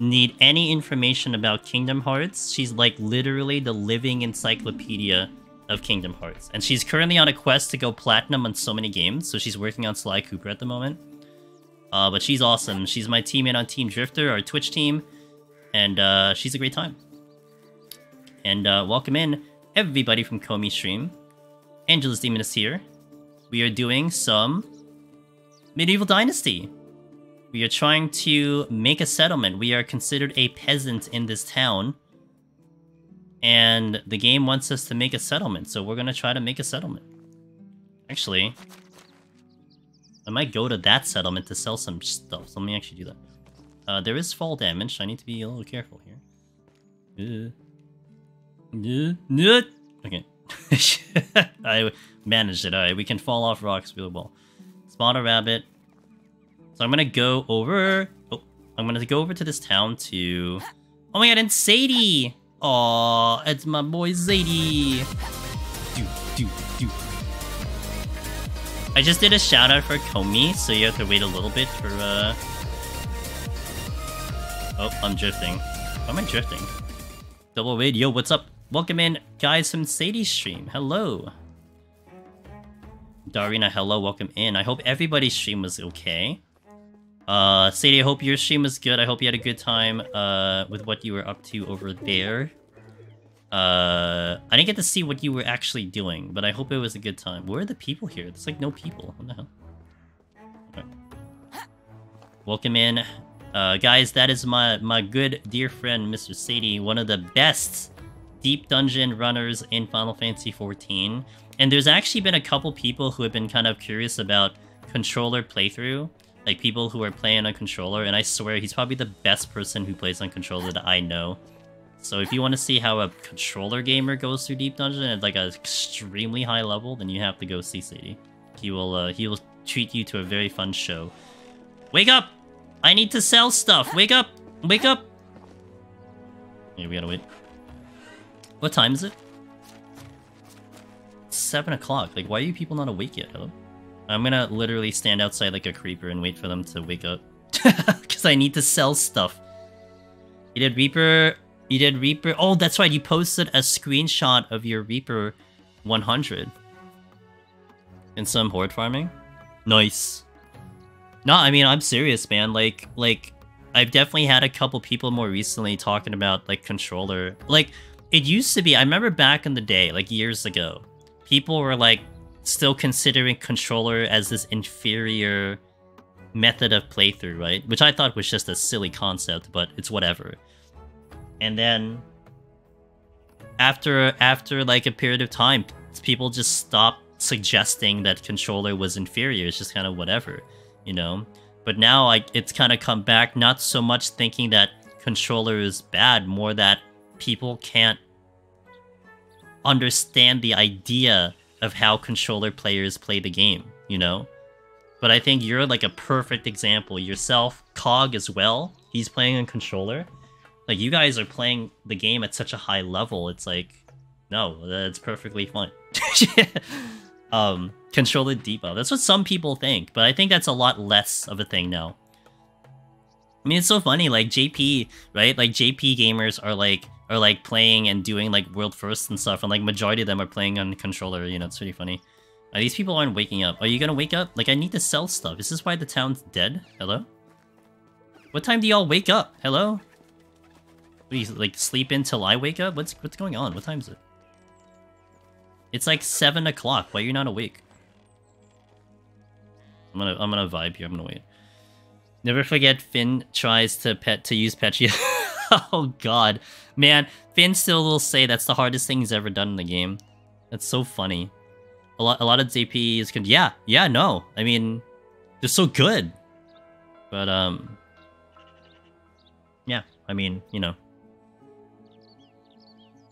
need any information about Kingdom Hearts, she's like literally the living encyclopedia of Kingdom Hearts. And she's currently on a quest to go platinum on so many games, so she's working on Sly Cooper at the moment. But she's awesome. She's my teammate on Team Drifter, our Twitch team, and she's a great time. And welcome in everybody from Komi Stream. Angela's Demon is here. We are doing some Medieval Dynasty. We are trying to make a settlement. We are considered a peasant in this town. And the game wants us to make a settlement, so we're gonna try to make a settlement. Actually, I might go to that settlement to sell some stuff, so let me actually do that. There is fall damage, I need to be a little careful here. Okay. I managed it, alright, we can fall off rocks really well. Spot a rabbit. So I'm gonna go over... Oh, I'm gonna go over to this town to... Oh my god, and Sadie! Aw, it's my boy Zadie. I just did a shout out for Komi, so you have to wait a little bit for Oh, I'm drifting. Why am I drifting? Double wait, yo, what's up? Welcome in, guys from Sadie's stream. Hello. Darina, hello, welcome in. I hope everybody's stream was okay. Sadie, I hope your stream was good. I hope you had a good time with what you were up to over there. I didn't get to see what you were actually doing, but I hope it was a good time. Where are the people here? There's like no people. What the hell? Okay. Welcome in. Guys, that is my good dear friend, Mr. Sadie, one of the best deep dungeon runners in Final Fantasy XIV. And there's actually been a couple people who have been kind of curious about controller playthrough. Like, people who are playing on controller, and I swear he's probably the best person who plays on controller that I know. So if you want to see how a controller gamer goes through Deep Dungeon at like an extremely high level, then you have to go see Sadie. He will treat you to a very fun show. Wake up! I need to sell stuff! Wake up! Wake up! Yeah, we gotta wait. What time is it? It's 7 o'clock. Like, why are you people not awake yet? Hello? I'm gonna literally stand outside like a creeper and wait for them to wake up. Because I need to sell stuff. You did Reaper... You did Reaper... Oh, that's right, you posted a screenshot of your Reaper 100. In some horde farming? Nice. No, I mean, I'm serious, man. Like, I've definitely had a couple people more recently talking about, like, controller. Like, it used to be... I remember back in the day, like, years ago, people were, like, still considering controller as this inferior method of playthrough, right? Which I thought was just a silly concept, but it's whatever. And then after like a period of time, people just stopped suggesting that controller was inferior. It's just kind of whatever, you know? But now it's kind of come back, not so much thinking that controller is bad, more that people can't understand the idea of how controller players play the game, you know? But I think you're like a perfect example. Yourself, Cog as well, he's playing on controller. Like, you guys are playing the game at such a high level, it's like, no, that's perfectly fine. Controller debuff. That's what some people think, but I think that's a lot less of a thing now. I mean, it's so funny, like, JP, right? Like, JP gamers are like playing and doing, like, world firsts and stuff, and, like, majority of them are playing on controller, you know, it's pretty funny. These people aren't waking up. Are you gonna wake up? Like, I need to sell stuff. Is this why the town's dead? Hello? What time do y'all wake up? Hello? What, do you, like, sleep until I wake up? What's going on? What time is it? It's like 7 o'clock. Why are you not awake? I'm gonna vibe here. I'm gonna wait. Never forget Finn tries to use Petria. Oh god. Man, Finn still will say that's the hardest thing he's ever done in the game. That's so funny. A lot of ZPs can... Yeah, no. I mean, they're so good. But, yeah, I mean, you know.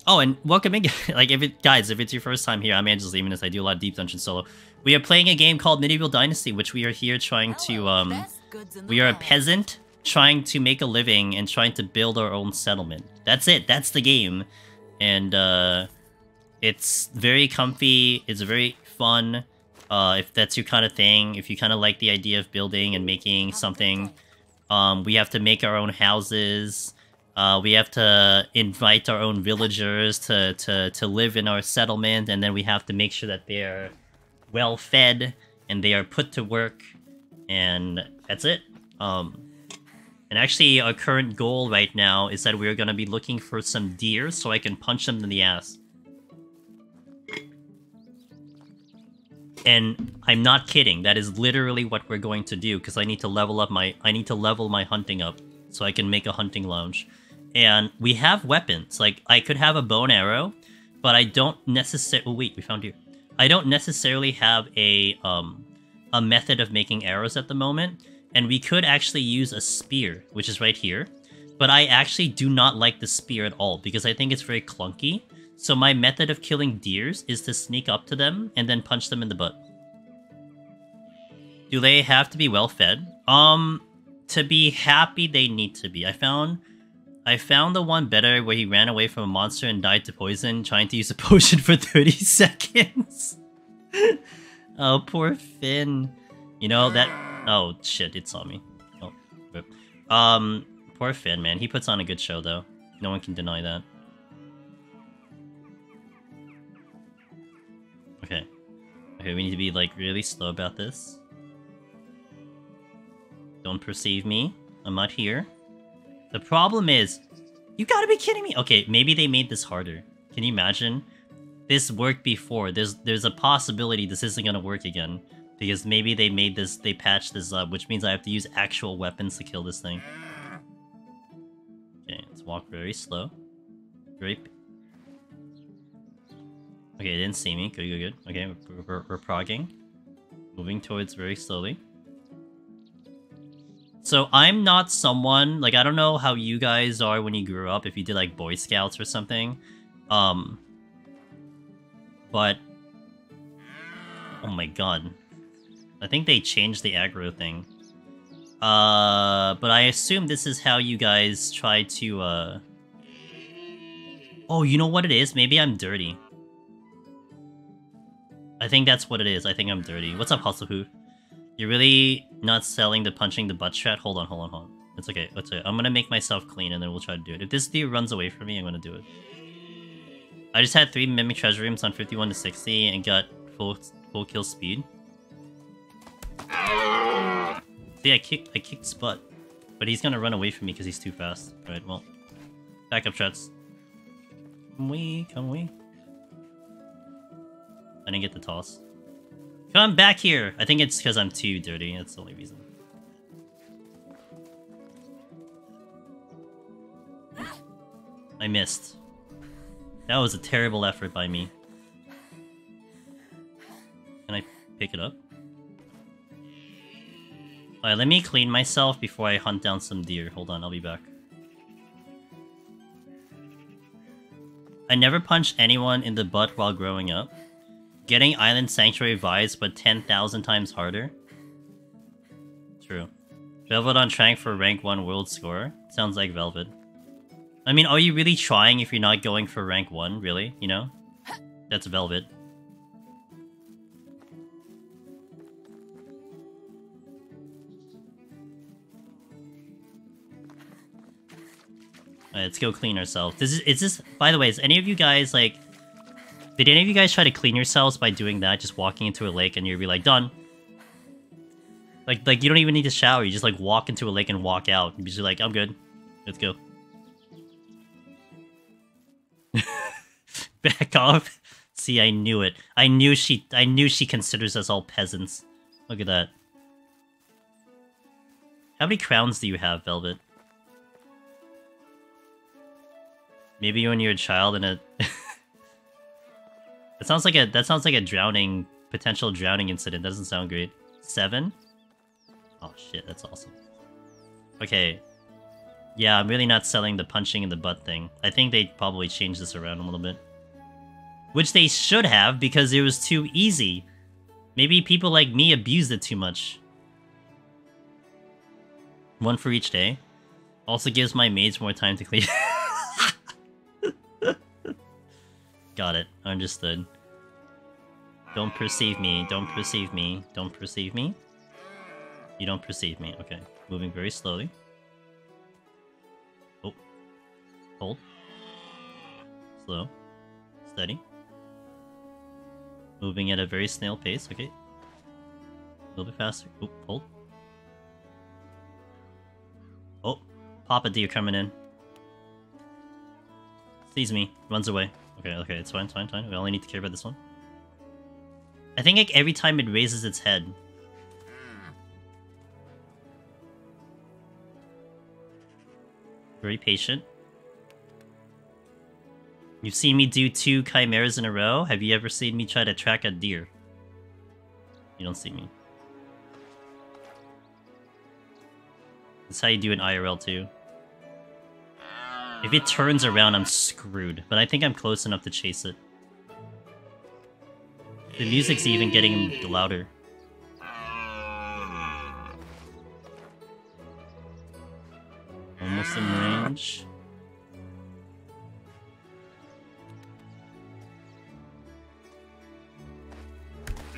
Oh, and welcome in, like, guys, if it's your first time here, I'm Angela's Demonist. I do a lot of Deep Dungeon solo. We are playing a game called Medieval Dynasty, which we are here trying to, we are a peasant trying to make a living and trying to build our own settlement. That's it. That's the game. And, it's very comfy. It's very fun. If that's your kind of thing, if you kind of like the idea of building and making something, We have to make our own houses. We have to invite our own villagers to live in our settlement, and then we have to make sure that they are well fed and they are put to work, and that's it. And actually, our current goal right now is that we're gonna be looking for some deer so I can punch them in the ass. And I'm not kidding. That is literally what we're going to do, because I need to level my hunting up so I can make a hunting lounge. And we have weapons. Like, I could have a bow and arrow, but I don't necessarily... Oh, wait, we found deer. I don't necessarily have a method of making arrows at the moment. And we could actually use a spear, which is right here. But I actually do not like the spear at all, because I think it's very clunky. So my method of killing deers is to sneak up to them and then punch them in the butt. Do they have to be well fed? To be happy, they need to be. I found the one better where he ran away from a monster and died to poison, trying to use a potion for 30 seconds. Oh, poor Finn. You know, that... Oh, shit, it saw me. Oh, rip. Poor Finn, man. He puts on a good show, though. No one can deny that. Okay. Okay, we need to be, like, really slow about this. Don't perceive me. I'm not here. The problem is... You gotta be kidding me! Okay, maybe they made this harder. Can you imagine? This worked before. There's a possibility this isn't gonna work again. Because maybe they made this... They patched this up, which means I have to use actual weapons to kill this thing. Okay, let's walk very slow. Very... Okay, they didn't see me. Good, good, good. Okay, we're progging. Moving towards very slowly. So I'm not someone... Like, I don't know how you guys are when you grew up, if you did, like, Boy Scouts or something. But... Oh my god. I think they changed the aggro thing. But I assume this is how you guys try to, Oh, you know what it is? Maybe I'm dirty. I think that's what it is. I think I'm dirty. What's up, Hustlehoo? You're really not selling the punching the butt strat? Hold on, hold on, hold on. It's okay, it's okay. I'm gonna make myself clean and then we'll try to do it. If this deer runs away from me, I'm gonna do it. I just had 3 Mimic Treasure Rooms on 51 to 60 and got full kill speed. See, I kicked his butt. But he's gonna run away from me because he's too fast. Alright, well. Backup shots. Come we. I didn't get the toss. Come back here! I think it's because I'm too dirty. That's the only reason. I missed. That was a terrible effort by me. Can I pick it up? Alright, let me clean myself before I hunt down some deer. Hold on, I'll be back. I never punched anyone in the butt while growing up. Getting Island Sanctuary vibes, but 10,000 times harder. True. Velvet on track for rank 1 world score. Sounds like Velvet. I mean, are you really trying if you're not going for rank 1, really? You know? That's Velvet. Alright, let's go clean ourselves. Is this, by the way, is any of you guys, like... Did any of you guys try to clean yourselves by doing that? Just walking into a lake and you'd be like, done. Like you don't even need to shower. You just, like, walk into a lake and walk out. You're just like, I'm good. Let's go. Back off. See, I knew it. I knew she considers us all peasants. Look at that. How many crowns do you have, Velvet? Maybe when you're a child in a... That sounds like a drowning, potential drowning incident. Doesn't sound great. 7? Oh shit, that's awesome. Okay. Yeah, I'm really not selling the punching in the butt thing. I think they probably changed this around a little bit. Which they should have, because it was too easy. Maybe people like me abused it too much. 1 for each day. Also gives my maids more time to clean. Got it. You don't perceive me. Okay. Moving very slowly. Oh. Hold. Slow. Steady. Moving at a very snail pace. Okay. A little bit faster. Oh, hold. Oh. Papa deer coming in. Sees me. Runs away. Okay, okay. It's fine, it's fine, it's fine. We only need to care about this one. I think like every time it raises its head. Very patient. You've seen me do 2 chimeras in a row. Have you ever seen me try to track a deer? You don't see me. That's how you do an IRL too. If it turns around, I'm screwed. But I think I'm close enough to chase it. The music's even getting louder. Almost in range.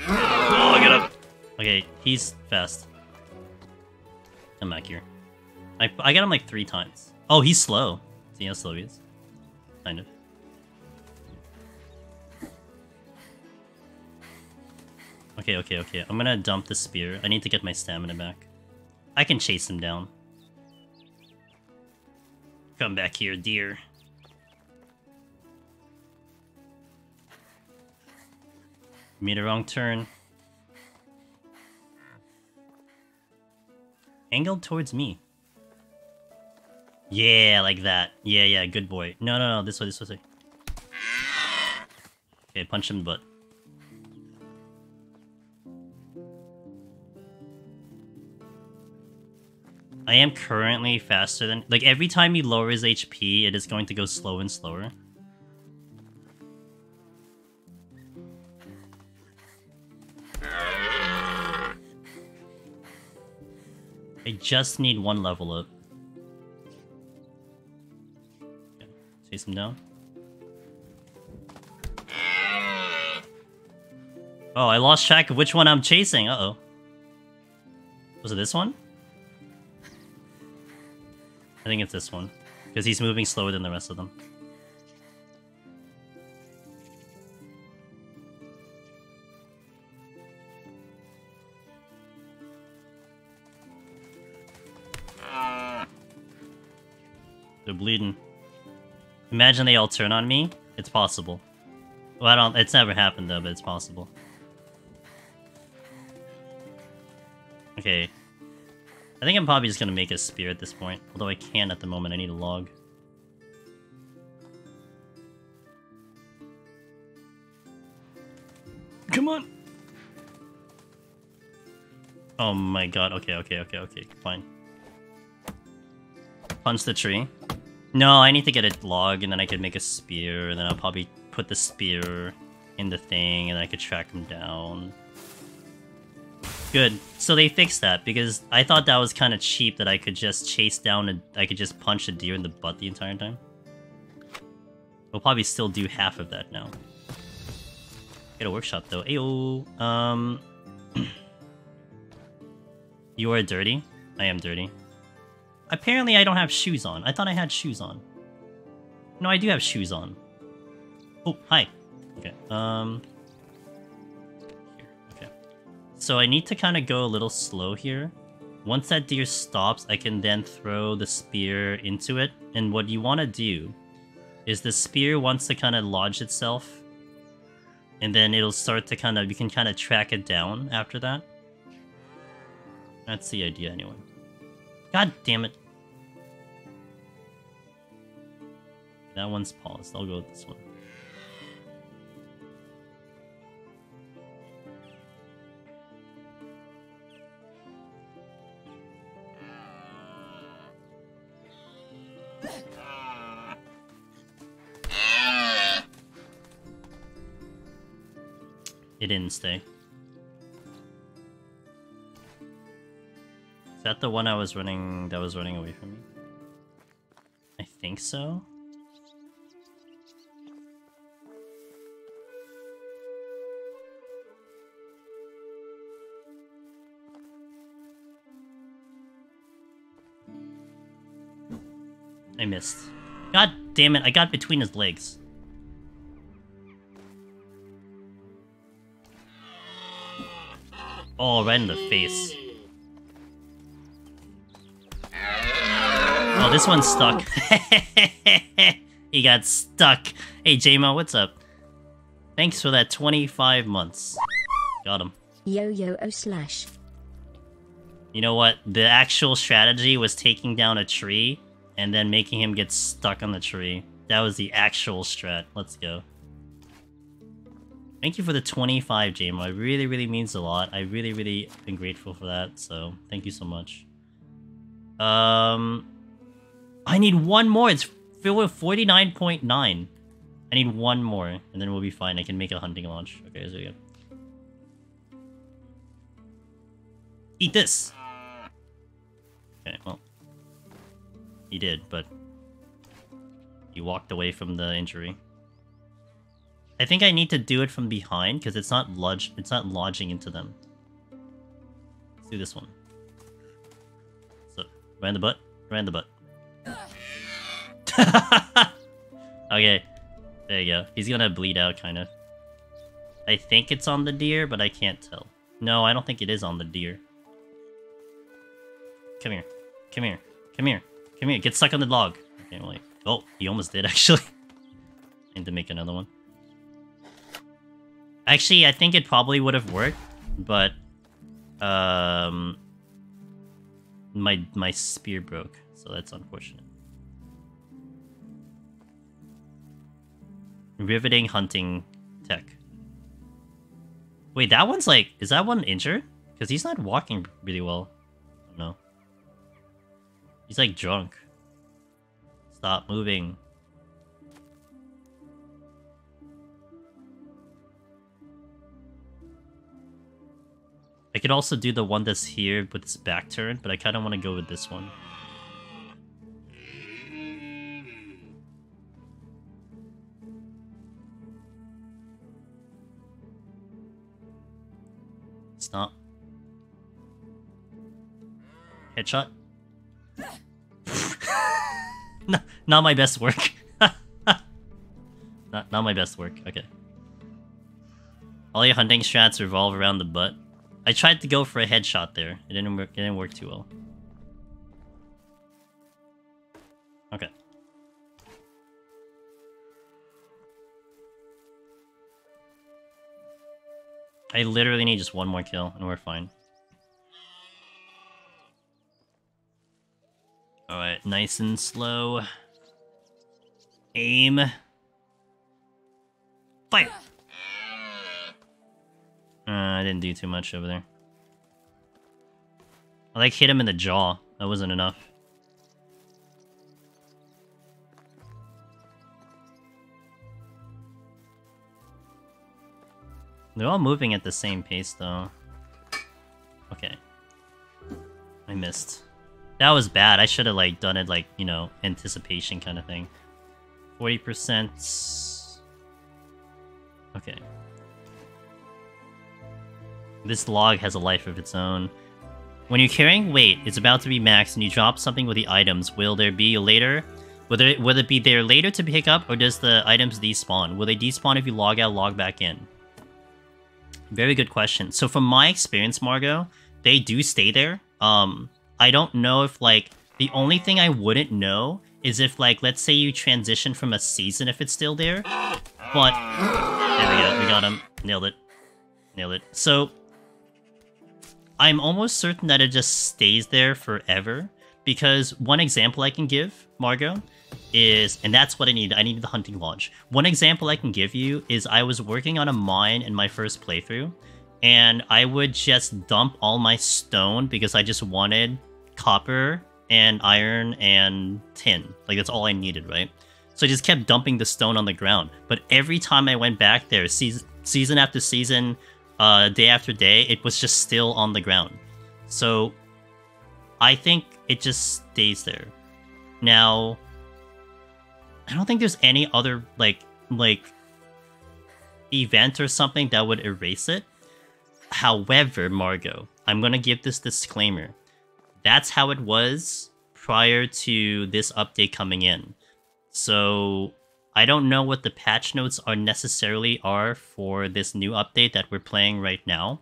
Oh, get up! Okay, he's fast. Come back here. I got him like 3 times. Oh, he's slow. See how slow he is? Kind of. Okay, okay, okay. I'm gonna dump the spear. I need to get my stamina back. I can chase him down. Come back here, deer. Made a wrong turn. Angled towards me. Yeah, like that. Yeah, yeah, good boy. No, no, no, this way, this way. Okay, punch him in the butt. I am currently faster than... Like, every time he lowers HP, it is going to go slow and slower. I just need 1 level up. Okay, chase him down. Oh, I lost track of which one I'm chasing. Uh-oh. Was it this one? I think it's this one. Because he's moving slower than the rest of them. They're bleeding. Imagine they all turn on me. It's possible. Well, I don't... It's never happened though, but it's possible. Okay. I think I'm probably just gonna make a spear at this point. Although I can't at the moment, I need a log. Come on! Oh my god, okay, okay, okay, okay, fine. Punch the tree. No, I need to get a log and then I could make a spear, and then I'll probably put the spear in the thing and I could track him down. Good. So they fixed that, because I thought that was kind of cheap that I could just chase down I could just punch a deer in the butt the entire time. We'll probably still do half of that now. Get a workshop though. Ayo. You are dirty? I am dirty. Apparently I don't have shoes on. I thought I had shoes on. No, I do have shoes on. Oh, hi. Okay, here, okay. So I need to kind of go a little slow here. Once that deer stops, I can then throw the spear into it. And what you want to do is the spear wants to kind of lodge itself. And then it'll start to kind of... You can kind of track it down after that. That's the idea anyway. God damn it. That one's paused. I'll go with this one. It didn't stay. Is that the one I was running that was running away from me? I think so. I missed. God damn it, I got between his legs. Oh, right in the face. Oh, this one's stuck. He got stuck. Hey, J-Mo, what's up? Thanks for that 25 months. Got him. Yo/. You know what? The actual strategy was taking down a tree and then making him get stuck on the tree. That was the actual strat. Let's go. Thank you for the 25, J-Mo. It really, really means a lot. I really, really am grateful for that. So, thank you so much. I need one more. It's 49.9. I need one more, and then we'll be fine. I can make a hunting launch. Okay, so we go. Eat this! Okay, well. He did, but... he walked away from the injury. I think I need to do it from behind, because it's not lodging into them. Let's do this one. So, right in the butt, right in the butt. Okay, there you go. He's gonna bleed out, kind of. I think it's on the deer, but I can't tell. No, I don't think it is on the deer. Come here. Come here. Come here. Come here. Get stuck on the log. Okay, wait. Oh, he almost did, actually. I need to make another one. Actually, I think it probably would have worked, but... my spear broke, so that's unfortunate. Riveting hunting tech. Wait, that one's like... is that one injured? Because he's not walking really well. No. He's like drunk. Stop moving. I could also do the one that's here with its back turned, but I kind of want to go with this one. Stop. Headshot. No, not my best work. not my best work. Okay. All your hunting strats revolve around the butt. I tried to go for a headshot there. It didn't work. It didn't work too well. Okay. I literally need just one more kill, and we're fine. Alright, nice and slow. Aim. Fire! I didn't do too much over there. I like hit him in the jaw. That wasn't enough. They're all moving at the same pace, though. Okay. I missed. That was bad. I should have, like, done it, like, you know, anticipation kind of thing. 40%... okay. This log has a life of its own. When you're carrying weight, it's about to be maxed, and you drop something with the items. Will there be later? Will it be there later to pick up, or does the items despawn? Will they despawn if you log out, log back in? Very good question. So from my experience, Margot, they do stay there. I don't know if, like, the only thing I wouldn't know is if, like, let's say you transition from a season if it's still there. But, there we go, we got him. Nailed it. Nailed it. So, I'm almost certain that it just stays there forever. Because one example I can give, Margot, is, and that's what I need the hunting lodge. One example I can give you is I was working on a mine in my first playthrough, and I would just dump all my stone because I just wanted copper and iron and tin. Like, that's all I needed, right? So I just kept dumping the stone on the ground. But every time I went back there, season after season, day after day, it was just still on the ground. So I think it just stays there. Now, I don't think there's any other, like event or something that would erase it. However, Margot, I'm gonna give this disclaimer. That's how it was prior to this update coming in. So I don't know what the patch notes are necessarily for this new update that we're playing right now.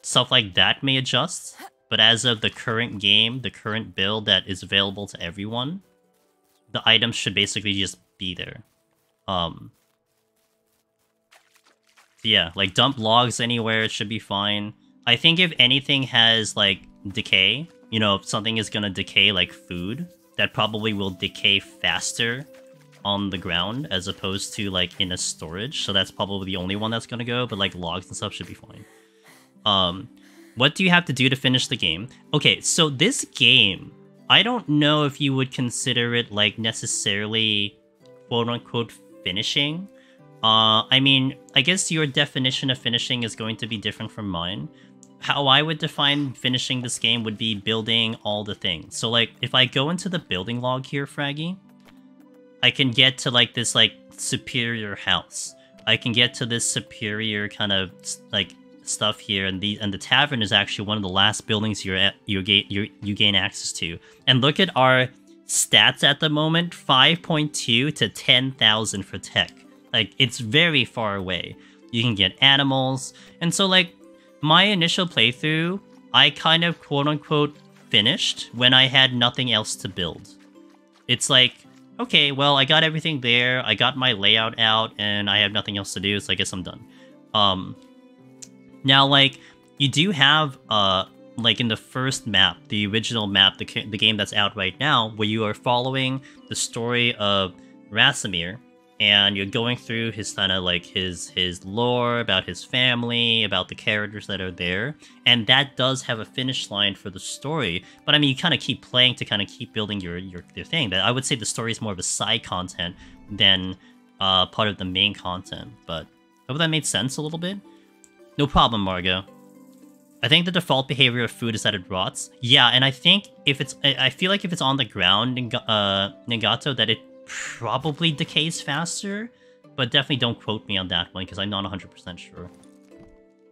Stuff like that may adjust, but as of the current game, the current build that is available to everyone, the items should basically just be there. Yeah, like dump logs anywhere, it should be fine. I think if anything has like decay, you know, if something is gonna decay like food, that probably will decay faster on the ground as opposed to like in a storage. So that's probably the only one that's gonna go, but like logs and stuff should be fine. What do you have to do to finish the game? Okay, so this game, I don't know if you would consider it like necessarily quote-unquote finishing. I mean, I guess your definition of finishing is going to be different from mine. How I would define finishing this game would be building all the things. So like, if I go into the building log here, Fraggy, I can get to like this like superior house. I can get to this superior kind of like stuff here, and the tavern is actually one of the last buildings you gain access to. And look at our stats at the moment: 5.2 to 10,000 for tech. Like, it's very far away. You can get animals, and so like my initial playthrough, I kind of quote-unquote finished when I had nothing else to build. It's like, okay, well, I got everything there, I got my layout out, and I have nothing else to do, so I guess I'm done. Now, like, you do have, like, in the first map, the original map, the game that's out right now, where you are following the story of Rasimir, and you're going through his kind of like his lore about his family, about the characters that are there, and that does have a finish line for the story. But I mean, you kind of keep playing to kind of keep building your thing. That I would say the story is more of a side content than part of the main content. But I hope that made sense a little bit. No problem, Margo. I think the default behavior of food is that it rots. Yeah, and I think if it's, I feel like if it's on the ground, Nagato, that it probably decays faster, but definitely don't quote me on that one because I'm not 100% sure.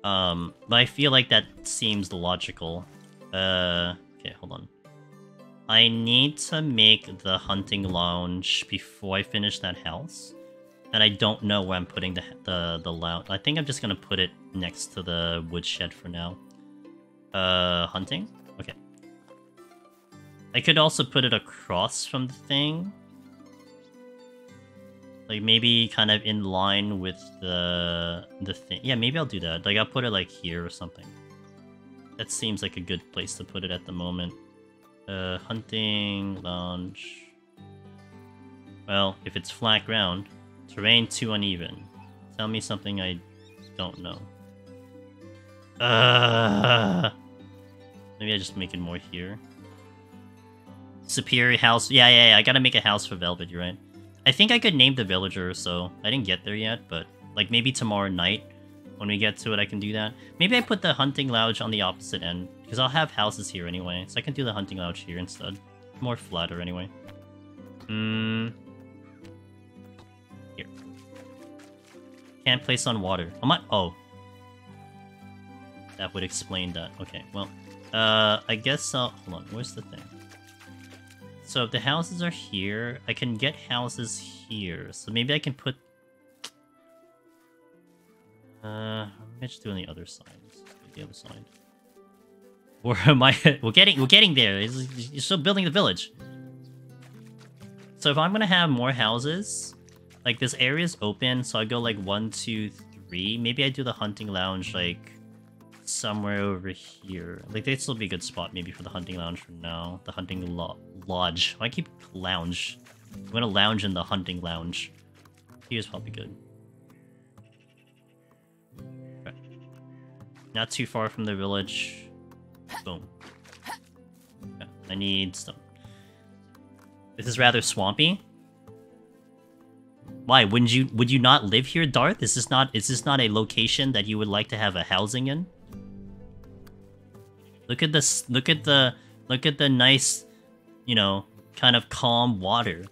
But I feel like that seems logical. Okay, hold on. I need to make the hunting lounge before I finish that house, and I don't know where I'm putting the lounge. I think I'm just gonna put it next to the woodshed for now. Hunting? Okay. I could also put it across from the thing. Like, maybe kind of in line with the thing. Yeah, maybe I'll do that. Like, I'll put it, like, here or something. That seems like a good place to put it at the moment. Hunting lounge. Well, if it's flat ground, terrain too uneven. Tell me something I don't know. Maybe I just make it more here. Superior house. Yeah, I gotta make a house for Velvet, you're right. I think I could name the villager, so I didn't get there yet, but like maybe tomorrow night when we get to it I can do that. Maybe I put the hunting lounge on the opposite end, because I'll have houses here anyway, so I can do the hunting lounge here instead. More flatter anyway. Here. Can't place on water. Oh. That would explain that. Okay, well, I guess I'll... Hold on, where's the thing? So if the houses are here, I can get houses here. So maybe I can put... I'm just doing the other side. Let's do the other side. Where am I? We're getting there. You're still building the village. So if I'm gonna have more houses, like this area's open, so I go like 1, 2, 3. Maybe I do the hunting lounge like somewhere over here. Like, that'd still be a good spot maybe for the hunting lounge for now. The hunting lodge. I keep lounge. I'm gonna lounge in the hunting lounge. Here's probably good. Okay. Not too far from the village. Boom. Okay. I need stone. This is rather swampy. Why? Would you not live here, Darth? Is this not a location that you would like to have a housing in? Look at this. Look at the nice, you know, kind of calm water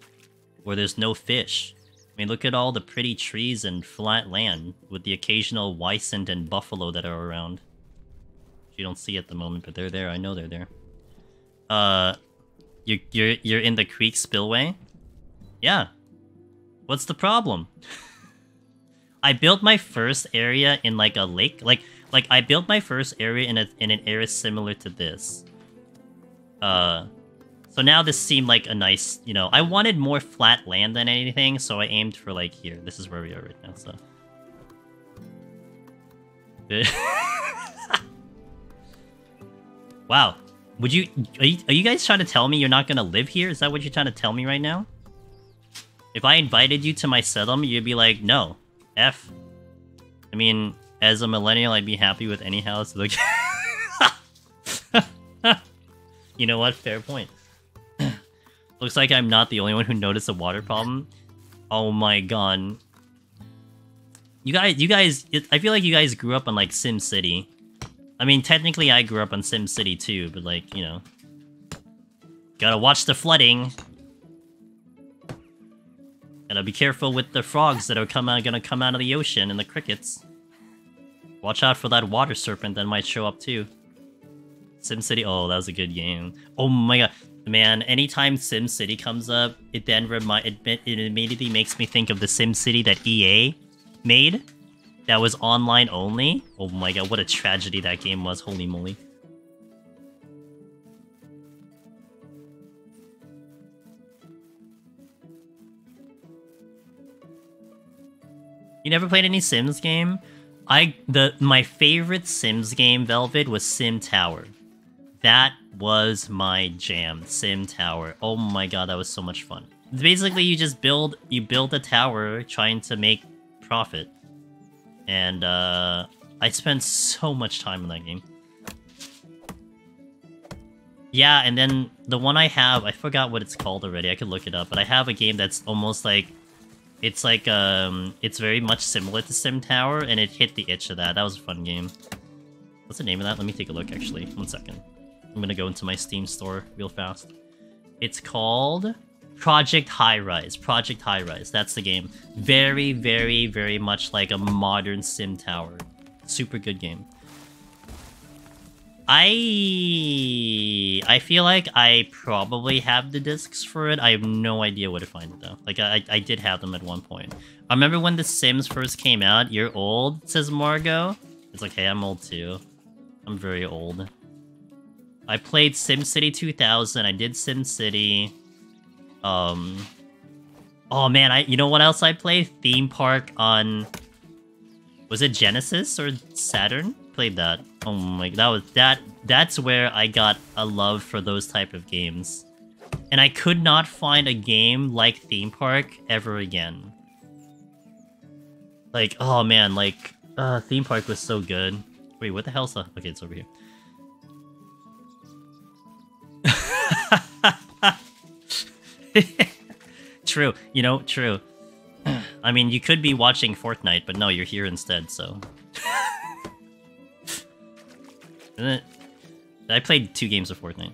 where there's no fish. I mean, look at all the pretty trees and flat land with the occasional wisent and buffalo that are around. You don't see at the moment, but they're there. I know they're there. You're in the creek spillway? Yeah. What's the problem? I built my first area in like a lake. Like I built my first area in an area similar to this. So now this seemed like a nice, you know, I wanted more flat land than anything, so I aimed for like here. This is where we are right now, so. Wow. Would you are you guys trying to tell me you're not gonna live here? Is that what you're trying to tell me right now? If I invited you to my settlement, you'd be like, no. F. I mean, as a millennial, I'd be happy with any house. Like, you know what? Fair point. Looks like I'm not the only one who noticed a water problem. Oh my god. You guys, I feel like you guys grew up on like Sim City. I mean, technically I grew up on Sim City too, but like, you know. Gotta watch the flooding. Gotta be careful with the frogs that are gonna come out of the ocean and the crickets. Watch out for that water serpent that might show up too. SimCity, oh, that was a good game. Oh my god, man! Anytime SimCity comes up, it then it immediately makes me think of the SimCity that EA made, that was online only. Oh my god, what a tragedy that game was! Holy moly! You never played any Sims game? My favorite Sims game, Velvet, was Sim Tower. That was my jam, Sim Tower. Oh my god, that was so much fun. Basically, you build a tower trying to make profit. And I spent so much time in that game. Yeah, and then the one I have, I forgot what it's called already. I could look it up, but I have a game that's almost like it's very much similar to Sim Tower, and it hit the itch of that. That was a fun game. What's the name of that? Let me take a look, actually. 1 second. I'm gonna go into my Steam store real fast. It's called Project High Rise. Project High Rise. That's the game. Very, very, very much like a modern Sim Tower. Super good game. I feel like I probably have the discs for it. I have no idea where to find it, though. Like, I did have them at one point. I remember when The Sims first came out. You're old, says Margot. It's like, hey, I'm old, too. I'm very old. I played SimCity 2000. I did SimCity. Oh, man, you know what else I played? Theme Park on... Was it Genesis or Saturn? Played that. Oh my, that's where I got a love for those type of games. And I could not find a game like Theme Park ever again. Like, oh man, like, Theme Park was so good. Wait, what the hell's the... Okay, it's over here. True, you know, true. I mean, you could be watching Fortnite, but no, you're here instead, so... I played 2 games of Fortnite.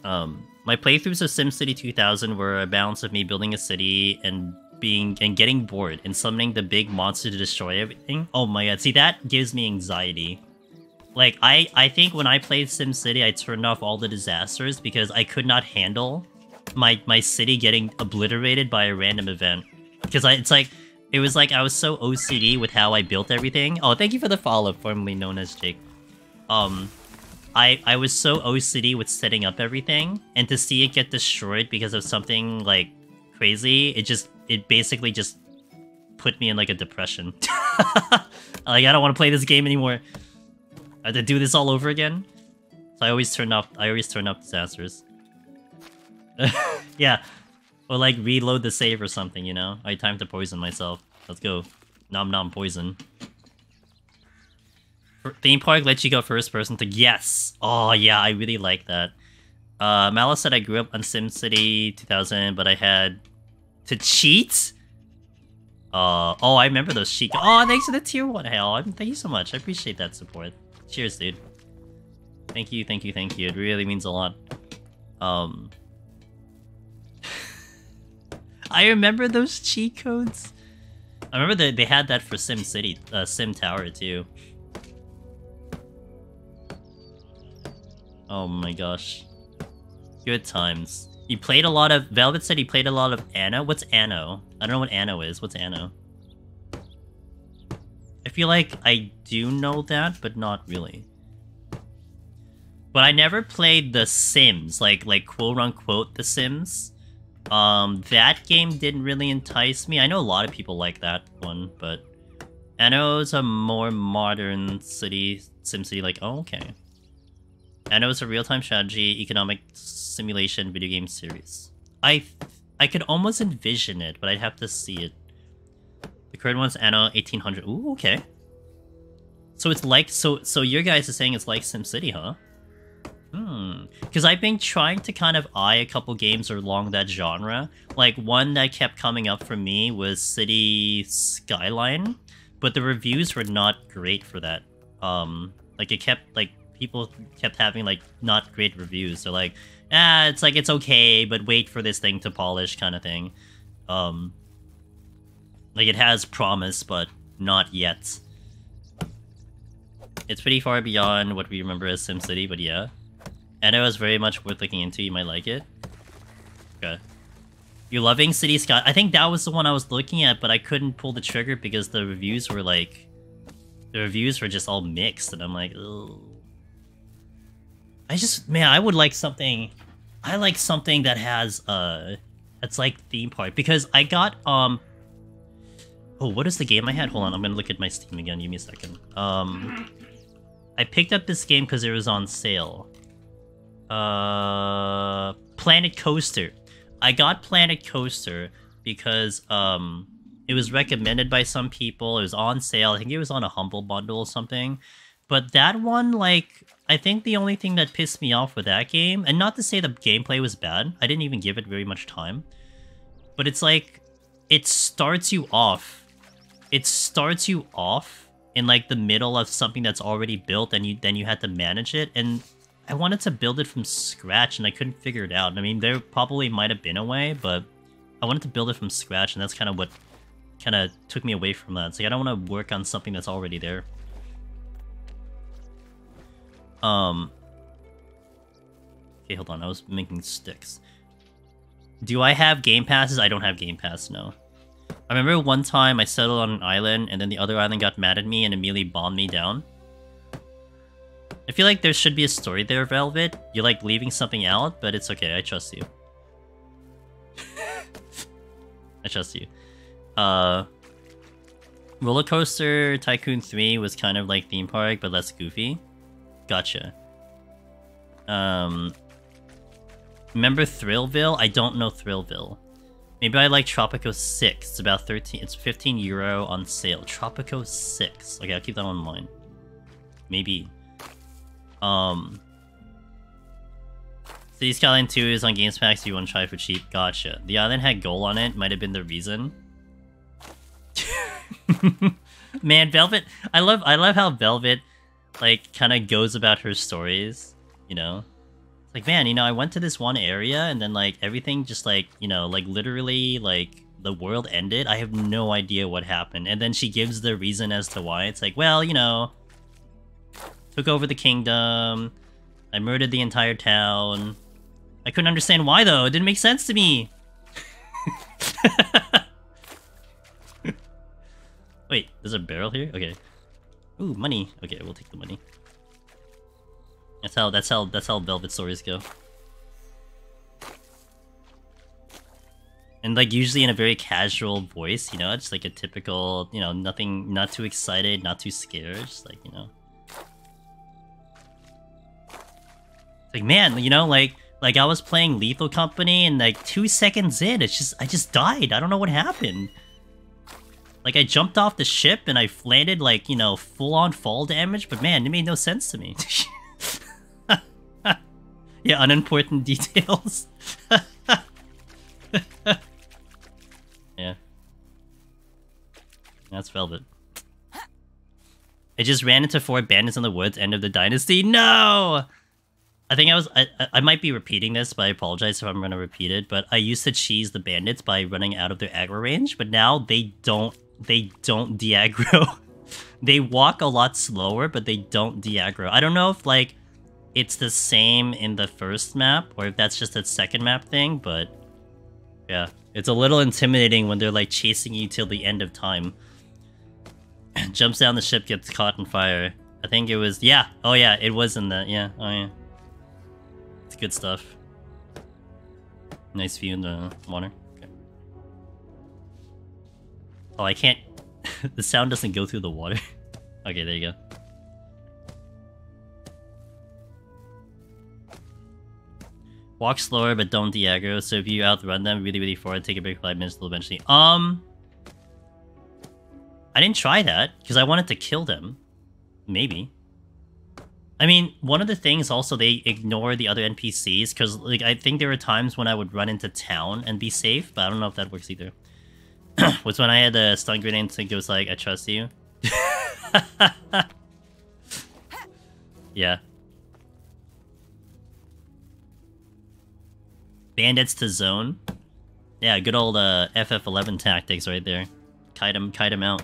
My playthroughs of SimCity 2000 were a balance of me building a city and getting bored and summoning the big monster to destroy everything. Oh my god, see, that gives me anxiety. Like, I think when I played SimCity, I turned off all the disasters because I could not handle my city getting obliterated by a random event. Because it was like I was so OCD with how I built everything. Oh, thank you for the follow, formerly known as Jake. I was so OCD with setting up everything, and to see it get destroyed because of something, like, crazy, it basically just put me in, like, a depression. Like, I don't want to play this game anymore. I have to do this all over again. So I always turn off disasters. Yeah. Or, like, reload the save or something, you know? I had time to poison myself. Let's go. Nom nom poison. Theme Park lets you go first person to... Yes! Oh, yeah, I really like that. Malice said I grew up on SimCity 2000, but I had to cheat? Oh, I remember those cheat... Oh, thanks for the tier 1 hell. Thank you so much. I appreciate that support. Cheers, dude. Thank you, thank you, thank you. It really means a lot. I remember those cheat codes. I remember they had that for SimCity, Sim Tower, too. Oh my gosh. Good times. He played a lot of... Velvet said he played a lot of Anno. What's Anno? I don't know what Anno is. What's Anno? I feel like I do know that, but not really. But I never played The Sims, like quote-unquote The Sims. That game didn't really entice me. I know a lot of people like that one, but... Anno is a more modern SimCity, like, oh, okay. Anno is a real-time strategy, economic simulation video game series. I could almost envision it, but I'd have to see it. The current one's Anno 1800. Ooh, okay. So it's like, so your guys are saying it's like SimCity, huh? Because I've been trying to kind of eye a couple games along that genre. Like, one that kept coming up for me was City Skyline, but the reviews were not great for that. Like, it kept, like, people kept having, like, not great reviews. They're like, it's like, it's okay, but wait for this thing to polish kind of thing. Like, it has promise, but not yet. It's pretty far beyond what we remember as SimCity, but yeah. Anno is very much worth looking into. You might like it. Okay. You're loving City Sky. I think that was the one I was looking at, but I couldn't pull the trigger because the reviews were like... The reviews were just all mixed, and I'm like, ugh. Man, I would like something... I like something that has, that's like theme park. Because I got, Oh, what is the game I had? Hold on, I'm gonna look at my Steam again. Give me a second. I picked up this game because it was on sale. Planet Coaster. I got Planet Coaster because it was recommended by some people. It was on sale. I think it was on a Humble Bundle or something. But that one, like, I think the only thing that pissed me off with that game, and not to say the gameplay was bad, I didn't even give it very much time, but it's like, it starts you off. It starts you off in like the middle of something that's already built, and then you had to manage it, and I wanted to build it from scratch, and I couldn't figure it out. I mean, there probably might have been a way, but I wanted to build it from scratch, and that's kind of what kind of took me away from that. It's like, I don't want to work on something that's already there. Okay, hold on, I was making sticks. Do I have Game Passes? I don't have Game Pass, no. I remember one time I settled on an island, and then the other island got mad at me and immediately bombed me down. I feel like there should be a story there, Velvet. You're like leaving something out, but it's okay, I trust you. I trust you. Roller Coaster Tycoon 3 was kind of like theme park, but less goofy. Gotcha. Remember Thrillville? I don't know Thrillville. Maybe I like Tropico 6. It's about 13. It's 15 euro on sale. Tropico 6. Okay, I'll keep that on mind. Maybe. City Skyline 2 is on Games Pack, so you want to try it for cheap. Gotcha. The island had gold on it. Might have been the reason. Man, Velvet. I love how Velvet, like, kind of goes about her stories, you know? It's like, man, you know, I went to this one area, and then, like, everything just, like, you know, like, literally, like, the world ended. I have no idea what happened. And then she gives the reason as to why. It's like, well, you know, took over the kingdom, I murdered the entire town. I couldn't understand why, though. It didn't make sense to me. Wait, there's a barrel here? Okay. Ooh, money. Okay, we'll take the money. That's how Velvet stories go. And like usually in a very casual voice, you know, it's like a typical, you know, nothing, not too excited, not too scared, just like, you know. It's like, man, you know, like I was playing Lethal Company and like 2 seconds in, I just died. I don't know what happened. Like, I jumped off the ship and I landed, like, you know, full-on fall damage, but man, it made no sense to me. Yeah, unimportant details. Yeah. That's Velvet. I just ran into 4 bandits in the woods, end of the Dynasty. No! I might be repeating this, but I apologize if I'm going to repeat it, but I used to cheese the bandits by running out of their aggro range, but now they don't de-aggro. They walk a lot slower, but they don't de-aggro. I don't know if, like, it's the same in the first map, or if that's just a second map thing, but yeah. It's a little intimidating when they're like chasing you till the end of time. Jumps down the ship, gets caught on fire. I think it was, yeah. Oh yeah, it was in that, yeah. Oh yeah. It's good stuff. Nice view in the water. Okay. Oh, I can't... the sound doesn't go through the water. Okay, there you go. Walk slower, but don't de-aggro. So if you outrun them really forward, take a break 5 minutes, they'll eventually... I didn't try that, because I wanted to kill them. Maybe. I mean, one of the things also, they ignore the other NPCs, because like I think there were times when I would run into town and be safe, but I don't know if that works either. Was when I had a stun grenade and think it was like, I trust you. Yeah. Bandits to zone. Yeah, good old FF11 tactics right there. Kite him out.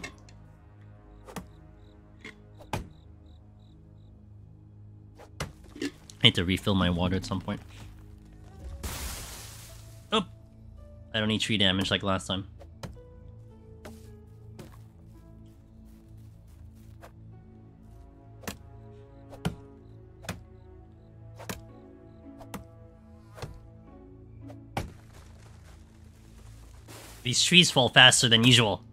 I need to refill my water at some point. Oh! I don't need tree damage like last time. These trees fall faster than usual.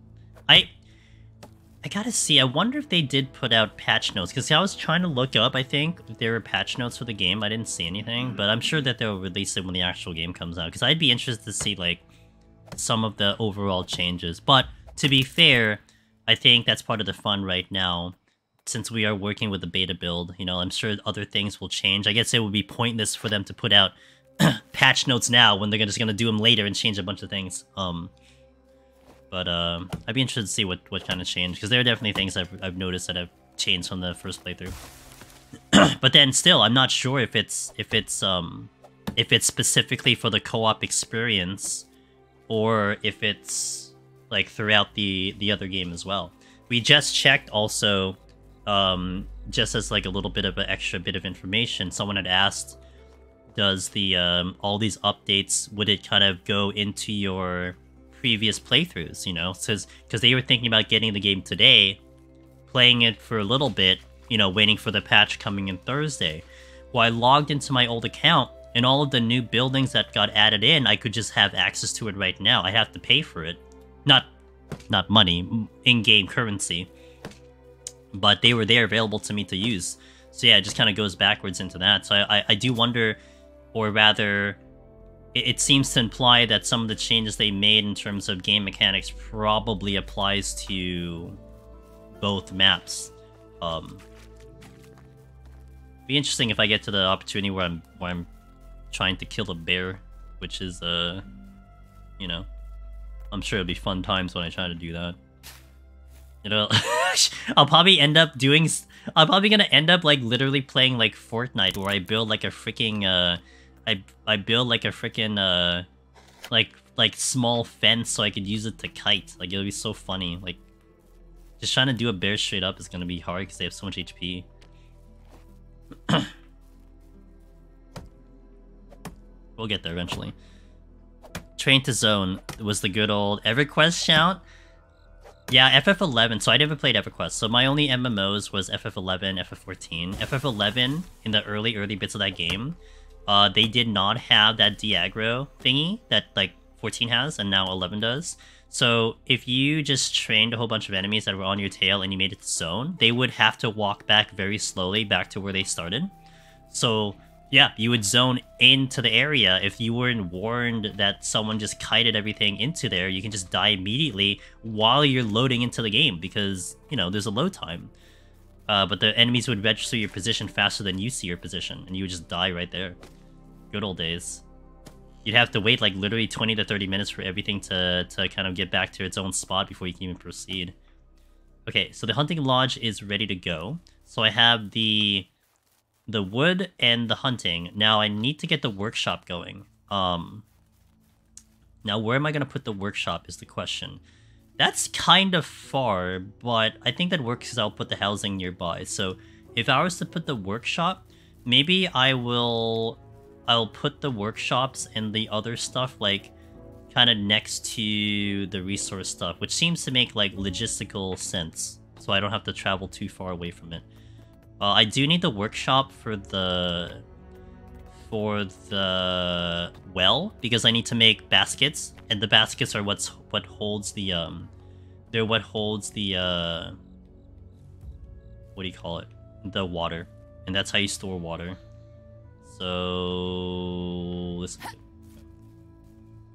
I gotta see, I wonder if they did put out patch notes, because I was trying to look up, I think, if there were patch notes for the game. I didn't see anything, but I'm sure that they'll release it when the actual game comes out, because I'd be interested to see, like, some of the overall changes. But, to be fair, I think that's part of the fun right now, since we are working with the beta build. You know, I'm sure other things will change. I guess it would be pointless for them to put out patch notes now when they're just gonna do them later and change a bunch of things. But I'd be interested to see what kind of change, because there are definitely things I've noticed that have changed from the first playthrough. But then still, I'm not sure if it's specifically for the co-op experience, or if it's like throughout the other game as well. We just checked also, just as like a little bit of an extra bit of information. Someone had asked, does the all these updates, would it kind of go into your previous playthroughs, you know? Because they were thinking about getting the game today, playing it for a little bit, you know, waiting for the patch coming in Thursday. Well, I logged into my old account, and all of the new buildings that got added in, I could just have access to it right now. I have to pay for it. Not money, in-game currency. But they were there available to me to use. So yeah, it just kind of goes backwards into that. So I do wonder, or rather, it seems to imply that some of the changes they made in terms of game mechanics probably applies to both maps. Be interesting if I get to the opportunity where I'm trying to kill a bear, which is you know, I'm sure it'll be fun times when I try to do that. You know, I'm probably gonna end up like literally playing like Fortnite, where I build like a freaking I build like a freaking like small fence so I could use it to kite. Like, it'll be so funny. Like, just trying to do a bear straight up is gonna be hard because they have so much HP. We'll get there eventually. Train to Zone was the good old EverQuest shout. Yeah, FF11. So I never played EverQuest. So my only MMOs was FF11, FF14. FF11, in the early bits of that game, they did not have that de-aggro thingy that like 14 has, and now 11 does. So if you just trained a whole bunch of enemies that were on your tail and you made it to zone, they would have to walk back very slowly back to where they started. So yeah, you would zone into the area. If you weren't warned that someone just kited everything into there, you can just die immediately while you're loading into the game, because, you know, there's a load time. But the enemies would register your position faster than you see your position, and you would just die right there. Good old days. You'd have to wait like literally 20 to 30 minutes for everything to kind of get back to its own spot before you can even proceed. Okay, so the hunting lodge is ready to go. So I have the wood and the hunting. Now I need to get the workshop going. Now where am I going to put the workshop is the question. That's kind of far, but I think that works because I'll put the housing nearby. So if I was to put the workshop, maybe I'll put the workshops and the other stuff like kind of next to the resource stuff, which seems to make like logistical sense, so I don't have to travel too far away from it. I do need the workshop for the well, because I need to make baskets, and the baskets are what holds the they're what holds the what do you call it? The water, and that's how you store water. So listen.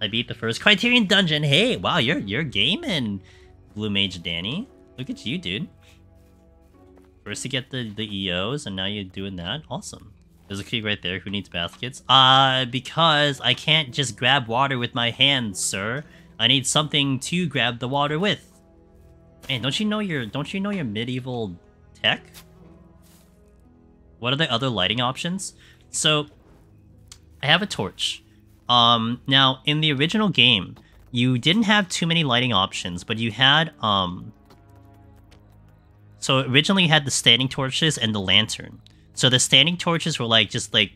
I beat the first Criterion dungeon. Hey, wow, you're gaming, Blue Mage Danny. Look at you, dude. First to get the EOs, and now you're doing that. Awesome. There's a key right there. Who needs baskets? Because I can't just grab water with my hands, sir. I need something to grab the water with. Man, don't you know your medieval tech? What are the other lighting options? So, I have a torch. Now, in the original game, you didn't have too many lighting options, but you had, so originally you had the standing torches and the lantern. So the standing torches were like, just like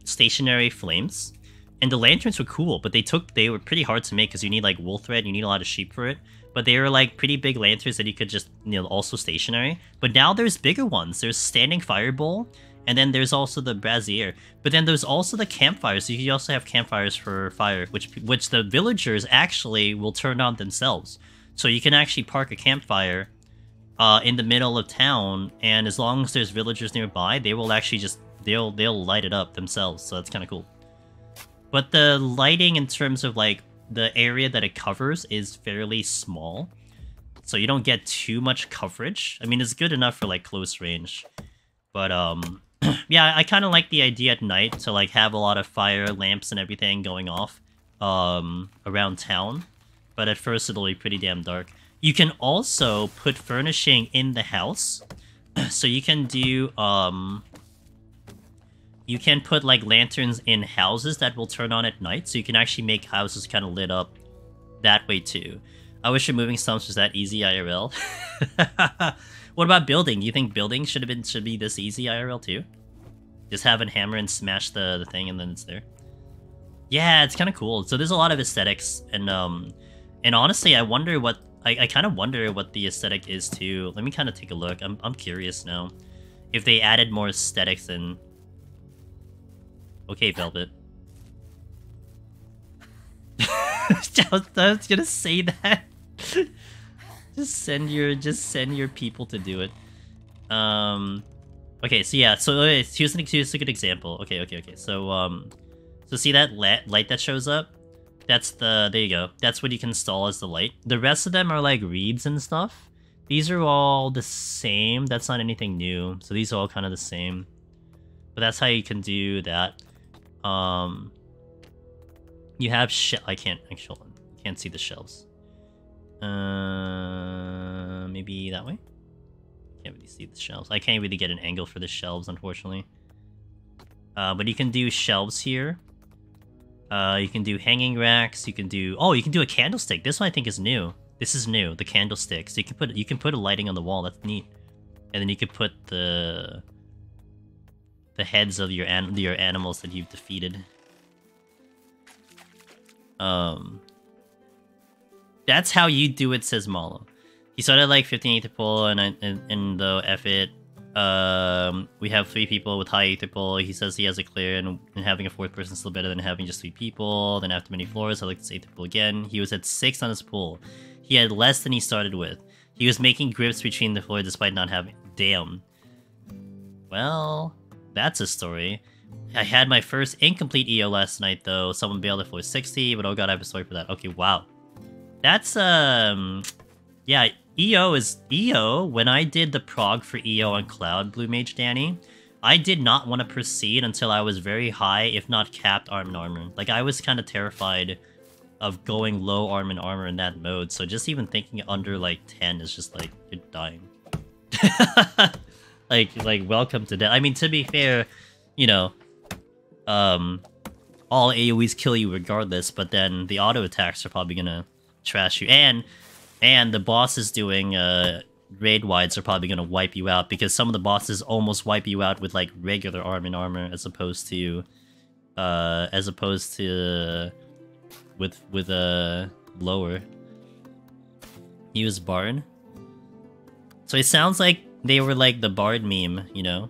stationary flames. And the lanterns were cool, but they were pretty hard to make because you need like wool thread, you need a lot of sheep for it. But they were like pretty big lanterns that you could just, also stationary. But now there's bigger ones. There's standing fireball, and then there's also the brazier. But then there's also the campfires. So you also have campfires for fire, which the villagers actually will turn on themselves. So you can actually park a campfire in the middle of town, and as long as there's villagers nearby, they will actually just they'll light it up themselves. So that's kind of cool. But the lighting in terms of like the area that it covers is fairly small, so you don't get too much coverage. I mean, it's good enough for like close range, but yeah, I kind of like the idea at night to like have a lot of fire lamps and everything going off around town. But at first it'll be pretty damn dark. You can also put furnishing in the house, so you can do you can put like lanterns in houses that will turn on at night, so you can actually make houses kind of lit up that way too. I wish removing stumps was that easy IRL. What about building? Do you think building should be this easy IRL too? Just have a hammer and smash the thing and then it's there. Yeah, it's kind of cool. So there's a lot of aesthetics, and honestly, I wonder what I kind of wonder what the aesthetic is too. Let me kind of take a look. I'm curious now if they added more aesthetics in. Okay, Velvet. I was gonna say that. just send your people to do it. Okay, so yeah, so here's a good example. Okay. So so see that light that shows up? That's there you go. That's what you can install as the light. The rest of them are like reeds and stuff. These are all the same. That's not anything new. So these are all kind of the same. But that's how you can do that. You have I can't actually, can't see the shelves. Maybe that way? Can't really see the shelves. I can't really get an angle for the shelves, unfortunately. But you can do shelves here. You can do hanging racks. You can do a candlestick. This one I think is new. This is new, the candlestick. So you can put a lighting on the wall. That's neat. And then you can put the heads of your animals that you've defeated. That's how you do it, says Malo. He started like 15 ether pull, and the F it. We have 3 people with high ether pull. He says he has a clear, and having a 4th person is still better than having just 3 people. Then after many floors, I like to ether pull again. He was at 6 on his pull. He had less than he started with. He was making grips between the floor despite not having. Damn. Well, that's a story. I had my first incomplete EO last night though. Someone bailed at floor 60, but oh god, I have a story for that. Okay, wow. That's yeah, EO is EO. When I did the prog for EO on Cloud, Blue Mage Danny, I did not want to proceed until I was very high, if not capped arm and armor. Like, I was kind of terrified of going low arm and armor in that mode, so just even thinking under like 10 is just like, you're dying. like welcome to death. I mean, to be fair, you know, all AoEs kill you regardless, but then the auto attacks are probably gonna trash you. And the boss is doing raid wides are probably gonna wipe you out, because some of the bosses almost wipe you out with like regular armor as opposed to with lower. Use Bard. So it sounds like they were like the Bard meme, you know?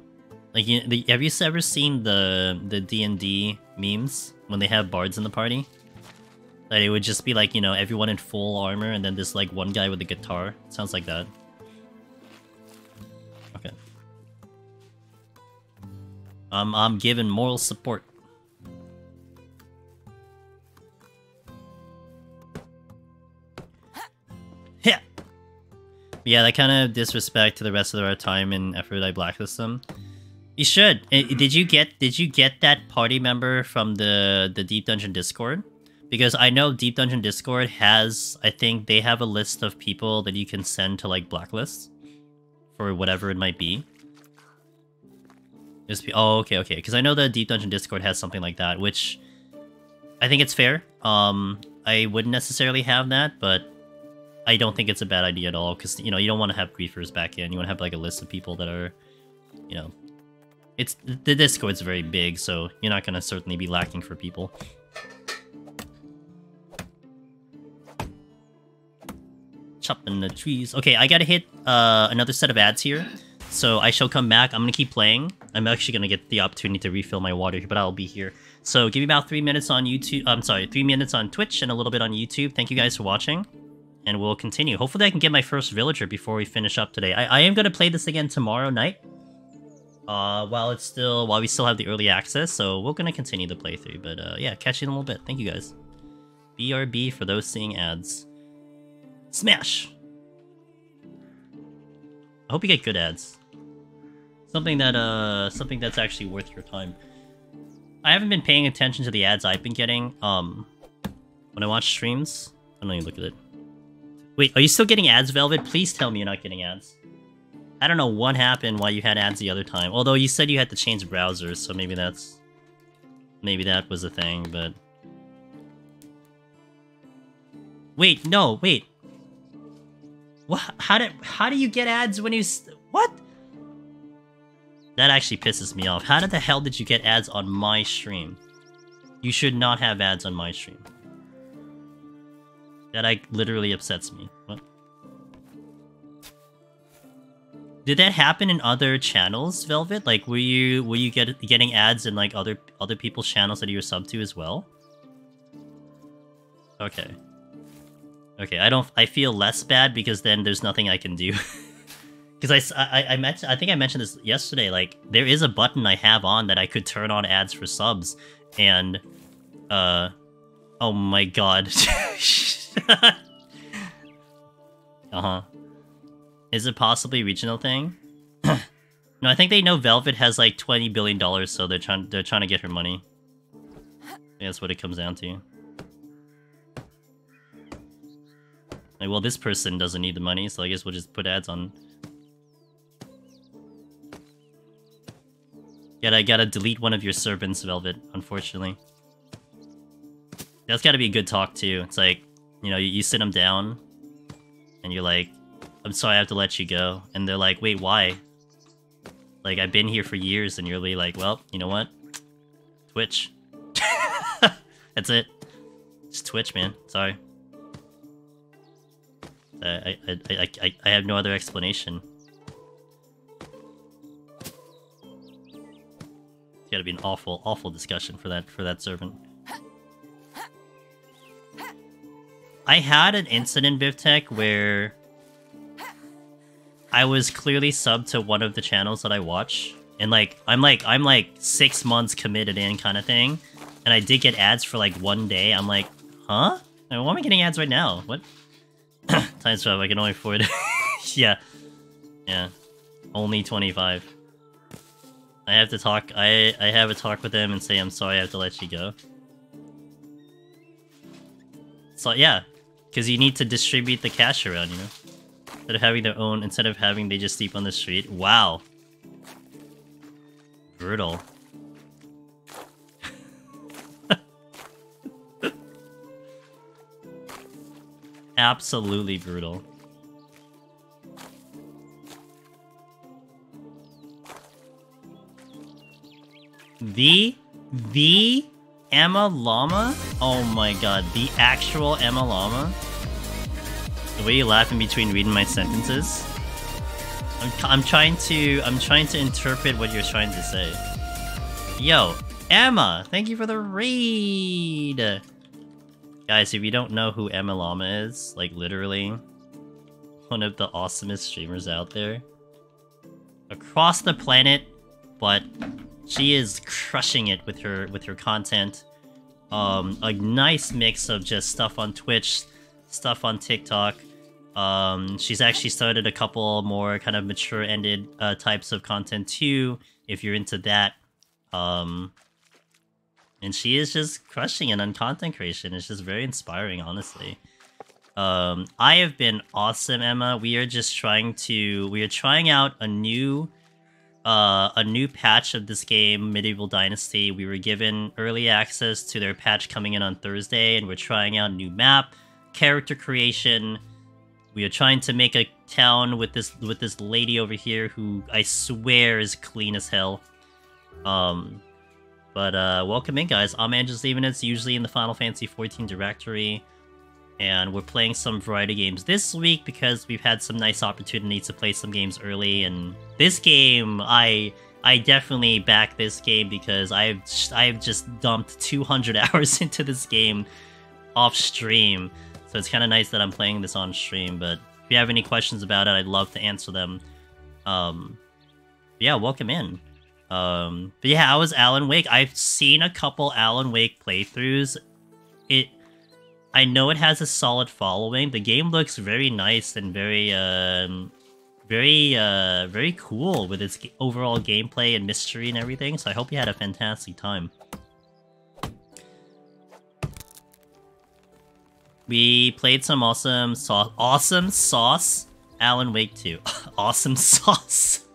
Like, have you ever seen the D&D memes when they have bards in the party? That it would just be like, you know, everyone in full armor and then this like one guy with a guitar. It sounds like that. Okay. I'm giving moral support. Yeah. Yeah, that kind of disrespect to the rest of our time and effort. I blacklist them. You should. Did you get that party member from the Deep Dungeon Discord? Because I know Deep Dungeon Discord has, I think they have a list of people that you can send to like blacklists for whatever it might be. Oh, okay. Because I know the Deep Dungeon Discord has something like that, which I think it's fair. I wouldn't necessarily have that, but I don't think it's a bad idea at all. Because you know you don't want to have griefers back in. You want to have like a list of people that are, you know, the Discord's very big, so you're not gonna certainly be lacking for people. Chopping the trees. Okay, I gotta hit another set of ads here, so I shall come back. I'm gonna keep playing. I'm actually gonna get the opportunity to refill my water here, but I'll be here. So give me about 3 minutes on YouTube. I'm sorry, 3 minutes on Twitch and a little bit on YouTube. Thank you guys for watching, and we'll continue. Hopefully I can get my first villager before we finish up today. I am gonna play this again tomorrow night. While we still have the early access, so we're gonna continue the playthrough. But yeah, catch you in a little bit. Thank you guys. BRB for those seeing ads. Smash! I hope you get good ads. Something that's actually worth your time. I haven't been paying attention to the ads I've been getting. When I watch streams, I don't even look at it. Wait, are you still getting ads, Velvet? Please tell me you're not getting ads. I don't know what happened why you had ads the other time. Although you said you had to change browsers, so maybe that was a thing, but... Wait, no, wait. What? How do you get ads when you... What? That actually pisses me off. How the hell did you get ads on my stream? You should not have ads on my stream. That literally upsets me. What? Did that happen in other channels, Velvet? Like, were you getting ads in like other people's channels that you were sub to as well? Okay. Okay, I feel less bad because then there's nothing I can do. Because I think I mentioned this yesterday. Like, there is a button I have on that I could turn on ads for subs, and oh my god. Is it possibly a regional thing? No, I think they know Velvet has like $20 billion, so they're trying to get her money. I think that's what it comes down to. Like, well, this person doesn't need the money, so I guess we'll just put ads on. Yet I gotta delete one of your servants, Velvet, unfortunately. That's gotta be a good talk, too. It's like, you know, you sit them down, and you're like, I'm sorry I have to let you go. And they're like, wait, why? Like, I've been here for years, and you're really like, well, you know what? Twitch. That's it. Just Twitch, man. Sorry. I have no other explanation. It's gotta be an awful discussion for that servant. I had an incident, Vivtech, where I was clearly subbed to one of the channels that I watch, and like I'm like 6 months committed in kind of thing, and I did get ads for like 1 day. I'm like, huh? Why am I getting ads right now? What? Times 5, I can only afford it. Yeah. Only 25. I have to talk. I have a talk with them and say I'm sorry. I have to let you go. So yeah, because you need to distribute the cash around, you know. Instead of having they just sleep on the street. Wow. Brutal. Absolutely brutal. The Emma Llama? Oh my god, the actual Emma Llama? The way you laugh in between reading my sentences? I'm trying to interpret what you're trying to say. Yo, Emma, thank you for the raid. Guys, if you don't know who Emma Llama is, like literally one of the awesomest streamers out there across the planet, but she is crushing it with her content. A nice mix of just stuff on Twitch, stuff on TikTok. She's actually started a couple more kind of mature-ended types of content too, if you're into that. And she is just crushing it on content creation. It's just very inspiring, honestly. I have been awesome, Emma. We are trying out a new patch of this game, Medieval Dynasty. We were given early access to their patch coming in on Thursday, and we're trying out a new map, character creation. We are trying to make a town with this lady over here who I swear is clean as hell. But welcome in, guys. I'm Angel Stevenitz, usually in the Final Fantasy XIV directory. And we're playing some variety games this week because we've had some nice opportunities to play some games early. And this game, I definitely back this game because I've just dumped 200 hours into this game off stream. So it's kind of nice that I'm playing this on stream. But if you have any questions about it, I'd love to answer them. Yeah, welcome in. But yeah, how was Alan Wake? I've seen a couple Alan Wake playthroughs. I know it has a solid following. The game looks very nice and very cool with its overall gameplay and mystery and everything. So I hope you had a fantastic time. We played some awesome sauce. Alan Wake 2. Awesome sauce.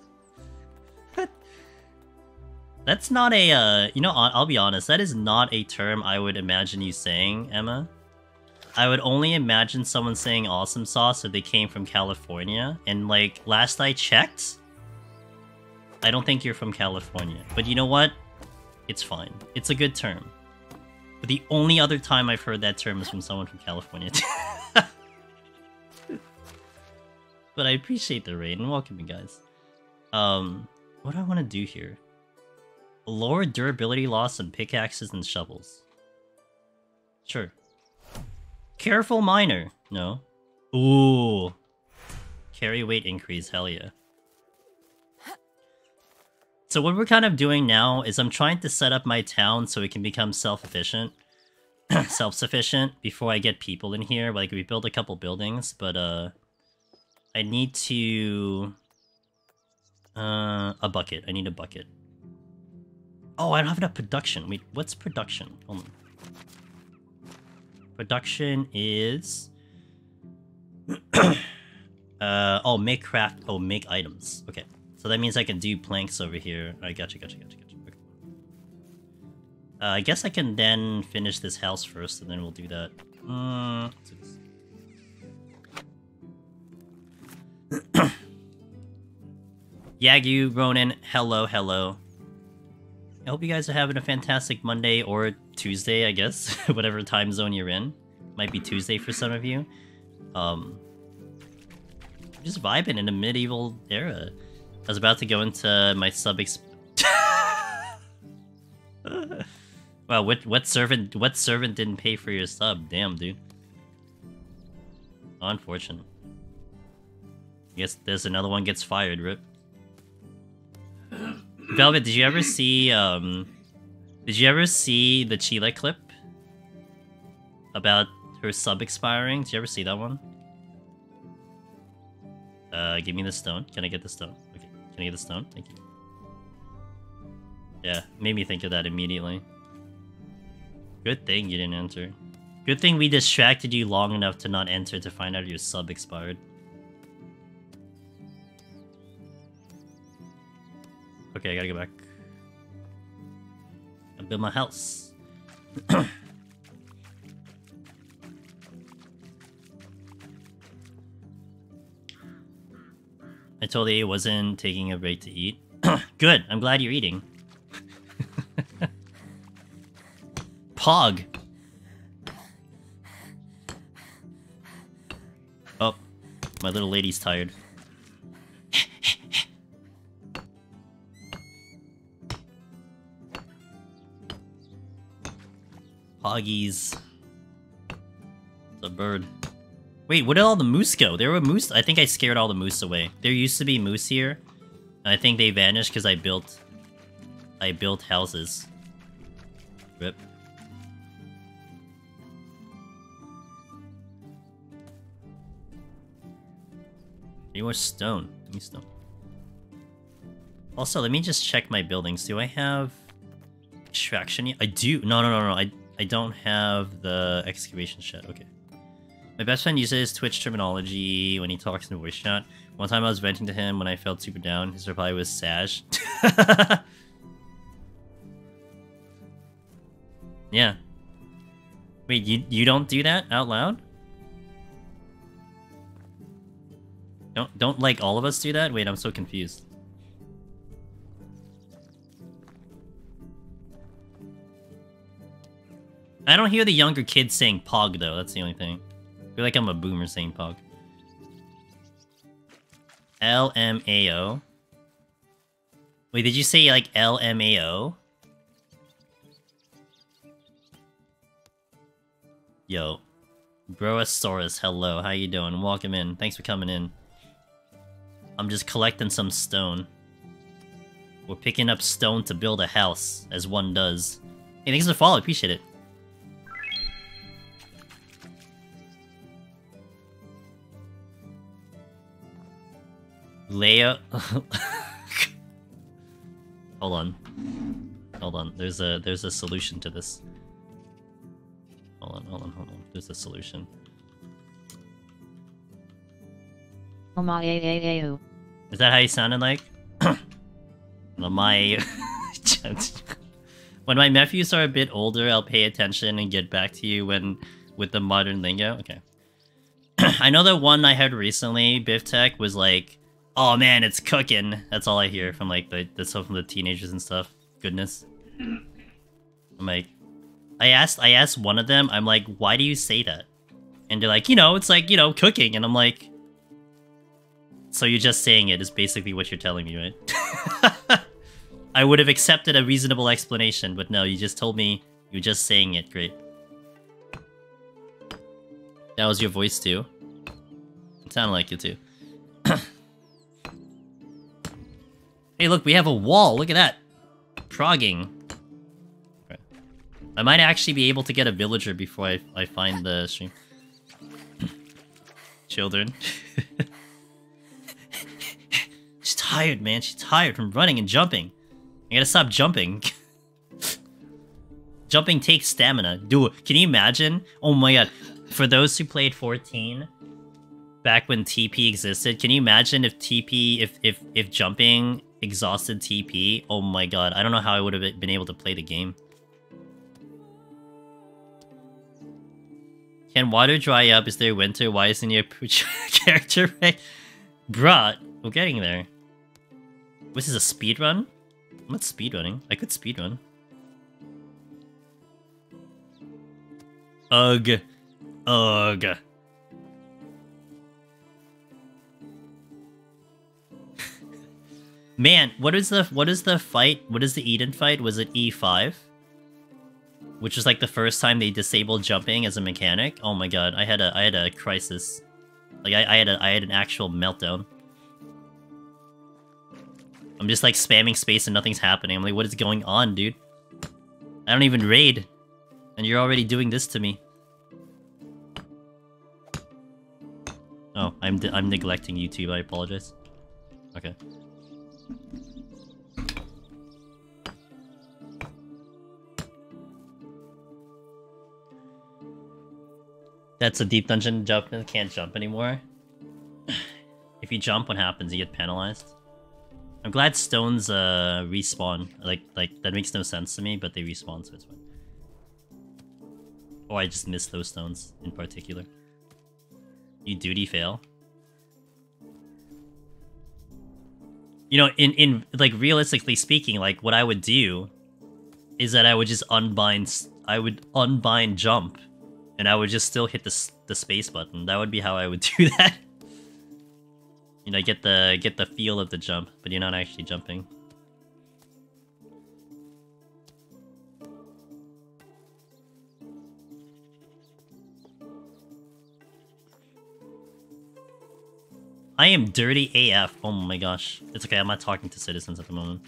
That's not a, you know, I'll be honest, that is not a term I would imagine you saying, Emma. I would only imagine someone saying awesome sauce if they came from California, and like, last I checked, I don't think you're from California. But you know what? It's fine. It's a good term. But the only other time I've heard that term is from someone from California. But I appreciate the raid, and welcome you guys. What do I want to do here? Lower durability loss on pickaxes and shovels. Sure. Careful miner. No. Ooh. Carry weight increase. Hell yeah. So what we're kind of doing now is I'm trying to set up my town so it can become self-sufficient before I get people in here. Like, we build a couple buildings, but I need to... a bucket. I need a bucket. Oh, I don't have enough production. Wait, what's production? Hold on. Production is... oh, make craft... Oh, make items. Okay. So that means I can do planks over here. Alright, gotcha. Okay. I guess I can then finish this house first, and then we'll do that. Let's do this. Yagyu, Ronan, hello. I hope you guys are having a fantastic Monday or Tuesday, I guess. Whatever time zone you're in. Might be Tuesday for some of you. Just vibing in a medieval era. I was about to go into my sub Wow, what servant didn't pay for your sub? Damn, dude. Oh, unfortunate. Guess there's another one gets fired, rip. Velvet, did you ever see the Chile clip about her sub expiring? Did you ever see that one? Give me the stone. Can I get the stone? Okay, can I get the stone? Thank you. Yeah, made me think of that immediately. Good thing you didn't enter. Good thing we distracted you long enough to not enter to find out your sub expired. Okay, I gotta go back. I build my house. I told you I wasn't taking a break to eat. Good, I'm glad you're eating. Pog. Oh, my little lady's tired. Poggies. The bird. Wait, where did all the moose go? There were moose. I think I scared all the moose away. There used to be moose here. I think they vanished because I built houses. Rip. Any more stone? Give me stone. Also, let me just check my buildings. Do I have extraction yet? I do. No. I don't have the excavation shed. Okay. My best friend uses Twitch terminology when he talks in voice chat. One time I was venting to him when I felt super down. His reply was Sash. Yeah. Wait, you don't do that out loud? Don't like all of us do that? Wait, I'm so confused. I don't hear the younger kids saying Pog though, that's the only thing. I feel like I'm a boomer saying Pog. LMAO? Wait, did you say like LMAO? Yo. Broasaurus, hello, how you doing? Welcome in. Thanks for coming in. I'm just collecting some stone. We're picking up stone to build a house, as one does. Hey, thanks for the follow, appreciate it. Leia... Hold on. There's a solution to this. Hold on. There's a solution. Is that how you sounded like? My... When my nephews are a bit older, I'll pay attention and get back to you with the modern lingo. Okay. I know that one I heard recently, Biff Tech, was like, "Oh man, it's cooking." That's all I hear from like the stuff from the teenagers and stuff. Goodness. I'm like, I asked one of them, I'm like, "Why do you say that?" And they're like, it's like, cooking. And I'm like, so you're just saying it is basically what you're telling me, right? I would have accepted a reasonable explanation, but no, you just told me you're just saying it. Great. That was your voice too? It sounded like you too. Hey, look, we have a wall. Look at that. Progging. Okay. I might actually be able to get a villager before I find the stream. Children. She's tired, man. She's tired from running and jumping. I gotta stop jumping. Jumping takes stamina. Dude, can you imagine? Oh my god. For those who played 14, back when TP existed, can you imagine if TP, if jumping exhausted TP? Oh my god, I don't know how I would have been able to play the game. Can water dry up? Is there winter? Why isn't your character right? Bruh, we're getting there. This is a speedrun? I'm not speedrunning. I could speedrun. Ugh. Ugh. Man, what is the fight? What is the Eden fight? Was it E5? Which was like the first time they disabled jumping as a mechanic. Oh my god, I had a crisis. Like I had an actual meltdown. I'm just like spamming space and nothing's happening. I'm like, what is going on, dude? I don't even raid, and you're already doing this to me. Oh, I'm neglecting YouTube. I apologize. Okay. That's a deep dungeon. Can't jump anymore. If you jump, what happens? You get penalized. I'm glad stones respawn. Like that makes no sense to me, but they respawn, so it's fine. Or I just miss those stones in particular. You duty fail. In like realistically speaking, like what I would do is that I would just unbind unbind jump, and I would just still hit the space button. That would be how I would do that. You know, get the feel of the jump, but you're not actually jumping. I am dirty AF. Oh my gosh. It's okay, I'm not talking to citizens at the moment.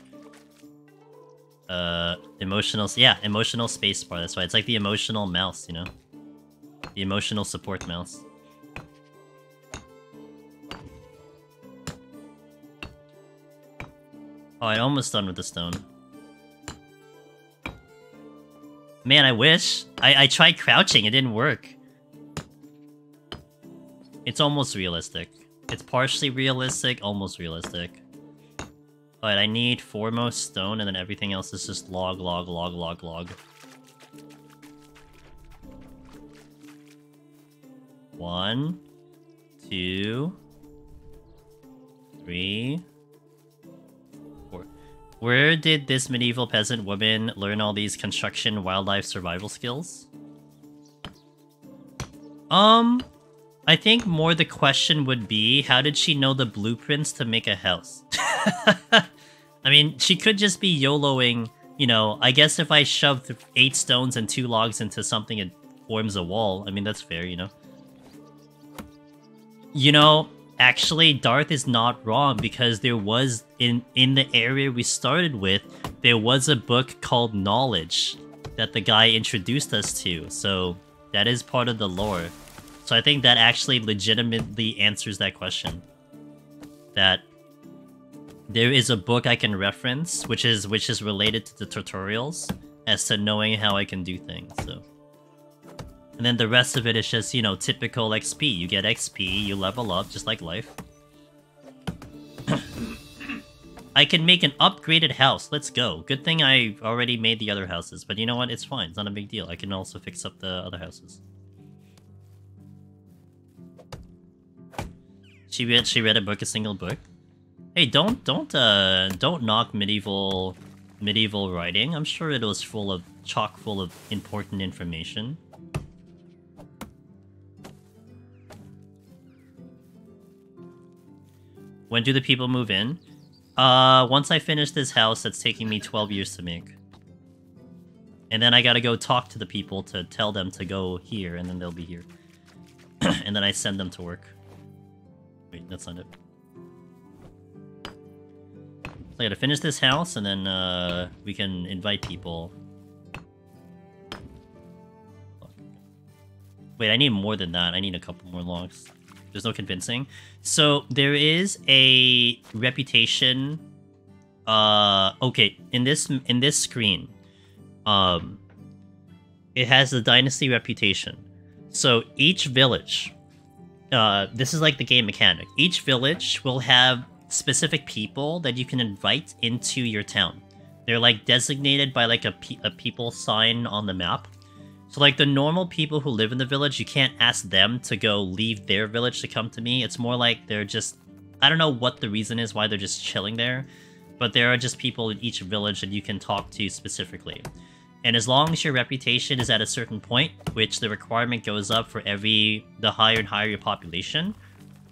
Emotional spacebar, that's why. It's like the emotional mouse, you know? The emotional support mouse. Oh, I'm almost done with the stone. Man, I wish. I tried crouching, it didn't work. It's almost realistic. It's partially realistic, almost realistic. Alright, I need foremost stone, and then everything else is just log. 1, 2, 3, 4. Where did this medieval peasant woman learn all these construction wildlife survival skills? I think more the question would be, how did she know the blueprints to make a house? I mean, she could just be YOLOing, you know, I guess if I shoved 8 stones and 2 logs into something, it forms a wall. I mean, that's fair, you know? You know, actually, Darth is not wrong, because there was, in the area we started with, there was a book called Knowledge that the guy introduced us to, so that is part of the lore. So I think that actually legitimately answers that question. That there is a book I can reference, which is related to the tutorials, as to knowing how I can do things, so. And then the rest of it is just, you know, typical XP. You get XP, you level up, just like life. I can make an upgraded house, let's go. Good thing I already made the other houses, but you know what, it's fine, it's not a big deal. I can also fix up the other houses. She read a single book. Hey, don't knock medieval writing. I'm sure it was chock full of important information. When do the people move in? Once I finish this house that's taking me 12 years to make. And then I gotta go talk to the people to tell them to go here, and then they'll be here. And then I send them to work. Wait, that's not it. So I gotta finish this house, and then we can invite people. Wait, I need more than that. I need a couple more logs. There's no convincing. So there is a reputation. Okay, in this screen, it has the Dynasty reputation. So each village. This is like the game mechanic. Each village will have specific people that you can invite into your town. They're like designated by like a people sign on the map. So like the normal people who live in the village, you can't ask them to go leave their village to come to me. It's more like they're just, I don't know what the reason is why they're just chilling there, but there are just people in each village that you can talk to specifically. And as long as your reputation is at a certain point, which the requirement goes up for the higher and higher your population,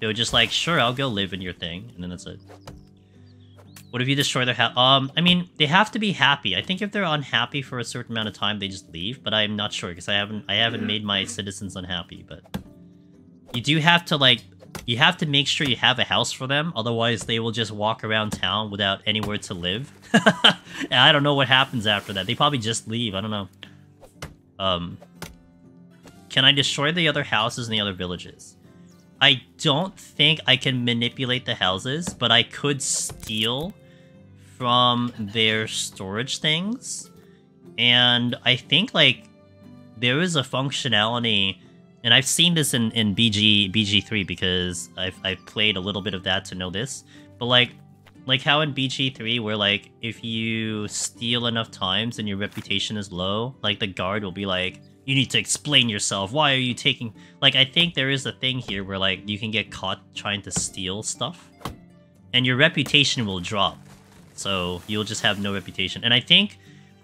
they're just like, sure, I'll go live in your thing, and then that's it. What if you destroy their house? I mean, they have to be happy. I think if they're unhappy for a certain amount of time, they just leave, but I'm not sure, because I haven't made my citizens unhappy, but... You do have to, like... You have to make sure you have a house for them, otherwise they will just walk around town without anywhere to live. And I don't know what happens after that. They probably just leave, I don't know. Can I destroy the other houses in the other villages? I don't think I can manipulate the houses, but I could steal from their storage things. And I think, like, there is a functionality... And I've seen this in BG3 because I've played a little bit of that to know this. But like how in BG3 where like if you steal enough times and your reputation is low, like the guard will be like, you need to explain yourself. Why are you taking... Like I think there is a thing here where like you can get caught trying to steal stuff. And your reputation will drop. So you'll just have no reputation. And I think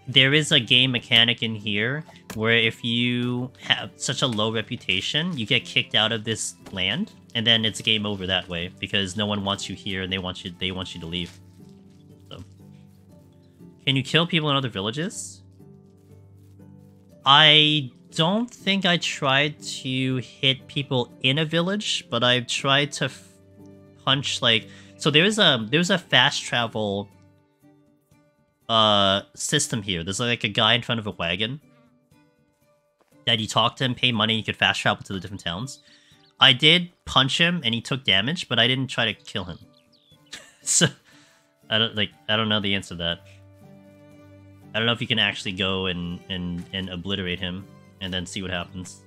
there is a game mechanic in here where if you have such a low reputation, you get kicked out of this land, and then it's game over that way because no one wants you here and they want you to leave. So, can you kill people in other villages? I don't think I tried to hit people in a village, but I've tried to punch like so. There's a fast travel system here. There's like a guy in front of a wagon that you talk to him, pay money, you could fast travel to the different towns. I did punch him and he took damage, but I didn't try to kill him. So I don't know the answer to that. I don't know if you can actually go and obliterate him and then see what happens.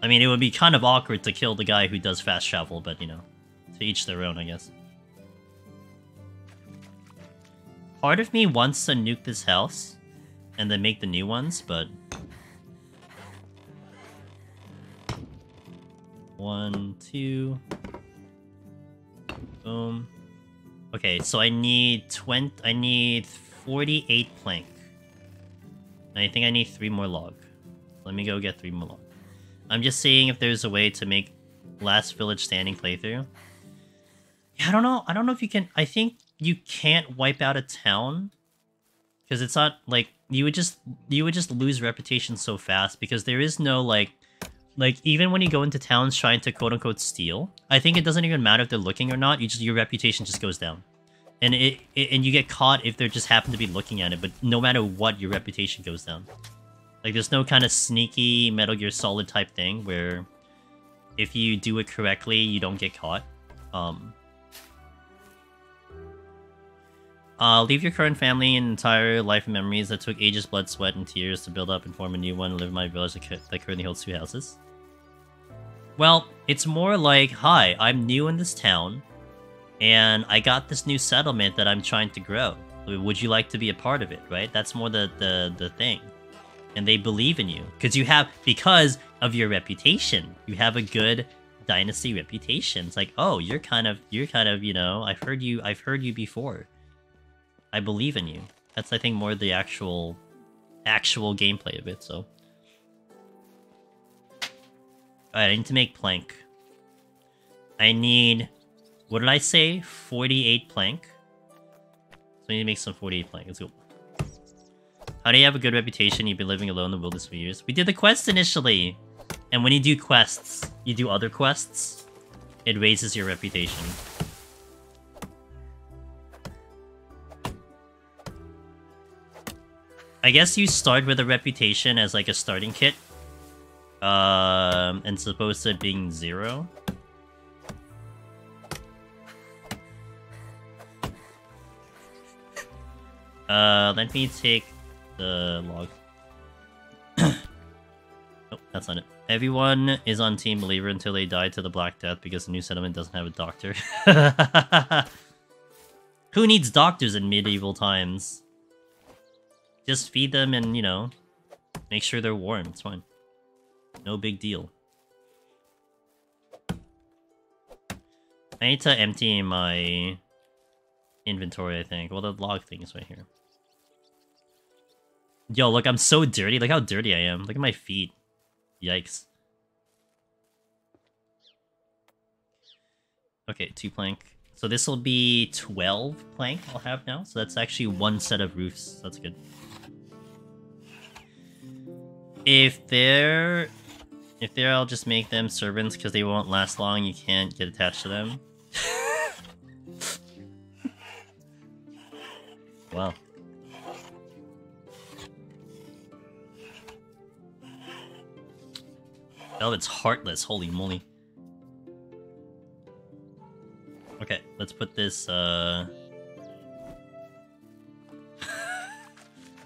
I mean, it would be kind of awkward to kill the guy who does fast travel, but you know, to each their own, I guess. Part of me wants to nuke this house and then make the new ones, but 1, 2, boom. Okay, so I need 48 plank. And I think I need 3 more log. Let me go get 3 more log. I'm just seeing if there's a way to make last village standing playthrough. Yeah, I don't know if you can. I think you can't wipe out a town because it's not like you would just lose reputation so fast because there is no like even when you go into towns trying to quote unquote steal, I think it doesn't even matter if they're looking or not. Your reputation just goes down, and and you get caught if they just happen to be looking at it. But no matter what, your reputation goes down. Like there's no kind of sneaky Metal Gear Solid type thing where if you do it correctly, you don't get caught. Leave your current family and entire life and memories that took ages, blood, sweat, and tears to build up and form a new one and live in my village that currently holds 2 houses. Well, it's more like, hi, I'm new in this town, and I got this new settlement that I'm trying to grow. Would you like to be a part of it, right? That's more the thing. And they believe in you. Because of your reputation. You have a good Dynasty reputation. It's like, oh, you're kind of, you know, I've heard you before. I believe in you. That's, I think, more the actual gameplay of it, so. Alright, I need to make plank. I need, what did I say? 48 plank? So I need to make some 48 plank. Let's go. How do you have a good reputation? You've been living alone in the wilderness for years. We did the quest initially! And when you do quests, you do other quests, it raises your reputation. I guess you start with a reputation as like a starting kit. And supposed to being 0. Let me take the log. Nope, that's not it. Everyone is on Team Believer until they die to the Black Death because the new settlement doesn't have a doctor. Who needs doctors in medieval times? Just feed them and, you know, make sure they're warm. It's fine. No big deal. I need to empty my inventory, I think. Well, the log thing is right here. Yo, look, I'm so dirty. Look how dirty I am. Look at my feet. Yikes. Okay, 2 plank. So this will be 12 plank I'll have now. So that's actually 1 set of roofs. That's good. If they're I'll just make them servants because they won't last long. You can't get attached to them. Wow. Oh, it's heartless. Holy moly. Okay, let's put this,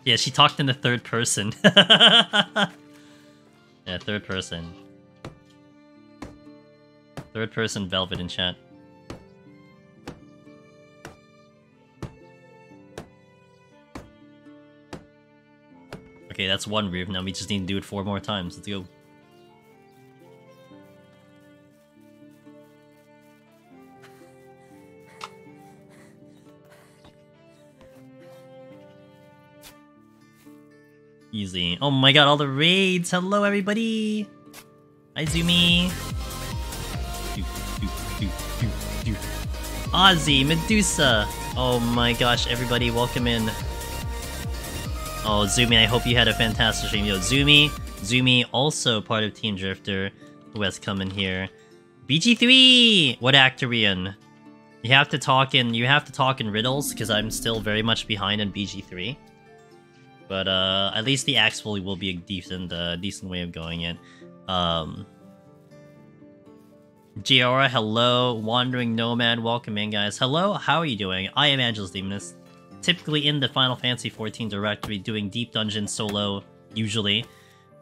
Yeah, she talked in the 3rd person. Yeah, 3rd person. 3rd person Velvet in chat. Okay, that's 1 roof. Now we just need to do it 4 more times. Let's go. Easy. Oh my god, all the raids! Hello, everybody! Hi, Zumi! Ozzy, Medusa! Oh my gosh, everybody, welcome in. Oh, Zumi, I hope you had a fantastic stream. Yo, Zumi, also part of Team Drifter, who has come in here. BG3! What act are we in? You have to talk in riddles, because I'm still very much behind in BG3. But at least the axe will be a decent way of going it. Giora, hello. Wandering Nomad, welcome in, guys. Hello, how are you doing? I am Angelus Demonist. Typically in the Final Fantasy XIV directory, doing Deep Dungeon solo, usually.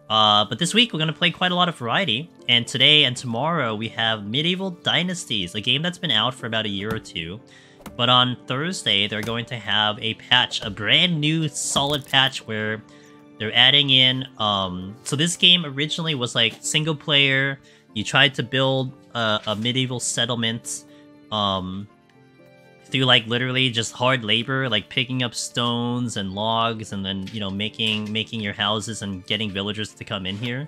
But this week we're going to play quite a lot of variety. And today and tomorrow we have Medieval Dynasties, a game that's been out for about a year or two. But on Thursday, they're going to have a patch, a brand new solid patch where they're adding in... So this game originally was like single player. You tried to build a medieval settlement through like literally just hard labor, like picking up stones and logs and then, you know, making your houses and getting villagers to come in here.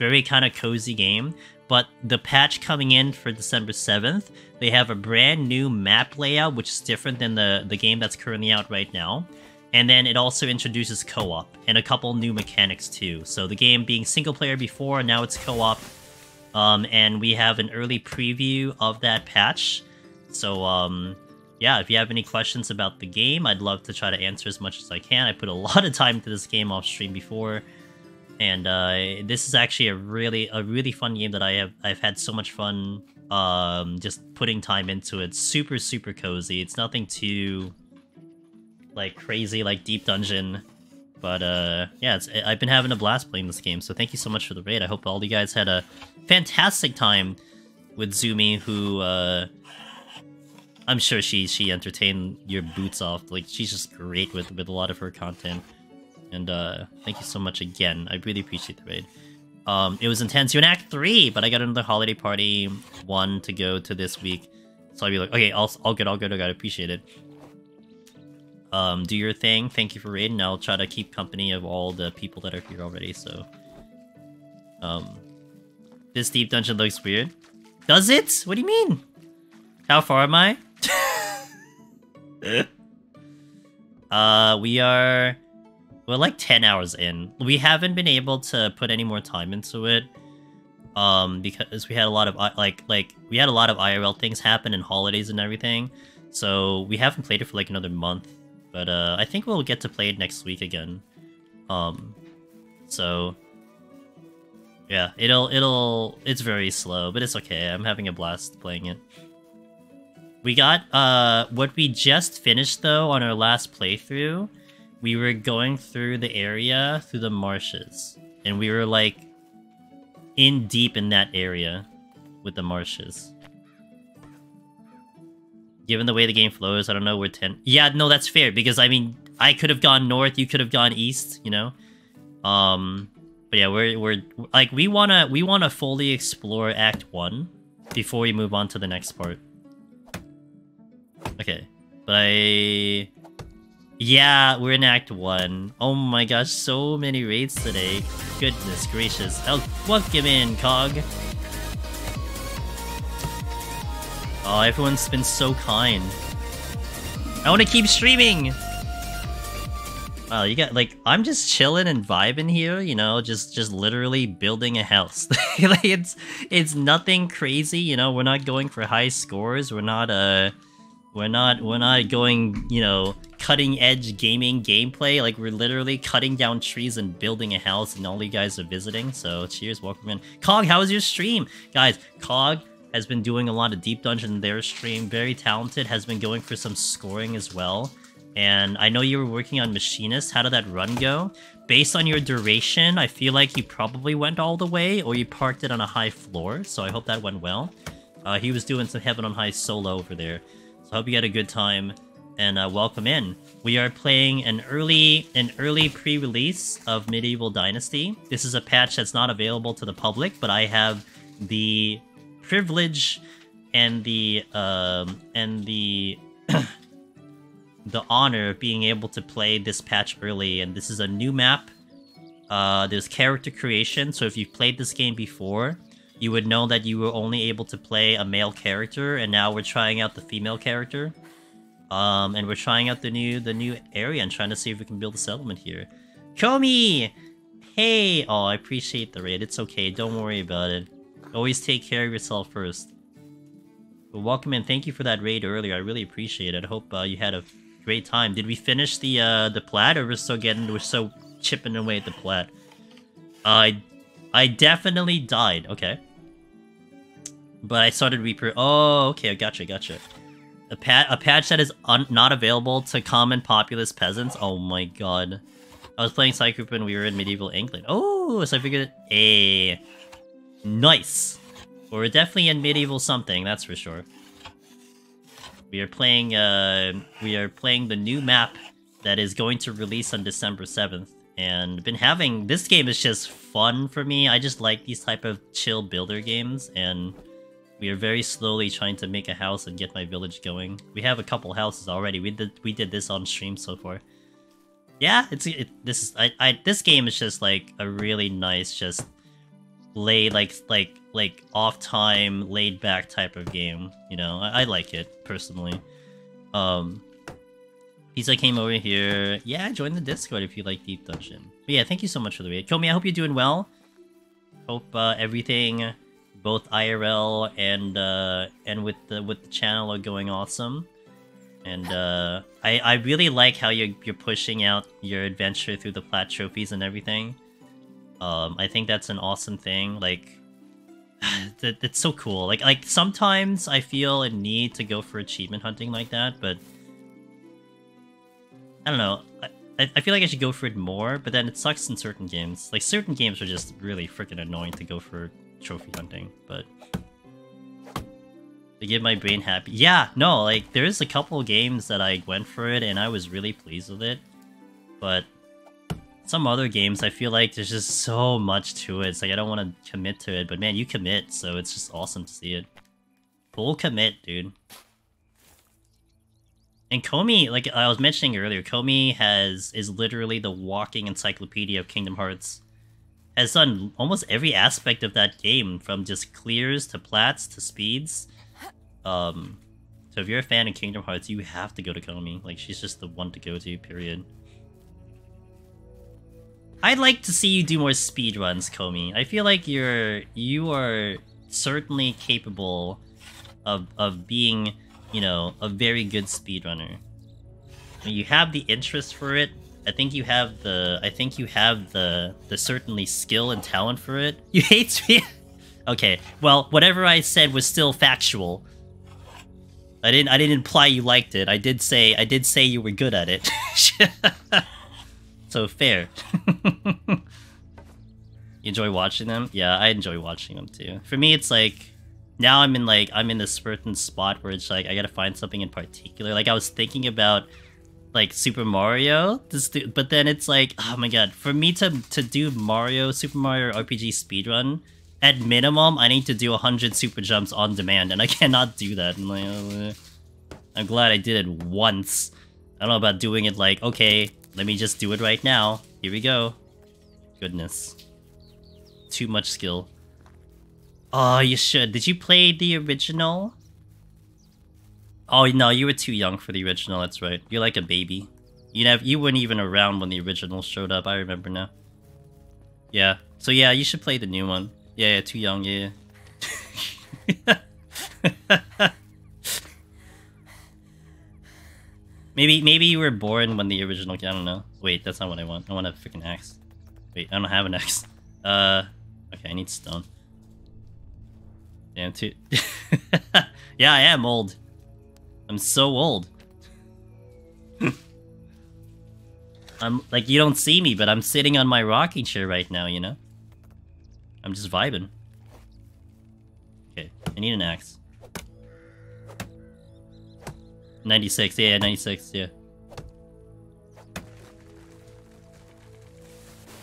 Very kind of cozy game. But the patch coming in for December 7th, they have a brand new map layout, which is different than the game that's currently out right now. And then it also introduces co-op and a couple new mechanics too. So the game being single player before, now it's co-op. And we have an early preview of that patch. So, yeah, if you have any questions about the game, I'd love to try to answer as much as I can. I put a lot of time into this game off stream before. And this is actually a really fun game that I've had so much fun just putting time into it. Super cozy. It's nothing too like crazy like Deep Dungeon, but yeah, I've been having a blast playing this game. So thank you so much for the raid. I hope all you guys had a fantastic time with Zumi, who I'm sure she entertained your boots off. Like she's just great with a lot of her content. And thank you so much again. I really appreciate the raid. It was intense. You're in Act 3, but I got another holiday party 1 to go to this week. So I'll be like, okay, all good, I appreciate it. Do your thing. Thank you for raiding. I'll try to keep company of all the people that are here already, so... This Deep Dungeon looks weird. Does it? What do you mean? How far am I? We're like 10 hours in. We haven't been able to put any more time into it. Because we had a lot of we had a lot of IRL things happen and holidays and everything. So we haven't played it for like another month. But I think we'll get to play it next week again. So yeah, it's very slow, but it's okay. I'm having a blast playing it. We got what we just finished though on our last playthrough. We were going through the area, through the marshes. And we were, like, in deep in that area with the marshes. Given the way the game flows, I don't know, we're 10... Yeah, no, that's fair, because, I mean, I could have gone north, you could have gone east, you know? But yeah, we're like, we wanna fully explore Act 1 before we move on to the next part. Okay, but yeah, we're in Act 1. Oh my gosh, so many raids today. Goodness gracious. Welcome in, Cog. Oh, everyone's been so kind. I want to keep streaming! Wow, you got, like, I'm just chilling and vibing here, you know, just literally building a house. Like, it's nothing crazy, you know, we're not going for high scores, we're not going, you know, cutting edge gaming gameplay. Like, we're literally cutting down trees and building a house, and all you guys are visiting. So cheers, welcome in. Cog, how was your stream? Guys, Cog has been doing a lot of Deep Dungeon in their stream. Very talented, has been going for some scoring as well. And I know you were working on Machinist. How did that run go? Based on your duration, I feel like you probably went all the way, or you parked it on a high floor. So I hope that went well. He was doing some Heaven on High solo over there. I hope you had a good time, and welcome in. We are playing an early pre-release of Medieval Dynasty. This is a patch that's not available to the public, but I have the privilege and the the honor of being able to play this patch early. And this is a new map there's character creation. So if you've played this game before, you would know that you were only able to play a male character, and now we're trying out the female character. And we're trying out the new area and trying to see if we can build a settlement here. Komi! Hey! Oh, I appreciate the raid. It's okay. Don't worry about it. Always take care of yourself first. But welcome in. Thank you for that raid earlier. I really appreciate it. I hope you had a great time. Did we finish the plat, or we're still chipping away at the plat? I definitely died. Okay. But I started Oh, okay. Gotcha. A patch that is not available to common populous peasants. Oh my god. I was playing Psych when we were in medieval England. Oh, so I figured nice. We're definitely in medieval something, that's for sure. We are playing the new map that is going to release on December 7th. And this game is just fun for me. I just like these type of chill builder games, and we are very slowly trying to make a house and get my village going. We have a couple houses already. We did this on stream so far. Yeah, this game is just like a really nice, just like off time, laid back type of game. You know, I like it personally. Pizza came over here. Yeah, join the Discord if you like Deep Dungeon. But yeah, thank you so much for the raid. Komi, I hope you're doing well. Hope everything, both IRL and with the channel, are going awesome. And I really like how you're pushing out your adventure through the plat trophies and everything. I think that's an awesome thing. Like, it's so cool. Like sometimes I feel a need to go for achievement hunting like that, but I don't know. I feel like I should go for it more, but then it sucks in certain games. Like, certain games are just really freaking annoying to go for trophy hunting, but to get my brain happy. Yeah, no, like, there's a couple games that I went for it, and I was really pleased with it. But some other games, I feel like there's just so much to it. It's like, I don't want to commit to it, but man, you commit, so it's just awesome to see it. Full commit, dude. And Komi, like I was mentioning earlier, Komi is literally the walking encyclopedia of Kingdom Hearts. Has done almost every aspect of that game, from just clears to plats to speeds. So if you're a fan of Kingdom Hearts, you have to go to Komi. Like, she's just the one to go to, period. I'd like to see you do more speedruns, Komi. I feel like you are certainly capable of being, you know, a very good speedrunner. When you have the interest for it, I think you have the certainly skill and talent for it. You hate speed. Okay, well, whatever I said was still factual. I didn't imply you liked it. I did say you were good at it. So fair. You enjoy watching them? Yeah, I enjoy watching them too. For me, it's like, now I'm in this certain spot where it's like I gotta find something in particular. Like, I was thinking about like Super Mario, but then it's like, oh my god, for me to do Super Mario RPG speedrun, at minimum I need to do 100 super jumps on demand, and I cannot do that. I'm like, I'm glad I did it once. I don't know about doing it like, okay, let me just do it right now. Here we go. Goodness. Too much skill. Oh, you should. Did you play the original? Oh, no, you were too young for the original, that's right. You're like a baby. You weren't even around when the original showed up, I remember now. Yeah. So yeah, you should play the new one. Yeah, too young, yeah. Maybe you were born when the original... I don't know. Wait, that's not what I want. I want a freaking axe. Wait, I don't have an axe. Okay, I need stone. Damn, too. Yeah, I am old. I'm so old. I'm like, you don't see me, but I'm sitting on my rocking chair right now, you know? I'm just vibing. Okay, I need an axe. 96, yeah, 96, yeah.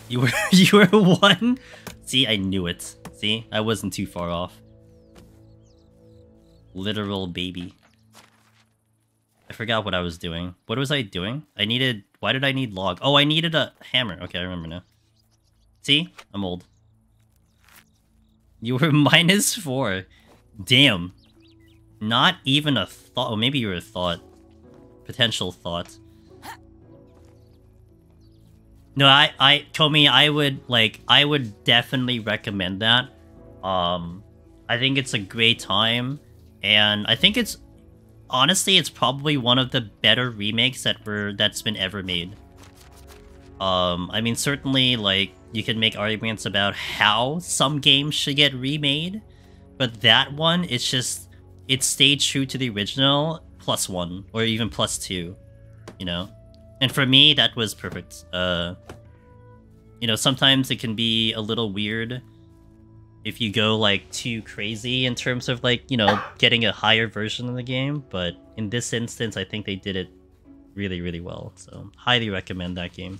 You were one? See, I knew it. See, I wasn't too far off. Literal baby. I forgot what I was doing. What was I doing? Why did I need log? Oh, I needed a hammer. Okay, I remember now. See? I'm old. You were -4. Damn. Not even a thought. Oh, maybe you were a thought. Potential thought. No, Tomi, I would definitely recommend that. I think it's a great time, and I think honestly, it's probably one of the better remakes that's been ever made. I mean, certainly, like, you can make arguments about how some games should get remade, but that one, it stayed true to the original, +1, or even +2, you know? And for me, that was perfect. You know, sometimes it can be a little weird if you go, like, too crazy in terms of, like, you know, getting a higher version of the game, but in this instance, I think they did it really, really well, so highly recommend that game.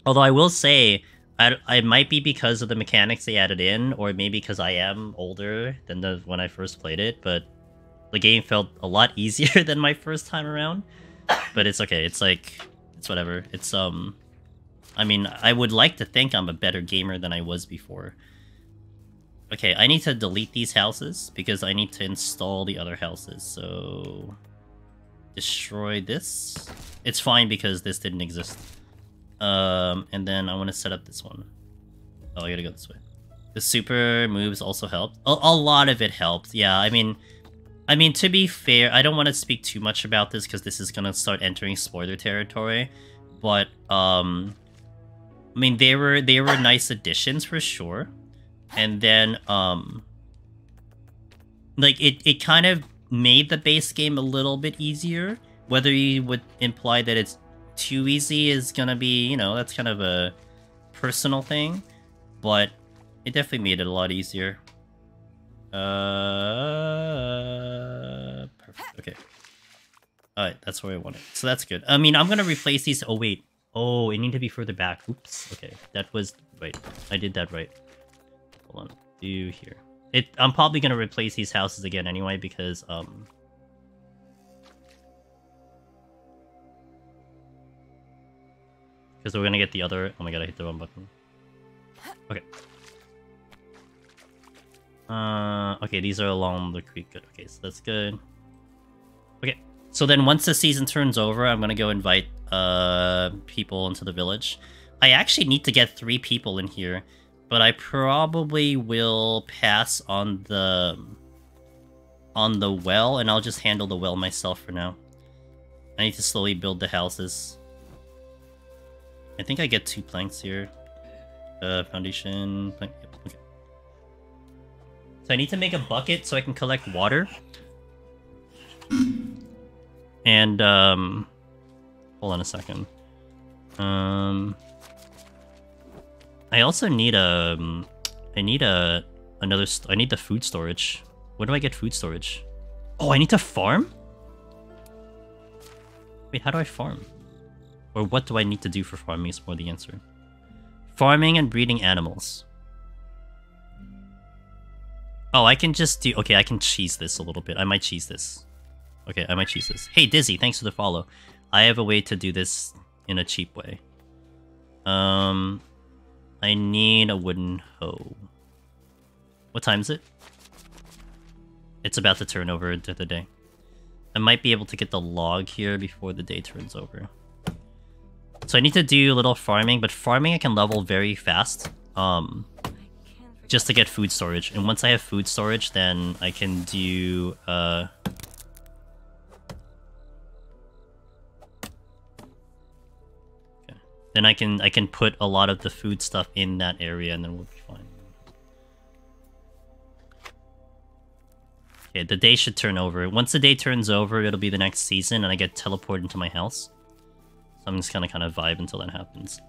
Although I will say, I might be because of the mechanics they added in, or maybe because I am older than when I first played it, but the game felt a lot easier than my first time around. But it's okay, it's like, it's whatever. It's, I mean, I would like to think I'm a better gamer than I was before. Okay, I need to delete these houses, because I need to install the other houses, so... Destroy this. It's fine because this didn't exist. And then I want to set up this one. Oh, I gotta go this way. The super moves also helped. A lot of it helped, yeah, I mean, to be fair, I don't want to speak too much about this because this is gonna start entering spoiler territory, but, I mean, they were nice additions for sure. And then, like, it kind of made the base game a little bit easier. Whether you would imply that it's too easy is gonna be, you know, that's kind of a personal thing. But it definitely made it a lot easier. Perfect, okay. Alright, that's where I want it. So that's good. I mean, I'm gonna replace these... Oh, wait. Oh, it need to be further back. Oops. Okay, that was... Right. I did that right. Hold on. Do here. I'm probably gonna replace these houses again anyway, because, because we're gonna get the other... Oh my god, I hit the wrong button. Okay. Okay, these are along the creek. Good. Okay, so that's good. Okay, so then once the season turns over, I'm gonna go invite people into the village. I actually need to get 3 people in here, but I probably will pass on the well, and I'll just handle the well myself for now. I need to slowly build the houses. I think I get 2 planks here. Foundation plank. Yep, okay. So I need to make a bucket so I can collect water. And hold on a second. I also need I need the food storage. Where do I get food storage? Oh, I need to farm? Wait, how do I farm? Or what do I need to do for farming is more the answer. Farming and breeding animals. Oh, I can just do... Okay, I can cheese this a little bit. I might cheese this. Okay, I might cheese this. Hey, Dizzy, thanks for the follow. I have a way to do this in a cheap way. I need a wooden hoe. What time is it? It's about to turn over into the day. I might be able to get the log here before the day turns over. So I need to do a little farming, but farming I can level very fast. Just to get food storage. And once I have food storage, then I can do... Okay. Then I can put a lot of the food stuff in that area, and then we'll be fine. Okay, the day should turn over. Once the day turns over, it'll be the next season, and I get teleported into my house. So I'm just gonna kind of vibe until that happens.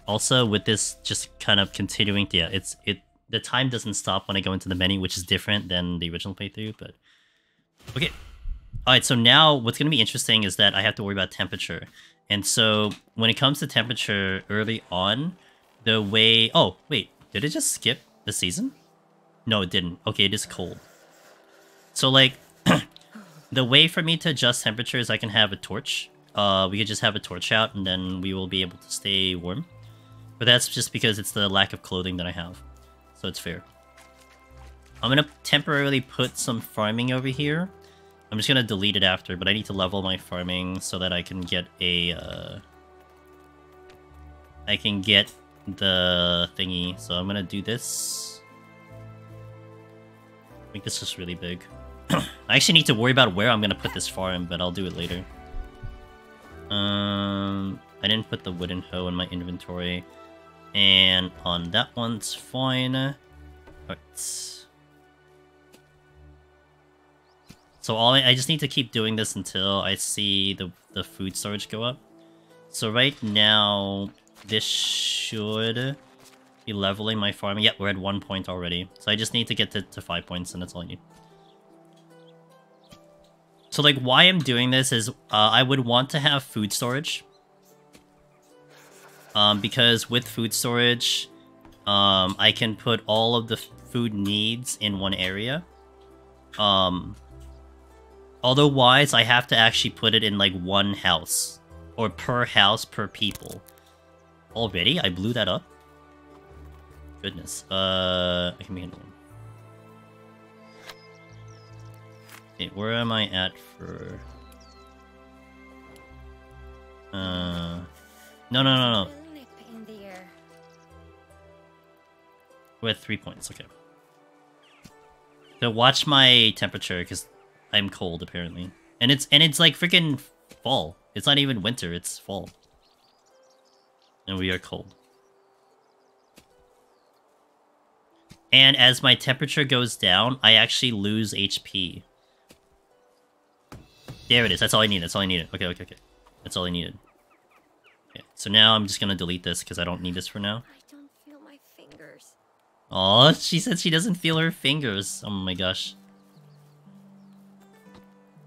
Also, with this just kind of continuing, yeah, the time doesn't stop when I go into the menu, which is different than the original playthrough, but... Okay. Alright, so now what's gonna be interesting is that I have to worry about temperature. And so, when it comes to temperature early on, the way... Oh, wait, did it just skip the season? No, it didn't. Okay, it is cold. So, like, the way for me to adjust temperature is I can have a torch. We could just have a torch out, and then we will be able to stay warm. But that's just because it's the lack of clothing that I have. So it's fair. I'm gonna temporarily put some farming over here. I'm just gonna delete it after, but I need to level my farming so that I can get a, I can get the thingy. So I'm gonna do this. Make this just really big. I actually need to worry about where I'm gonna put this farm, but I'll do it later. I didn't put the wooden hoe in my inventory. And on that one's fine. Alright. So I just need to keep doing this until I see the food storage go up. So right now, this should be leveling my farming. Yep, we're at 1 point already. So I just need to get to 5 points, and that's all I need. So like, why I'm doing this is I would want to have food storage. Because with food storage, I can put all of the food needs in one area. Otherwise, I have to actually put it in, like, one house. Or per house, per people. Already? I blew that up? Goodness. I can make another one. Okay, where am I at for... No. We're at 3 points, okay. So watch my temperature, because I'm cold, apparently. And it's like freaking fall. It's not even winter, it's fall. And we are cold. And as my temperature goes down, I actually lose HP. There it is, that's all I need, that's all I needed. Okay. That's all I needed. Okay, so now I'm just gonna delete this, because I don't need this for now. I don't feel my fingers. Aw, she said she doesn't feel her fingers. Oh my gosh.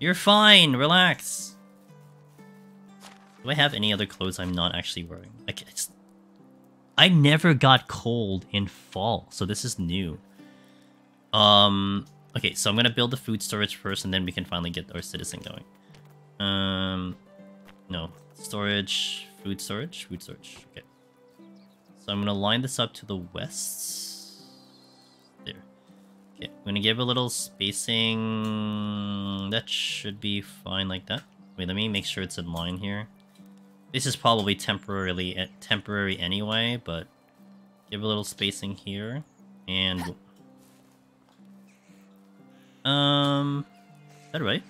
You're fine, relax. Do I have any other clothes I'm not actually wearing? I never got cold in fall, so this is new. Okay, so I'm gonna build the food storage first, and then we can finally get our citizen going. No. Storage, food storage. Okay. So I'm gonna line this up to the west. There. Okay, I'm gonna give a little spacing. That should be fine like that. Wait, let me make sure it's in line here. This is probably temporary anyway, but give a little spacing here. And... is that right?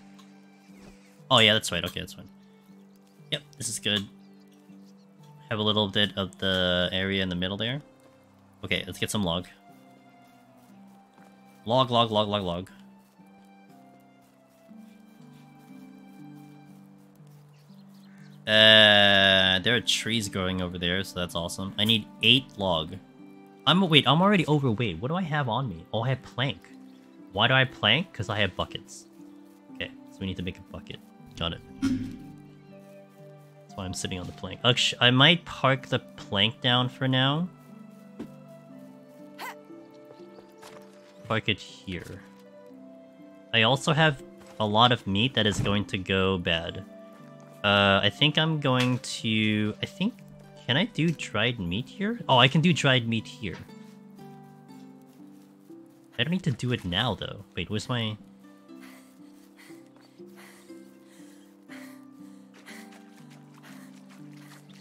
Oh yeah, that's right. Okay, that's fine. Yep, this is good. Have a little bit of the area in the middle there. Okay, let's get some log. Log. There are trees growing over there, so that's awesome. I need 8 log. I'm already overweight. What do I have on me? Oh, I have plank. Why do I have plank? Because I have buckets. Okay, so we need to make a bucket. Got it. That's why I'm sitting on the plank. Actually, I might park the plank down for now. Park it here. I also have a lot of meat that is going to go bad. I think I'm going to... Can I do dried meat here? Oh, I can do dried meat here. I don't need to do it now, though. Wait, where's my...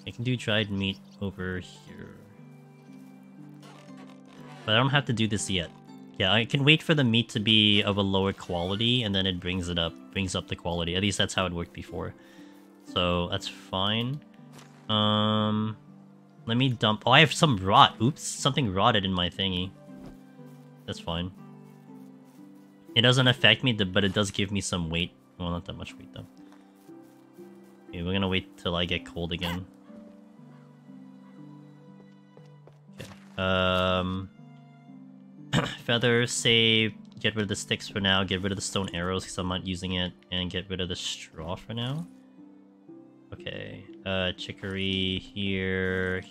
I can do dried meat over here. But I don't have to do this yet. Yeah, I can wait for the meat to be of a lower quality, and then it brings up the quality. At least that's how it worked before. So, that's fine. Let me dump... Oh, I have some rot. Oops, something rotted in my thingy. That's fine. It doesn't affect me, but it does give me some weight. Well, not that much weight, though. Okay, we're gonna wait till I get cold again. Okay. Feather, save, get rid of the sticks for now, get rid of the stone arrows because I'm not using it, and get rid of the straw for now. Okay, chicory here.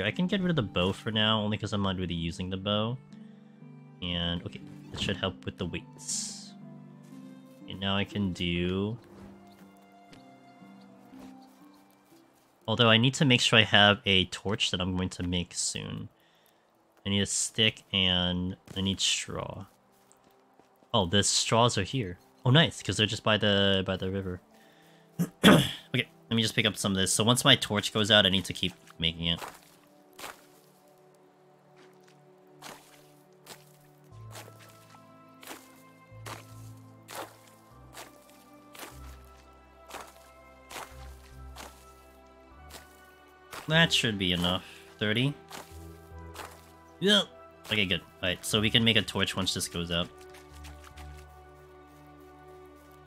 I can get rid of the bow for now, only because I'm not really using the bow. And, okay, this should help with the weights. And now I can do... Although I need to make sure I have a torch that I'm going to make soon. I need a stick and I need straw. Oh, the straws are here. Oh, nice, because they're just by the river. Okay, let me just pick up some of this. So once my torch goes out, I need to keep making it. That should be enough. 30? Yeah. Okay, good. Alright, so we can make a torch once this goes out.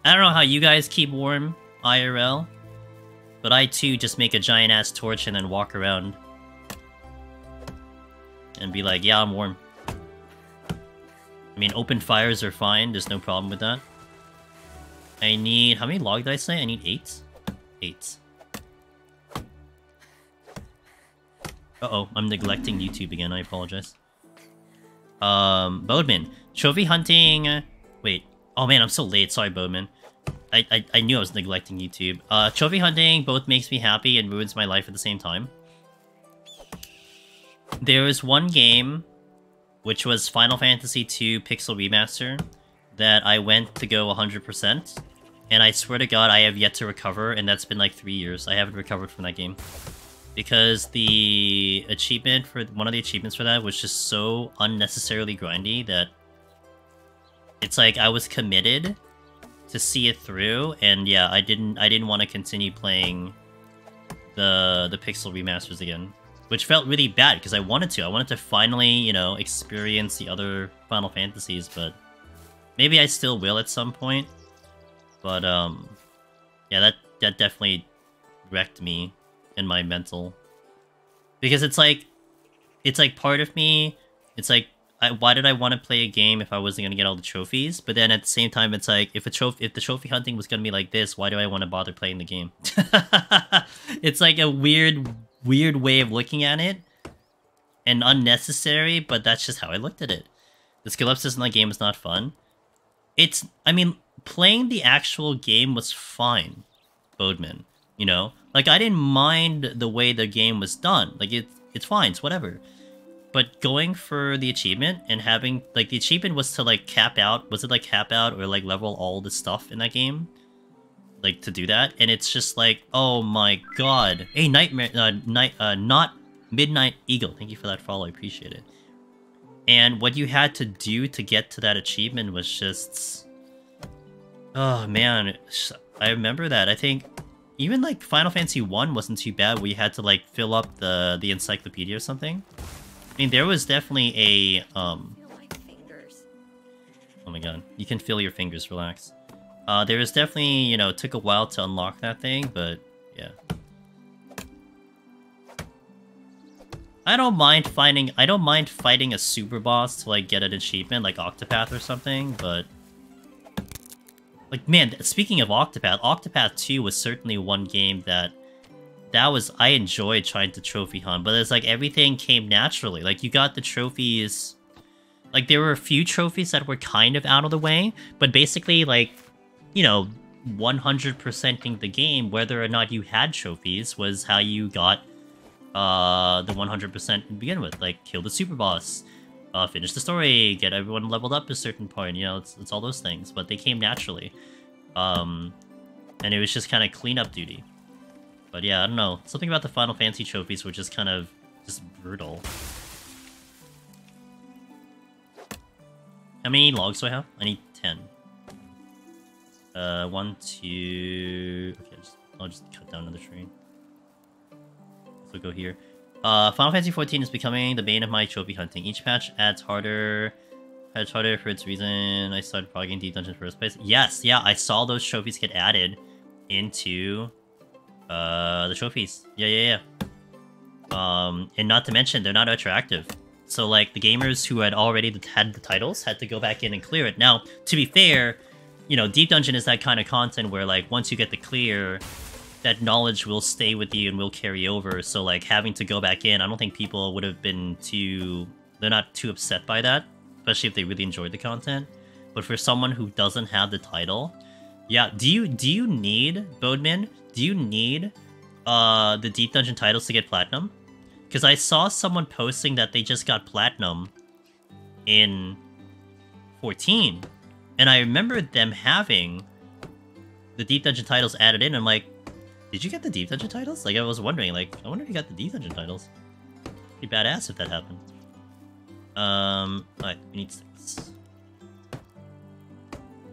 I don't know how you guys keep warm, IRL. But I too just make a giant-ass torch and then walk around. And be like, yeah, I'm warm. I mean, open fires are fine, there's no problem with that. I need... how many log did I say? I need 8? 8. Uh-oh, I'm neglecting YouTube again, I apologize. Boatman. Trophy hunting... wait. Oh man, I'm so late, sorry Boatman. I knew I was neglecting YouTube. Trophy hunting both makes me happy and ruins my life at the same time. There was one game, which was Final Fantasy II Pixel Remaster, that I went to go 100%. And I swear to God, I have yet to recover, and that's been like 3 years. I haven't recovered from that game. Because the achievement for one of the achievements for that was just so unnecessarily grindy that it's like I was committed to see it through, and yeah, I didn't want to continue playing the Pixel remasters again, which felt really bad because I wanted to finally, you know, experience the other Final Fantasies, but maybe I still will at some point. But yeah, that definitely wrecked me in my mental, because it's like part of me, it's like, why did I want to play a game if I wasn't gonna get all the trophies? But then at the same time, it's like, if the trophy hunting was gonna be like this, why do I want to bother playing the game? It's like a weird way of looking at it, and unnecessary, but that's just how I looked at it. The skill up system in the game is not fun. I mean, playing the actual game was fine, Boatman. You know, like, I didn't mind the way the game was done. Like, it's fine, it's whatever. But going for the achievement and having, like, the achievement was to, like, cap out. Was it, like, cap out or, like, level all the stuff in that game? Like, to do that? And it's just like, oh my god. Hey, not Midnight Eagle. Thank you for that follow, I appreciate it. And what you had to do to get to that achievement was just... oh, man. I remember that. I think... even, like, Final Fantasy 1 wasn't too bad, where you had to, like, fill up the encyclopedia or something. I mean, there was definitely a, oh my god. You can feel your fingers, relax. There was definitely, you know, it took a while to unlock that thing, but, yeah. I don't mind fighting a super boss to, like, get an achievement, like Octopath or something, but... like, man, speaking of Octopath, Octopath 2 was certainly one game that I enjoyed trying to trophy hunt, but it's like everything came naturally. Like, you got the trophies, like, there were a few trophies that were kind of out of the way, but basically, like, you know, 100%ing the game, whether or not you had trophies, was how you got the 100% to begin with. Like, kill the super boss, finish the story, get everyone leveled up to a certain point, you know, it's all those things, but they came naturally. And it was just kind of cleanup duty. But yeah, I don't know, something about the Final Fantasy trophies were just kind of just brutal. How many logs do I have? I need 10. 1, 2... okay, I'll just cut down another tree. So go here. Final Fantasy XIV is becoming the bane of my trophy hunting. Each patch adds harder for its reason. I started progging Deep Dungeon first place. Yes, yeah, I saw those trophies get added into the trophies. Yeah. And not to mention, they're not retroactive. So, like, the gamers who had already had the titles had to go back in and clear it. Now, to be fair, you know, Deep Dungeon is that kind of content where, like, once you get the clear, that knowledge will stay with you and will carry over. So, like, having to go back in, I don't think people would have been too... they're not too upset by that, especially if they really enjoyed the content. But for someone who doesn't have the title, yeah, do you need, Boatman, do you need the Deep Dungeon titles to get platinum? Because I saw someone posting that they just got platinum in 14, and I remember them having the Deep Dungeon titles added in. I'm like, did you get the Deep Dungeon titles? Like, I was wondering, like, I wonder if you got the Deep Dungeon titles. Be badass if that happened. Alright, we need sticks.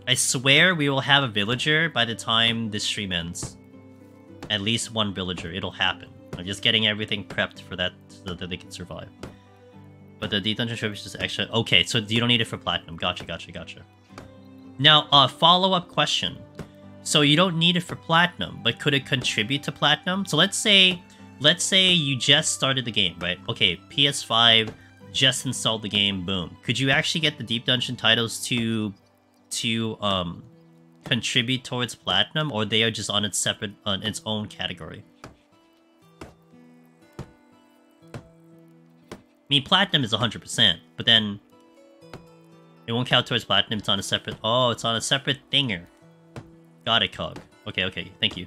I swear we will have a villager by the time this stream ends. At least one villager, it'll happen. I'm just getting everything prepped for that so that they can survive. But the Deep Dungeon trophy is just extra. Okay, so you don't need it for platinum. Gotcha. Now, follow-up question. So you don't need it for platinum, but could it contribute to platinum? So let's say you just started the game, right? Okay, PS5, just installed the game, boom. Could you actually get the Deep Dungeon titles to contribute towards platinum, or they are just on its own category? I mean, platinum is 100%, but then it won't count towards platinum. It's on a separate. Oh, it's on a separate thinger. Got it, Cog. Okay, thank you.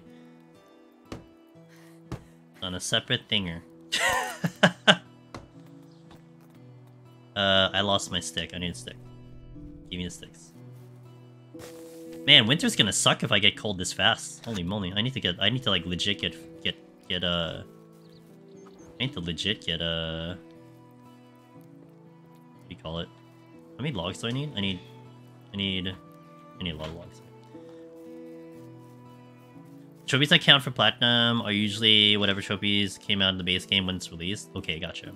On a separate thinger. I lost my stick. I need a stick. Give me the sticks. Man, winter's gonna suck if I get cold this fast. Holy moly! I need to like legit get what do you call it? How many logs do I need? I need a lot of logs. Trophies that count for platinum are usually whatever trophies came out in the base game when it's released. Okay, gotcha.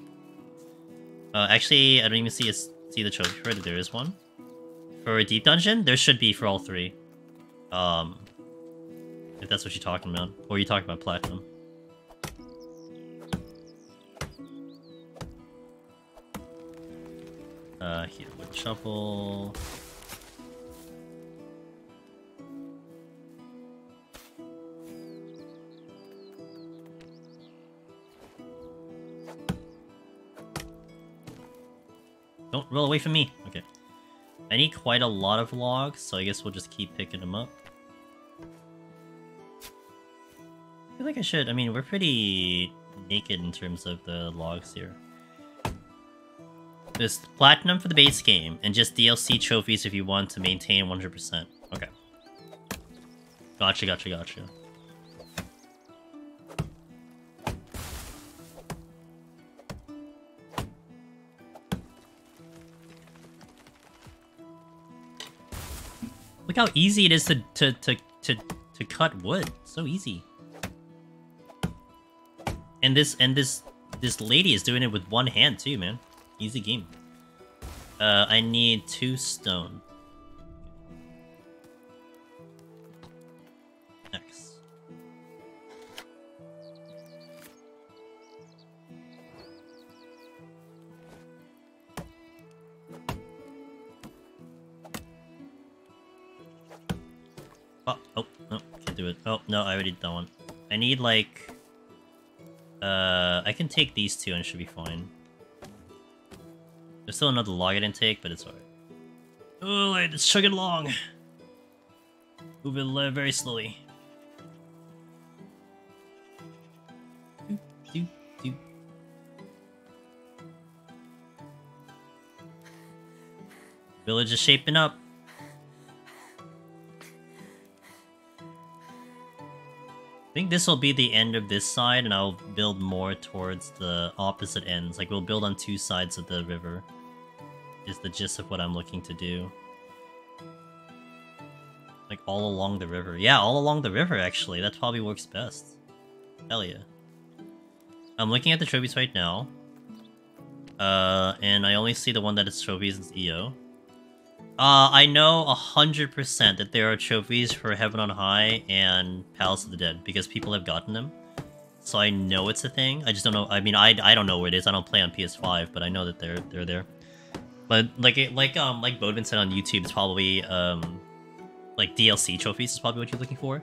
Actually, I don't even see the trophy for it. There is one. For a Deep Dungeon, there should be for all three. If that's what you're talking about. Or you're talking about platinum. Here, wood shovel. Don't roll away from me. Okay. I need quite a lot of logs, so I guess we'll just keep picking them up. I feel like I should. I mean, we're pretty naked in terms of the logs here. There's platinum for the base game, and just DLC trophies if you want to maintain 100%. Okay. Gotcha. Look how easy it is to cut wood. So easy. And this lady is doing it with one hand too, man. Easy game. I need 2 stone. X. Oh, no, can't do it. Oh, no, I already did that one. I need, like... I can take these 2 and it should be fine. There's still another log I didn't take, but it's alright. Oh, it's chugging along. Moving very slowly. Village is shaping up. I think this will be the end of this side, and I'll build more towards the opposite ends. Like, we'll build on 2 sides of the river. Is the gist of what I'm looking to do. Like, all along the river. Yeah, all along the river, actually. That probably works best. Hell yeah. I'm looking at the trophies right now. And I only see the one that is trophies is EO. I know 100% that there are trophies for Heaven on High and Palace of the Dead, because people have gotten them. So I know it's a thing. I just don't know. I mean, I don't know where it is. I don't play on PS5, but I know that they're there. But like Bodman said on YouTube, it's probably like DLC trophies is probably what you're looking for.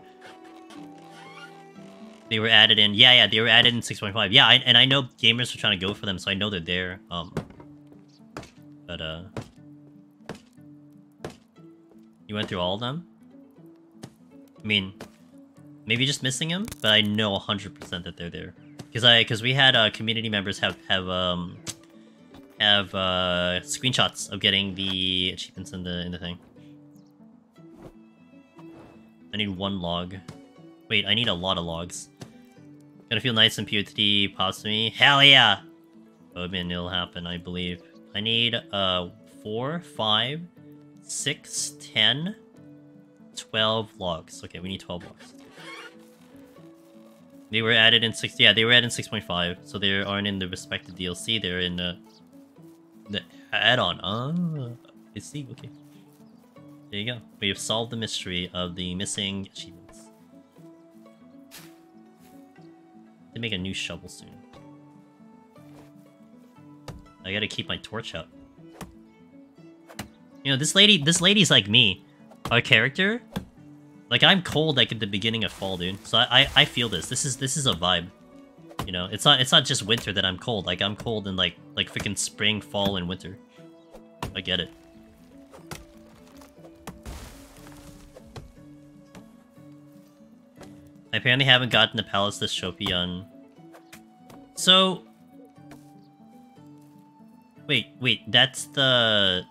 They were added in. Yeah, they were added in 6.5. Yeah, and I know gamers are trying to go for them, so I know they're there. But you went through all of them? I mean, Maybe just missing them, but I know 100% that they're there. Because we had community members have screenshots of getting the achievements in the thing. I need 1 log. Wait, I need a lot of logs. Gonna feel nice and POTD pops to me. Hell yeah! Oh man, it'll happen, I believe. I need 4, 5, 6, 10, 12 logs. Okay, we need 12 logs. They were added in 6. Yeah, they were added in 6.5, so they aren't in the respective DLC. They're in the add-on. Oh, I see. Okay, there you go. We have solved the mystery of the missing achievements. They make a new shovel soon. I gotta keep my torch out. You know, this lady's like me. Our character, like, I'm cold like at the beginning of fall, dude. So I feel this. This is a vibe. You know, it's not just winter that I'm cold. Like, I'm cold in like freaking spring, fall, and winter. I get it. I apparently haven't gotten the Palace this Shopi on. So wait, that's the...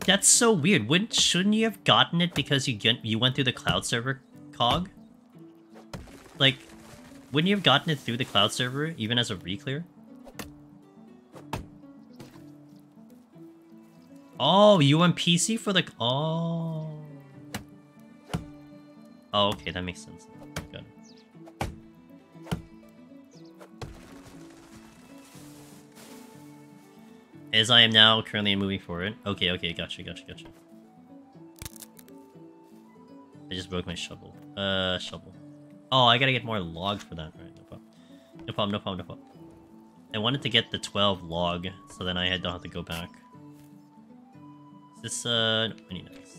That's so weird. Shouldn't you have gotten it because you went through the cloud server cog? Like, wouldn't you have gotten it through the cloud server, even as a re-clear? Oh, you went PC for the... Oh. Oh, okay, that makes sense. Good. As I am now currently moving forward. Okay, gotcha. I just broke my shovel. Shovel. Oh, I gotta get more log for that. Right, no problem. I wanted to get the 12 log, so then I don't have to go back. Is this, no, I need this.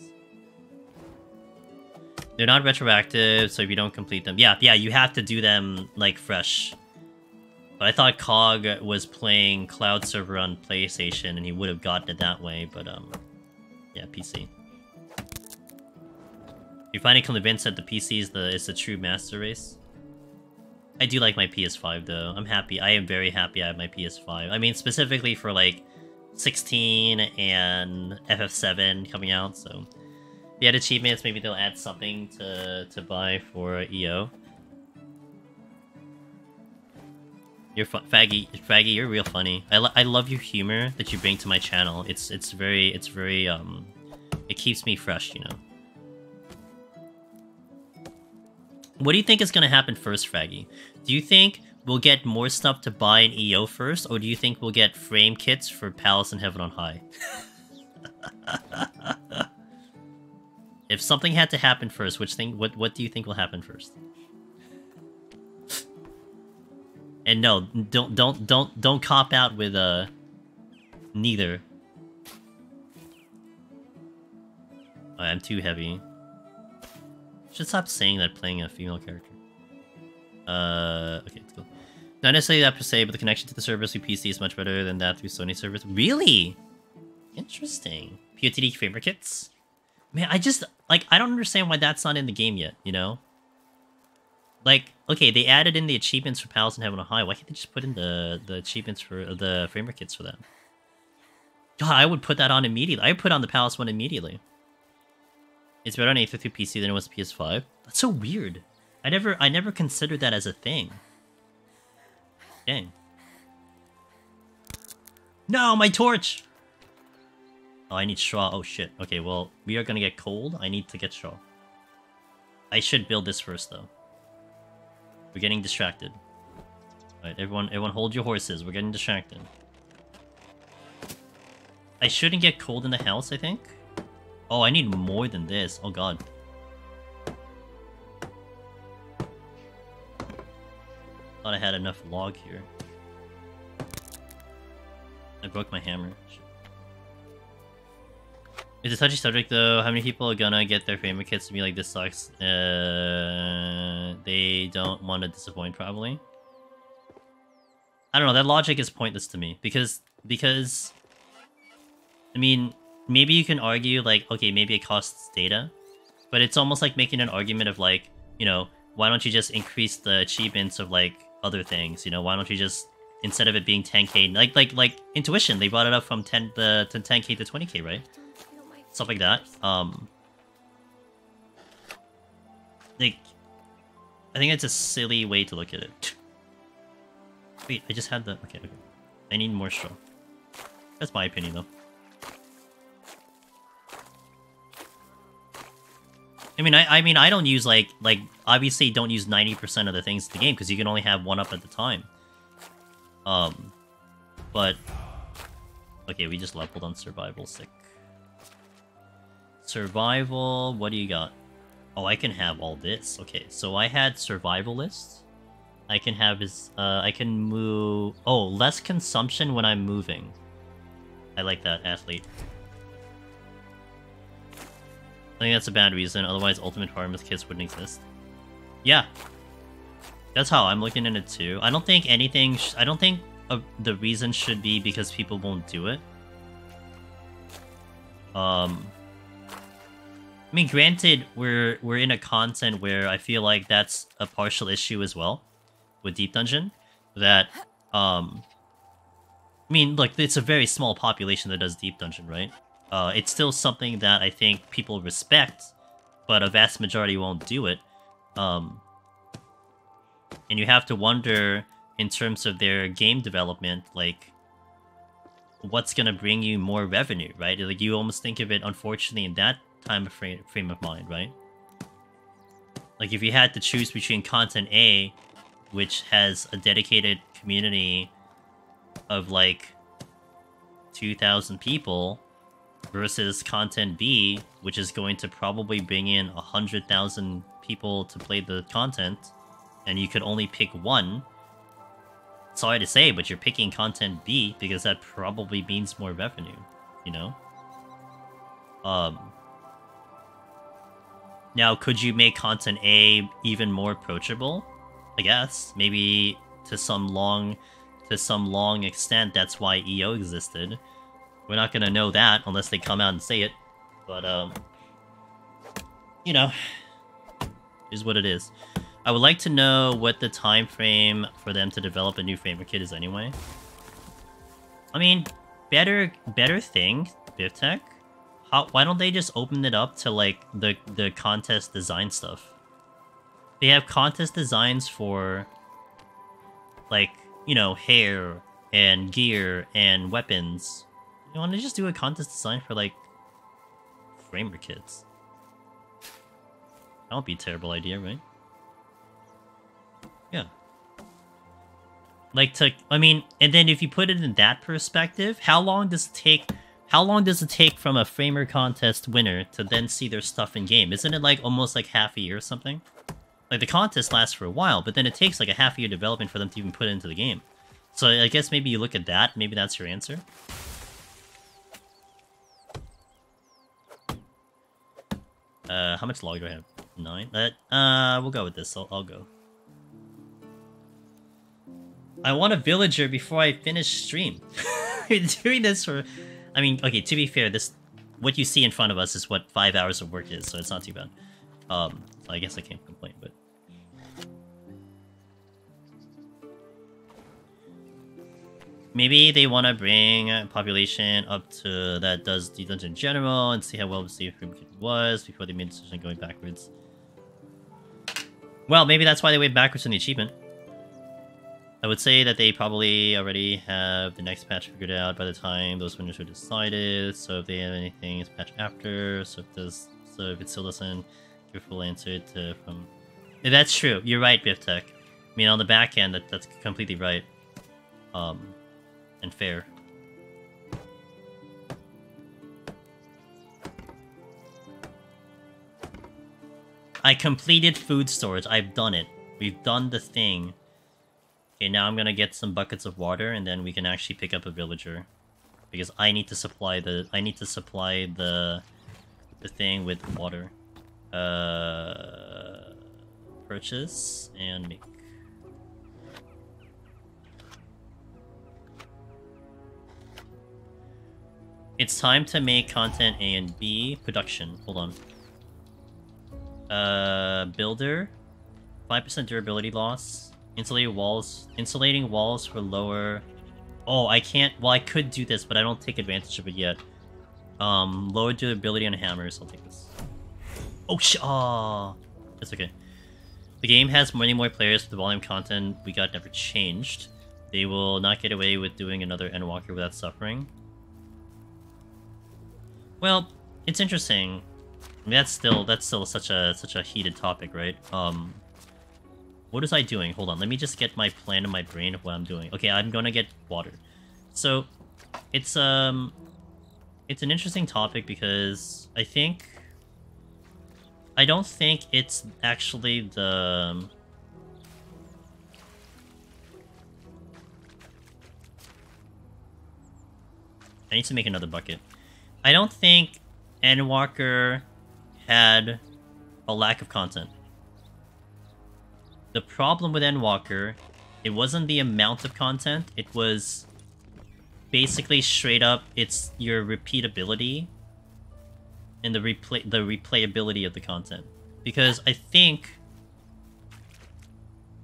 They're not retroactive, so if you don't complete them... Yeah, you have to do them, like, fresh. But I thought Cog was playing Cloud Server on PlayStation, and he would have gotten it that way, but, yeah, PC. You're finally convinced that the PC is the true master race? I do like my PS5, though. I'm happy. I am very happy I have my PS5. I mean, specifically for, like, 16 and FF7 coming out, so... They add achievements, maybe they'll add something to buy for EO. You're Faggy, you're real funny. I love your humor that you bring to my channel. It's very it keeps me fresh, you know. What do you think is gonna happen first, Faggy? Do you think we'll get more stuff to buy in EO first, or do you think we'll get frame kits for Palace and Heaven on High? If something had to happen first, what do you think will happen first? And no, don't cop out with neither. Oh, I'm too heavy. Should stop saying that playing a female character. Okay, let's go. Not necessarily that per se, but the connection to the servers through PC is much better than that through Sony servers. Really? Interesting. POTD framer kits? Man, I don't understand why that's not in the game yet, you know? Like, okay, they added in the achievements for Palace and Heaven on High. Why can't they just put in the achievements for the framer kits for that? God, I would put that on immediately. I would put on the Palace one immediately. It's better on 832 PC than it was PS5. That's so weird. I never considered that as a thing. Dang. No, my torch! Oh, I need straw. Oh, shit. Okay, well, we are gonna get cold. I need to get straw. I should build this first, though. We're getting distracted. Alright, everyone hold your horses. We're getting distracted. I shouldn't get cold in the house, I think. Oh, I need more than this. Oh, God. Thought I had enough log here. I broke my hammer. Shit. It's a touchy subject, though. How many people are gonna get their framer kits to be like, this sucks? They don't want to disappoint, probably. I don't know, that logic is pointless to me. Because... I mean, maybe you can argue, like, okay, maybe it costs data. But it's almost like making an argument of like, you know, why don't you just increase the achievements of like other things? You know, why don't you just, instead of it being 10k, like intuition, they brought it up from 10k to 20k, right? Stuff like that. Like, I think it's a silly way to look at it. Wait, I just had the... Okay. I need more straw. That's my opinion, though. I mean, I don't use, like, obviously don't use 90% of the things in the game, because you can only have one up at the time. But... Okay, we just leveled on survival, sick. Survival, what do you got? Oh, I can have all this. Okay, so I had survivalist. I can have his, I can move... Oh, less consumption when I'm moving. I like that, athlete. I think that's a bad reason, otherwise ultimate harmless kits wouldn't exist. Yeah. That's how I'm looking at it too. I don't think anything... I don't think the reason should be because people won't do it. I mean, granted, we're in a content where I feel like that's a partial issue as well with Deep Dungeon. That, I mean, look, it's a very small population that does Deep Dungeon, right? It's still something that I think people respect, but a vast majority won't do it. And you have to wonder, in terms of their game development, like, what's gonna bring you more revenue, right? Like, you almost think of it, unfortunately, in that time of frame of mind, right? Like, if you had to choose between content A, which has a dedicated community of like 2,000 people, versus content B, which is going to probably bring in 100,000 people to play the content, and you could only pick one. Sorry to say, but you're picking content B because that probably means more revenue, you know? Now, could you make content A even more approachable? I guess. Maybe to some long extent, that's why EO existed. We're not gonna know that unless they come out and say it. But, you know, is what it is. I would like to know what the time frame for them to develop a new framer kit is anyway. I mean, better thing, BivTech. Why don't they just open it up to, like, the contest design stuff? They have contest designs for, like, you know, hair and gear and weapons. You want to just do a contest design for, like, framer kits? That would be a terrible idea, right? Yeah. Like, I mean, and then if you put it in that perspective, how long does it take from a framer contest winner to then see their stuff in game? Isn't it like almost like half a year or something? Like, the contest lasts for a while, but then it takes like a half a year development for them to even put it into the game. So I guess maybe you look at that, maybe that's your answer. How much log do I have? 9? We'll go with this. I'll go. I want a villager before I finish stream. We're doing this for... I mean, okay, to be fair, what you see in front of us is what 5 hours of work is, so it's not too bad. So I guess I can't complain, but... Maybe they want to bring population up to that does the dungeon in general and see how well received Frame Kit was before they made a decision going backwards. Well, maybe that's why they went backwards in the achievement. I would say that they probably already have the next patch figured out by the time those winners are decided. So if they have anything, it's patch after. So if it still doesn't give a full answer to from. Yeah, that's true. You're right, BivTech. I mean, on the back end, that's completely right. And fair. I completed food storage. I've done it. We've done the thing. Okay, now I'm gonna get some buckets of water, and then we can actually pick up a villager, because I need to supply the thing with water. Purchase and make. It's time to make content A and B production. Hold on. Builder, 5% durability loss. Insulating walls for lower. Oh, I can't. Well, I could do this, but I don't take advantage of it yet. Lower durability on hammers. I'll take this. Oh, Aw. That's okay. The game has many more players. The volume content we got never changed. They will not get away with doing another Endwalker without suffering. Well, it's interesting. I mean, that's still such a heated topic, right? What was I doing? Hold on, let me just get my plan in my brain of what I'm doing. Okay, I'm gonna get water. So, it's an interesting topic because I don't think it's actually the... I need to make another bucket. I don't think Endwalker had a lack of content. The problem with Endwalker, it wasn't the amount of content, it was basically straight up, it's your repeatability and the replayability of the content. Because I think,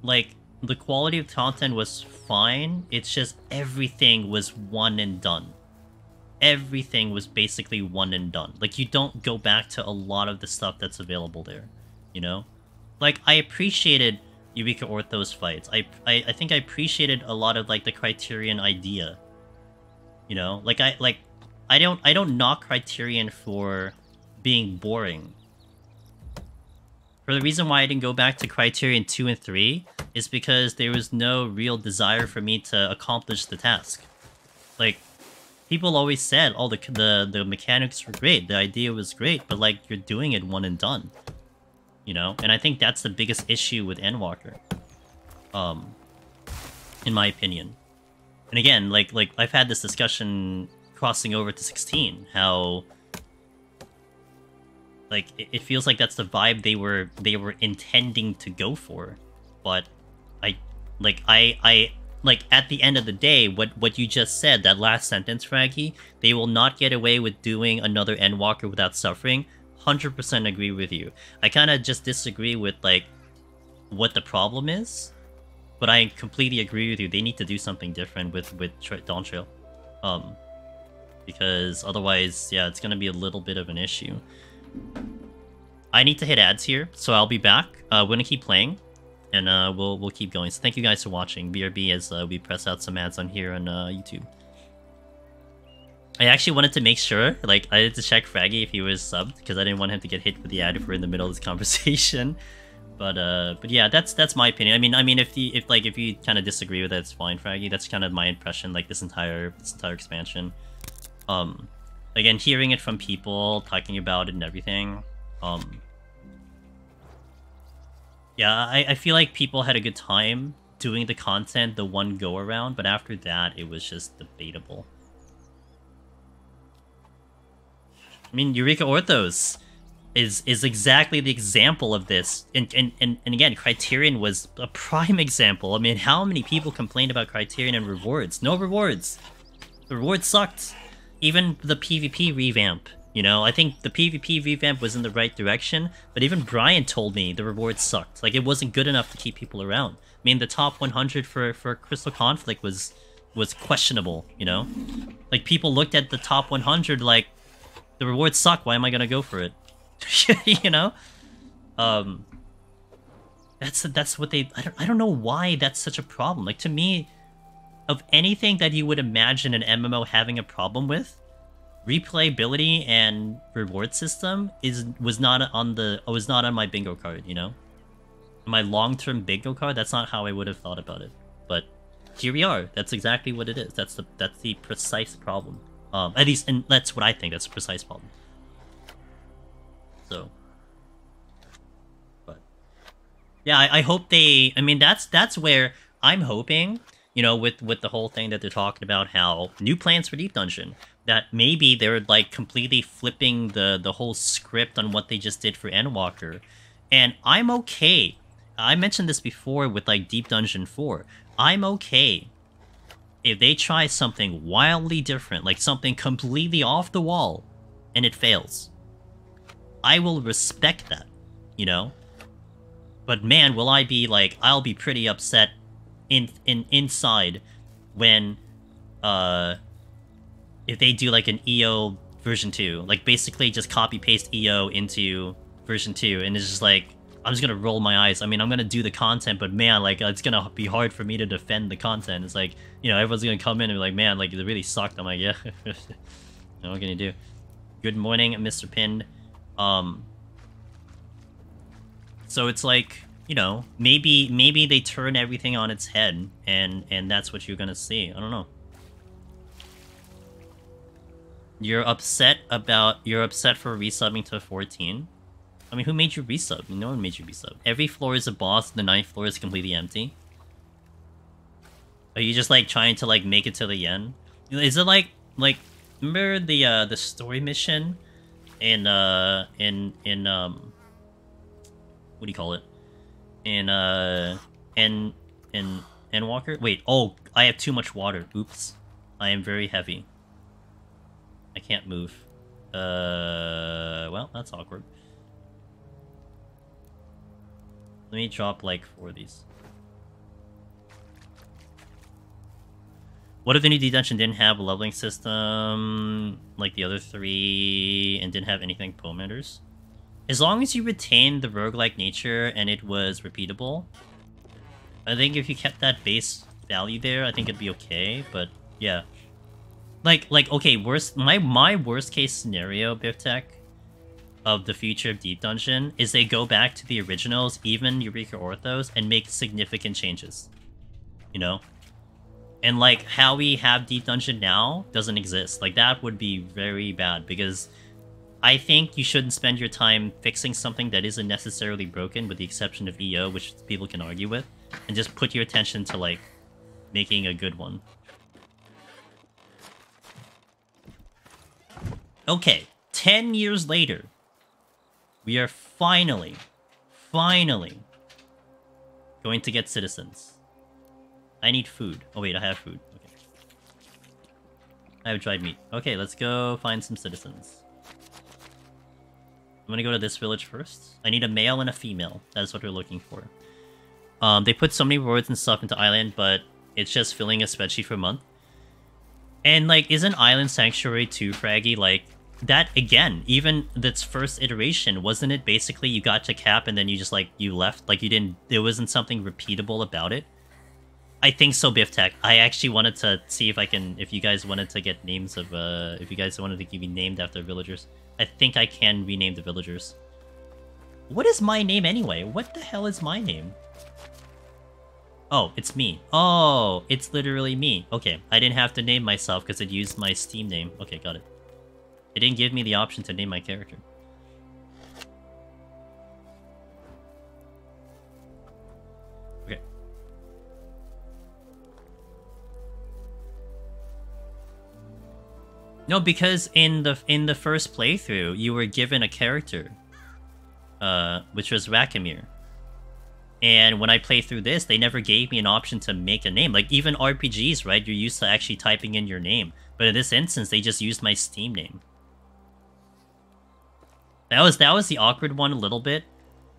like, the quality of content was fine, it's just everything was one and done. Everything was basically one and done. Like, you don't go back to a lot of the stuff that's available there, you know? Like, I appreciated Eureka Orthos fights. I think I appreciated a lot of, like, the Criterion idea. You know? Like, I don't knock Criterion for being boring. For the reason why I didn't go back to Criterion 2 and 3 is because there was no real desire for me to accomplish the task. Like, people always said, oh, the mechanics were great, the idea was great, but, like, you're doing it one and done. You know? And I think that's the biggest issue with Endwalker. In my opinion. And again, like I've had this discussion crossing over to 16, how... Like, it feels like that's the vibe they were intending to go for. But, like, at the end of the day, what you just said, that last sentence, Fraggy, they will not get away with doing another Endwalker without suffering, 100% agree with you. I kind of just disagree with, like, what the problem is, but I completely agree with you. They need to do something different with Dawn Trail. Because otherwise, yeah, it's going to be a little bit of an issue. I need to hit ads here, so I'll be back. We're going to keep playing. And we'll keep going. So thank you guys for watching. BRB as we press out some ads on here on YouTube. I actually wanted to make sure, like, I had to check Fraggy if he was subbed because I didn't want him to get hit with the ad if we're in the middle of this conversation. But yeah, that's my opinion. I mean, if you kind of disagree with it, it's fine, Fraggy. That's kind of my impression, like this entire expansion. Again, hearing it from people talking about it and everything. Yeah, I feel like people had a good time doing the content the one go around, but after that, it was just debatable. I mean, Eureka Orthos is exactly the example of this. And again, Criterion was a prime example. I mean, how many people complained about Criterion and rewards? No rewards. The rewards sucked. Even the PvP revamp. You know, I think the PvP revamp was in the right direction, but even Brian told me the rewards sucked. Like, it wasn't good enough to keep people around. I mean, the top 100 for Crystal Conflict was questionable, you know? Like, people looked at the top 100 like, the rewards suck, why am I gonna go for it? You know? That's what they... I don't know why that's such a problem. Like, to me, of anything that you would imagine an MMO having a problem with, replayability and reward system was not on my bingo card, you know? My long-term bingo card, that's not how I would have thought about it. But here we are. That's exactly what it is. That's the precise problem. At least, and that's what I think. That's a precise problem. So, but yeah, I hope they. I mean, that's where I'm hoping. You know, with the whole thing that they're talking about, how new plans for Deep Dungeon, that maybe they're like completely flipping the whole script on what they just did for Endwalker, and I'm okay. I mentioned this before with like Deep Dungeon 4. I'm okay if they try something wildly different, like something completely off the wall, and it fails. I will respect that. you know? But man, will I be like, I'll be pretty upset inside when, if they do like an EO version 2. Like, basically just copy-paste EO into version 2, and it's just like, I'm just gonna roll my eyes. I mean, I'm gonna do the content, but man, like, it's gonna be hard for me to defend the content. It's like, you know, everyone's gonna come in and be like, man, like, it really sucked. I'm like, yeah. What can you do? Good morning, Mr. Pinned. So it's like, you know, maybe they turn everything on its head, and that's what you're gonna see. I don't know. You're upset for resubbing to 14? I mean, who made you resub? No one made you resub. Every floor is a boss, and the 9th floor is completely empty. Are you just, like, trying to, like, make it to the end? Is it like, remember the story mission in, what do you call it? In Walker? Wait, oh, I have too much water. Oops. I am very heavy. I can't move. Well, that's awkward. Let me drop, like, 4 of these. What if the new D Dungeon didn't have a leveling system like the other 3 and didn't have anything Poemanders? As long as you retained the roguelike nature and it was repeatable, I think if you kept that base value there, I think it'd be okay, but yeah. Like, okay, my worst case scenario, Biftech, of the future of Deep Dungeon is they go back to the originals, even Eureka Orthos, and make significant changes. You know? And, like, how we have Deep Dungeon now doesn't exist. Like, that would be very bad, because I think you shouldn't spend your time fixing something that isn't necessarily broken, with the exception of EO, which people can argue with, and just put your attention to, like, making a good one. Okay, 10 years later, we are finally going to get citizens. I need food. Oh wait, I have food. Okay. I have dried meat. Okay, let's go find some citizens. I'm gonna go to this village first. I need a male and a female. That's what we're looking for. They put so many rewards and stuff into Island, but it's just filling a spreadsheet for a month. And, like, isn't Island Sanctuary 2 fraggy? Like, that, again, even its first iteration, wasn't it basically you got to cap and then you just, like, you left? Like, you didn't, there wasn't something repeatable about it? I think so, Biftech. I actually wanted to see if I can, if you guys wanted to get names of, if you guys wanted to be named after villagers. I think I can rename the villagers. What is my name anyway? What the hell is my name? Oh, it's me. Oh, it's literally me. Okay, I didn't have to name myself because it used my Steam name. Okay, got it. It didn't give me the option to name my character. Okay. No, because in the first playthrough, you were given a character, which was Rakimir. And when I played through this, they never gave me an option to make a name. Like, even RPGs, right? You're used to actually typing in your name. But in this instance, they just used my Steam name. That was the awkward one a little bit.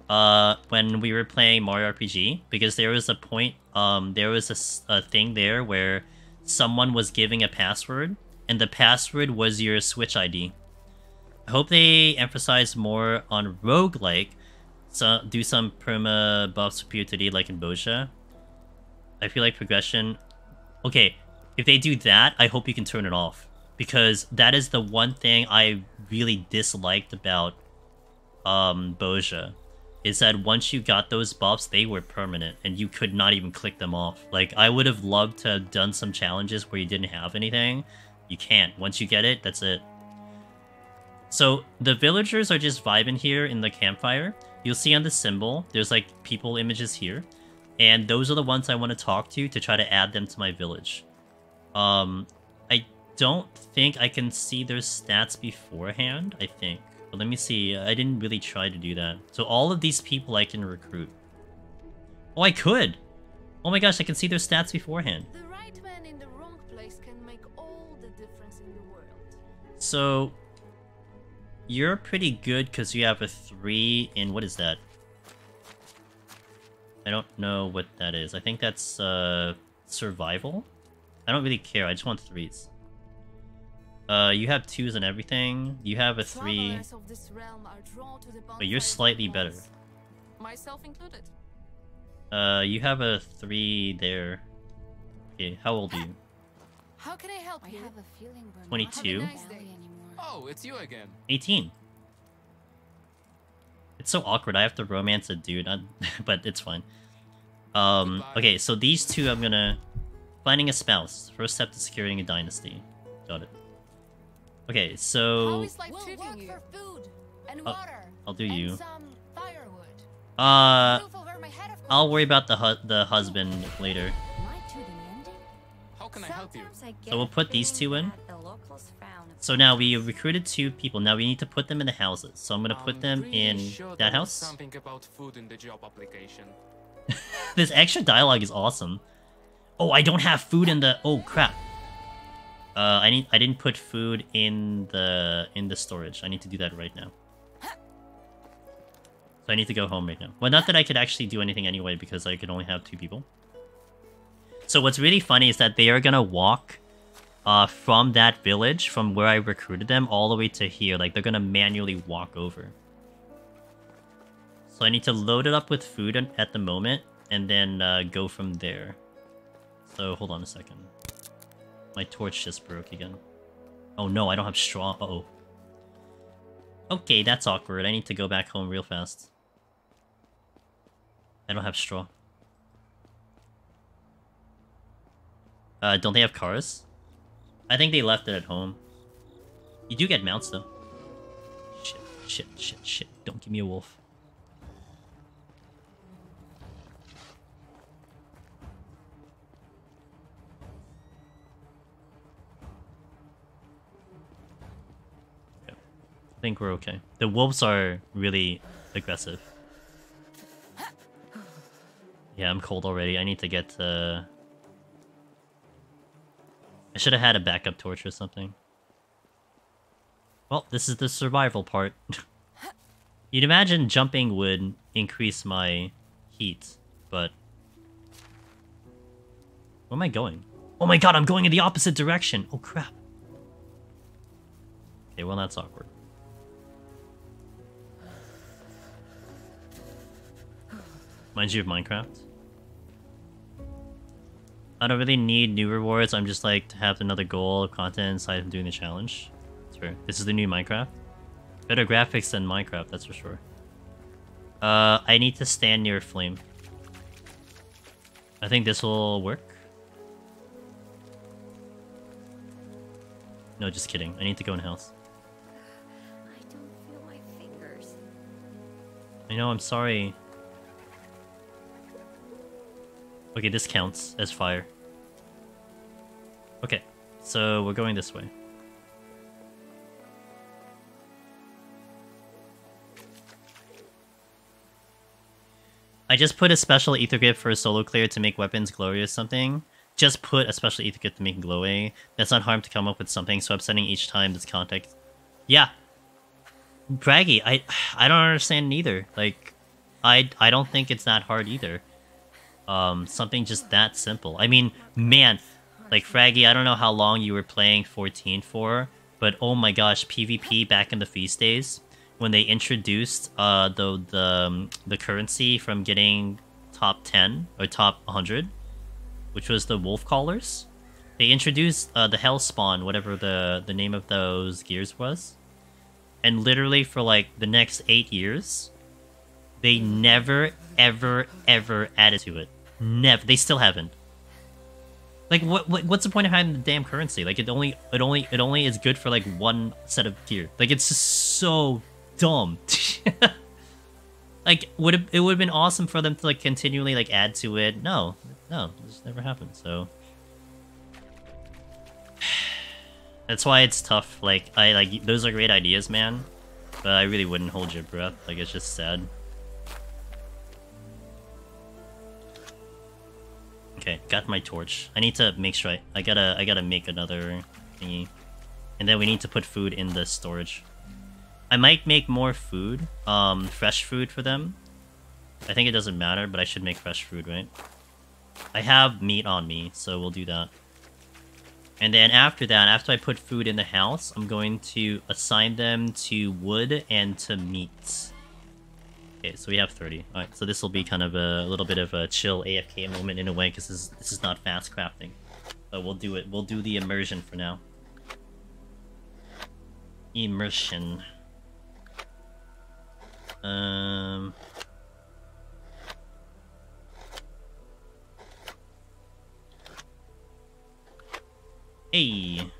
When we were playing Mario RPG. Because there was a point, there was a thing there where someone was giving a password. And the password was your Switch ID. I hope they emphasize more on roguelike. So do some perma buffs for purity like in Boja. I feel like progression. Okay, if they do that, I hope you can turn it off. Because that is the one thing I really disliked about Boja. Is that once you got those buffs, they were permanent and you could not even click them off. Like, I would have loved to have done some challenges where you didn't have anything. You can't. Once you get it, that's it. So the villagers are just vibing here in the campfire. You'll see on the symbol, there's like people images here. And those are the ones I want to talk to try to add them to my village. I don't think I can see their stats beforehand, I think. But let me see. I didn't really try to do that. So all of these people I can recruit. Oh, I could! Oh my gosh, I can see their stats beforehand. The right man in the wrong place can make all the difference in the world. So you're pretty good because you have a 3 in, what is that? I don't know what that is. I think that's survival. I don't really care. I just want 3s. You have 2s and everything. You have a 3. Travelers of this realm are drawn to the But you're bonfires slightly of better. walls, myself included. You have a 3 there. Okay, how old are you? How can I help I you? have a feeling we're 22? not in the valley anymore. Oh, it's you again. 18. It's so awkward. I have to romance a dude, but it's fine. Okay, so these 2 I'm gonna... Finding a spouse. First step to securing a dynasty. Got it. Okay, How so... is life We'll treating work you? for food and Oh, water. I'll do and you. some firewood. Uh... Roof over my head, of course. I'll worry about the husband later. Am I too demanding? How can I help you? Sometimes I So we'll get put a these 2 feeling in. that the locals frown upon So now we recruited 2 people. Now we need to put them in the houses. So I'm gonna put them pretty in sure that there was house. Something about food in the job application. This extra dialogue is awesome. Oh, I don't have food in the... Oh, crap. I didn't put food in the storage. I need to do that right now. So I need to go home right now. Well, not that I could actually do anything anyway, because I could only have 2 people. So what's really funny is that they are gonna walk from that village, from where I recruited them, all the way to here. Like, they're gonna manually walk over. So I need to load it up with food at the moment, and then go from there. So, hold on a second. My torch just broke again. Oh no, I don't have straw. Uh-oh. Okay, that's awkward. I need to go back home real fast. I don't have straw. Don't they have cars? I think they left it at home. You do get mounts, though. Shit. Don't give me a wolf. I think we're okay. The wolves are really aggressive. Yeah, I'm cold already. I need to get I should have had a backup torch or something. Well, this is the survival part. You'd imagine jumping would increase my heat, but... Where am I going? Oh my god, I'm going in the opposite direction! Oh crap. Okay, well that's awkward. Reminds you of Minecraft? I don't really need new rewards, I'm just like to have another goal of content aside from doing the challenge. That's fair. This is the new Minecraft. Better graphics than Minecraft, that's for sure. I need to stand near a flame. I think this will work. No, just kidding. I need to go in the house. I don't feel my fingers. I know, I'm sorry. Okay, this counts as fire. Okay, so we're going this way. I just put a special ether grip for a solo clear to make weapons glowy or something. Just put a special ether grip to make it glowy. That's not harm to come up with something so upsetting each time this context. Yeah. Braggy, I don't understand neither. Like, I don't think it's that hard either. Something just that simple. I mean, man, like Fraggy, I don't know how long you were playing 14 for, but oh my gosh, PvP back in the feast days, when they introduced the currency from getting top 10 or top 100, which was the wolf callers. They introduced the hell spawn, whatever the name of those gears was, and literally for like the next 8 years, they never ever added to it. Never. They still haven't. Like, what's the point of having the damn currency? Like, it only is good for like one set of gear. Like, it's just so dumb. Like, it would have been awesome for them to like continually like add to it. No, this never happened. So that's why it's tough. Like, those are great ideas, man, but I really wouldn't hold your breath. Like, it's just sad. Okay, got my torch. I need to make sure I gotta make another thingy. And then we need to put food in the storage. I might make more food, fresh food for them. I think it doesn't matter, but I should make fresh food, right? I have meat on me, so we'll do that. And then after that, after I put food in the house, I'm going to assign them to wood and to meat. Okay, so we have 30. Alright, so this will be kind of a little bit of a chill AFK moment in a way, because this is not fast crafting. But we'll do it. We'll do the immersion for now. Immersion. Hey.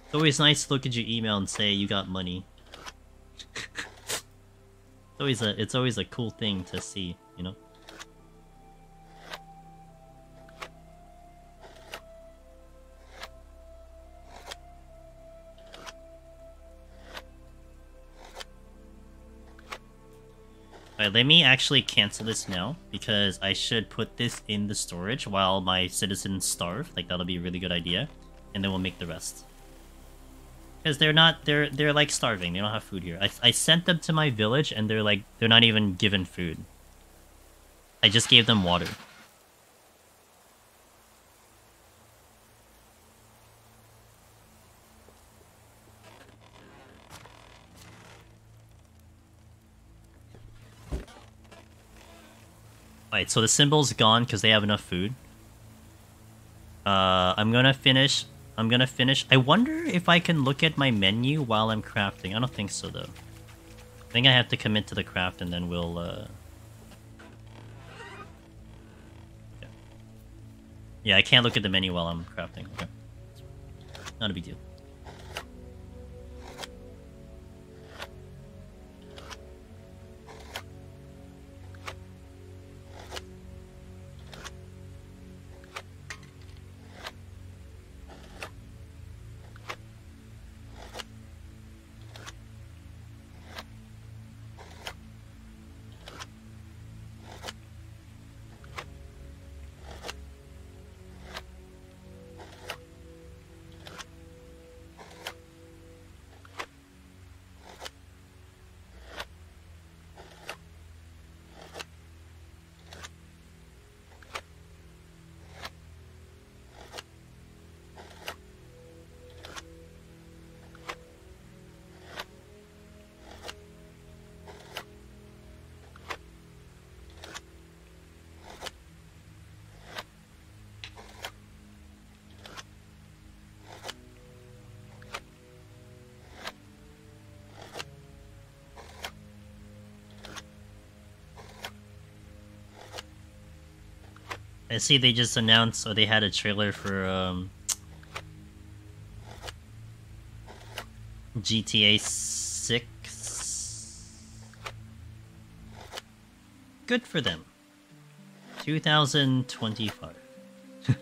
It's always nice to look at your email and say you got money. It's always a cool thing to see, you know? Alright, let me actually cancel this now, because I should put this in the storage while my citizens starve. Like, that'll be a really good idea. And then we'll make the rest. Because they're like starving. They don't have food here. I sent them to my village, and they're not even given food. I just gave them water. Alright, so the symbol's gone because they have enough food. I'm gonna finish. I wonder if I can look at my menu while I'm crafting. I don't think so, though. I think I have to commit to the craft, and then we'll, Yeah, I can't look at the menu while I'm crafting. Okay. Not a big deal. I see they just announced, or they had a trailer for, GTA 6. Good for them. 2025. How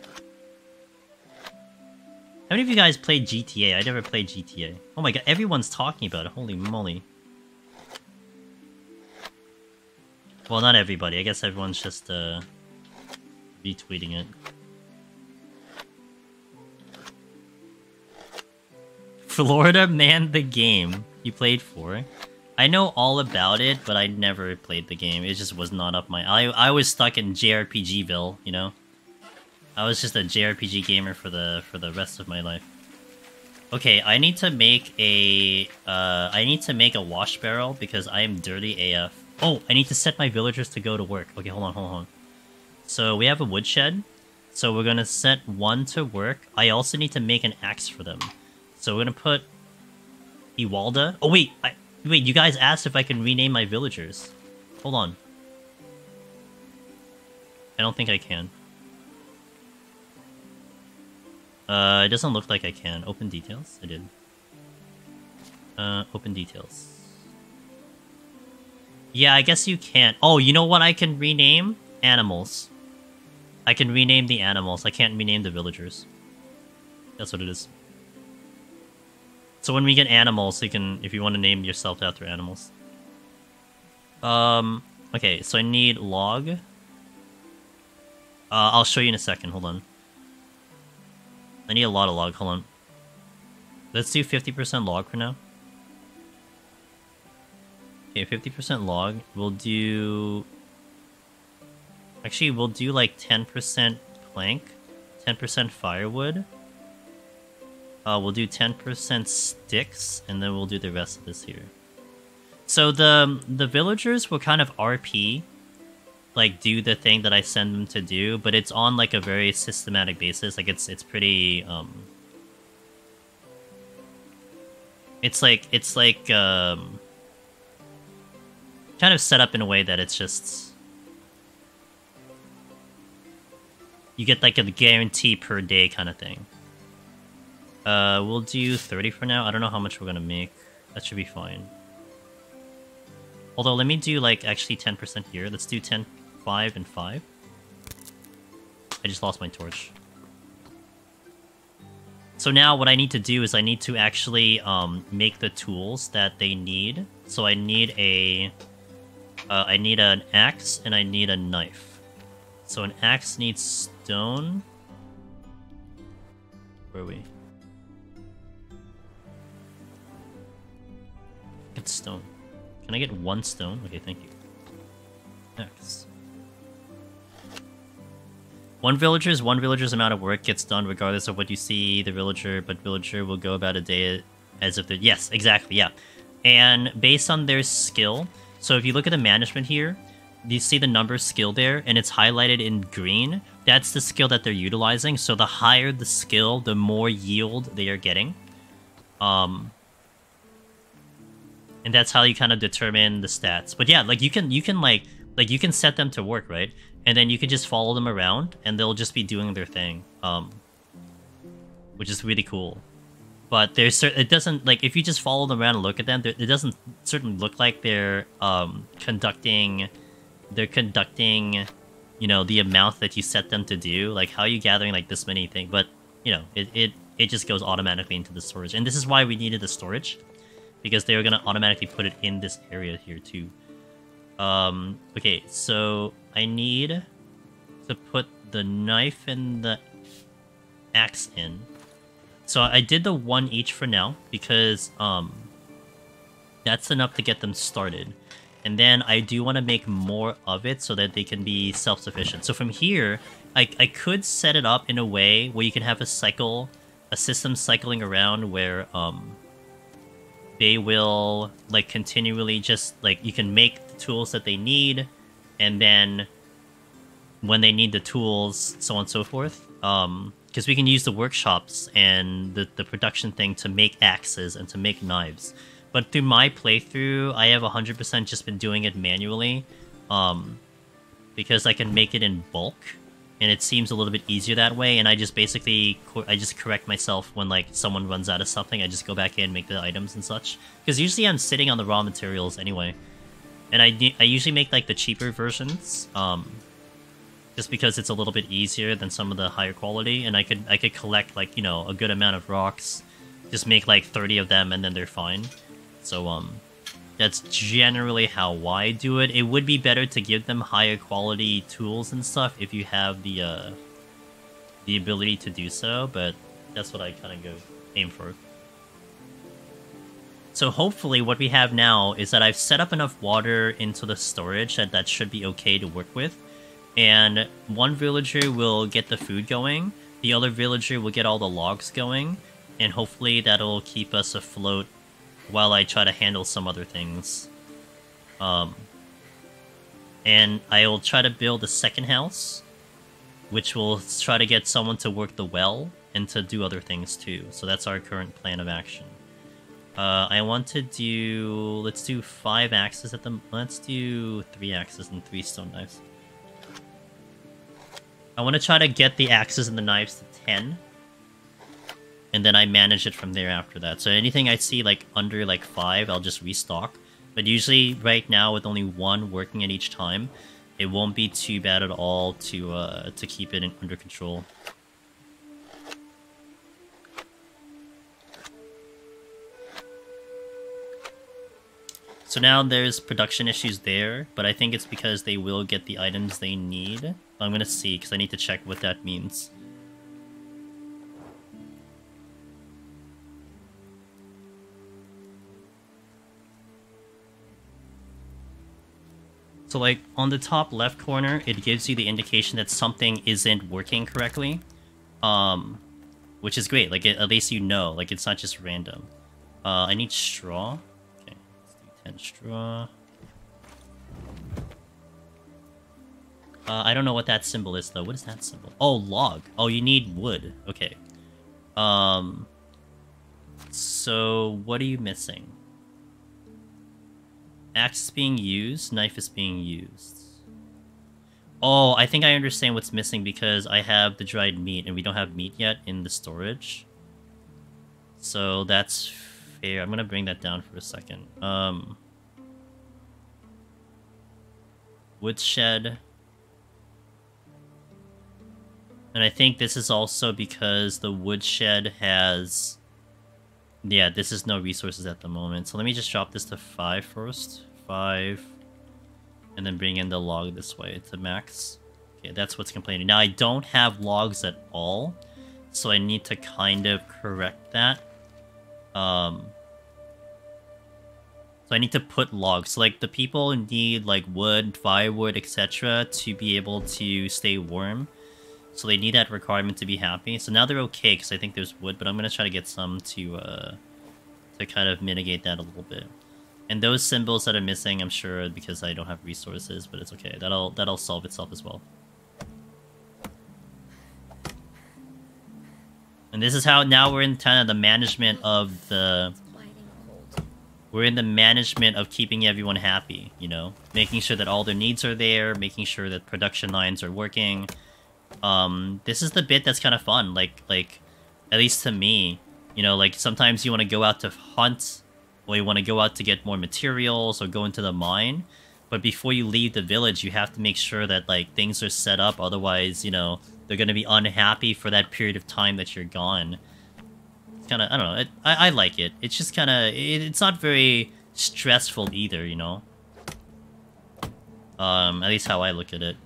many of you guys played GTA? I never played GTA. Oh my god, everyone's talking about it. Holy moly. Well, not everybody. I guess everyone's just, retweeting it. Florida Man the game. You played 4? I know all about it, but I never played the game. It just was not up my... I was stuck in JRPGville, you know? I was just a JRPG gamer for the rest of my life. Okay, I need to make a... wash barrel because I am dirty AF. Oh, I need to set my villagers to go to work. Okay, hold on. So we have a woodshed. So we're gonna set one to work. I also need to make an axe for them. So we're gonna put Iwalda. Oh wait, wait. You guys asked if I can rename my villagers. Hold on. I don't think I can. It doesn't look like I can. Open details. I did. Open details. Yeah, I guess you can't. Oh, you know what I can rename? Animals. I can rename the animals. I can't rename the villagers. That's what it is. So when we get animals, you can, if you want to name yourself after animals. Okay, so I need log. I'll show you in a second. Hold on. I need a lot of log. Hold on. Let's do 50% log for now. Okay, Okay, 50% log. We'll do... Actually, we'll do like 10% plank, 10% firewood. We'll do 10% sticks, and then we'll do the rest of this here. So the villagers will kind of RP, like do the thing that I send them to do, but it's on like a very systematic basis. Like it's pretty it's like kind of set up in a way that it's just you get like a guarantee per day kind of thing. We'll do 30 for now. I don't know how much we're gonna make. That should be fine. Although let me do like actually 10% here. Let's do 10, 5, and 5. I just lost my torch. So now what I need to do is I need to actually make the tools that they need. So I need I need an axe and I need a knife. So an axe needs stone. Where are we? Get stone. Can I get 1 stone? Okay, thank you. Axe. One villager's amount of work gets done regardless of what you see the villager, but villager will go about a day as if they're... Yes, exactly, yeah. And based on their skill, so if you look at the management here, you see the number skill there, and it's highlighted in green. That's the skill that they're utilizing, so the higher the skill, the more yield they are getting. And that's how you kind of determine the stats. But yeah, like you can set them to work, right? And then you can just follow them around, and they'll just be doing their thing, which is really cool. But it doesn't, like, if you just follow them around and look at them, it doesn't certainly look like they're conducting, you know, the amount that you set them to do. Like, how are you gathering like this many things? But you know, it just goes automatically into the storage, and this is why we needed the storage, because they were gonna automatically put it in this area here too. Okay, so I need to put the knife and the axe in. So I did the 1 each for now, because that's enough to get them started. And then I do want to make more of it so that they can be self-sufficient. So from here, I could set it up in a way where you can have a system cycling around where they will like continually just like you can make the tools that they need, and then when they need the tools, so on and so forth. Because we can use the workshops and the production thing to make axes and to make knives. But through my playthrough, I have 100% just been doing it manually, because I can make it in bulk, and it seems a little bit easier that way. And I just basically correct myself when like someone runs out of something. I just go back in, make the items and such. Because usually I'm sitting on the raw materials anyway, and I usually make like the cheaper versions, just because it's a little bit easier than some of the higher quality, and I could collect like, you know, a good amount of rocks, just make like 30 of them, and then they're fine. So that's generally how I do it. It would be better to give them higher quality tools and stuff if you have the ability to do so, but that's what I kind of aim for. So hopefully what we have now is that I've set up enough water into the storage that should be okay to work with. And one villager will get the food going, the other villager will get all the logs going, and hopefully that'll keep us afloat while I try to handle some other things. And I will try to build a second house, which will try to get someone to work the well and to do other things too. So that's our current plan of action. I want to do... Let's do 5 axes at the... Let's do 3 axes and 3 stone knives. I want to try to get the axes and the knives to 10. And then I manage it from there after that. So anything I see like under like 5, I'll just restock. But usually right now with only 1 working at each time, it won't be too bad at all to keep it under control. So now there's production issues there, but I think it's because they will get the items they need. I'm gonna see, because I need to check what that means. So like on the top left corner, it gives you the indication that something isn't working correctly, which is great. Like at least you know, like it's not just random. I need straw. Okay, let's do 10 straw. I don't know what that symbol is though. What is that symbol? Oh, log. Oh, you need wood. Okay. So what are you missing? Axe is being used, knife is being used. Oh, I think I understand what's missing because I have the dried meat and we don't have meat yet in the storage. So that's fair. I'm gonna bring that down for a second. Woodshed. And I think this is also because the woodshed has... Yeah, this is no resources at the moment. So let me just drop this to 5 first. 5. And then bring in the log this way to max. Okay, that's what's complaining. Now, I don't have logs at all. So I need to kind of correct that. So I need to put logs. So, like, the people need, like, wood, firewood, etc. to be able to stay warm. So they need that requirement to be happy. So now they're okay, because I think there's wood, but I'm going to try to get some to kind of mitigate that a little bit. And those symbols that are missing, I'm sure, because I don't have resources, but it's okay. That'll solve itself as well. And this is how now we're in kind of the management of the... We're in the management of keeping everyone happy, you know? Making sure that all their needs are there, making sure that production lines are working. This is the bit that's kind of fun, like, at least to me, you know, like, sometimes you want to go out to hunt, or you want to go out to get more materials, or go into the mine, but before you leave the village, you have to make sure that, like, things are set up, otherwise, you know, they're going to be unhappy for that period of time that you're gone. It's kind of, I don't know, I like it. It's just kind of, it's not very stressful either, you know? At least how I look at it.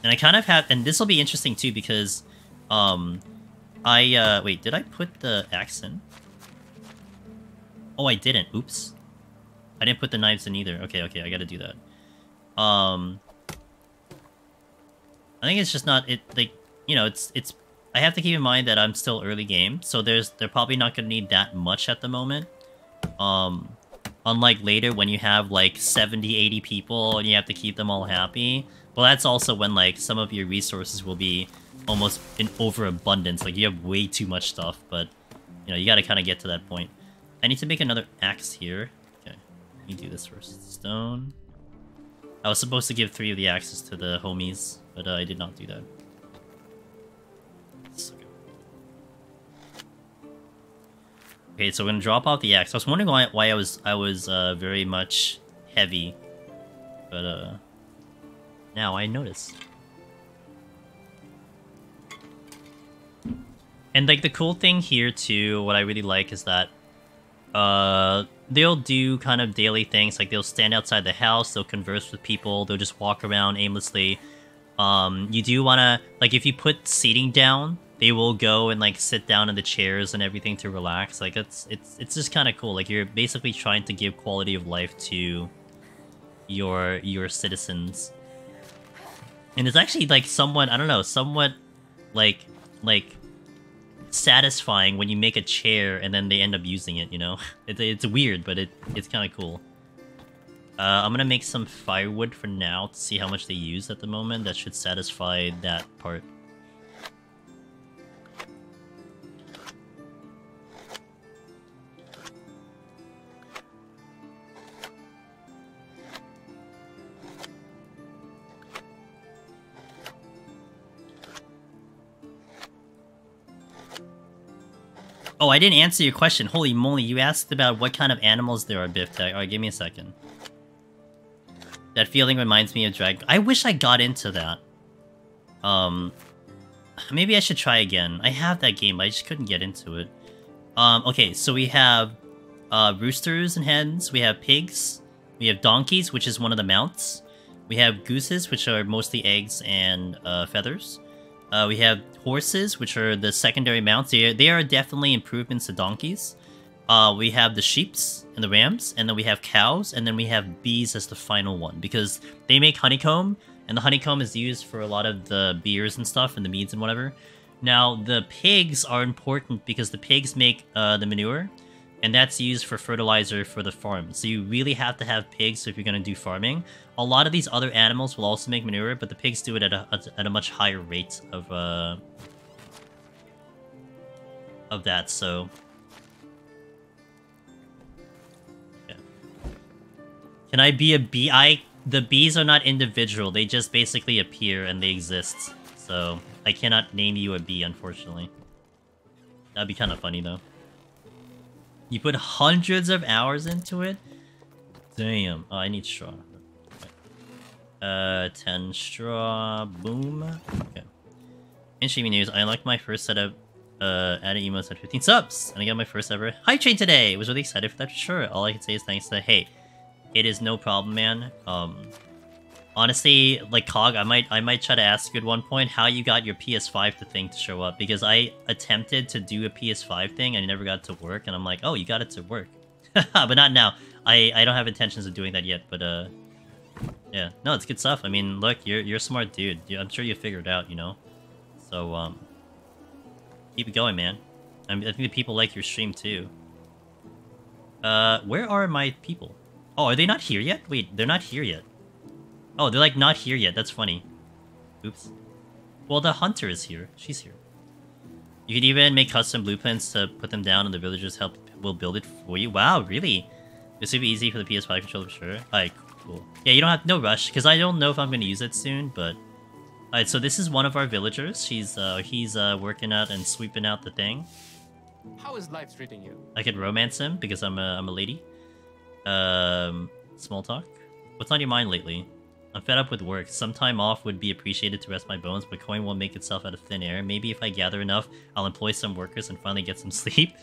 And I kind of have, and this will be interesting too because, wait, did I put the axe in? Oh, I didn't. Oops. I didn't put the knives in either. Okay, I gotta do that. I think it's just not, like, you know, it's, I have to keep in mind that I'm still early game, so they're probably not gonna need that much at the moment. Unlike later when you have, like, 70, 80 people and you have to keep them all happy. Well, that's also when, like, some of your resources will be almost in overabundance. Like, you have way too much stuff, but, you know, you gotta kind of get to that point. I need to make another axe here. Okay, let me do this first. Stone. I was supposed to give 3 of the axes to the homies, but I did not do that. Okay, so we're gonna drop off the axe. I was wondering why I was very much heavy, but now I notice. And like the cool thing here too, what I really like is that they'll do kind of daily things, like they'll stand outside the house, they'll converse with people, they'll just walk around aimlessly. You do wanna, like, if you put seating down, they will go and like sit down in the chairs and everything to relax. Like it's just kind of cool. Like you're basically trying to give quality of life to your citizens. And it's actually like somewhat, I don't know, somewhat like satisfying when you make a chair and then they end up using it, you know? It's weird, but it's kind of cool. I'm gonna make some firewood for now to see how much they use at the moment. That should satisfy that part. Oh, I didn't answer your question. Holy moly, you asked about what kind of animals there are, Biff Tech. Alright, give me a second. That feeling reminds me of Drag... I wish I got into that. Maybe I should try again. I have that game, but I just couldn't get into it. Okay, so we have roosters and hens. We have pigs. We have donkeys, which is one of the mounts. We have gooses, which are mostly eggs and feathers. We have horses, which are the secondary mounts. They are definitely improvements to donkeys. we have the sheeps and the rams, and then we have cows, and then we have bees as the final one, because they make honeycomb, and the honeycomb is used for a lot of the beers and stuff, and the meads and whatever. Now, the pigs are important because the pigs make the manure, and that's used for fertilizer for the farm. So you really have to have pigs if you're going to do farming. A lot of these other animals will also make manure, but the pigs do it at a much higher rate of that, so... yeah. Can I be a bee? The bees are not individual, they just basically appear and they exist. So, I cannot name you a bee, unfortunately. That'd be kind of funny, though. You put hundreds of hours into it? Damn. Oh, I need straw. 10 straw. Boom. Okay. In streaming news, I unlocked my first set of added emotes at 15 subs, and I got my first ever hype train today. I was really excited for that for sure. All I can say is thanks to hey, it is no problem, man. Honestly, like Cog, I might try to ask you at one point how you got your PS5 thing to show up, because I attempted to do a PS5 thing and it never got to work, and I'm like, oh, you got it to work. But not now. I don't have intentions of doing that yet, but yeah. No, it's good stuff. I mean, look, you're a smart dude. I'm sure you figured it out, you know? So, keep it going, man. I think the people like your stream, too. Where are my people? Oh, are they not here yet? Wait, they're not here yet. Oh, they're, like, not here yet. That's funny. Oops. Well, the hunter is here. She's here. You can even make custom blueprints to put them down, and the villagers will build it for you. Wow, really? This would be easy for the PS5 controller, for sure. Alright, cool. Yeah, you don't have... no rush, because I don't know if I'm going to use it soon, but... Alright, so this is one of our villagers. He's working out and sweeping out the thing. How is life treating you? I could romance him, because I'm a lady. Small talk? What's on your mind lately? I'm fed up with work. Some time off would be appreciated to rest my bones, but coin won't make itself out of thin air. Maybe if I gather enough, I'll employ some workers and finally get some sleep.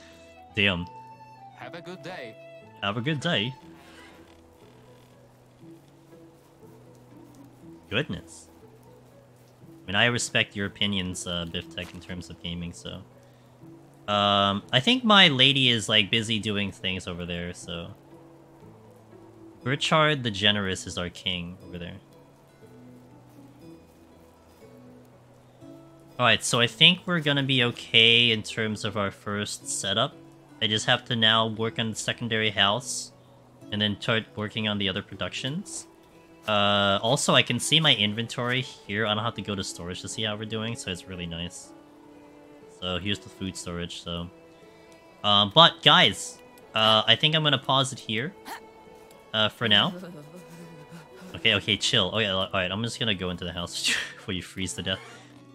Damn. Have a good day. Have a good day. Goodness. I mean, I respect your opinions, Biff Tech, in terms of gaming, so... I think my lady is, like, busy doing things over there, so... Burchard the Generous is our king over there. Alright, so I think we're gonna be okay in terms of our first setup. I just have to now work on the secondary house, and then start working on the other productions. Also, I can see my inventory here. I don't have to go to storage to see how we're doing, so it's really nice. So here's the food storage, so... but guys, I think I'm gonna pause it here. For now. Okay, chill. Oh yeah, alright, I'm just gonna go into the house before you freeze to death.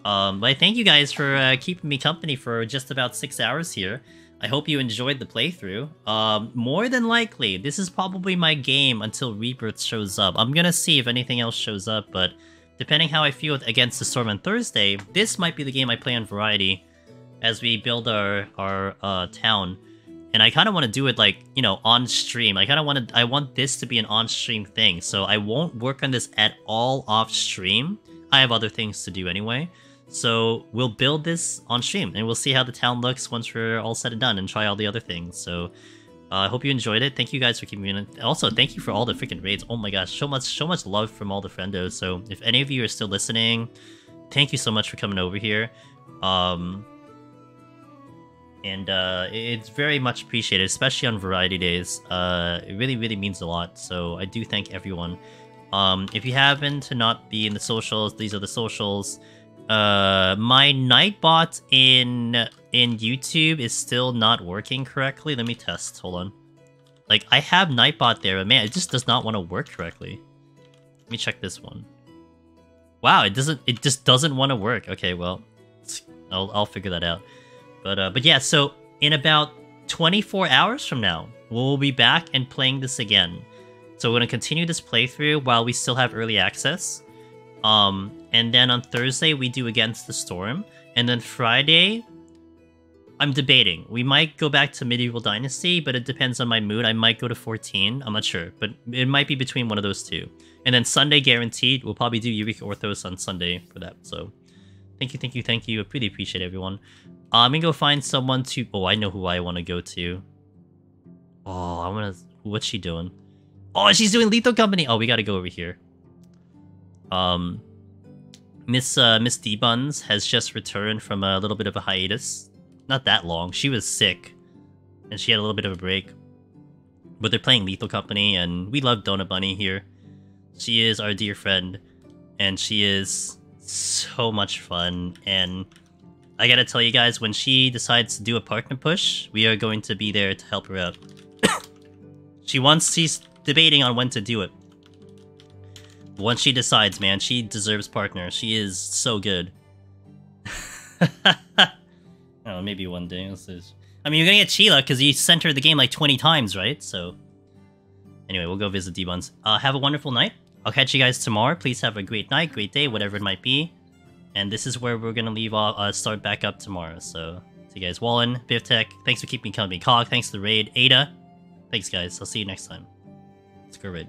But I thank you guys for keeping me company for just about 6 hours here. I hope you enjoyed the playthrough. More than likely, this is probably my game until Rebirth shows up. I'm gonna see if anything else shows up, but depending how I feel against the Storm on Thursday, this might be the game I play on Variety as we build our town. And I kind of want to do it, like, you know, on stream. I want this to be an on-stream thing, so I won't work on this at all off-stream. I have other things to do anyway. So we'll build this on stream, and we'll see how the town looks once we're all said and done, and try all the other things. So I hope you enjoyed it. Thank you guys for keeping me in it. Also, thank you for all the freaking raids. Oh my gosh, so much love from all the friendos. So if any of you are still listening, thank you so much for coming over here. And it's very much appreciated, especially on Variety Days. It really, really means a lot, so I do thank everyone. If you happen to not be in the socials, these are the socials. My Nightbot in YouTube is still not working correctly. Let me test, hold on. Like, I have Nightbot there, but man, it just does not want to work correctly. Let me check this one. Wow, it just doesn't want to work. Okay, well, I'll figure that out. But yeah, so in about 24 hours from now, we'll be back and playing this again. So we're going to continue this playthrough while we still have early access. And then on Thursday, we do Against the Storm. And then Friday, I'm debating. We might go back to Medieval Dynasty, but it depends on my mood. I might go to 14. I'm not sure, but it might be between one of those two. And then Sunday, guaranteed, we'll probably do Eureka Orthos on Sunday for that. So thank you. I really appreciate everyone. I'm gonna go find someone to... Oh, I know who I want to go to. Oh, I wanna... What's she doing? Oh, she's doing Lethal Company! Oh, we gotta go over here. Miss D-Buns has just returned from a little bit of a hiatus. Not that long. She was sick. And she had a little bit of a break. But they're playing Lethal Company, and we love Donut Bunny here. She is our dear friend. And she is so much fun. And I gotta tell you guys, when she decides to do a partner push, we are going to be there to help her out. She's debating on when to do it. But once she decides, man, she deserves partner. She is so good. Oh, maybe one day. I mean, you're gonna get Sheila because you sent her the game like 20 times, right? So, anyway, we'll go visit D-Buns. Have a wonderful night. I'll catch you guys tomorrow. Please have a great night, great day, whatever it might be. And this is where we're gonna leave off. Start back up tomorrow. So, see you guys. Wallen, BivTech, thanks for keeping me company. Cog, thanks for the raid. Ada, thanks guys. I'll see you next time. Let's go raid.